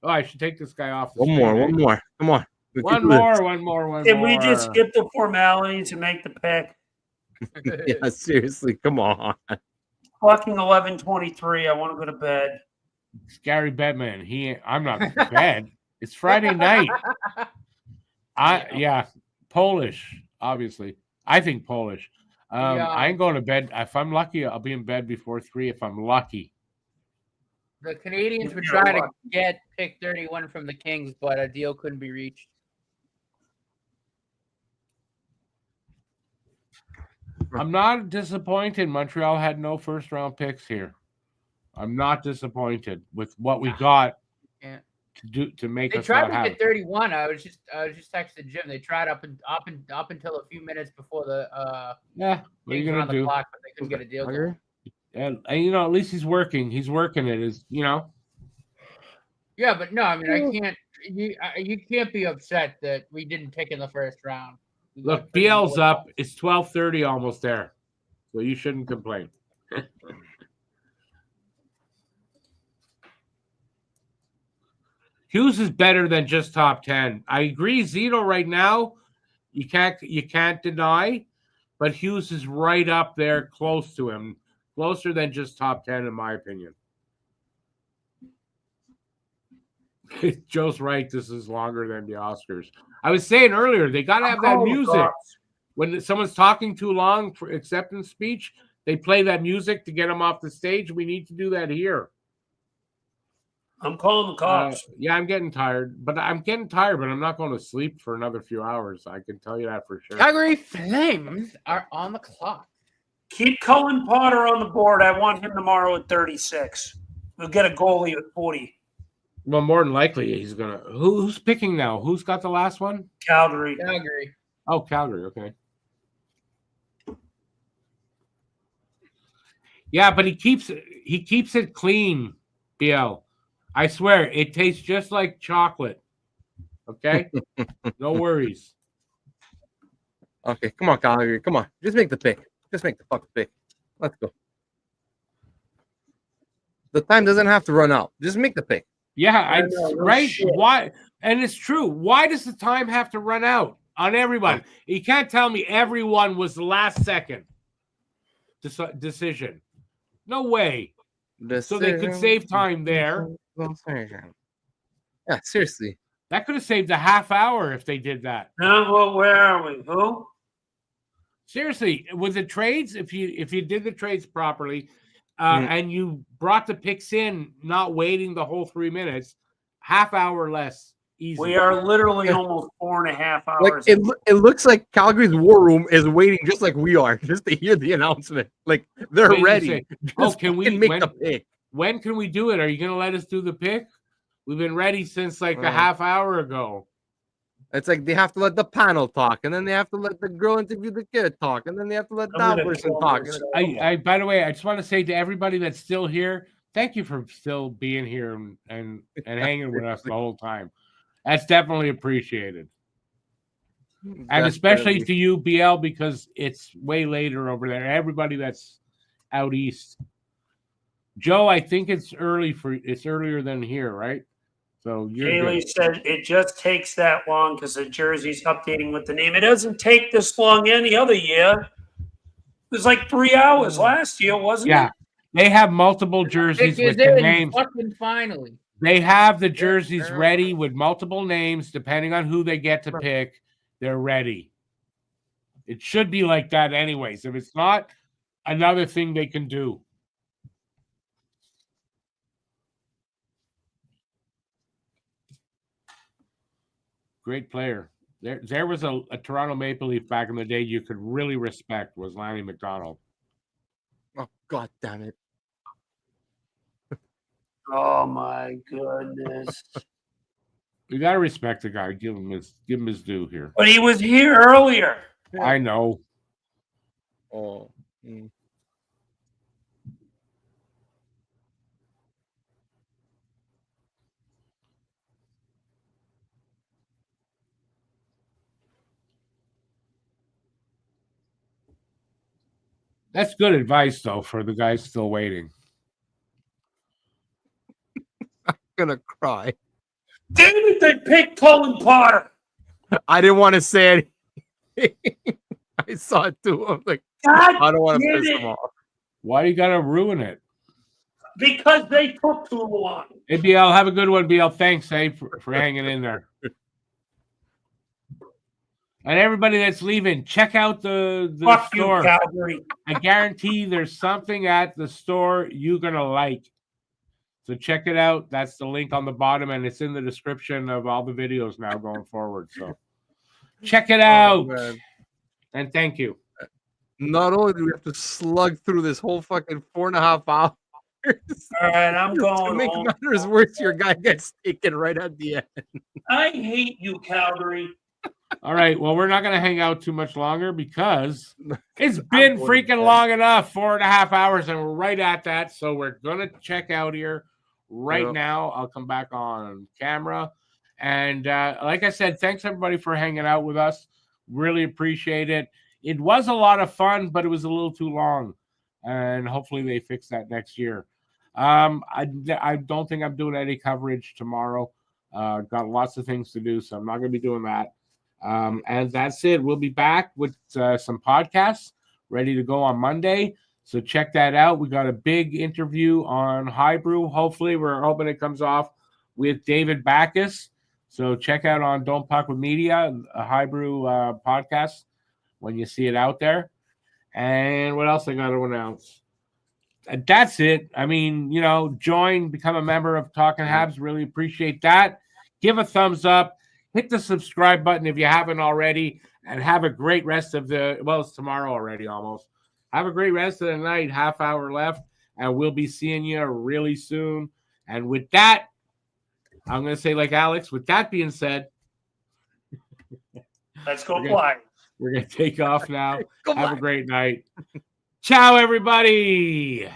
Oh, I should take this guy off. The One more. Come on. We can do this. One more. Did we just skip the formalities and make the pick? Yeah, seriously, come on. Fucking 11:23. I want to go to bed. Gary Bedman. I'm not in bed. It's Friday night. Polish, obviously. I think Polish. I ain't going to bed. If I'm lucky, I'll be in bed before 3 if I'm lucky. The Canadians were Yeah, trying to what? get pick 31 from the Kings, but a deal couldn't be reached. I'm not disappointed. Montreal had no first-round picks here. I'm not disappointed with what we got Yeah. to make They us tried not to happy. get 31. I was just texting Jim. They tried up until a few minutes before the Yeah, what are you things were gonna on the do? clock, but they couldn't get a deal going. And at least he's working. He's working it. Yeah, but no, I mean, I can't. You can't be upset that we didn't pick in the first round. Look, BL's up. It's 12:30, almost there, so you shouldn't complain. Hughes is better than just top 10. I agree. Zito right now, you can't deny, but Hughes is right up there, close to him, closer than just top 10 in my opinion. Joe's right. This is longer than the Oscars. I was saying earlier, they got to have that music. When someone's talking too long for acceptance speech, they play that music to get them off the stage. We need to do that here. I'm calling the cops. Yeah, I'm getting tired, but I'm not going to sleep for another few hours. I can tell you that for sure. Calgary Flames are on the clock. Keep Cullen Potter on the board. I want him tomorrow at 36. We'll get a goalie at 40. Well, more than likely, he's going to. Who's picking now? Who's got the last one? Calgary. Oh, Calgary. Okay. Yeah, but he keeps it clean, BL. I swear, it tastes just like chocolate. Okay? No worries. Okay, come on, Calgary. Come on. Just make the pick. Just make the fucking pick. Let's go. The time doesn't have to run out. Just make the pick. Yeah, right? Shit. Why? And it's true. Why does the time have to run out on everyone? You can't tell me everyone was the last second decision. No way. So they could save time there. Yeah, seriously. That could have saved a half hour if they did that. Well, where are we? Who? Seriously, with the trades, if you did the trades properly, and you brought the picks in, not waiting the whole 3 minutes, half hour less. Easy. We are literally almost 4.5 hours. Like it looks like Calgary's war room is waiting just like we are, just to hear the announcement. Like they're ready. Can we make the pick? When can we do it? Are you going to let us do the pick? We've been ready since like a half hour ago. It's like they have to let the panel talk, and then they have to let the girl interview the kid talk, and then they have to let that person talk. By the way, I just want to say to everybody that's still here, thank you for still being here and hanging with us the whole time. That's definitely appreciated. And especially to you, BL, because it's way later over there. Everybody that's out east. Joe, I think it's earlier than here, right? So Kaylee said it just takes that long because the jersey's updating with the name. It doesn't take this long any other year. It was like 3 hours last year, wasn't it? Yeah. They have multiple jerseys with the names. Finally. They have the jerseys ready with multiple names, depending on who they get to pick. They're ready. It should be like that anyways. If it's not, another thing they can do. Great player. There was a Toronto Maple Leaf back in the day you could really respect was Lanny McDonald. Oh, God damn it. Oh, my goodness. You got to respect the guy. Give him his due here. But he was here earlier. I know. Oh. That's good advice, though, for the guys still waiting. I'm gonna cry. Didn't they pick Cullen Potter? I didn't want to say it. I saw it too. I'm like, God, I don't want to piss them off. Why do you got to ruin it? Because they took too long. Hey, BL, have a good one, BL. Thanks, for hanging in there. And everybody that's leaving, check out the store. You, Calgary. I guarantee there's something at the store you're going to like. So check it out. That's the link on the bottom, and it's in the description of all the videos now going forward. So check it out. And thank you. Not only do we have to slug through this whole fucking 4.5 hours. All right, I'm To going make home. matters worse, your guy gets taken right at the end. I hate you, Calgary. All right. Well, we're not going to hang out too much longer because it's I'm been going to freaking bed. long enough, 4.5 hours, and we're right at that. So we're going to check out here right Yep. now. I'll come back on camera. And like I said, thanks everybody for hanging out with us. Really appreciate it. It was a lot of fun, but it was a little too long. And hopefully they fix that next year. I don't think I'm doing any coverage tomorrow. Got lots of things to do, so I'm not going to be doing that. And that's it. We'll be back with some podcasts ready to go on Monday. So check that out. We got a big interview on Highbrew. Hopefully, we're hoping it comes off with David Backus. So check out on Don't Puck with Media, a Highbrew podcast when you see it out there. And what else I got to announce? That's it. I mean, join, become a member of Talking Habs. Really appreciate that. Give a thumbs up. Hit the subscribe button if you haven't already. And have a great rest of it's tomorrow already almost. Have a great rest of the night. Half hour left. And we'll be seeing you really soon. And with that, I'm going to say like Alex, with that being said, Let's go fly. We're going to take off now. Go Have Fly. a great night. Ciao, everybody.